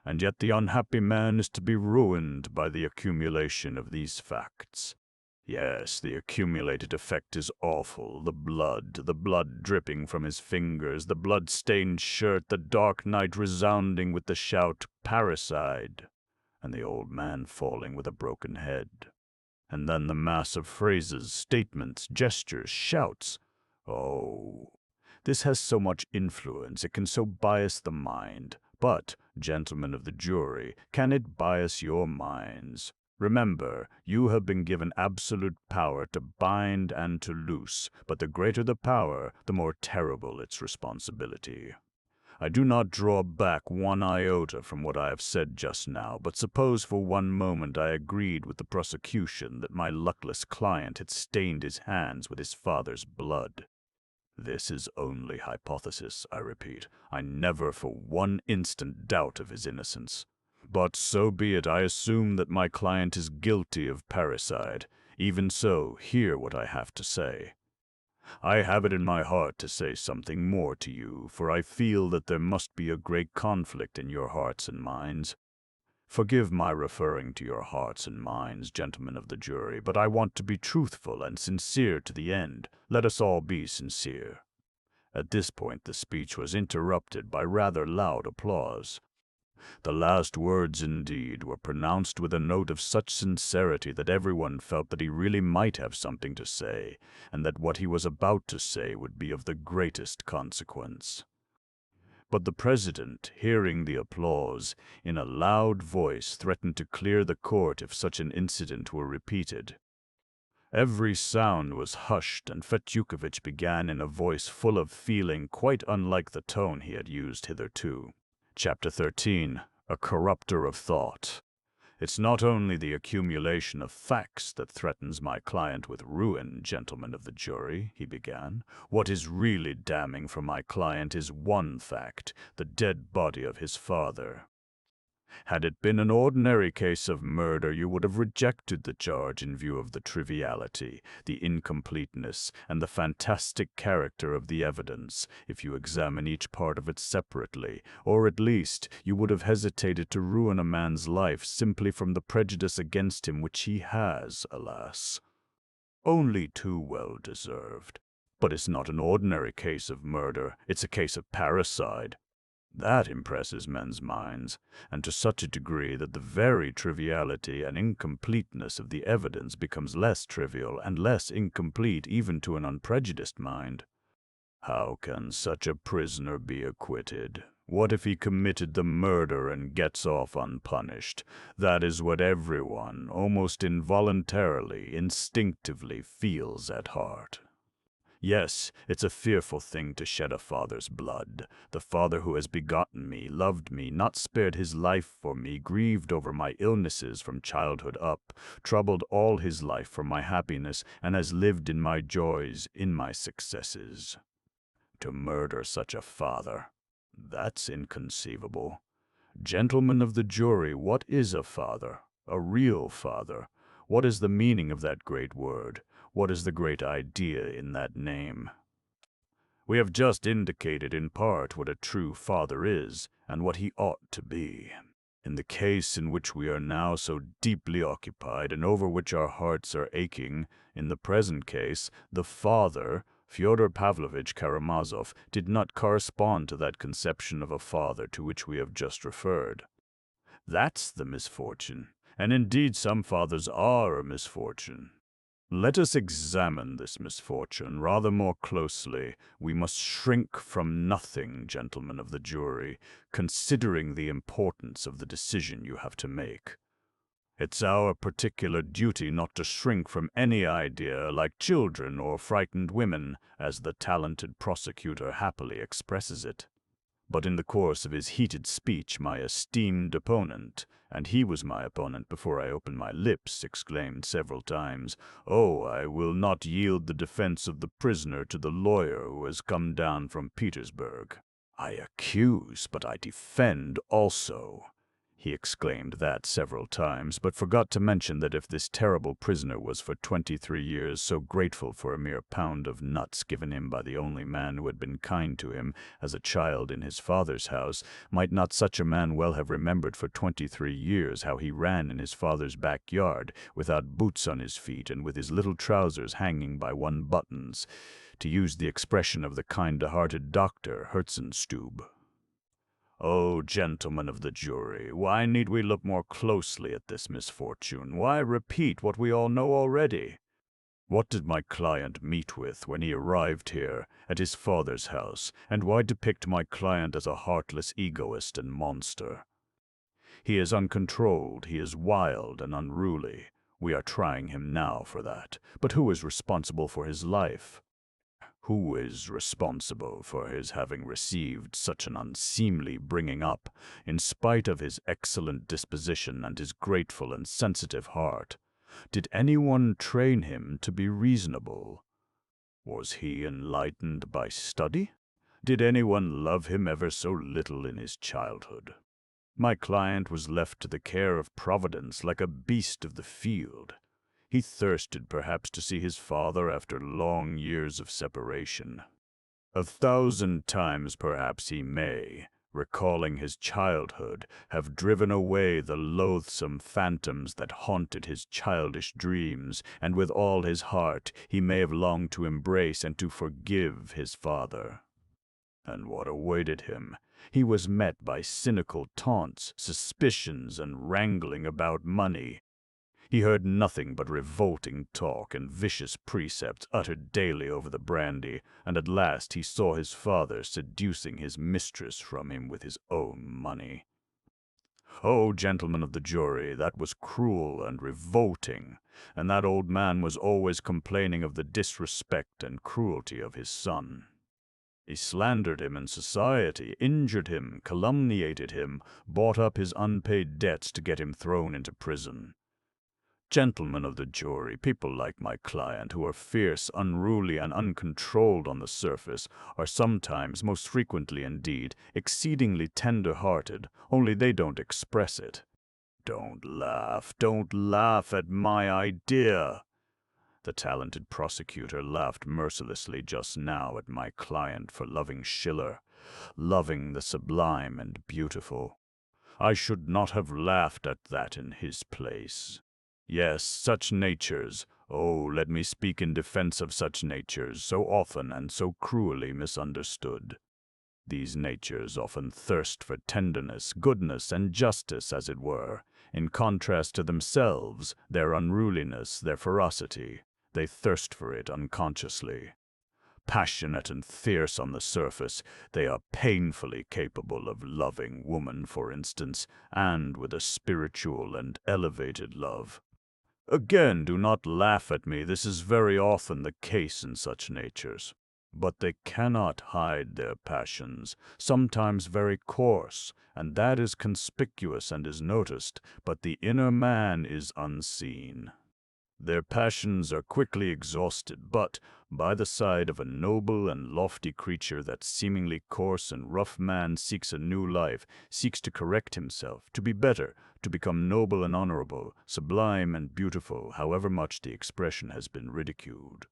Speaker 1: And yet the unhappy man is to be ruined by the accumulation of these facts. Yes, the accumulated effect is awful. The blood dripping from his fingers, the blood-stained shirt, the dark night resounding with the shout, "Parricide!" and the old man falling with a broken head. And then the mass of phrases, statements, gestures, shouts. Oh, this has so much influence, it can so bias the mind. But, gentlemen of the jury, can it bias your minds? Remember, you have been given absolute power to bind and to loose, but the greater the power, the more terrible its responsibility. I do not draw back one iota from what I have said just now, but suppose for one moment I agreed with the prosecution that my luckless client had stained his hands with his father's blood. This is only hypothesis, I repeat. I never for one instant doubt of his innocence. But so be it. I assume that my client is guilty of parricide. Even so, hear what I have to say. I have it in my heart to say something more to you, for I feel that there must be a great conflict in your hearts and minds. Forgive my referring to your hearts and minds, gentlemen of the jury, but I want to be truthful and sincere to the end. Let us all be sincere. At this point the speech was interrupted by rather loud applause. The last words, indeed, were pronounced with a note of such sincerity that everyone felt that he really might have something to say, and that what he was about to say would be of the greatest consequence. But the president, hearing the applause, in a loud voice threatened to clear the court if such an incident were repeated. Every sound was hushed, and Fetyukovitch began in a voice full of feeling quite unlike the tone he had used hitherto. Chapter 13. A Corrupter of Thought. It's not only the accumulation of facts that threatens my client with ruin, gentlemen of the jury, he began. What is really damning for my client is one fact, the dead body of his father. Had it been an ordinary case of murder, you would have rejected the charge in view of the triviality, the incompleteness, and the fantastic character of the evidence, if you examine each part of it separately, or at least you would have hesitated to ruin a man's life simply from the prejudice against him which he has, alas, only too well deserved. But it's not an ordinary case of murder, it's a case of parricide. That impresses men's minds, and to such a degree that the very triviality and incompleteness of the evidence becomes less trivial and less incomplete even to an unprejudiced mind. How can such a prisoner be acquitted? What if he committed the murder and gets off unpunished? That is what everyone, almost involuntarily, instinctively feels at heart. Yes, it's a fearful thing to shed a father's blood. The father who has begotten me, loved me, not spared his life for me, grieved over my illnesses from childhood up, troubled all his life for my happiness, and has lived in my joys, in my successes. To murder such a father, that's inconceivable. Gentlemen of the jury, what is a father? A real father? What is the meaning of that great word? What is the great idea in that name? We have just indicated in part what a true father is, and what he ought to be. In the case in which we are now so deeply occupied and over which our hearts are aching, in the present case, the father, Fyodor Pavlovich Karamazov did not correspond to that conception of a father to which we have just referred. That's the misfortune, and indeed some fathers are a misfortune. Let us examine this misfortune rather more closely. We must shrink from nothing, gentlemen of the jury, considering the importance of the decision you have to make. It's our particular duty not to shrink from any idea like children or frightened women, as the talented prosecutor happily expresses it. But in the course of his heated speech, my esteemed opponent, and he was my opponent before I opened my lips, exclaimed several times, "Oh, I will not yield the defense of the prisoner to the lawyer who has come down from Petersburg. I accuse, but I defend also." He exclaimed that several times, but forgot to mention that if this terrible prisoner was for 23 years so grateful for a mere pound of nuts given him by the only man who had been kind to him as a child in his father's house, might not such a man well have remembered for 23 years how he ran in his father's backyard, without boots on his feet and with his little trousers hanging by one buttons, to use the expression of the kind-hearted Dr. Herzenstube. Oh, gentlemen of the jury, why need we look more closely at this misfortune? Why repeat what we all know already? What did my client meet with when he arrived here at his father's house, and why depict my client as a heartless egoist and monster? He is uncontrolled, he is wild and unruly. We are trying him now for that. But who is responsible for his life? Who is responsible for his having received such an unseemly bringing up, in spite of his excellent disposition and his grateful and sensitive heart? Did anyone train him to be reasonable? Was he enlightened by study? Did anyone love him ever so little in his childhood? My client was left to the care of Providence like a beast of the field. He thirsted perhaps to see his father after long years of separation. 1,000 times perhaps he may, recalling his childhood, have driven away the loathsome phantoms that haunted his childish dreams, and with all his heart he may have longed to embrace and to forgive his father. And what awaited him? He was met by cynical taunts, suspicions, and wrangling about money. He heard nothing but revolting talk and vicious precepts uttered daily over the brandy, and at last he saw his father seducing his mistress from him with his own money. Oh, gentlemen of the jury, that was cruel and revolting, and that old man was always complaining of the disrespect and cruelty of his son. He slandered him in society, injured him, calumniated him, bought up his unpaid debts to get him thrown into prison. Gentlemen of the jury, people like my client, who are fierce, unruly, and uncontrolled on the surface, are sometimes, most frequently indeed, exceedingly tender-hearted, only they don't express it. Don't laugh at my idea. The talented prosecutor laughed mercilessly just now at my client for loving Schiller, loving the sublime and beautiful. I should not have laughed at that in his place. Yes, such natures, oh, let me speak in defense of such natures, so often and so cruelly misunderstood. These natures often thirst for tenderness, goodness, and justice, as it were, in contrast to themselves, their unruliness, their ferocity. They thirst for it unconsciously. Passionate and fierce on the surface, they are painfully capable of loving woman, for instance, and with a spiritual and elevated love. Again, do not laugh at me, this is very often the case in such natures. But they cannot hide their passions, sometimes very coarse, and that is conspicuous and is noticed, but the inner man is unseen. Their passions are quickly exhausted, but, by the side of a noble and lofty creature, that seemingly coarse and rough man seeks a new life, seeks to correct himself, to be better, to become noble and honorable, sublime and beautiful, however much the expression has been ridiculed.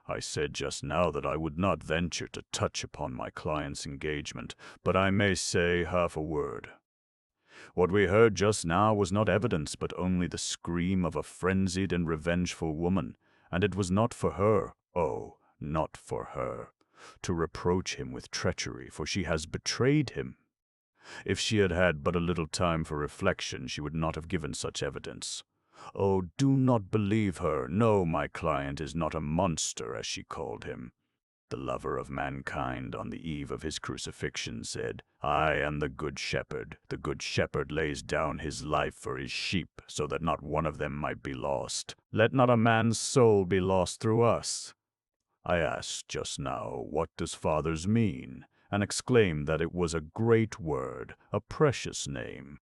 Speaker 1: I said just now that I would not venture to touch upon my client's engagement, but I may say half a word. What we heard just now was not evidence, but only the scream of a frenzied and revengeful woman, and it was not for her, oh, Not for her. To reproach him with treachery, for she has betrayed him. If she had had but a little time for reflection, she would not have given such evidence. Oh, do not believe her. No, my client is not a monster, as she called him. The lover of mankind on the eve of his crucifixion said, "I am the good shepherd. The good shepherd lays down his life for his sheep, so that not one of them might be lost. Let not a man's soul be lost through us." I asked just now, what does fathers mean, and exclaimed that it was a great word, a precious name.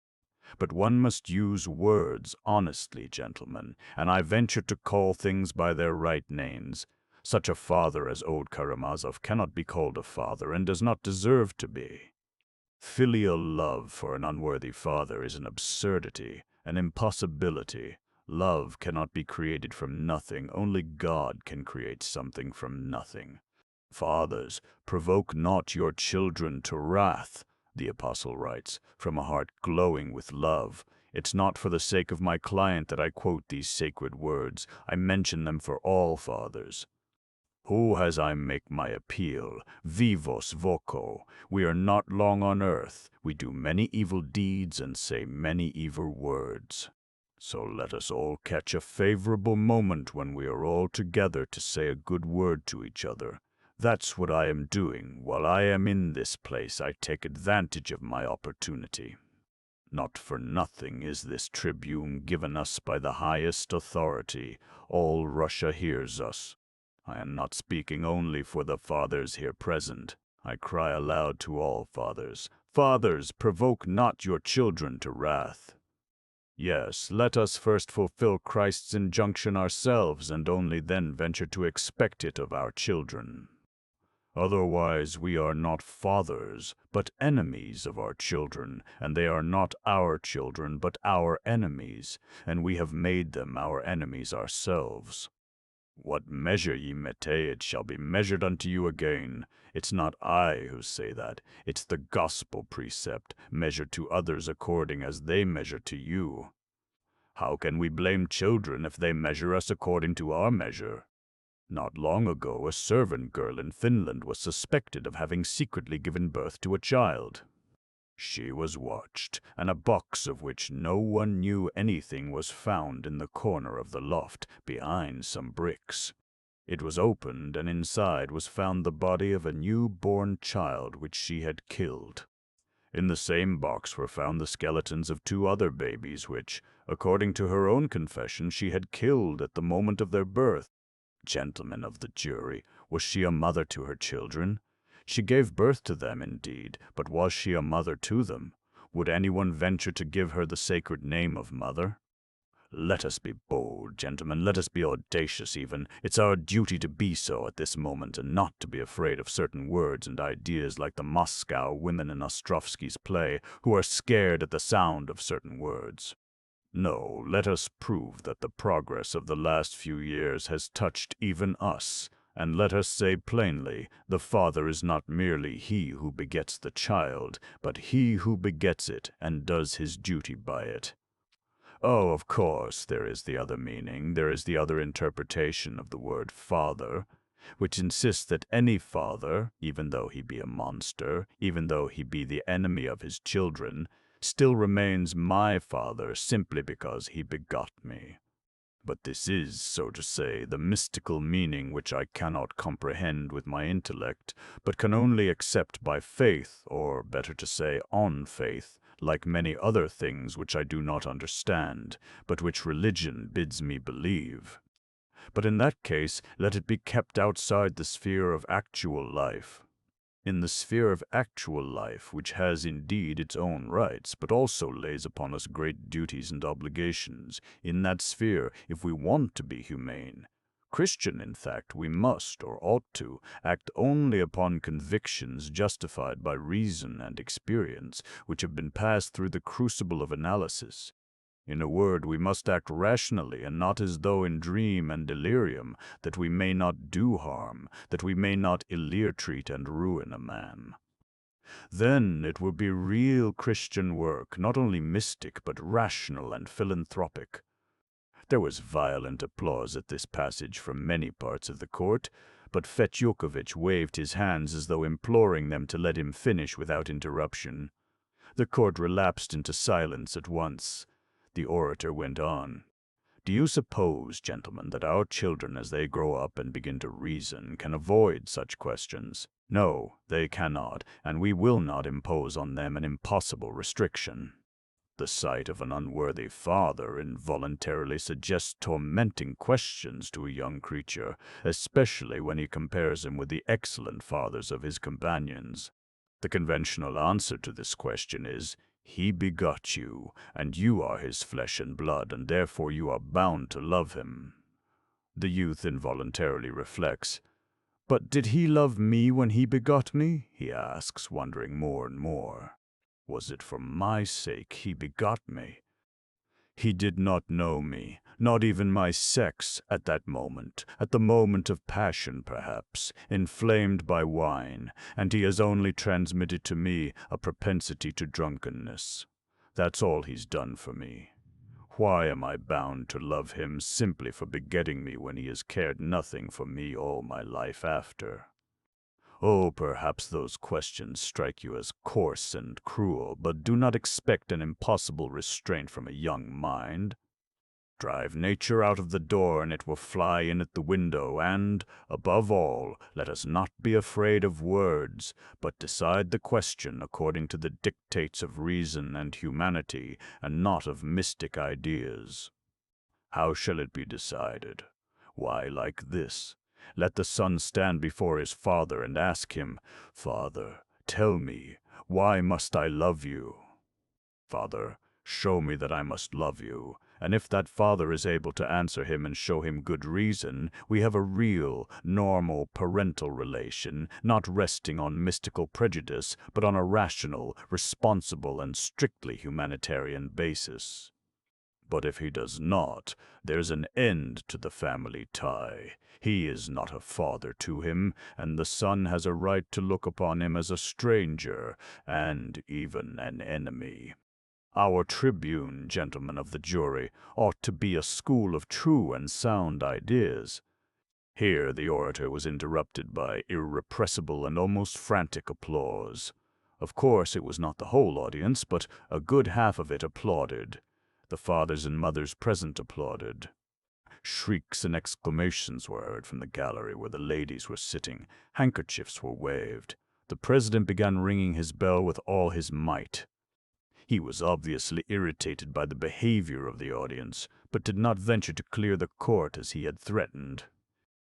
Speaker 1: But one must use words honestly, gentlemen, and I venture to call things by their right names. Such a father as old Karamazov cannot be called a father, and does not deserve to be. Filial love for an unworthy father is an absurdity, an impossibility. Love cannot be created from nothing. Only God can create something from nothing. Fathers, provoke not your children to wrath, the apostle writes, from a heart glowing with love. It's not for the sake of my client that I quote these sacred words. I mention them for all fathers. Who as I make my appeal, vivos voco, we are not long on earth, we do many evil deeds and say many evil words. So let us all catch a favorable moment when we are all together to say a good word to each other. That's what I am doing. While I am in this place, I take advantage of my opportunity. Not for nothing is this tribune given us by the highest authority. All Russia hears us. I am not speaking only for the fathers here present. I cry aloud to all fathers. Fathers, provoke not your children to wrath. Yes, let us first fulfill Christ's injunction ourselves, and only then venture to expect it of our children. Otherwise we are not fathers, but enemies of our children, and they are not our children, but our enemies, and we have made them our enemies ourselves. What measure ye mete, it shall be measured unto you again. It's not I who say that. It's the gospel precept, measure to others according as they measure to you. How can we blame children if they measure us according to our measure? Not long ago, a servant girl in Finland was suspected of having secretly given birth to a child. She was watched, and a box of which no one knew anything was found in the corner of the loft, behind some bricks. It was opened, and inside was found the body of a new-born child which she had killed. In the same box were found the skeletons of 2 other babies which, according to her own confession, she had killed at the moment of their birth. Gentlemen of the jury, was she a mother to her children? She gave birth to them, indeed, but was she a mother to them? Would anyone venture to give her the sacred name of mother? Let us be bold, gentlemen, let us be audacious even. It's our duty to be so at this moment, and not to be afraid of certain words and ideas like the Moscow women in Ostrovsky's play, who are scared at the sound of certain words. No, let us prove that the progress of the last few years has touched even us. And let us say plainly, the father is not merely he who begets the child, but he who begets it and does his duty by it. Oh, of course, there is the other meaning, there is the other interpretation of the word father, which insists that any father, even though he be a monster, even though he be the enemy of his children, still remains my father simply because he begot me. But this is, so to say, the mystical meaning which I cannot comprehend with my intellect, but can only accept by faith, or better to say, on faith, like many other things which I do not understand, but which religion bids me believe. But in that case, let it be kept outside the sphere of actual life. In the sphere of actual life, which has indeed its own rights, but also lays upon us great duties and obligations, in that sphere, if we want to be humane, Christian, in fact, we must, or ought to, act only upon convictions justified by reason and experience, which have been passed through the crucible of analysis. In a word, we must act rationally, and not as though in dream and delirium, that we may not do harm, that we may not ill-treat and ruin a man. Then it will be real Christian work, not only mystic, but rational and philanthropic. There was violent applause at this passage from many parts of the court, but Fetyukovitch waved his hands as though imploring them to let him finish without interruption. The court relapsed into silence at once. The orator went on. Do you suppose, gentlemen, that our children, as they grow up and begin to reason, can avoid such questions? No, they cannot, and we will not impose on them an impossible restriction. The sight of an unworthy father involuntarily suggests tormenting questions to a young creature, especially when he compares him with the excellent fathers of his companions. The conventional answer to this question is, he begot you, and you are his flesh and blood, and therefore you are bound to love him. The youth involuntarily reflects, but did he love me when he begot me? He asks, wondering more and more. Was it for my sake he begot me? He did not know me, not even my sex, at that moment, at the moment of passion, perhaps, inflamed by wine, and he has only transmitted to me a propensity to drunkenness. That's all he's done for me. Why am I bound to love him simply for begetting me when he has cared nothing for me all my life after? Oh, perhaps those questions strike you as coarse and cruel, but do not expect an impossible restraint from a young mind. Drive nature out of the door, and it will fly in at the window, and, above all, let us not be afraid of words, but decide the question according to the dictates of reason and humanity, and not of mystic ideas. How shall it be decided? Why, like this. Let the son stand before his father and ask him, Father, tell me, why must I love you? Father, show me that I must love you. And if that father is able to answer him and show him good reason, we have a real, normal parental relation, not resting on mystical prejudice, but on a rational, responsible, and strictly humanitarian basis. But if he does not, there's an end to the family tie. He is not a father to him, and the son has a right to look upon him as a stranger, and even an enemy. Our tribune, gentlemen of the jury, ought to be a school of true and sound ideas. Here the orator was interrupted by irrepressible and almost frantic applause. Of course, it was not the whole audience, but a good half of it applauded. The fathers and mothers present applauded. Shrieks and exclamations were heard from the gallery where the ladies were sitting. Handkerchiefs were waved. The president began ringing his bell with all his might. He was obviously irritated by the behavior of the audience, but did not venture to clear the court as he had threatened.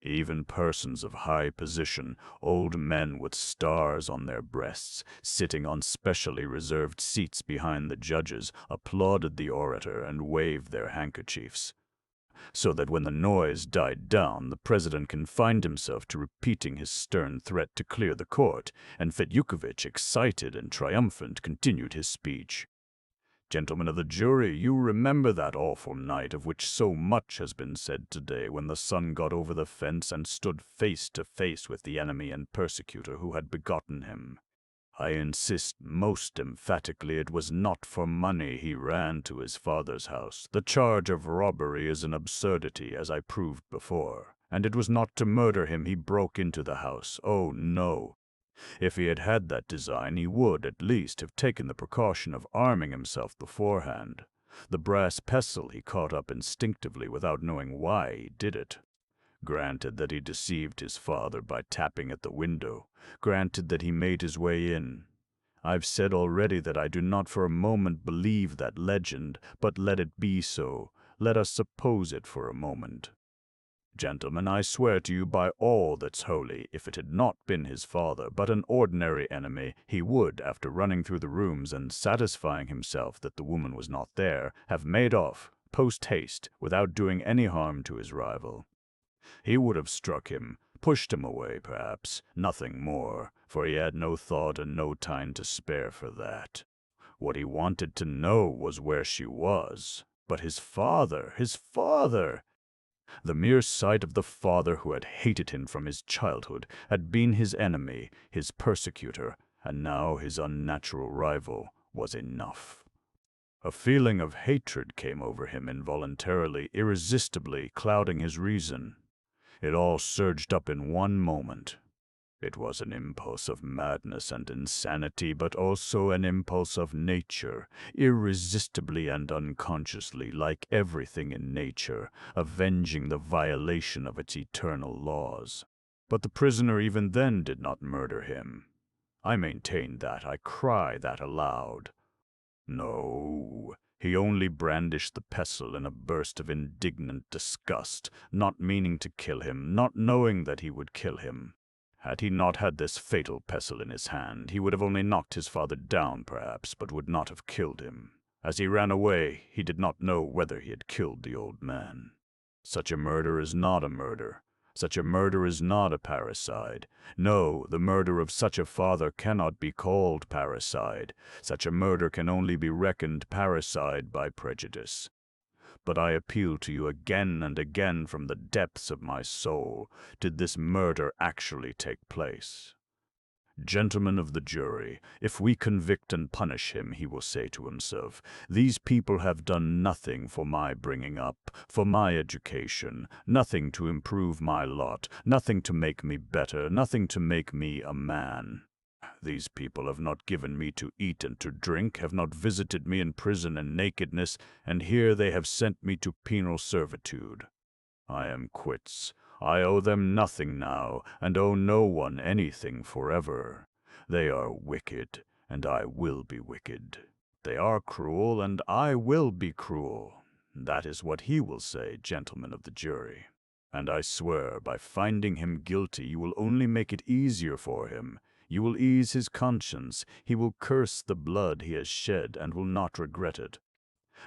Speaker 1: Even persons of high position, old men with stars on their breasts, sitting on specially reserved seats behind the judges, applauded the orator and waved their handkerchiefs. So that when the noise died down, the president confined himself to repeating his stern threat to clear the court, and Fetyukovitch, excited and triumphant, continued his speech. Gentlemen of the jury, you remember that awful night of which so much has been said today, when the son got over the fence and stood face to face with the enemy and persecutor who had begotten him. I insist most emphatically it was not for money he ran to his father's house. The charge of robbery is an absurdity, as I proved before, and it was not to murder him he broke into the house. Oh, no. If he had had that design, he would, at least, have taken the precaution of arming himself beforehand. The brass pestle he caught up instinctively without knowing why he did it. Granted that he deceived his father by tapping at the window. Granted that he made his way in. I've said already that I do not for a moment believe that legend, but let it be so. Let us suppose it for a moment. Gentlemen, I swear to you by all that's holy, if it had not been his father, but an ordinary enemy, he would, after running through the rooms and satisfying himself that the woman was not there, have made off, post-haste, without doing any harm to his rival. He would have struck him, pushed him away, perhaps, nothing more, for he had no thought and no time to spare for that. What he wanted to know was where she was. But his father! The mere sight of the father who had hated him from his childhood, had been his enemy, his persecutor, and now his unnatural rival, was enough. A feeling of hatred came over him involuntarily, irresistibly, clouding his reason. It all surged up in one moment. It was an impulse of madness and insanity, but also an impulse of nature, irresistibly and unconsciously, like everything in nature, avenging the violation of its eternal laws. But the prisoner even then did not murder him. I maintain that, I cry that aloud. No, he only brandished the pestle in a burst of indignant disgust, not meaning to kill him, not knowing that he would kill him. Had he not had this fatal pestle in his hand, he would have only knocked his father down, perhaps, but would not have killed him. As he ran away, he did not know whether he had killed the old man. Such a murder is not a murder. Such a murder is not a parricide. No, the murder of such a father cannot be called parricide. Such a murder can only be reckoned parricide by prejudice. But I appeal to you again and again from the depths of my soul. Did this murder actually take place? Gentlemen of the jury, if we convict and punish him, he will say to himself, these people have done nothing for my bringing up, for my education, nothing to improve my lot, nothing to make me better, nothing to make me a man. These people have not given me to eat and to drink, have not visited me in prison and nakedness, and here they have sent me to penal servitude. I am quits. I owe them nothing now, and owe no one anything forever. They are wicked, and I will be wicked. They are cruel, and I will be cruel. That is what he will say, gentlemen of the jury. And I swear, by finding him guilty, you will only make it easier for him. You will ease his conscience. He will curse the blood he has shed and will not regret it.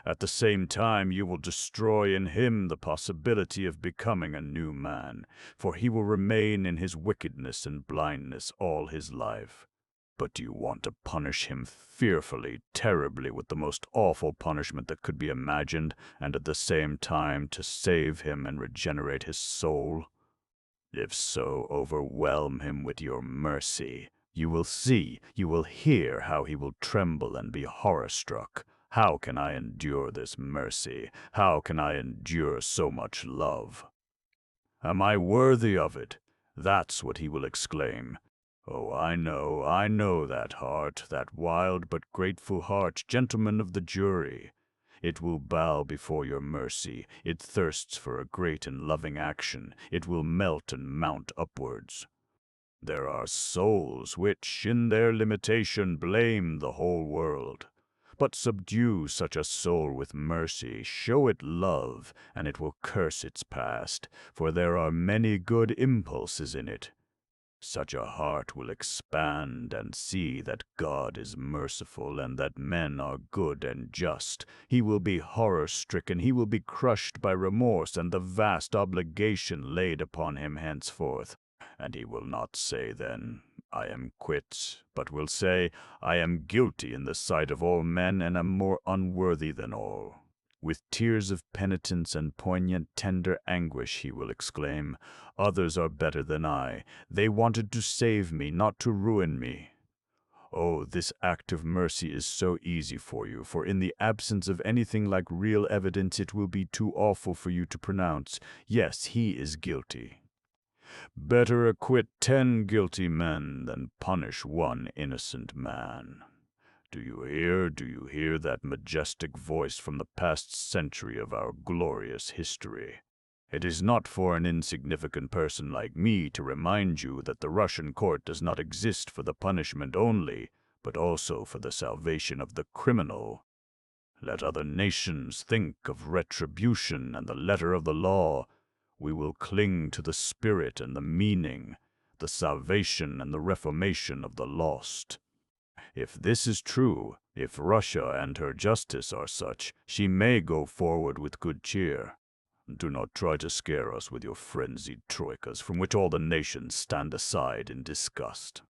Speaker 1: At the same time, you will destroy in him the possibility of becoming a new man, for he will remain in his wickedness and blindness all his life. But do you want to punish him fearfully, terribly, with the most awful punishment that could be imagined, and at the same time to save him and regenerate his soul? If so, overwhelm him with your mercy. You will see, you will hear how he will tremble and be horror-struck. How can I endure this mercy? How can I endure so much love? Am I worthy of it? That's what he will exclaim. Oh, I know that heart, that wild but grateful heart, gentlemen of the jury. It will bow before your mercy. It thirsts for a great and loving action. It will melt and mount upwards. There are souls which, in their limitation, blame the whole world. But subdue such a soul with mercy, show it love, and it will curse its past, for there are many good impulses in it. Such a heart will expand and see that God is merciful and that men are good and just. He will be horror-stricken, he will be crushed by remorse and the vast obligation laid upon him henceforth. And he will not say then, I am quits, but will say, I am guilty in the sight of all men and am more unworthy than all. With tears of penitence and poignant tender anguish he will exclaim, others are better than I. They wanted to save me, not to ruin me. Oh, this act of mercy is so easy for you, for in the absence of anything like real evidence it will be too awful for you to pronounce, yes, he is guilty. Better acquit 10 guilty men than punish one innocent man. Do you hear that majestic voice from the past century of our glorious history? It is not for an insignificant person like me to remind you that the Russian court does not exist for the punishment only, but also for the salvation of the criminal. Let other nations think of retribution and the letter of the law. We will cling to the spirit and the meaning, the salvation and the reformation of the lost. If this is true, if Russia and her justice are such, she may go forward with good cheer. Do not try to scare us with your frenzied troikas, from which all the nations stand aside in disgust.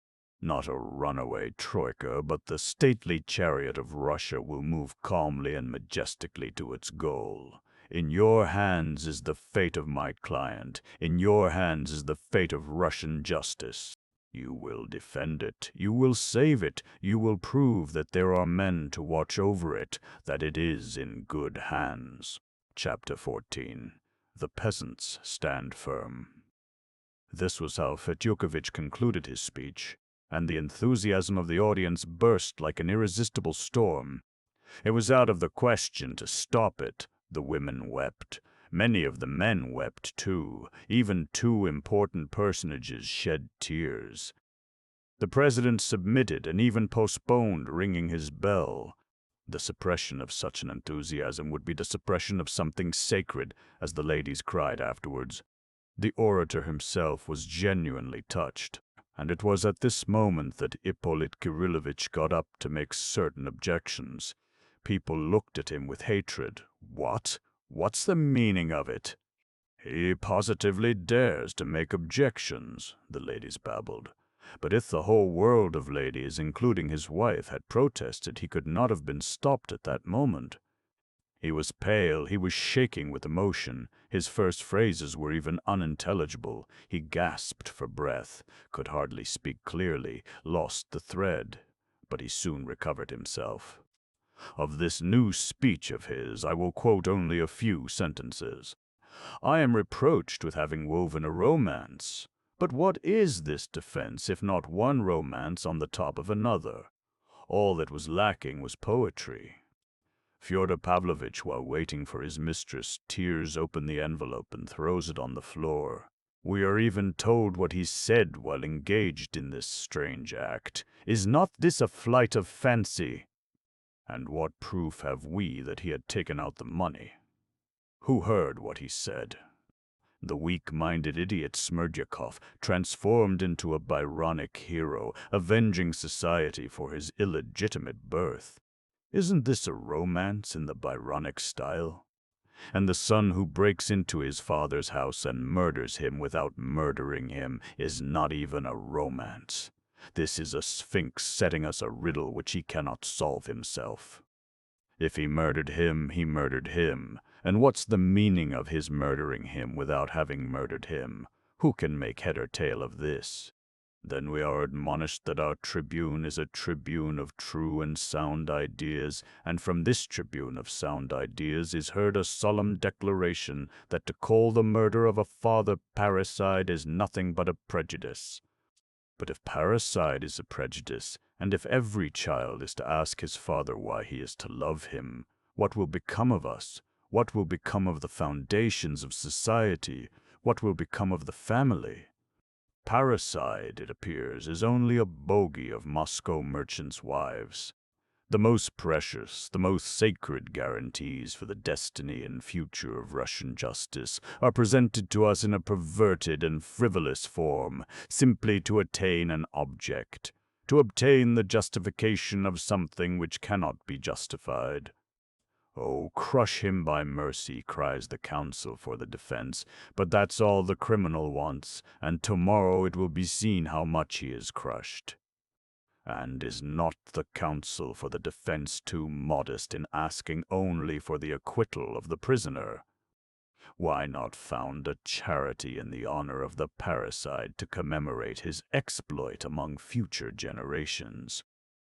Speaker 1: Not a runaway troika, but the stately chariot of Russia will move calmly and majestically to its goal. In your hands is the fate of my client. In your hands is the fate of Russian justice. You will defend it. You will save it. You will prove that there are men to watch over it, that it is in good hands. Chapter 14. The peasants stand firm. This was how Fetyukovitch concluded his speech, and the enthusiasm of the audience burst like an irresistible storm. It was out of the question to stop it. The women wept. Many of the men wept too. Even two important personages shed tears. The president submitted and even postponed ringing his bell. The suppression of such an enthusiasm would be the suppression of something sacred, as the ladies cried afterwards. The orator himself was genuinely touched, and it was at this moment that Ippolit Kirillovitch got up to make certain objections. People looked at him with hatred. What? What's the meaning of it? He positively dares to make objections, the ladies babbled. But if the whole world of ladies, including his wife, had protested, he could not have been stopped at that moment. He was pale, he was shaking with emotion. His first phrases were even unintelligible. He gasped for breath, could hardly speak clearly, lost the thread. But he soon recovered himself. Of this new speech of his, I will quote only a few sentences. I am reproached with having woven a romance. But what is this defense if not one romance on the top of another? All that was lacking was poetry. Fyodor Pavlovitch, while waiting for his mistress, tears open the envelope and throws it on the floor. We are even told what he said while engaged in this strange act. Is not this a flight of fancy? And what proof have we that he had taken out the money? Who heard what he said? The weak-minded idiot Smerdyakov, transformed into a Byronic hero, avenging society for his illegitimate birth. Isn't this a romance in the Byronic style? And the son who breaks into his father's house and murders him without murdering him is not even a romance. This is a sphinx setting us a riddle which he cannot solve himself. If he murdered him, he murdered him. And what's the meaning of his murdering him without having murdered him? Who can make head or tail of this? Then we are admonished that our tribune is a tribune of true and sound ideas, and from this tribune of sound ideas is heard a solemn declaration that to call the murder of a father parricide is nothing but a prejudice. But if parricide is a prejudice, and if every child is to ask his father why he is to love him, what will become of us? What will become of the foundations of society? What will become of the family? Parricide, it appears, is only a bogey of Moscow merchants' wives. The most precious, the most sacred guarantees for the destiny and future of Russian justice are presented to us in a perverted and frivolous form, simply to attain an object, to obtain the justification of something which cannot be justified. Oh, crush him by mercy, cries the counsel for the defense, but that's all the criminal wants, and tomorrow it will be seen how much he is crushed. And is not the counsel for the defense too modest in asking only for the acquittal of the prisoner? Why not found a charity in the honor of the parricide to commemorate his exploit among future generations?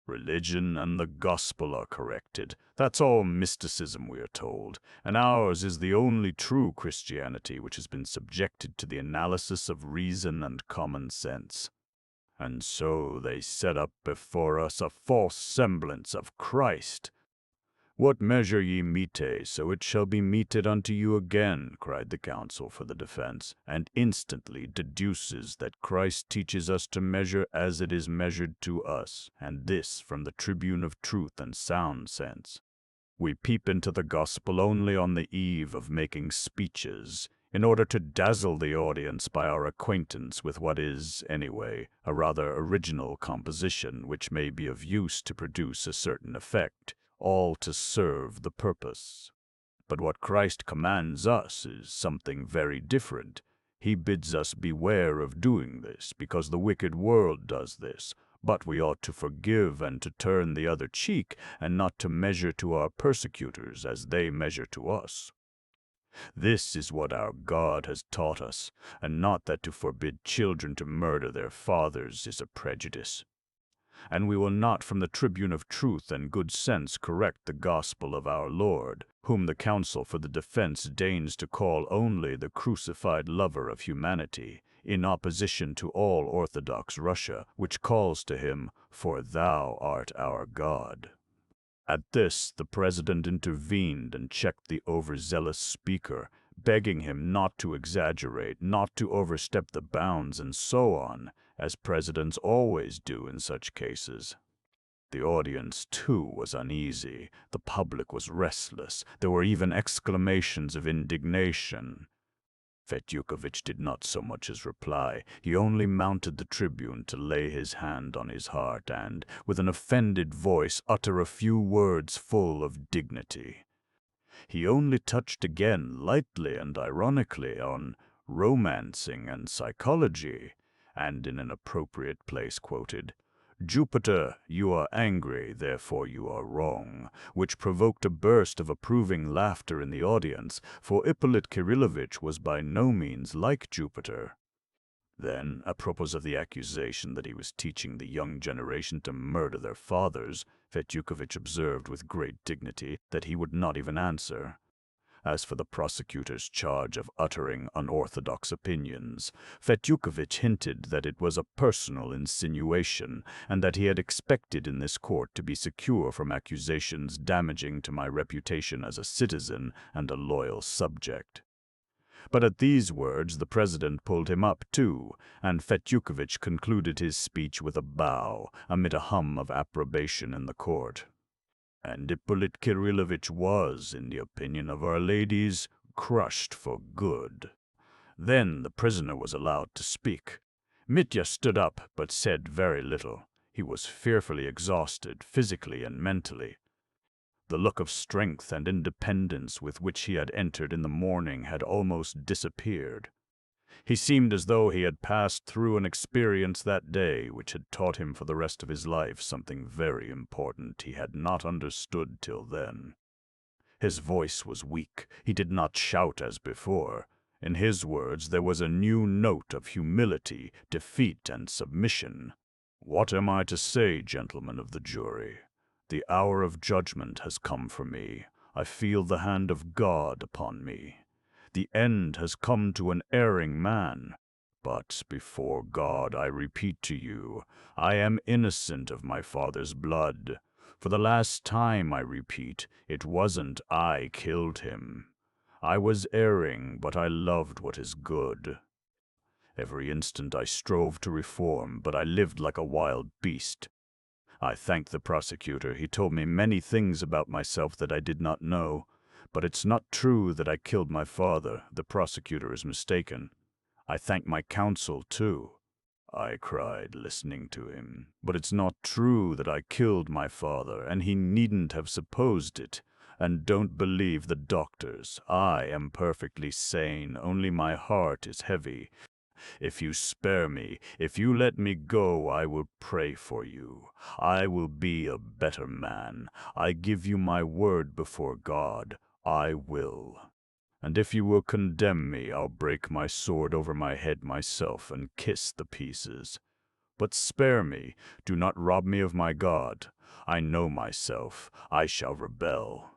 Speaker 1: Religion and the gospel are corrected. That's all mysticism, we are told, and ours is the only true Christianity which has been subjected to the analysis of reason and common sense. And so they set up before us a false semblance of Christ. What measure ye mete, so it shall be meted unto you again, cried the counsel for the defense, and instantly deduces that Christ teaches us to measure as it is measured to us, and this from the tribune of truth and sound sense. We peep into the gospel only on the eve of making speeches, in order to dazzle the audience by our acquaintance with what is, anyway, a rather original composition which may be of use to produce a certain effect, all to serve the purpose. But what Christ commands us is something very different. He bids us beware of doing this, because the wicked world does this, but we ought to forgive and to turn the other cheek, and not to measure to our persecutors as they measure to us. This is what our God has taught us, and not that to forbid children to murder their fathers is a prejudice. And we will not from the tribune of truth and good sense correct the gospel of our Lord, whom the counsel for the defense deigns to call only the crucified lover of humanity, in opposition to all Orthodox Russia, which calls to him, "For thou art our God." At this, the president intervened and checked the overzealous speaker, begging him not to exaggerate, not to overstep the bounds, and so on, as presidents always do in such cases. The audience, too, was uneasy. The public was restless. There were even exclamations of indignation. Fetyukovitch did not so much as reply. He only mounted the tribune to lay his hand on his heart and, with an offended voice, utter a few words full of dignity. He only touched again, lightly and ironically, on romancing and psychology, and in an appropriate place quoted, "Jupiter, you are angry, therefore you are wrong," which provoked a burst of approving laughter in the audience, for Ippolit Kirillovitch was by no means like Jupiter. Then, apropos of the accusation that he was teaching the young generation to murder their fathers, Fetyukovitch observed with great dignity that he would not even answer. As for the prosecutor's charge of uttering unorthodox opinions, Fetyukovitch hinted that it was a personal insinuation, and that he had expected in this court to be secure from accusations damaging to my reputation as a citizen and a loyal subject. But at these words the president pulled him up too, and Fetyukovitch concluded his speech with a bow, amid a hum of approbation in the court. And Ippolit Kirillovitch was, in the opinion of our ladies, crushed for good. Then the prisoner was allowed to speak. Mitya stood up, but said very little. He was fearfully exhausted, physically and mentally. The look of strength and independence with which he had entered in the morning had almost disappeared. He seemed as though he had passed through an experience that day which had taught him for the rest of his life something very important he had not understood till then. His voice was weak. He did not shout as before. In his words there was a new note of humility, defeat, and submission. "What am I to say, gentlemen of the jury? The hour of judgment has come for me. I feel the hand of God upon me. The end has come to an erring man. But before God, I repeat to you, I am innocent of my father's blood. For the last time, I repeat, it wasn't I killed him. I was erring, but I loved what is good. Every instant I strove to reform, but I lived like a wild beast. I thank the prosecutor. He told me many things about myself that I did not know. But it's not true that I killed my father. The prosecutor is mistaken. I thank my counsel, too," I cried, listening to him. "But it's not true that I killed my father, and he needn't have supposed it. And don't believe the doctors. I am perfectly sane, only my heart is heavy. If you spare me, if you let me go, I will pray for you. I will be a better man. I give you my word before God. I will. And if you will condemn me, I'll break my sword over my head myself and kiss the pieces. But spare me. Do not rob me of my God. I know myself. I shall rebel.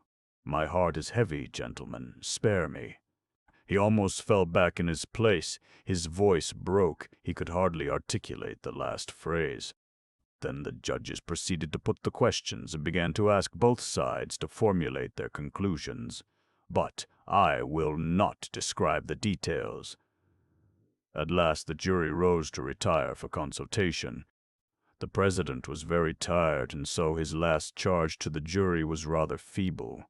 Speaker 1: My heart is heavy, gentlemen. Spare me." He almost fell back in his place. His voice broke. He could hardly articulate the last phrase. Then the judges proceeded to put the questions and began to ask both sides to formulate their conclusions. But I will not describe the details. At last the jury rose to retire for consultation. The president was very tired, and so his last charge to the jury was rather feeble.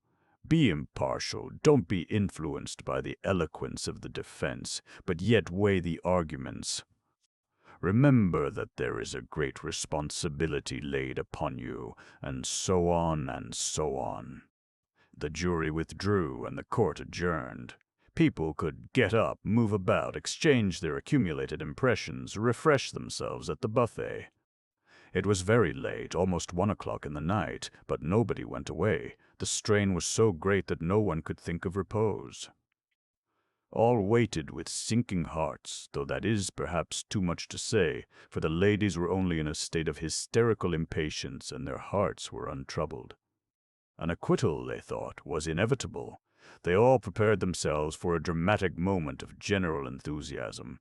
Speaker 1: "Be impartial, don't be influenced by the eloquence of the defense, but yet weigh the arguments. Remember that there is a great responsibility laid upon you," and so on and so on. The jury withdrew and the court adjourned. People could get up, move about, exchange their accumulated impressions, refresh themselves at the buffet. It was very late, almost 1 o'clock in the night, but nobody went away. The strain was so great that no one could think of repose. All waited with sinking hearts, though that is perhaps too much to say, for the ladies were only in a state of hysterical impatience and their hearts were untroubled. An acquittal, they thought, was inevitable. They all prepared themselves for a dramatic moment of general enthusiasm.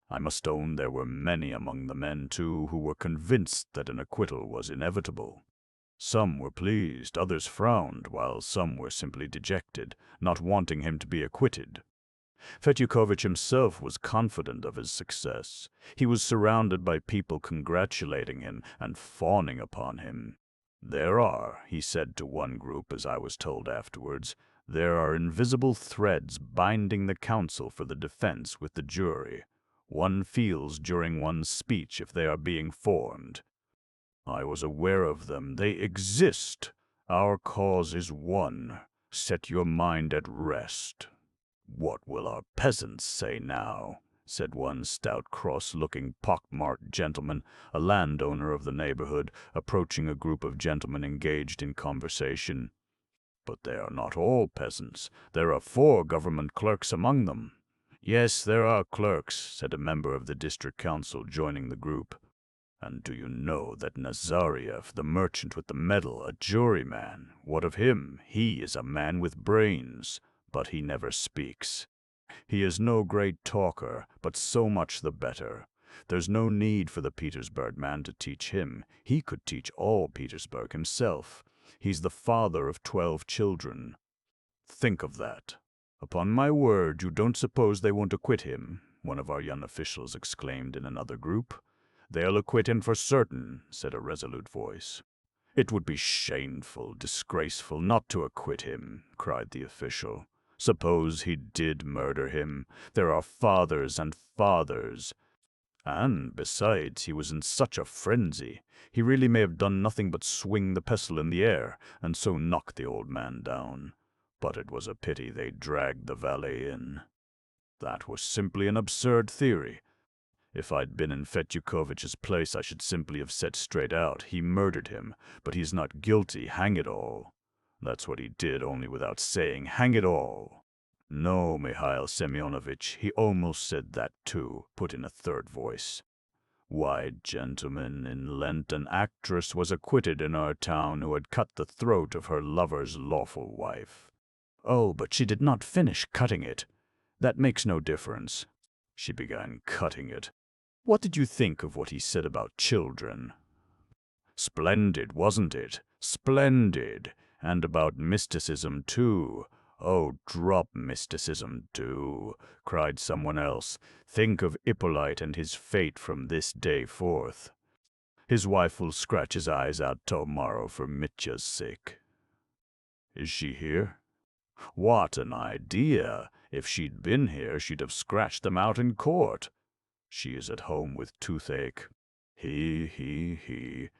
Speaker 1: I must own there were many among the men, too, who were convinced that an acquittal was inevitable. Some were pleased, others frowned, while some were simply dejected, not wanting him to be acquitted. Fetyukovitch himself was confident of his success. He was surrounded by people congratulating him and fawning upon him. "There are," he said to one group as I was told afterwards, "there are invisible threads binding the counsel for the defense with the jury. One feels during one's speech if they are being formed. I was aware of them. They exist. Our cause is won. Set your mind at rest." "What will our peasants say now?" said one stout, cross-looking, pock-marked gentleman, a landowner of the neighborhood, approaching a group of gentlemen engaged in conversation. "But they are not all peasants. There are 4 government clerks among them." "Yes, there are clerks," said a member of the district council, joining the group. "And do you know that Nazariev, the merchant with the medal, a juryman, what of him? He is a man with brains, but he never speaks. He is no great talker, but so much the better. There's no need for the Petersburg man to teach him. He could teach all Petersburg himself. He's the father of 12 children. Think of that. Upon my word, you don't suppose they won't acquit him?" one of our young officials exclaimed in another group. "They'll acquit him for certain," said a resolute voice. "It would be shameful, disgraceful not to acquit him," cried the official. "Suppose he did murder him. There are fathers and fathers. And, besides, he was in such a frenzy. He really may have done nothing but swing the pestle in the air, and so knock the old man down. But it was a pity they dragged the valet in. That was simply an absurd theory. If I'd been in Fetyukovitch's place, I should simply have said straight out, he murdered him, but he's not guilty, hang it all. That's what he did, only without saying, hang it all." "No, Mikhail Semyonovitch, he almost said that too," put in a third voice. "Why, gentlemen, in Lent an actress was acquitted in our town who had cut the throat of her lover's lawful wife." "Oh, but she did not finish cutting it. That makes no difference." "She began cutting it. What did you think of what he said about children?" "Splendid, wasn't it? Splendid. And about mysticism, too." "Oh, drop mysticism, do," cried someone else. "Think of Hippolyte and his fate from this day forth. His wife will scratch his eyes out tomorrow for Mitya's sake." "Is she here?" "What an idea! If she'd been here, she'd have scratched them out in court. She is at home with toothache. He.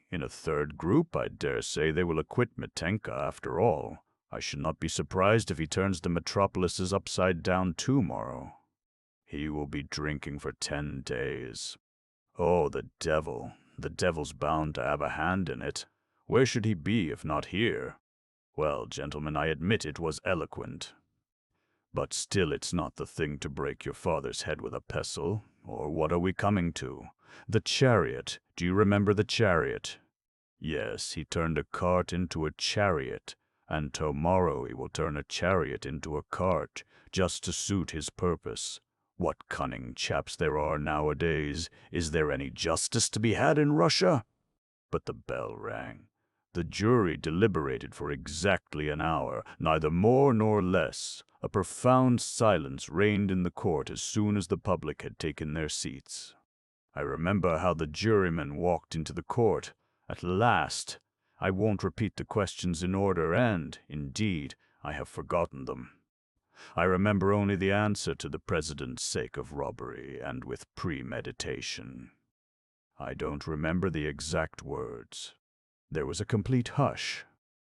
Speaker 1: In a third group, I dare say they will acquit Mitenka after all. I should not be surprised if he turns the metropolises upside down tomorrow. He will be drinking for 10 days. Oh, the devil! The devil's bound to have a hand in it. Where should he be if not here? Well, gentlemen, I admit it was eloquent. But still it's not the thing to break your father's head with a pestle. Or what are we coming to? The chariot. Do you remember the chariot? Yes, he turned a cart into a chariot, and tomorrow he will turn a chariot into a cart, just to suit his purpose. What cunning chaps there are nowadays. Is there any justice to be had in Russia? But the bell rang. The jury deliberated for exactly an hour, neither more nor less. A profound silence reigned in the court as soon as the public had taken their seats. I remember how the jurymen walked into the court. At last! I won't repeat the questions in order, and, indeed, I have forgotten them. I remember only the answer to the president's sake of robbery, and with premeditation. I don't remember the exact words. There was a complete hush.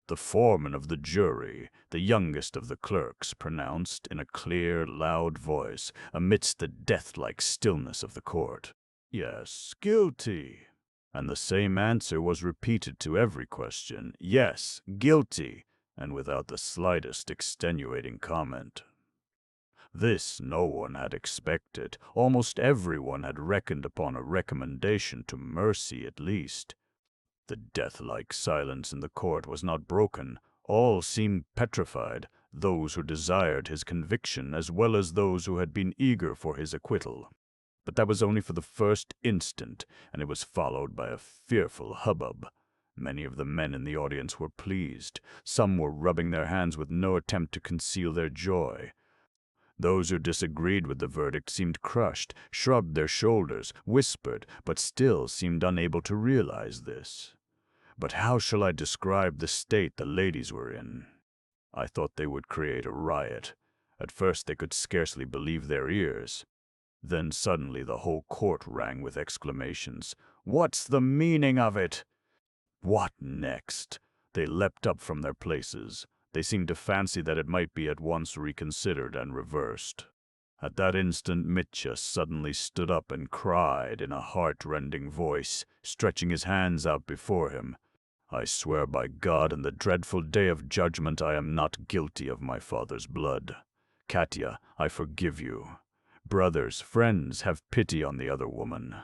Speaker 1: The foreman of the jury, the youngest of the clerks, pronounced in a clear, loud voice, amidst the death-like stillness of the court, "Yes, guilty." And the same answer was repeated to every question, "Yes, guilty," and without the slightest extenuating comment. This no one had expected. Almost everyone had reckoned upon a recommendation to mercy at least. The death-like silence in the court was not broken. All seemed petrified. those who desired his conviction as well as those who had been eager for his acquittal. But that was only for the first instant, and it was followed by a fearful hubbub. Many of the men in the audience were pleased. Some were rubbing their hands with no attempt to conceal their joy. Those who disagreed with the verdict seemed crushed, shrugged their shoulders, whispered, but still seemed unable to realize this. But how shall I describe the state the ladies were in? I thought they would create a riot. At first they could scarcely believe their ears. Then suddenly the whole court rang with exclamations. "What's the meaning of it?" What next? They leapt up from their places. They seemed to fancy that it might be at once reconsidered and reversed. At that instant Mitya suddenly stood up and cried in a heart-rending voice, stretching his hands out before him, "I swear by God and the dreadful day of judgment I am not guilty of my father's blood. Katya, I forgive you. Brothers, friends, have pity on the other woman."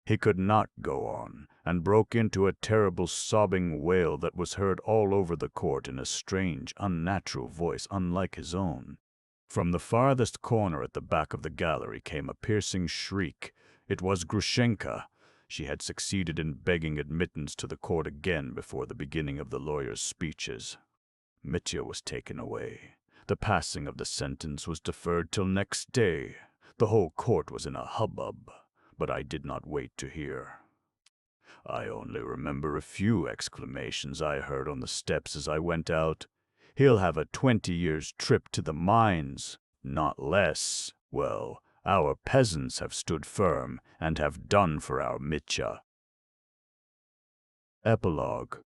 Speaker 1: He could not go on, and broke into a terrible sobbing wail that was heard all over the court in a strange, unnatural voice unlike his own. From the farthest corner at the back of the gallery came a piercing shriek. It was Grushenka. She had succeeded in begging admittance to the court again before the beginning of the lawyer's speeches. Mitya was taken away. The passing of the sentence was deferred till next day. The whole court was in a hubbub, but I did not wait to hear. I only remember a few exclamations I heard on the steps as I went out. "He'll have a 20 years' trip to the mines, not less. Well, our peasants have stood firm and have done for our Mitya." Epilogue.